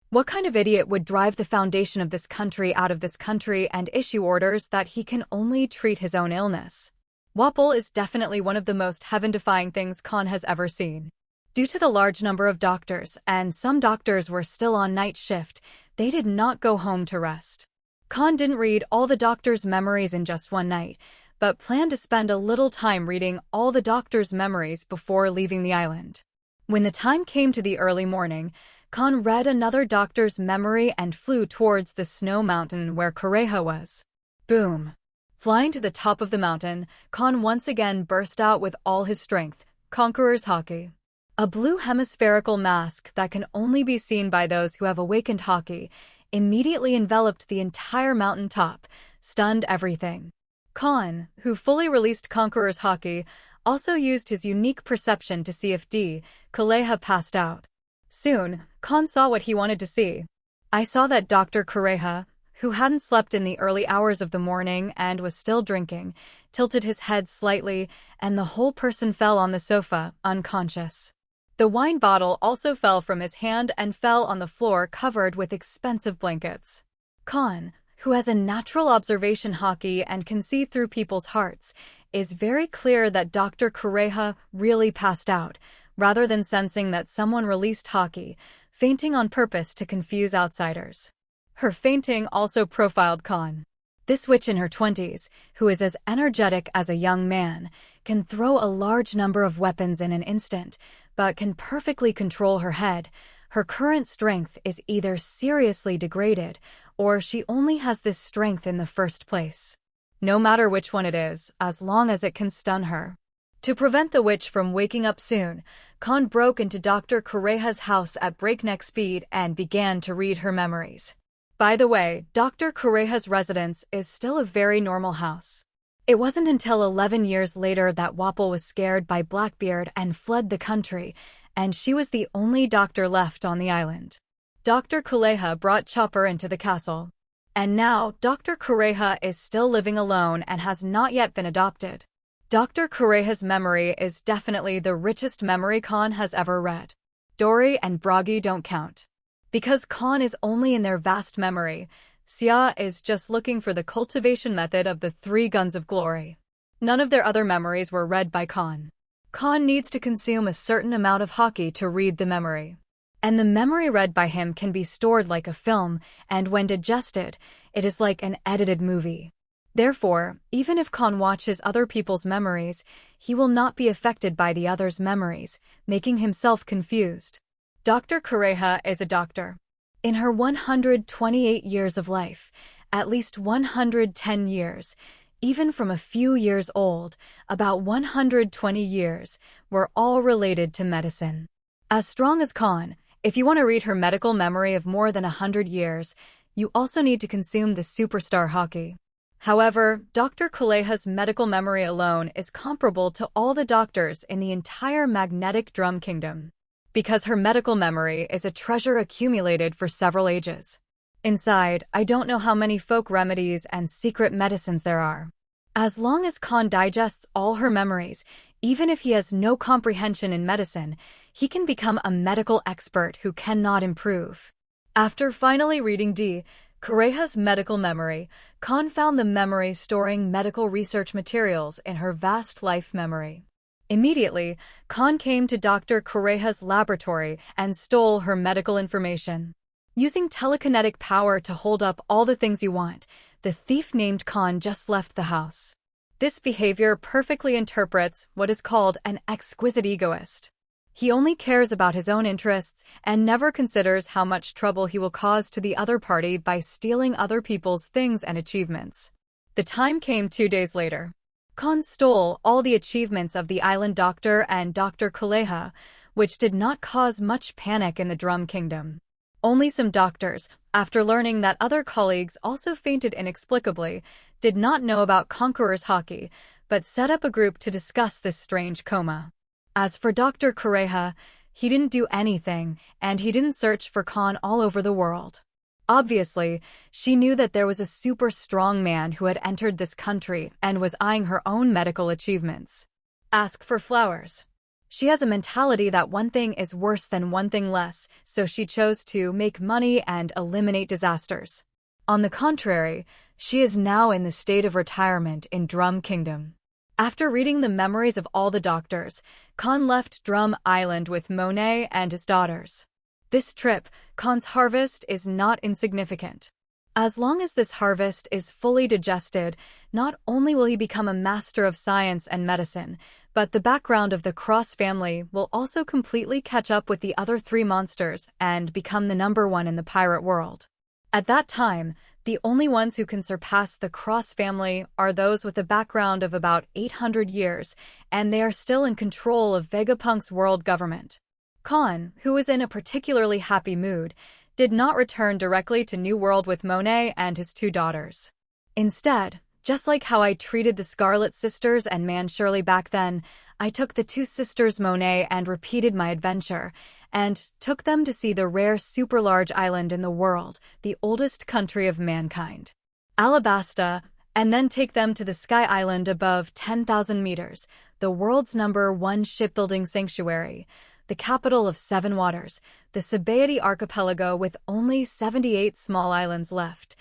What kind of idiot would drive the foundation of this country out of this country and issue orders that he can only treat his own illness? Wapol is definitely one of the most heaven-defying things Kahn has ever seen. Due to the large number of doctors, and some doctors were still on night shift, they did not go home to rest. Kahn didn't read all the doctors' memories in just one night, but planned to spend a little time reading all the doctors' memories before leaving the island. When the time came to the early morning, Kahn read another doctor's memory and flew towards the snow mountain where Kureha was. Boom! Flying to the top of the mountain, Kahn once again burst out with all his strength, Conqueror's Haki. A blue hemispherical mask that can only be seen by those who have awakened Haki immediately enveloped the entire mountain top, stunned everything. Kahn, who fully released Conqueror's Haki, also used his unique perception to see if Kureha passed out. Soon, Kahn saw what he wanted to see. I saw that Dr. Kureha, who hadn't slept in the early hours of the morning and was still drinking, tilted his head slightly, and the whole person fell on the sofa, unconscious. The wine bottle also fell from his hand and fell on the floor covered with expensive blankets. Kahn, who has a natural observation haki and can see through people's hearts, is very clear that Dr. Kureha really passed out, rather than sensing that someone released haki, fainting on purpose to confuse outsiders. Her fainting also profiled Kahn. This witch in her 20s, who is as energetic as a young man, can throw a large number of weapons in an instant, but can perfectly control her head. Her current strength is either seriously degraded, or she only has this strength in the first place. No matter which one it is, as long as it can stun her. To prevent the witch from waking up soon, Kahn broke into Dr. Kureha's house at breakneck speed and began to read her memories. By the way, Dr. Kureha's residence is still a very normal house. It wasn't until 11 years later that Wapol was scared by Blackbeard and fled the country, and she was the only doctor left on the island. Dr. Kureha brought Chopper into the castle. And now, Dr. Kureha is still living alone and has not yet been adopted. Dr. Kureha's memory is definitely the richest memory Kahn has ever read. Dory and Bragi don't count. Because Kahn is only in their vast memory, Xia is just looking for the cultivation method of the 3 guns of glory. None of their other memories were read by Kahn. Kahn needs to consume a certain amount of haki to read the memory. And the memory read by him can be stored like a film, and when digested, it is like an edited movie. Therefore, even if Kahn watches other people's memories, he will not be affected by the others' memories, making himself confused. Dr. Kureha is a doctor. In her 128 years of life, at least 110 years, even from a few years old, about 120 years, were all related to medicine. As strong as Kahn, if you want to read her medical memory of more than 100 years, you also need to consume the superstar haki. However, Dr. Kuleha's medical memory alone is comparable to all the doctors in the entire magnetic drum kingdom, because her medical memory is a treasure accumulated for several ages. Inside, I don't know how many folk remedies and secret medicines there are. As long as Kahn digests all her memories, even if he has no comprehension in medicine, he can become a medical expert who cannot improve. After finally reading D. Kureha's medical memory, Kahn found the memory storing medical research materials in her vast life memory. Immediately, Kahn came to Dr. Kureha's laboratory and stole her medical information. Using telekinetic power to hold up all the things you want, the thief named Kahn just left the house. This behavior perfectly interprets what is called an exquisite egoist. He only cares about his own interests and never considers how much trouble he will cause to the other party by stealing other people's things and achievements. The time came 2 days later. Kahn stole all the achievements of the island doctor and Dr. Kuleha, which did not cause much panic in the Drum Kingdom. Only some doctors, after learning that other colleagues also fainted inexplicably, did not know about Conqueror's Haki, but set up a group to discuss this strange coma. As for Dr. Kureha, he didn't do anything, and he didn't search for Kahn all over the world. Obviously, she knew that there was a super strong man who had entered this country and was eyeing her own medical achievements. Ask for flowers. She has a mentality that one thing is worse than one thing less, so she chose to make money and eliminate disasters. On the contrary, she is now in the state of retirement in Drum Kingdom. After reading the memories of all the doctors, Kahn left Drum Island with Monet and his daughters. This trip, Kahn's harvest, is not insignificant. As long as this harvest is fully digested, not only will he become a master of science and medicine, but the background of the Cross family will also completely catch up with the other 3 monsters and become the #1 in the pirate world. At that time, the only ones who can surpass the Cross family are those with a background of about 800 years, and they are still in control of Vegapunk's world government. Kahn, who was in a particularly happy mood, did not return directly to New World with Monet and his 2 daughters. Instead, just like how I treated the Scarlet Sisters and Man Shirley back then, I took the 2 sisters Monet and repeated my adventure, and took them to see the rare super-large island in the world, the oldest country of mankind, Alabasta, and then take them to the Sky Island above 10,000 meters, the world's #1 shipbuilding sanctuary, the capital of 7 waters, the Sabaody archipelago with only 78 small islands left,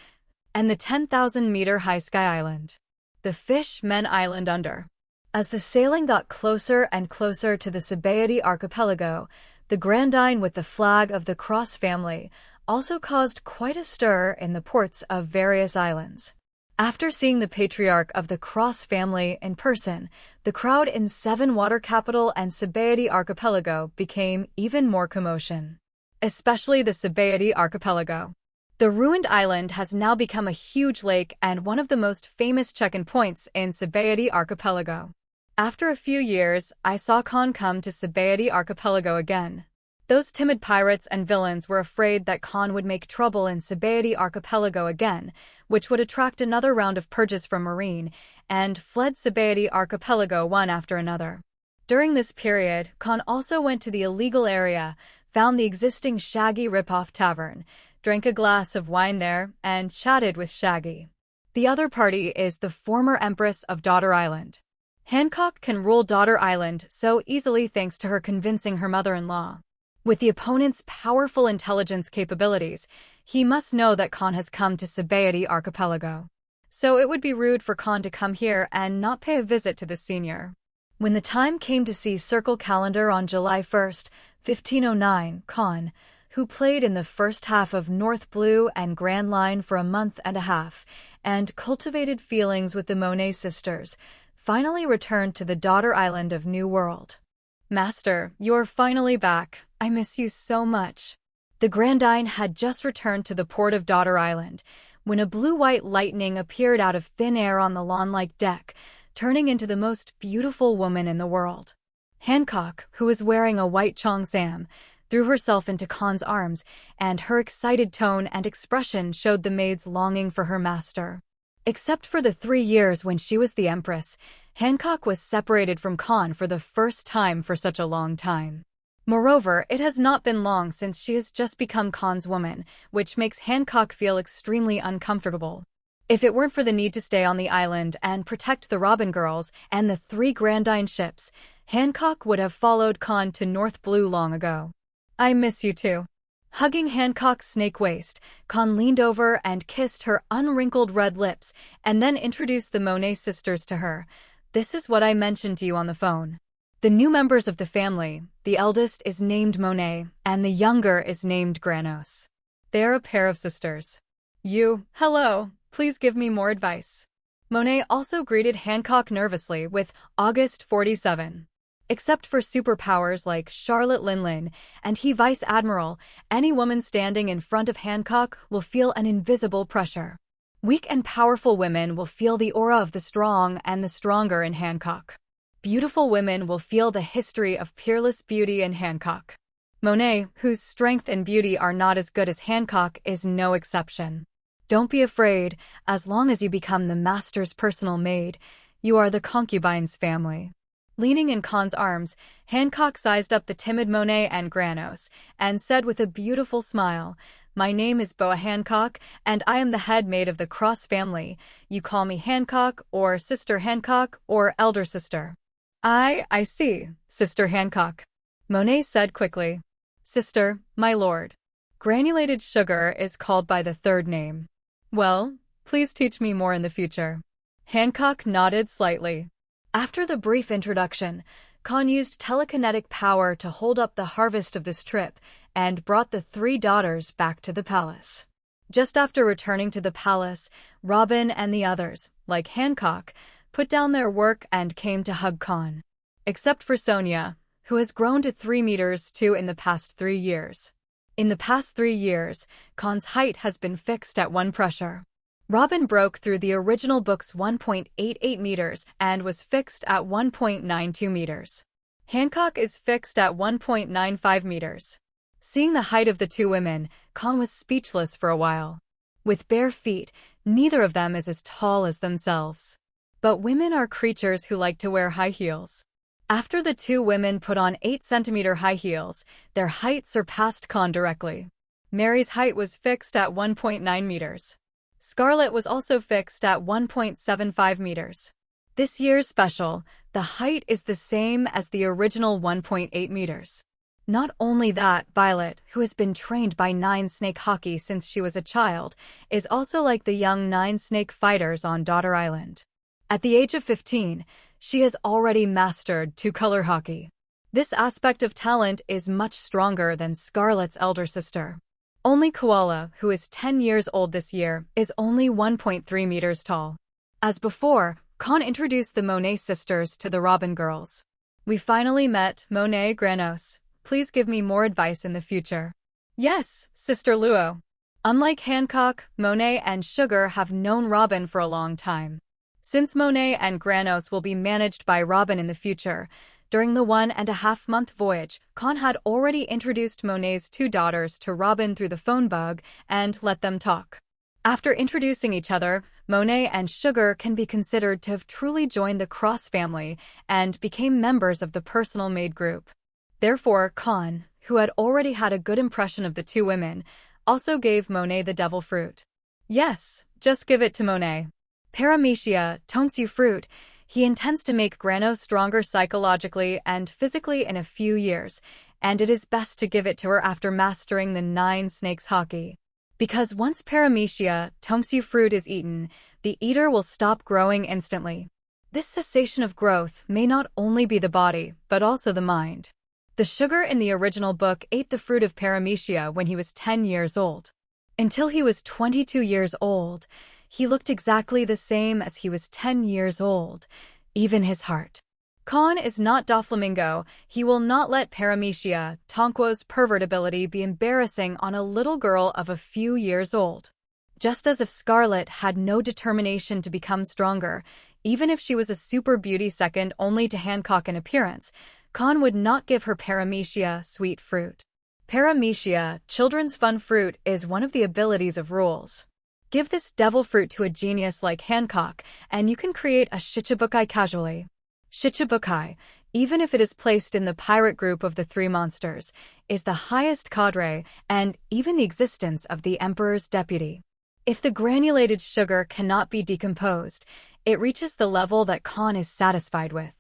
and the 10,000-meter-high Sky Island, the Fish-Men Island under. As the sailing got closer and closer to the Sabaody archipelago, the Grandine with the flag of the Cross family also caused quite a stir in the ports of various islands. After seeing the patriarch of the Cross family in person, the crowd in 7 water capital and Sabaody archipelago became even more commotion. Especially the Sabaody archipelago. The ruined island has now become a huge lake and one of the most famous check-in points in Sabaody archipelago. After a few years, I saw Kahn come to Sabaody archipelago again. Those timid pirates and villains were afraid that Kahn would make trouble in Sabaody archipelago again, which would attract another round of purges from Marine, and fled Sabaody archipelago one after another. During this period, Kahn also went to the illegal area, found the existing Shaggy Ripoff Tavern, drank a glass of wine there, and chatted with Shaggy. The other party is the former Empress of Daughter Island. Hancock can rule Daughter Island so easily thanks to her convincing her mother-in-law. With the opponent's powerful intelligence capabilities, He must know that Kahn has come to Sabaody Archipelago. So it would be rude for Kahn to come here and not pay a visit to the senior. When the time came to see Circle Calendar on July 1st, 1509, Kahn, who played in the first half of North Blue and Grand Line for a month and a half, and cultivated feelings with the Monet sisters, finally returned to the daughter island of New World. Master, you're finally back. I miss you so much. The Grandine had just returned to the port of Daughter Island, when a blue-white lightning appeared out of thin air on the lawn-like deck, turning into the most beautiful woman in the world. Hancock, who was wearing a white cheongsam, threw herself into Kahn's arms, and her excited tone and expression showed the maid's longing for her master. Except for the 3 years when she was the Empress, Hancock was separated from Kahn for the first time for such a long time. Moreover, it has not been long since she has just become Kahn's woman, which makes Hancock feel extremely uncomfortable. If it weren't for the need to stay on the island and protect the Robin girls and the 3 Grandine ships, Hancock would have followed Kahn to North Blue long ago. I miss you too. Hugging Hancock's snake waist, Kahn leaned over and kissed her unwrinkled red lips and then introduced the Monet sisters to her. This is what I mentioned to you on the phone. The new members of the family, the eldest is named Monet and the younger is named Granos. They're a pair of sisters. Hello, please give me more advice. Monet also greeted Hancock nervously with August 47. Except for superpowers like Charlotte Linlin and he Vice Admiral, any woman standing in front of Hancock will feel an invisible pressure. Weak and powerful women will feel the aura of the strong and the stronger in Hancock. Beautiful women will feel the history of peerless beauty in Hancock. Monet, whose strength and beauty are not as good as Hancock, is no exception. Don't be afraid, as long as you become the master's personal maid, you are the concubine's family. Leaning in Kahn's arms, Hancock sized up the timid Monet and Granos, and said with a beautiful smile, "My name is Boa Hancock, and I am the head maid of the Cross family. You call me Hancock, or Sister Hancock, or Elder Sister." I see, Sister Hancock," Monet said quickly. "Sister, my lord. Granulated sugar is called by the third name. Well, please teach me more in the future." Hancock nodded slightly. After the brief introduction, Kahn used telekinetic power to hold up the harvest of this trip and brought the 3 daughters back to the palace. Just after returning to the palace, Robin and the others, like Hancock, put down their work and came to hug Kahn. Except for Sonia, who has grown to 3 meters 2 in the past 3 years. In the past 3 years, Kahn's height has been fixed at 1 pressure. Robin broke through the original book's 1.88 meters and was fixed at 1.92 meters. Hancock is fixed at 1.95 meters. Seeing the height of the 2 women, Kahn was speechless for a while. With bare feet, neither of them is as tall as themselves. But women are creatures who like to wear high heels. After the 2 women put on 8-centimeter high heels, their height surpassed Kahn directly. Mary's height was fixed at 1.9 meters. Scarlet was also fixed at 1.75 meters. This year's special, the height is the same as the original 1.8 meters. Not only that, Violet, who has been trained by 9 snake hockey since she was a child, is also like the young 9 snake fighters on Daughter Island. At the age of 15, she has already mastered 2-color hockey. This aspect of talent is much stronger than Scarlet's elder sister. Only Koala, who is 10 years old this year, is only 1.3 meters tall. As before, Kahn introduced the Monet sisters to the Robin girls. "We finally met, Monet, Granos. Please give me more advice in the future." "Yes, Sister Luo." Unlike Hancock, Monet and Sugar have known Robin for a long time. Since Monet and Granos will be managed by Robin in the future, during the 1.5-month voyage, Kahn had already introduced Monet's 2 daughters to Robin through the phone bug and let them talk. After introducing each other, Monet and Sugar can be considered to have truly joined the Cross family and became members of the personal maid group. Therefore, Kahn, who had already had a good impression of the 2 women, also gave Monet the devil fruit. "Yes, just give it to Monet. Paramecia, Tonsu fruit. He intends to make Granos stronger psychologically and physically in a few years, and it is best to give it to her after mastering the 9 snakes hockey." Because once paramecia, Tomsu fruit, is eaten, the eater will stop growing instantly. This cessation of growth may not only be the body, but also the mind. The sugar in the original book ate the fruit of paramecia when he was 10 years old. Until he was 22 years old, he looked exactly the same as he was 10 years old, even his heart. Kahn is not Doflamingo. He will not let paramecia, Tonquo's pervertibility, be embarrassing on a little girl of a few years old. Just as if Scarlet had no determination to become stronger, even if she was a super beauty second only to Hancock in appearance, Kahn would not give her paramecia, sweet fruit. Paramecia, children's fun fruit, is one of the abilities of rules. Give this devil fruit to a genius like Hancock, and you can create a Shichibukai casually. Shichibukai, even if it is placed in the pirate group of the three monsters, is the highest cadre and even the existence of the Emperor's deputy. If the granulated sugar cannot be decomposed, it reaches the level that Kahn is satisfied with.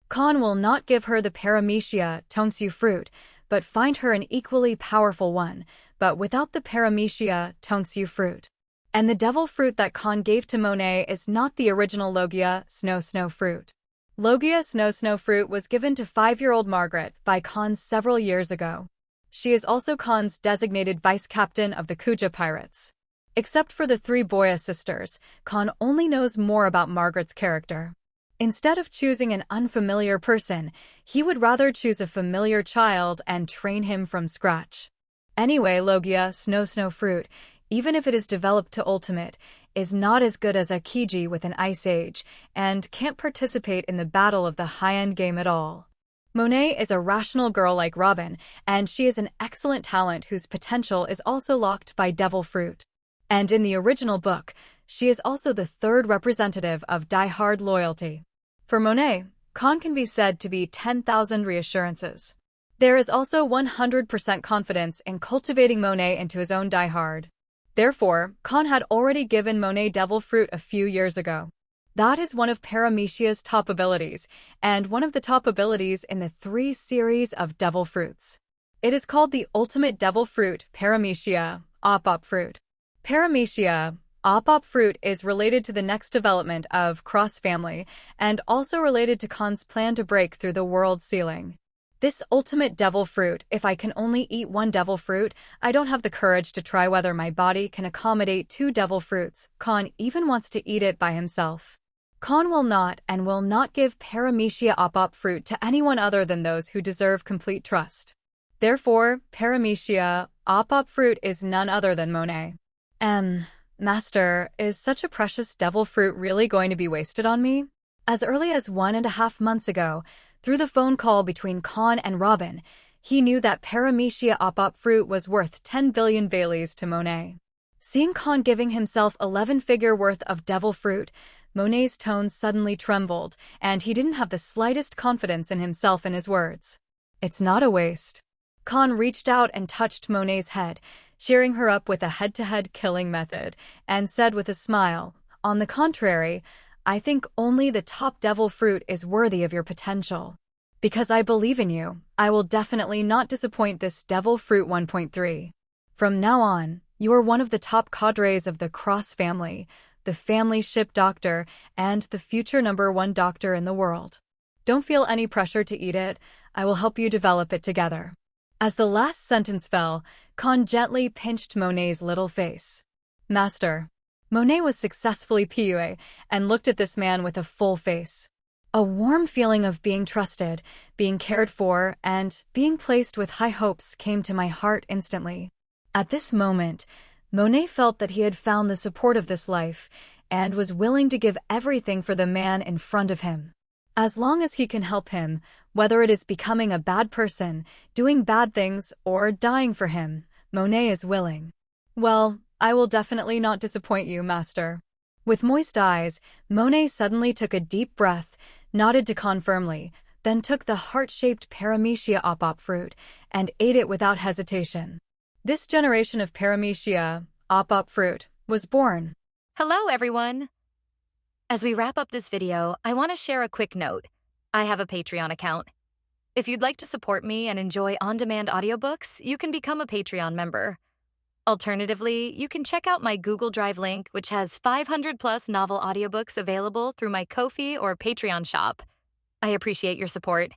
Kahn will not give her the paramecia, Tomsu fruit, but find her an equally powerful one, but without the paramecia, Tomsu fruit. And the devil fruit that Kahn gave to Monet is not the original Logia, snow fruit. Logia snow fruit was given to 5-year-old Margaret by Kahn several years ago. She is also Kahn's designated vice-captain of the Kuja pirates. Except for the 3 Boya sisters, Kahn only knows more about Margaret's character. Instead of choosing an unfamiliar person, he would rather choose a familiar child and train him from scratch. Anyway, Logia snow fruit, even if it is developed to ultimate, is not as good as Akiji with an Ice Age, and can't participate in the battle of the high-end game at all. Monet is a rational girl like Robin, and she is an excellent talent whose potential is also locked by devil fruit. And in the original book, she is also the 3rd representative of die-hard loyalty. For Monet, Kahn can be said to be 10,000 reassurances. There is also 100% confidence in cultivating Monet into his own die-hard. Therefore, Kahn had already given Monet devil fruit a few years ago. That is one of Paramecia's top abilities, and one of the top abilities in the 3 series of devil fruits. It is called the ultimate devil fruit, Paramecia, Op fruit. Paramecia, Op fruit is related to the next development of Cross family, and also related to Kahn's plan to break through the world ceiling. This ultimate devil fruit, if I can only eat 1 devil fruit, I don't have the courage to try whether my body can accommodate 2 devil fruits. Kahn even wants to eat it by himself. Kahn will not give Paramecia Op fruit to anyone other than those who deserve complete trust. Therefore, Paramecia Op fruit is none other than Monet. Master, is such a precious devil fruit really going to be wasted on me? As early as 1.5 months ago, through the phone call between Kahn and Robin, he knew that Paramecia Op fruit was worth 10 billion Baileys to Monet. Seeing Kahn giving himself 11-figure worth of devil fruit, Monet's tone suddenly trembled, and he didn't have the slightest confidence in himself and his words. It's not a waste. Kahn reached out and touched Monet's head, cheering her up with a head-to-head killing method, and said with a smile, "On the contrary, I think only the top devil fruit is worthy of your potential. Because I believe in you, I will definitely not disappoint this devil fruit 1.3. From now on, you are one of the top cadres of the Cross family, the family ship doctor, and the future #1 doctor in the world. Don't feel any pressure to eat it, I will help you develop it together." As the last sentence fell, Kahn gently pinched Monet's little face. "Master." Monet was successfully PUA and looked at this man with a full face. A warm feeling of being trusted, being cared for, and being placed with high hopes came to my heart instantly. At this moment, Monet felt that he had found the support of this life and was willing to give everything for the man in front of him. As long as he can help him, whether it is becoming a bad person, doing bad things, or dying for him, Monet is willing. "Well, I will definitely not disappoint you, master." With moist eyes, Monet suddenly took a deep breath, nodded to Kahn firmly, then took the heart-shaped Paramecia Op fruit and ate it without hesitation. This generation of Paramecia Op fruit was born.
Hello, everyone! As we wrap up this video, I want to share a quick note. I have a Patreon account. If you'd like to support me and enjoy on-demand audiobooks, you can become a Patreon member. Alternatively, you can check out my Google Drive link, which has 500 plus novel audiobooks available through my Ko-fi or Patreon shop. I appreciate your support.